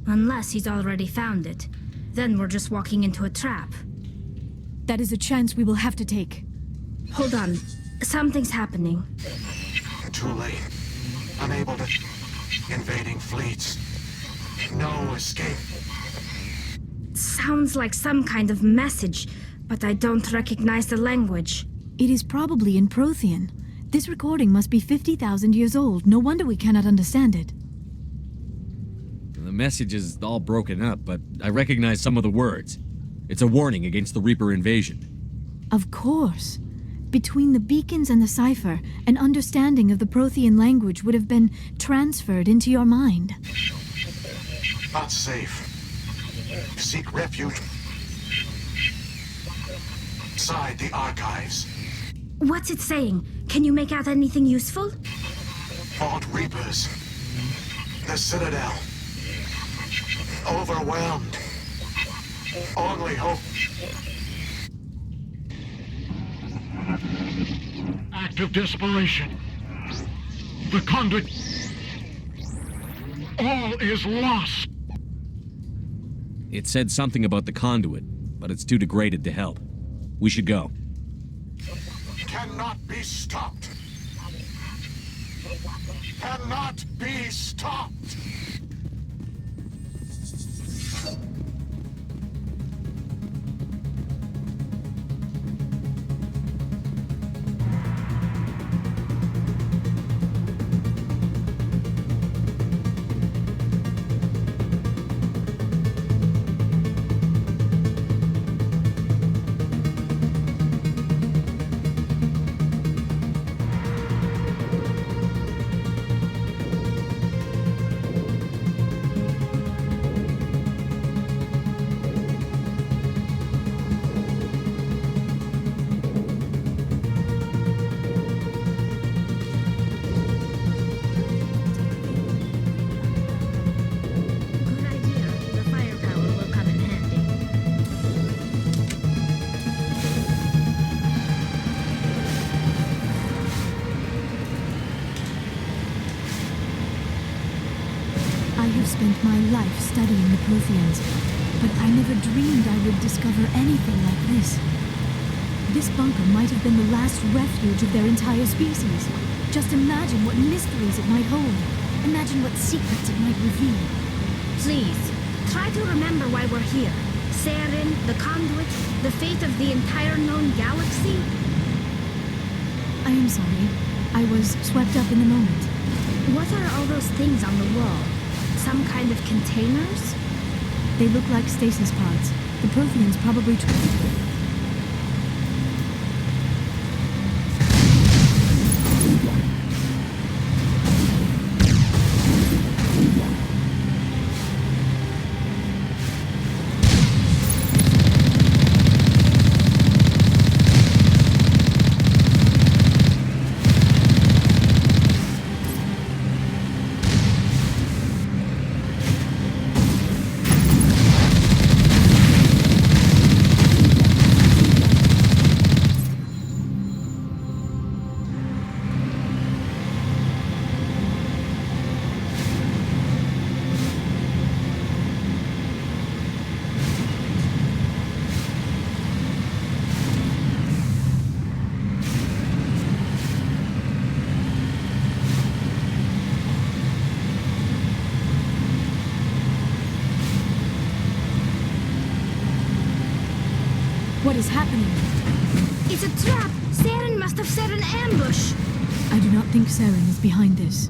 Unless he's already found it. Then we're just walking into a trap. That is a chance we will have to take. Hold on. Something's happening. Too late. Unable to... Invading fleets. No escape. Sounds like some kind of message, but I don't recognize the language. It is probably in Prothean. This recording must be 50,000 years old. No wonder we cannot understand it. The message is all broken up, but I recognize some of the words. It's a warning against the Reaper invasion. Of course. Between the beacons and the cipher, an understanding of the Prothean language would have been transferred into your mind. Not safe. Seek refuge inside the archives. What's it saying? Can you make out anything useful? Vault Reapers. The Citadel. Overwhelmed. Only hope. Act of desperation. The conduit. All is lost. It said something about the conduit, but it's too degraded to help. We should go. Cannot be stopped. Cannot be stopped. Spent my life studying the Protheans, but I never dreamed I would discover anything like this. This bunker might have been the last refuge of their entire species. Just imagine what mysteries it might hold. Imagine what secrets it might reveal. Please, try to remember why we're here. Saren, the conduit, the fate of the entire known galaxy. I am sorry. I was swept up in the moment. What are all those things on the wall? Some kind of containers? They look like stasis pods. The Protheans probably... What is happening? It's a trap! Saren must have set an ambush! I do not think Saren is behind this.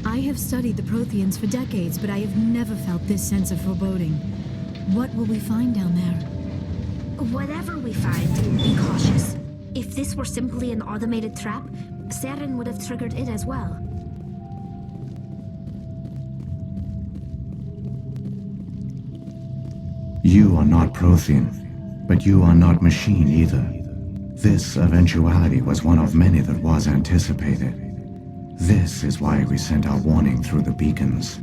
I have studied the Protheans for decades, but I have never felt this sense of foreboding. What will we find down there? Whatever we find, be cautious. If this were simply an automated trap, Saren would have triggered it as well. You are not Prothean, but you are not machine either. This eventuality was one of many that was anticipated. This is why we sent our warning through the beacons.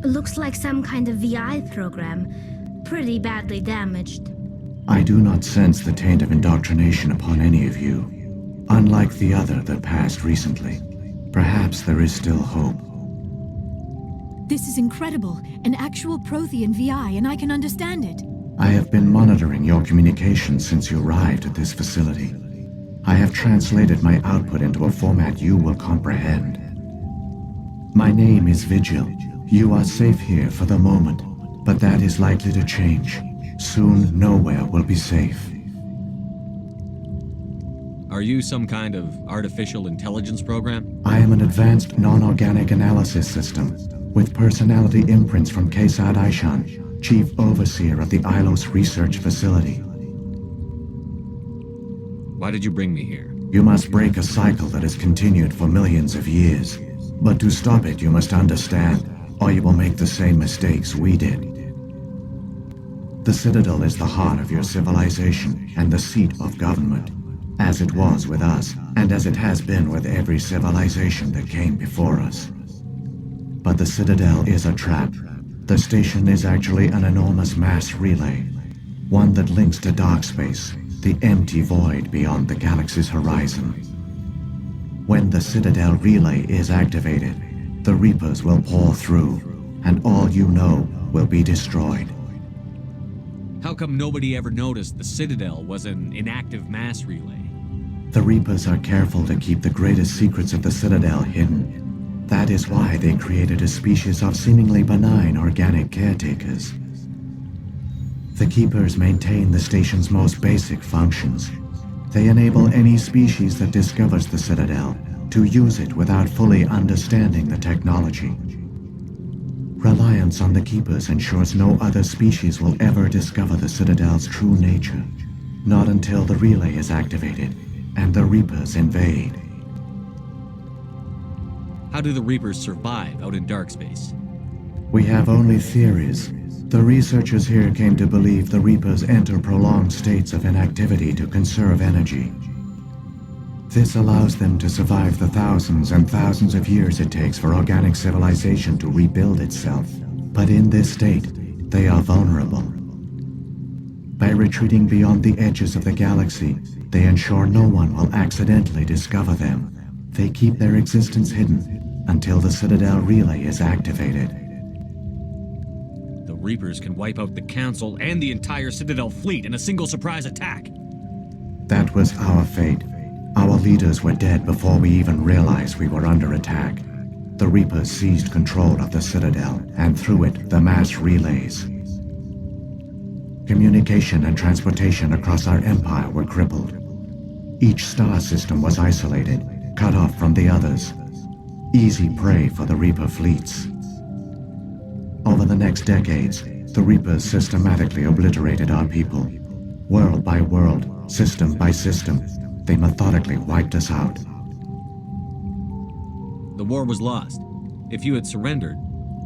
Looks like some kind of VI program. Pretty badly damaged. I do not sense the taint of indoctrination upon any of you. Unlike the other that passed recently, perhaps there is still hope. This is incredible. An actual Prothean VI, and I can understand it. I have been monitoring your communications since you arrived at this facility. I have translated my output into a format you will comprehend. My name is Vigil. You are safe here for the moment, but that is likely to change. Soon, nowhere will be safe. Are you some kind of artificial intelligence program? I am an advanced non-organic analysis system, with personality imprints from Kesad Aishan, Chief Overseer of the Ilos Research Facility. Why did you bring me here? You must break a cycle that has continued for millions of years. But to stop it, you must understand, or you will make the same mistakes we did. The Citadel is the heart of your civilization and the seat of government, as it was with us, and as it has been with every civilization that came before us. But the Citadel is a trap. The station is actually an enormous mass relay, one that links to dark space, the empty void beyond the galaxy's horizon. When the Citadel relay is activated, the Reapers will pour through, and all you know will be destroyed. How come nobody ever noticed the Citadel was an inactive mass relay? The Reapers are careful to keep the greatest secrets of the Citadel hidden. That is why they created a species of seemingly benign organic caretakers. The Keepers maintain the station's most basic functions. They enable any species that discovers the Citadel to use it without fully understanding the technology. Reliance on the Keepers ensures no other species will ever discover the Citadel's true nature, not until the relay is activated and the Reapers invade. How do the Reapers survive out in dark space? We have only theories. The researchers here came to believe the Reapers enter prolonged states of inactivity to conserve energy. This allows them to survive the thousands and thousands of years it takes for organic civilization to rebuild itself. But in this state, they are vulnerable. By retreating beyond the edges of the galaxy, they ensure no one will accidentally discover them. They keep their existence hidden until the Citadel relay is activated. The Reapers can wipe out the Council and the entire Citadel fleet in a single surprise attack. That was our fate. Our leaders were dead before we even realized we were under attack. The Reapers seized control of the Citadel, and through it, the mass relays. Communication and transportation across our empire were crippled. Each star system was isolated, cut off from the others. Easy prey for the Reaper fleets. Over the next decades, the Reapers systematically obliterated our people. World by world, system by system, they methodically wiped us out. The war was lost. If you had surrendered,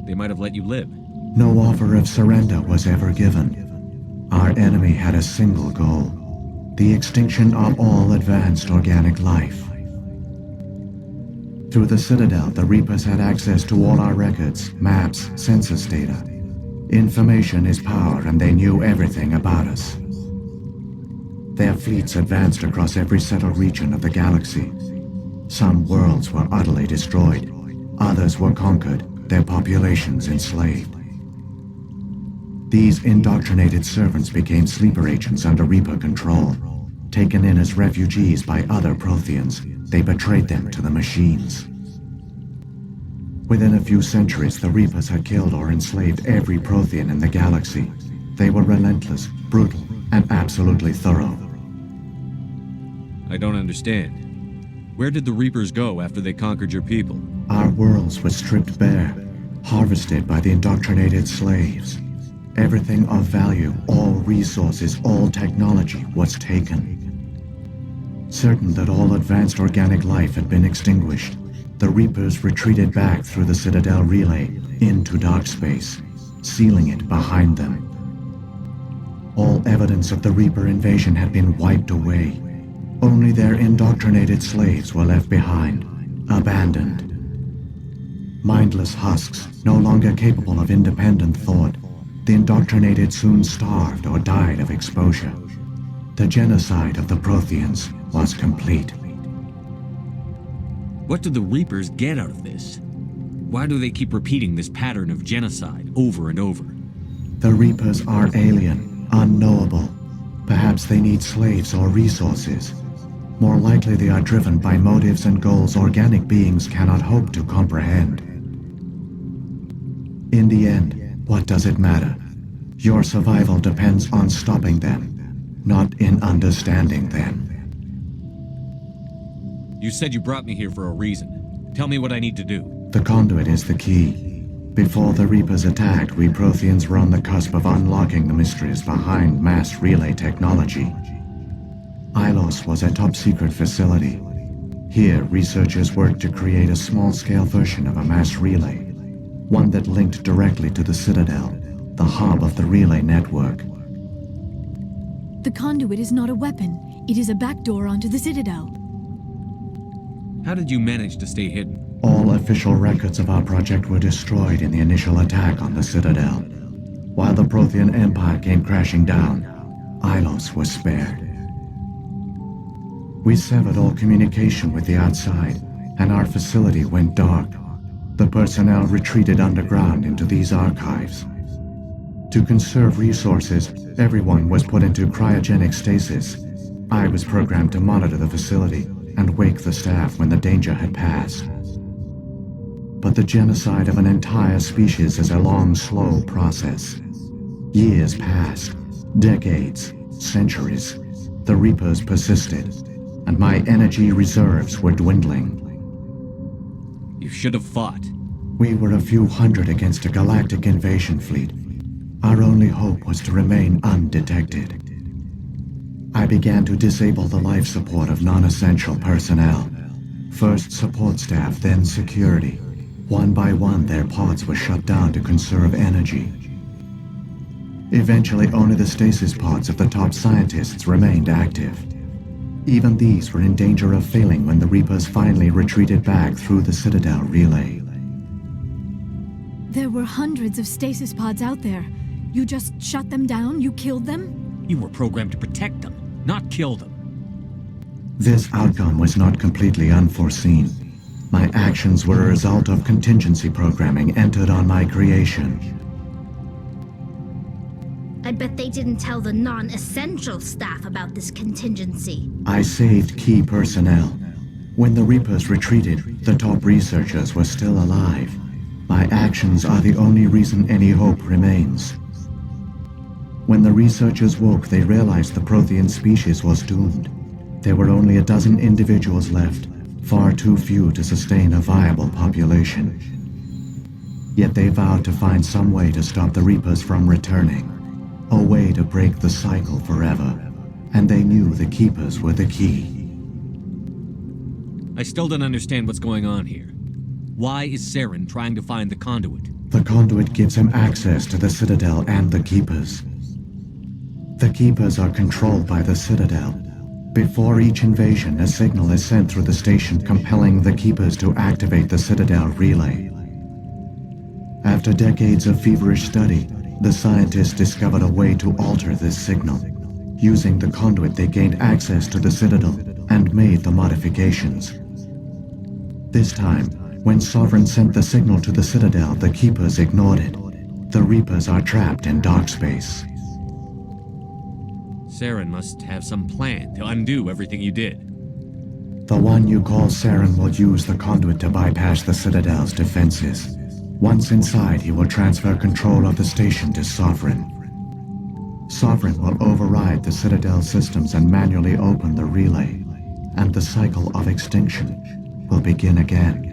they might have let you live. No offer of surrender was ever given. Our enemy had a single goal: the extinction of all advanced organic life. Through the Citadel, the Reapers had access to all our records, maps, census data. Information is power, and they knew everything about us. Their fleets advanced across every settled region of the galaxy. Some worlds were utterly destroyed. Others were conquered, their populations enslaved. These indoctrinated servants became sleeper agents under Reaper control. Taken in as refugees by other Protheans, they betrayed them to the machines. Within a few centuries, the Reapers had killed or enslaved every Prothean in the galaxy. They were relentless, brutal, and absolutely thorough. I don't understand. Where did the Reapers go after they conquered your people? Our worlds were stripped bare, harvested by the indoctrinated slaves. Everything of value, all resources, all technology was taken. Certain that all advanced organic life had been extinguished, the Reapers retreated back through the Citadel relay into dark space. sealing it behind them. All evidence of the Reaper invasion had been wiped away. Only their indoctrinated slaves were left behind, abandoned. Mindless husks, no longer capable of independent thought, the indoctrinated soon starved or died of exposure. The genocide of the Protheans was complete. What do the Reapers get out of this? Why do they keep repeating this pattern of genocide over and over? The Reapers are alien, unknowable. Perhaps they need slaves or resources. More likely they are driven by motives and goals organic beings cannot hope to comprehend. In the end, what does it matter? Your survival depends on stopping them, not in understanding them. You said you brought me here for a reason. Tell me what I need to do. The conduit is the key. Before the Reapers attacked, we Protheans were on the cusp of unlocking the mysteries behind mass relay technology. Ilos was a top-secret facility. Here, researchers worked to create a small-scale version of a mass relay, one that linked directly to the Citadel, the hub of the relay network. The conduit is not a weapon. It is a backdoor onto the Citadel. How did you manage to stay hidden? All official records of our project were destroyed in the initial attack on the Citadel. While the Prothean Empire came crashing down, Ilos was spared. We severed all communication with the outside, and our facility went dark. The personnel retreated underground into these archives. To conserve resources, everyone was put into cryogenic stasis. I was programmed to monitor the facility and wake the staff when the danger had passed. But the genocide of an entire species is a long, slow process. Years passed, decades, centuries. The Reapers persisted, and my energy reserves were dwindling. You should have fought. We were a few hundred against a galactic invasion fleet. Our only hope was to remain undetected. I began to disable the life support of non-essential personnel. First support staff, then security. One by one, their pods were shut down to conserve energy. Eventually, only the stasis pods of the top scientists remained active. Even these were in danger of failing when the Reapers finally retreated back through the Citadel relay. There were hundreds of stasis pods out there. You just shut them down? You killed them? You were programmed to protect them, not kill them. This outcome was not completely unforeseen. My actions were a result of contingency programming entered on my creation. I bet they didn't tell the non-essential staff about this contingency. I saved key personnel. When the Reapers retreated, the top researchers were still alive. My actions are the only reason any hope remains. When the researchers woke, they realized the Prothean species was doomed. There were only a dozen individuals left, far too few to sustain a viable population. Yet they vowed to find some way to stop the Reapers from returning, a way to break the cycle forever, and they knew the Keepers were the key. I still don't understand what's going on here. Why is Saren trying to find the conduit? The conduit gives him access to the Citadel and the Keepers. The Keepers are controlled by the Citadel. Before each invasion, a signal is sent through the station compelling the Keepers to activate the Citadel relay. After decades of feverish study, the scientists discovered a way to alter this signal. Using the conduit, they gained access to the Citadel and made the modifications. This time, when Sovereign sent the signal to the Citadel, the Keepers ignored it. The Reapers are trapped in dark space. Saren must have some plan to undo everything you did. The one you call Saren will use the conduit to bypass the Citadel's defenses. Once inside, he will transfer control of the station to Sovereign. Sovereign will override the Citadel systems and manually open the relay, and the cycle of extinction will begin again.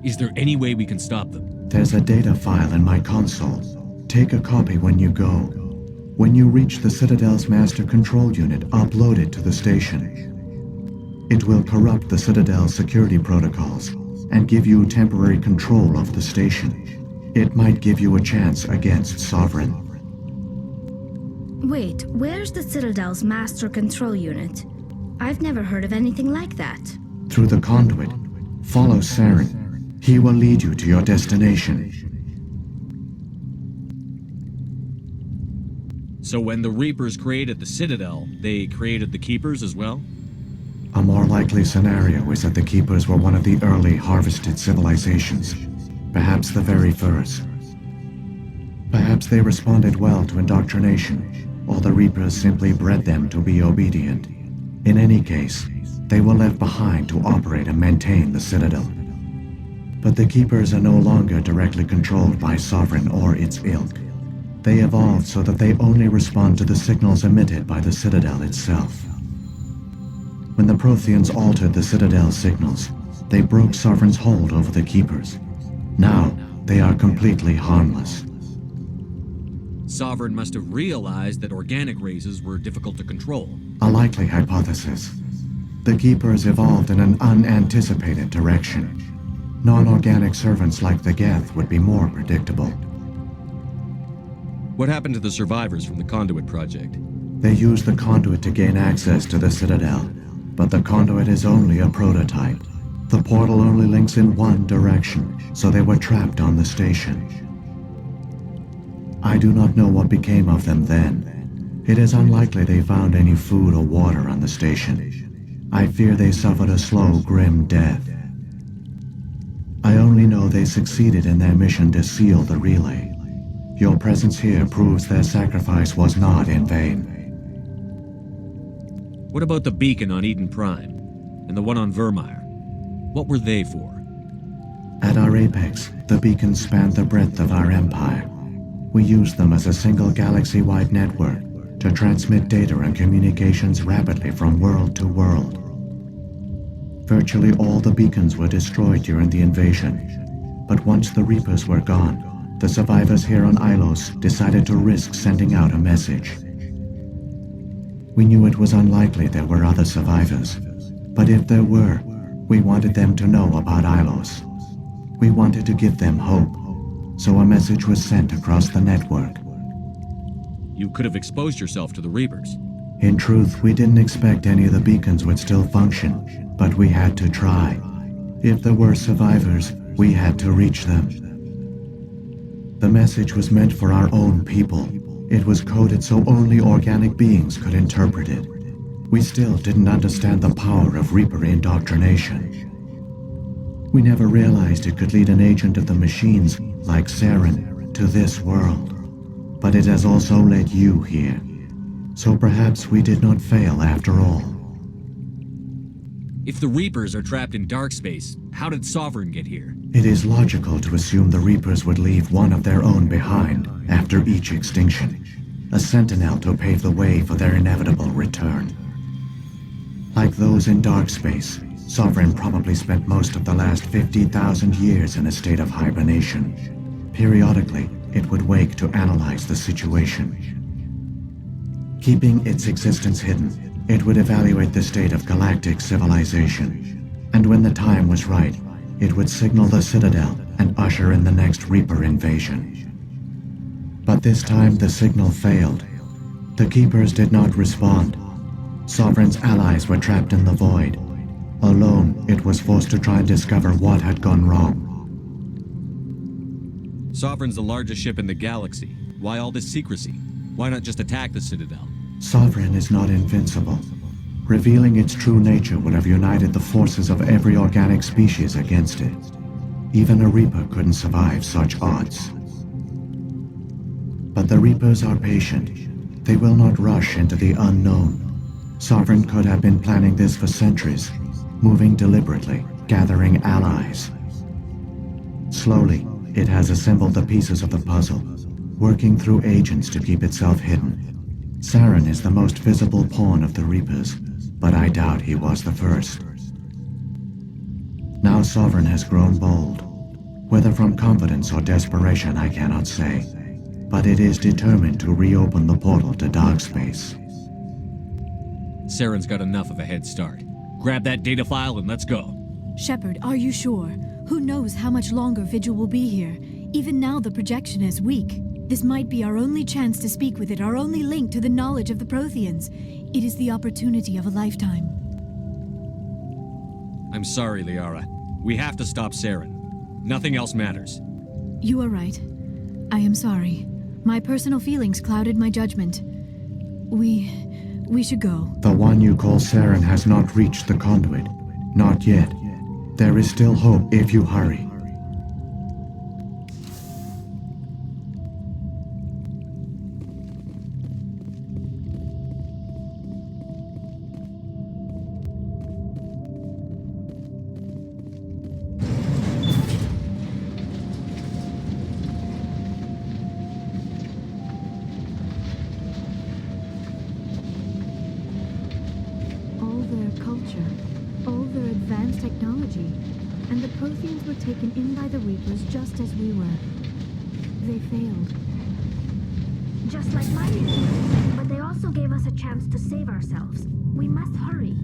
Is there any way we can stop them? There's a data file in my console. Take a copy when you go. When you reach the Citadel's master control unit, upload it to the station. It will corrupt the Citadel's security protocols and give you temporary control of the station. It might give you a chance against Sovereign. Wait, where's the Citadel's master control unit? I've never heard of anything like that. Through the conduit, follow Saren. He will lead you to your destination. So when the Reapers created the Citadel, they created the Keepers as well? A more likely scenario is that the Keepers were one of the early harvested civilizations, perhaps the very first. Perhaps they responded well to indoctrination, or the Reapers simply bred them to be obedient. In any case, they were left behind to operate and maintain the Citadel. But the Keepers are no longer directly controlled by Sovereign or its ilk. They evolved so that they only respond to the signals emitted by the Citadel itself. When the Protheans altered the Citadel's signals, they broke Sovereign's hold over the Keepers. Now, they are completely harmless. Sovereign must have realized that organic races were difficult to control. A likely hypothesis. The Keepers evolved in an unanticipated direction. Non-organic servants like the Geth would be more predictable. What happened to the survivors from the Conduit project? They used the conduit to gain access to the Citadel, but the conduit is only a prototype. The portal only links in one direction, so they were trapped on the station. I do not know what became of them then. It is unlikely they found any food or water on the station. I fear they suffered a slow, grim death. I only know they succeeded in their mission to seal the relay. Your presence here proves their sacrifice was not in vain. What about the beacon on Eden Prime? And the one on Vermeer? What were they for? At our apex, the beacons spanned the breadth of our empire. We used them as a single galaxy-wide network to transmit data and communications rapidly from world to world. Virtually all the beacons were destroyed during the invasion, but once the Reapers were gone, the survivors here on Ilos decided to risk sending out a message. We knew it was unlikely there were other survivors, but if there were, we wanted them to know about Ilos. We wanted to give them hope, so a message was sent across the network. You could have exposed yourself to the Reapers. In truth, we didn't expect any of the beacons would still function, but we had to try. If there were survivors, we had to reach them. The message was meant for our own people. It was coded so only organic beings could interpret it. We still didn't understand the power of Reaper indoctrination. We never realized it could lead an agent of the machines, like Saren, to this world. But it has also led you here. So perhaps we did not fail after all. If the Reapers are trapped in dark space, how did Sovereign get here? It is logical to assume the Reapers would leave one of their own behind after each extinction, a sentinel to pave the way for their inevitable return. Like those in dark space, Sovereign probably spent most of the last 50,000 years in a state of hibernation. Periodically, it would wake to analyze the situation. Keeping its existence hidden, it would evaluate the state of galactic civilization. And when the time was right, it would signal the Citadel and usher in the next Reaper invasion. But this time the signal failed. The Keepers did not respond. Sovereign's allies were trapped in the void. Alone, it was forced to try and discover what had gone wrong. Sovereign's the largest ship in the galaxy. Why all this secrecy? Why not just attack the Citadel? Sovereign is not invincible. Revealing its true nature would have united the forces of every organic species against it. Even a Reaper couldn't survive such odds. But the Reapers are patient. They will not rush into the unknown. Sovereign could have been planning this for centuries, moving deliberately, gathering allies. Slowly, it has assembled the pieces of the puzzle, working through agents to keep itself hidden. Saren is the most visible pawn of the Reapers, but I doubt he was the first. Now Sovereign has grown bold. Whether from confidence or desperation, I cannot say, but it is determined to reopen the portal to dark space. Saren's got enough of a head start. Grab that data file and let's go. Shepard, are you sure? Who knows how much longer Vigil will be here? Even now, the projection is weak. This might be our only chance to speak with it, our only link to the knowledge of the Protheans. It is the opportunity of a lifetime. I'm sorry, Liara. We have to stop Saren. Nothing else matters. You are right. I am sorry. My personal feelings clouded my judgment. We should go. The one you call Saren has not reached the conduit. Not yet. There is still hope if you hurry. Taken in by the Reapers just as we were. They failed. Just like my mission. But they also gave us a chance to save ourselves. We must hurry.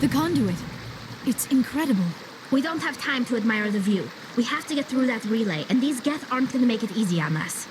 The conduit. It's incredible. We don't have time to admire the view. We have to get through that relay, and these Geth aren't gonna make it easy on us.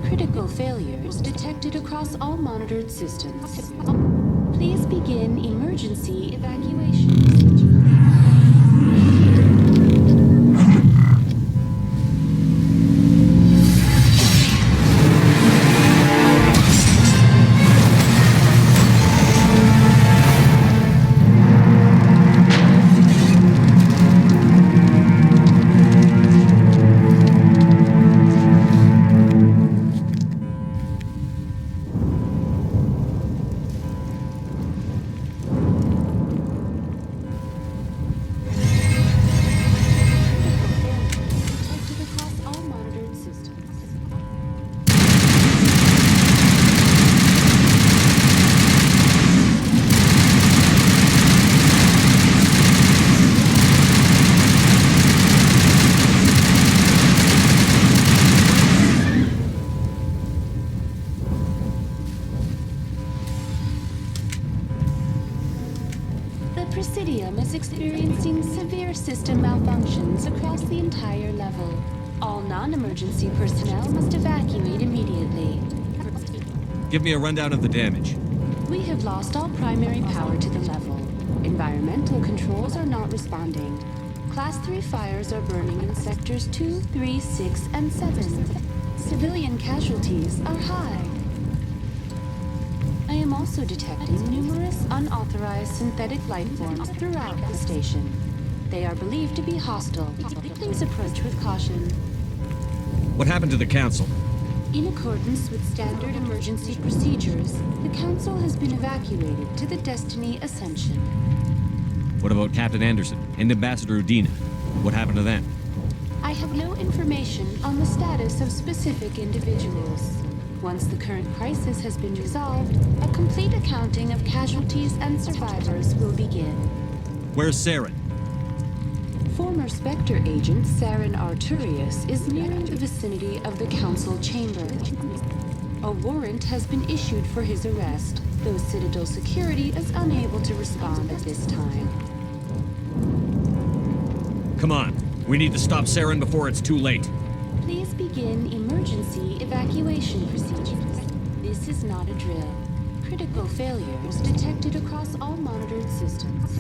Critical failures detected across all monitored systems. Please begin emergency evacuation. Is experiencing severe system malfunctions across the entire level. All non-emergency personnel must evacuate immediately. Give me a rundown of the damage. We have lost all primary power to the level. Environmental controls are not responding. Class 3 fires are burning in sectors 2, 3, 6, and 7. Civilian casualties are high. I am also detecting numerous unauthorized synthetic life forms throughout the station. They are believed to be hostile. Please approach with caution. What happened to the Council? In accordance with standard emergency procedures, the Council has been evacuated to the Destiny Ascension. What about Captain Anderson and Ambassador Udina? What happened to them? I have no information on the status of specific individuals. Once the current crisis has been resolved, a complete accounting of casualties and survivors will begin. Where's Saren? Former Spectre agent Saren Arturius is nearing the vicinity of the Council chamber. A warrant has been issued for his arrest, though Citadel security is unable to respond at this time. Come on, we need to stop Saren before it's too late. Please begin emergency evacuation procedures. This is not a drill. Critical failures detected across all monitored systems.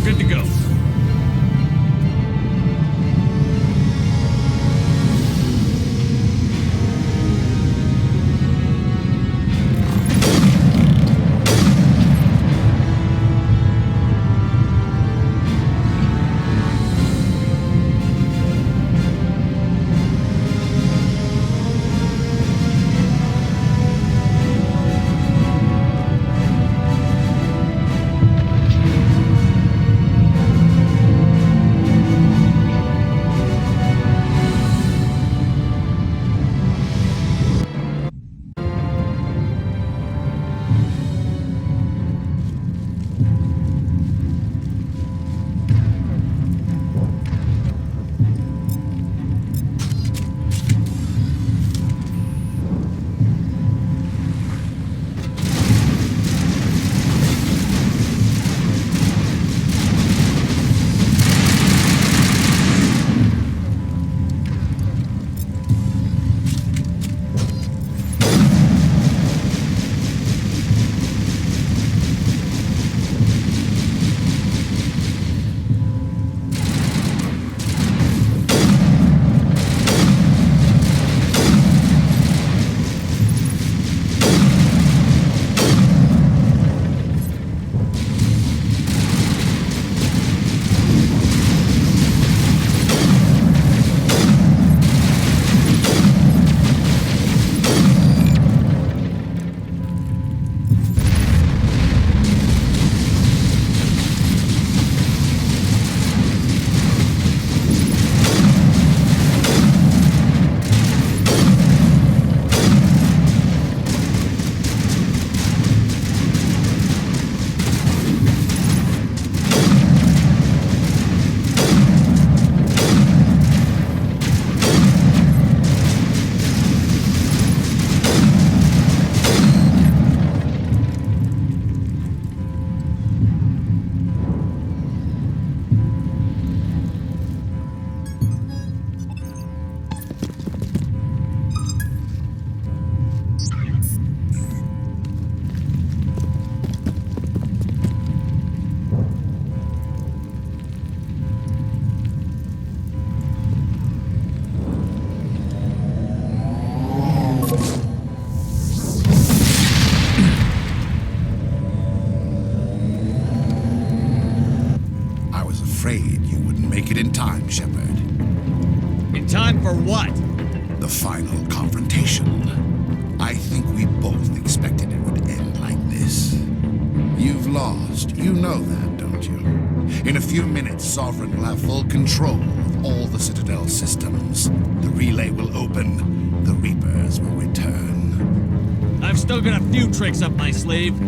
Good to go. For what? The final confrontation. I think we both expected it would end like this. You've lost. You know that, don't you? In a few minutes, Sovereign will have full control of all the Citadel systems. The relay will open. The Reapers will return. I've still got a few tricks up my sleeve.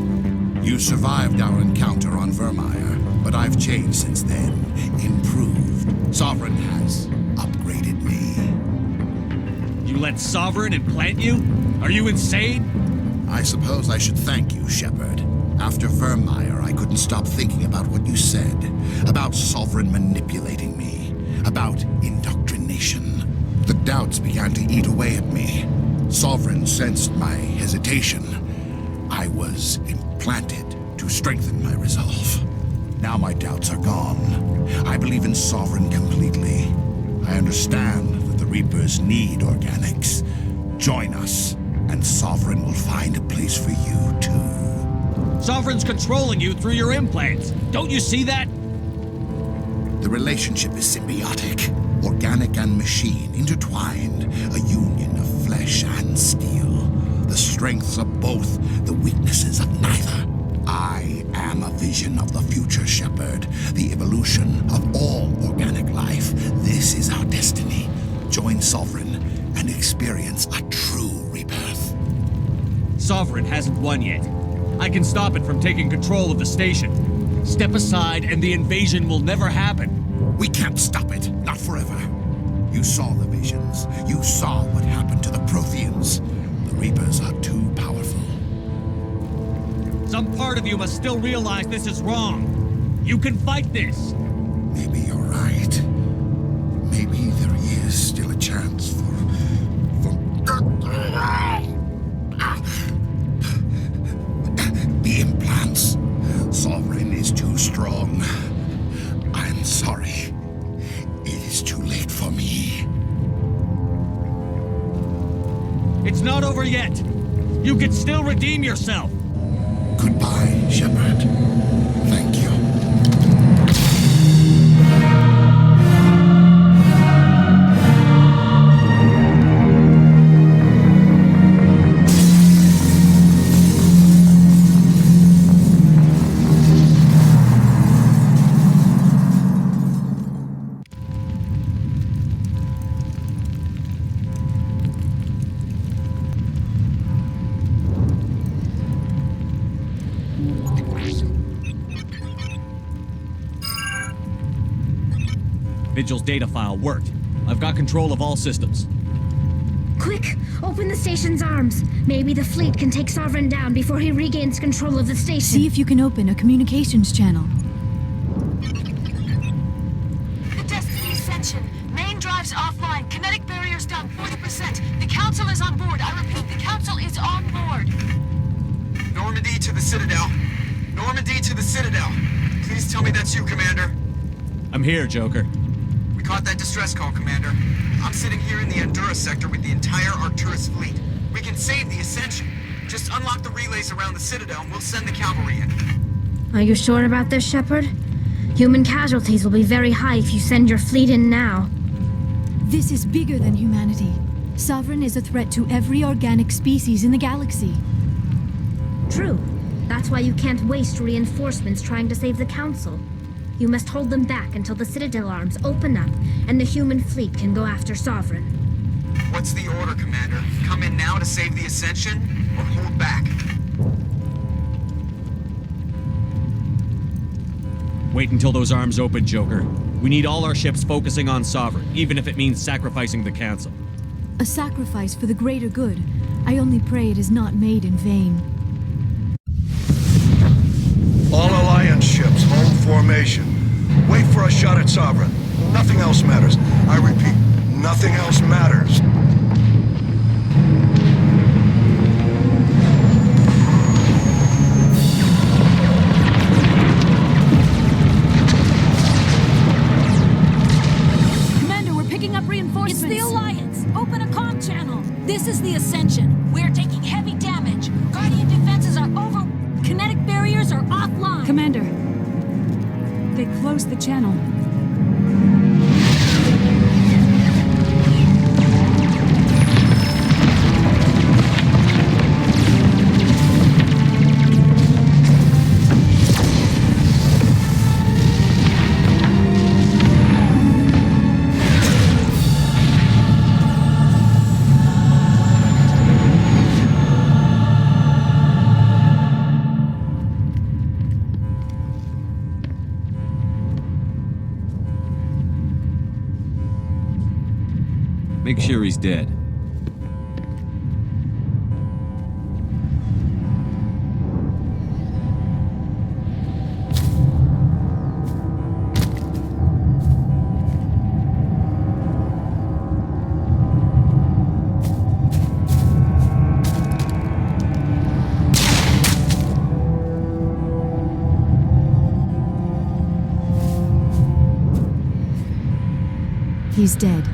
You survived our encounter on Vermeer, but I've changed since then. Improved. Sovereign has upgraded me. You let Sovereign implant you? Are you insane? I suppose I should thank you, Shepard. After Vermeer, I couldn't stop thinking about what you said. About Sovereign manipulating me. About indoctrination. The doubts began to eat away at me. Sovereign sensed my hesitation. I was implanted to strengthen my resolve. Now my doubts are gone. I believe in Sovereign completely. I understand that the Reapers need organics. Join us, and Sovereign will find a place for you, too. Sovereign's controlling you through your implants. Don't you see that? The relationship is symbiotic. Organic and machine, intertwined. A union of flesh and steel. The strengths of both, the weaknesses of neither. I am a vision of the future, Shepard. The evolution of all organic life. This is our destiny. Join Sovereign and experience a true rebirth. Sovereign hasn't won yet. I can stop it from taking control of the station. Step aside and the invasion will never happen. We can't stop it. Not forever. You saw the visions. You saw what happened to the Protheans. The Reapers are too powerful. Some part of you must still realize this is wrong. You can fight this. Maybe you're right. Maybe there is still a chance for... The implants. Sovereign is too strong. not over yet. You can still redeem yourself. Goodbye, Shepard. Thank you. Vigil's data file worked. I've got control of all systems. Quick! Open the station's arms. Maybe the fleet can take Sovereign down before he regains control of the station. See if you can open a communications channel. The Destiny Ascension. Main drives offline. Kinetic barriers down 40%. The Council is on board. I repeat, the Council is on board. Normandy to the Citadel. Normandy to the Citadel. Please tell me that's you, Commander. I'm here, Joker. We caught that distress call, Commander. I'm sitting here in the Endura sector with the entire Arcturus fleet. We can save the Ascension. Just unlock the relays around the Citadel and we'll send the cavalry in. Are you sure about this, Shepard? Human casualties will be very high if you send your fleet in now. This is bigger than humanity. Sovereign is a threat to every organic species in the galaxy. True. That's why you can't waste reinforcements trying to save the Council. You must hold them back until the Citadel arms open up and the human fleet can go after Sovereign. What's the order, Commander? Come in now to save the Ascension, or hold back? Wait until those arms open, Joker. We need all our ships focusing on Sovereign, even if it means sacrificing the Council. A sacrifice for the greater good. I only pray it is not made in vain. All Alliance ships, hold formation. Wait for a shot at Sovereign. Nothing else matters. I repeat, nothing else matters. Commander, we're picking up reinforcements. It's the Alliance. Open a comm channel. This is the Ascension. We're taking heavy damage. Guardian defenses are over. Kinetic barriers are offline. Commander, they closed the channel. Make sure he's dead. He's dead.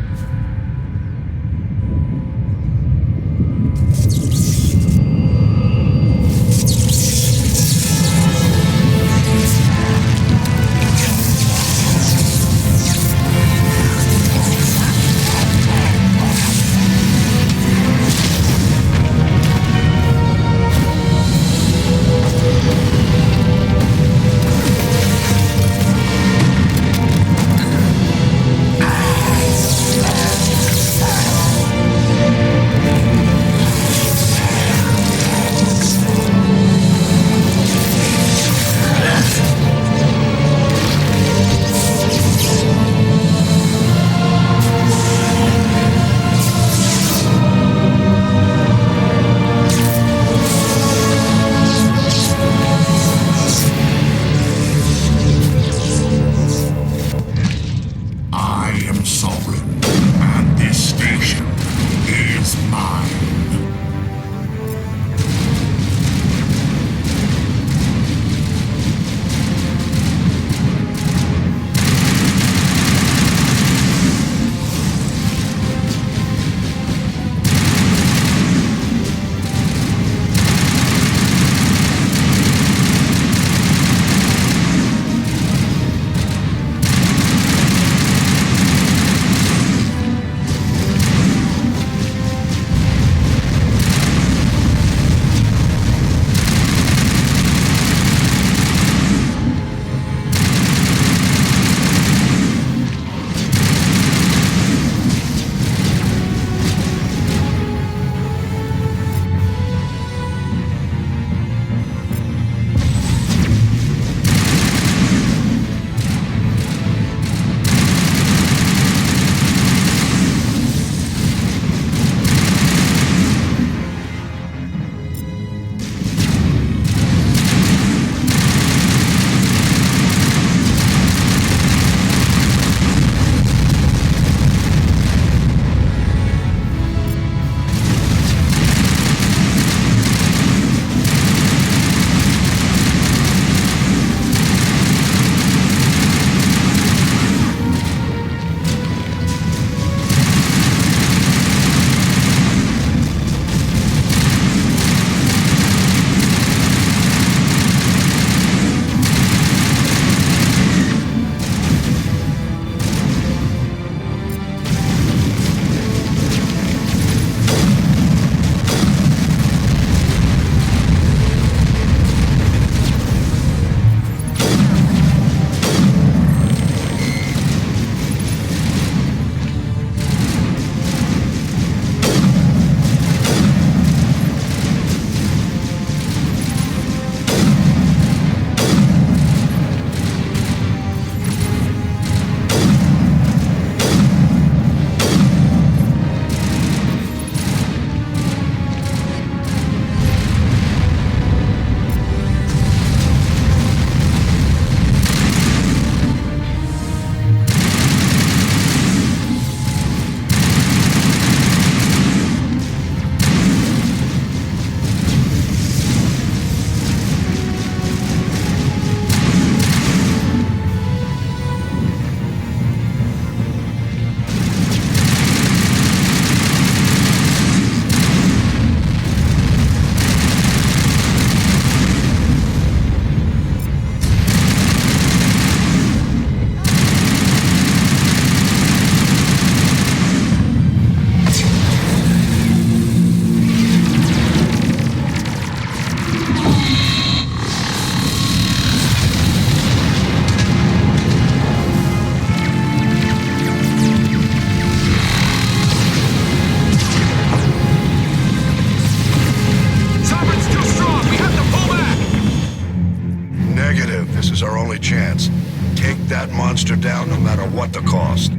that monster down no matter what the cost.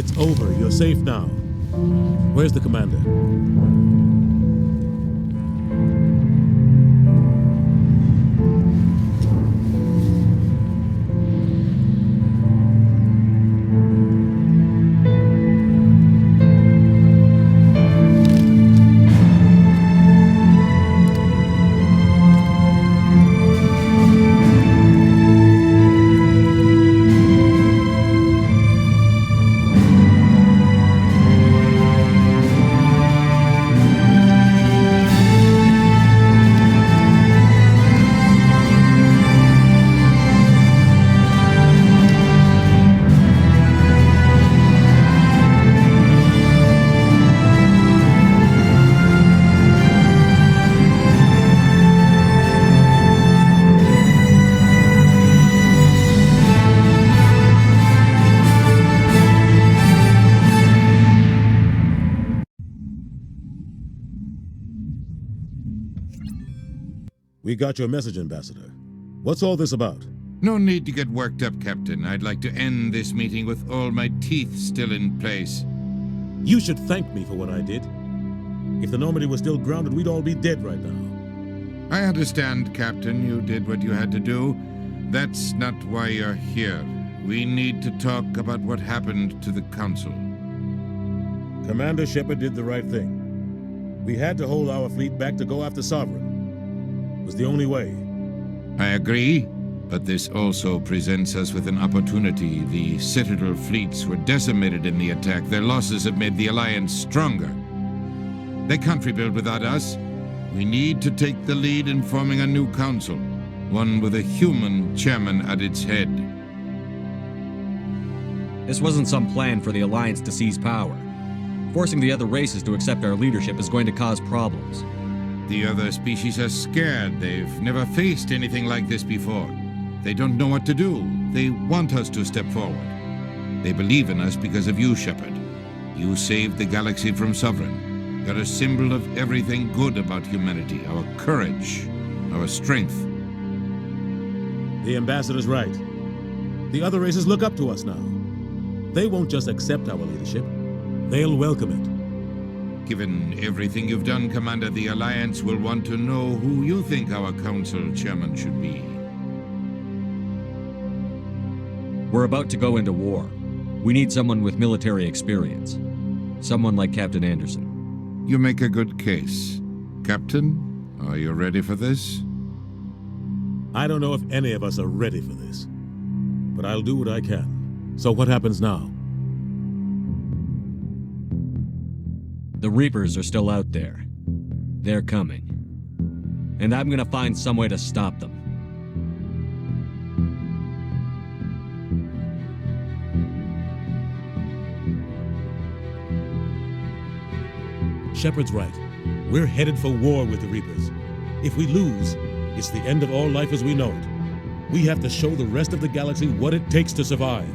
It's over. You're safe now. Where's the commander? We got your message, Ambassador. What's all this about? No need to get worked up, Captain. I'd like to end this meeting with all my teeth still in place. You should thank me for what I did. If the Normandy was still grounded, we'd all be dead right now. I understand, Captain. You did what you had to do. That's not why you're here. We need to talk about what happened to the Council. Commander Shepard did the right thing. We had to hold our fleet back to go after Sovereign. It was the only way. I agree, but this also presents us with an opportunity. The Citadel fleets were decimated in the attack. Their losses have made the Alliance stronger. They can't rebuild without us. We need to take the lead in forming a new council, one with a human chairman at its head. This wasn't some plan for the Alliance to seize power. Forcing the other races to accept our leadership is going to cause problems. The other species are scared. They've never faced anything like this before. They don't know what to do. They want us to step forward. They believe in us because of you, Shepard. You saved the galaxy from Sovereign. You're a symbol of everything good about humanity, our courage, our strength. The Ambassador's right. The other races look up to us now. They won't just accept our leadership. They'll welcome it. Given everything you've done, Commander, the Alliance will want to know who you think our council chairman should be. We're about to go into war. We need someone with military experience. Someone like Captain Anderson. You make a good case. Captain, are you ready for this? I don't know if any of us are ready for this, but I'll do what I can. So what happens now? The Reapers are still out there. They're coming. And I'm gonna find some way to stop them. Shepard's right. We're headed for war with the Reapers. If we lose, it's the end of all life as we know it. We have to show the rest of the galaxy what it takes to survive.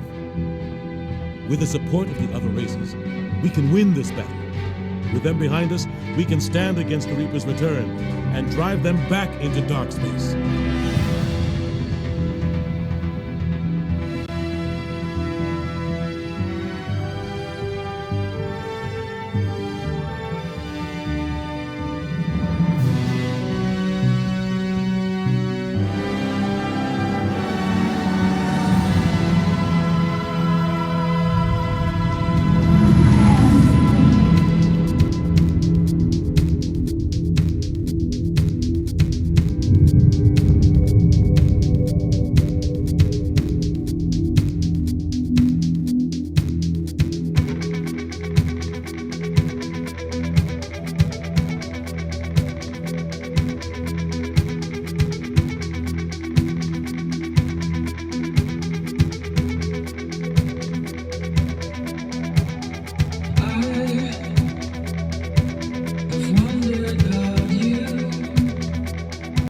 With the support of the other races, we can win this battle. With them behind us, we can stand against the Reapers' return and drive them back into dark space.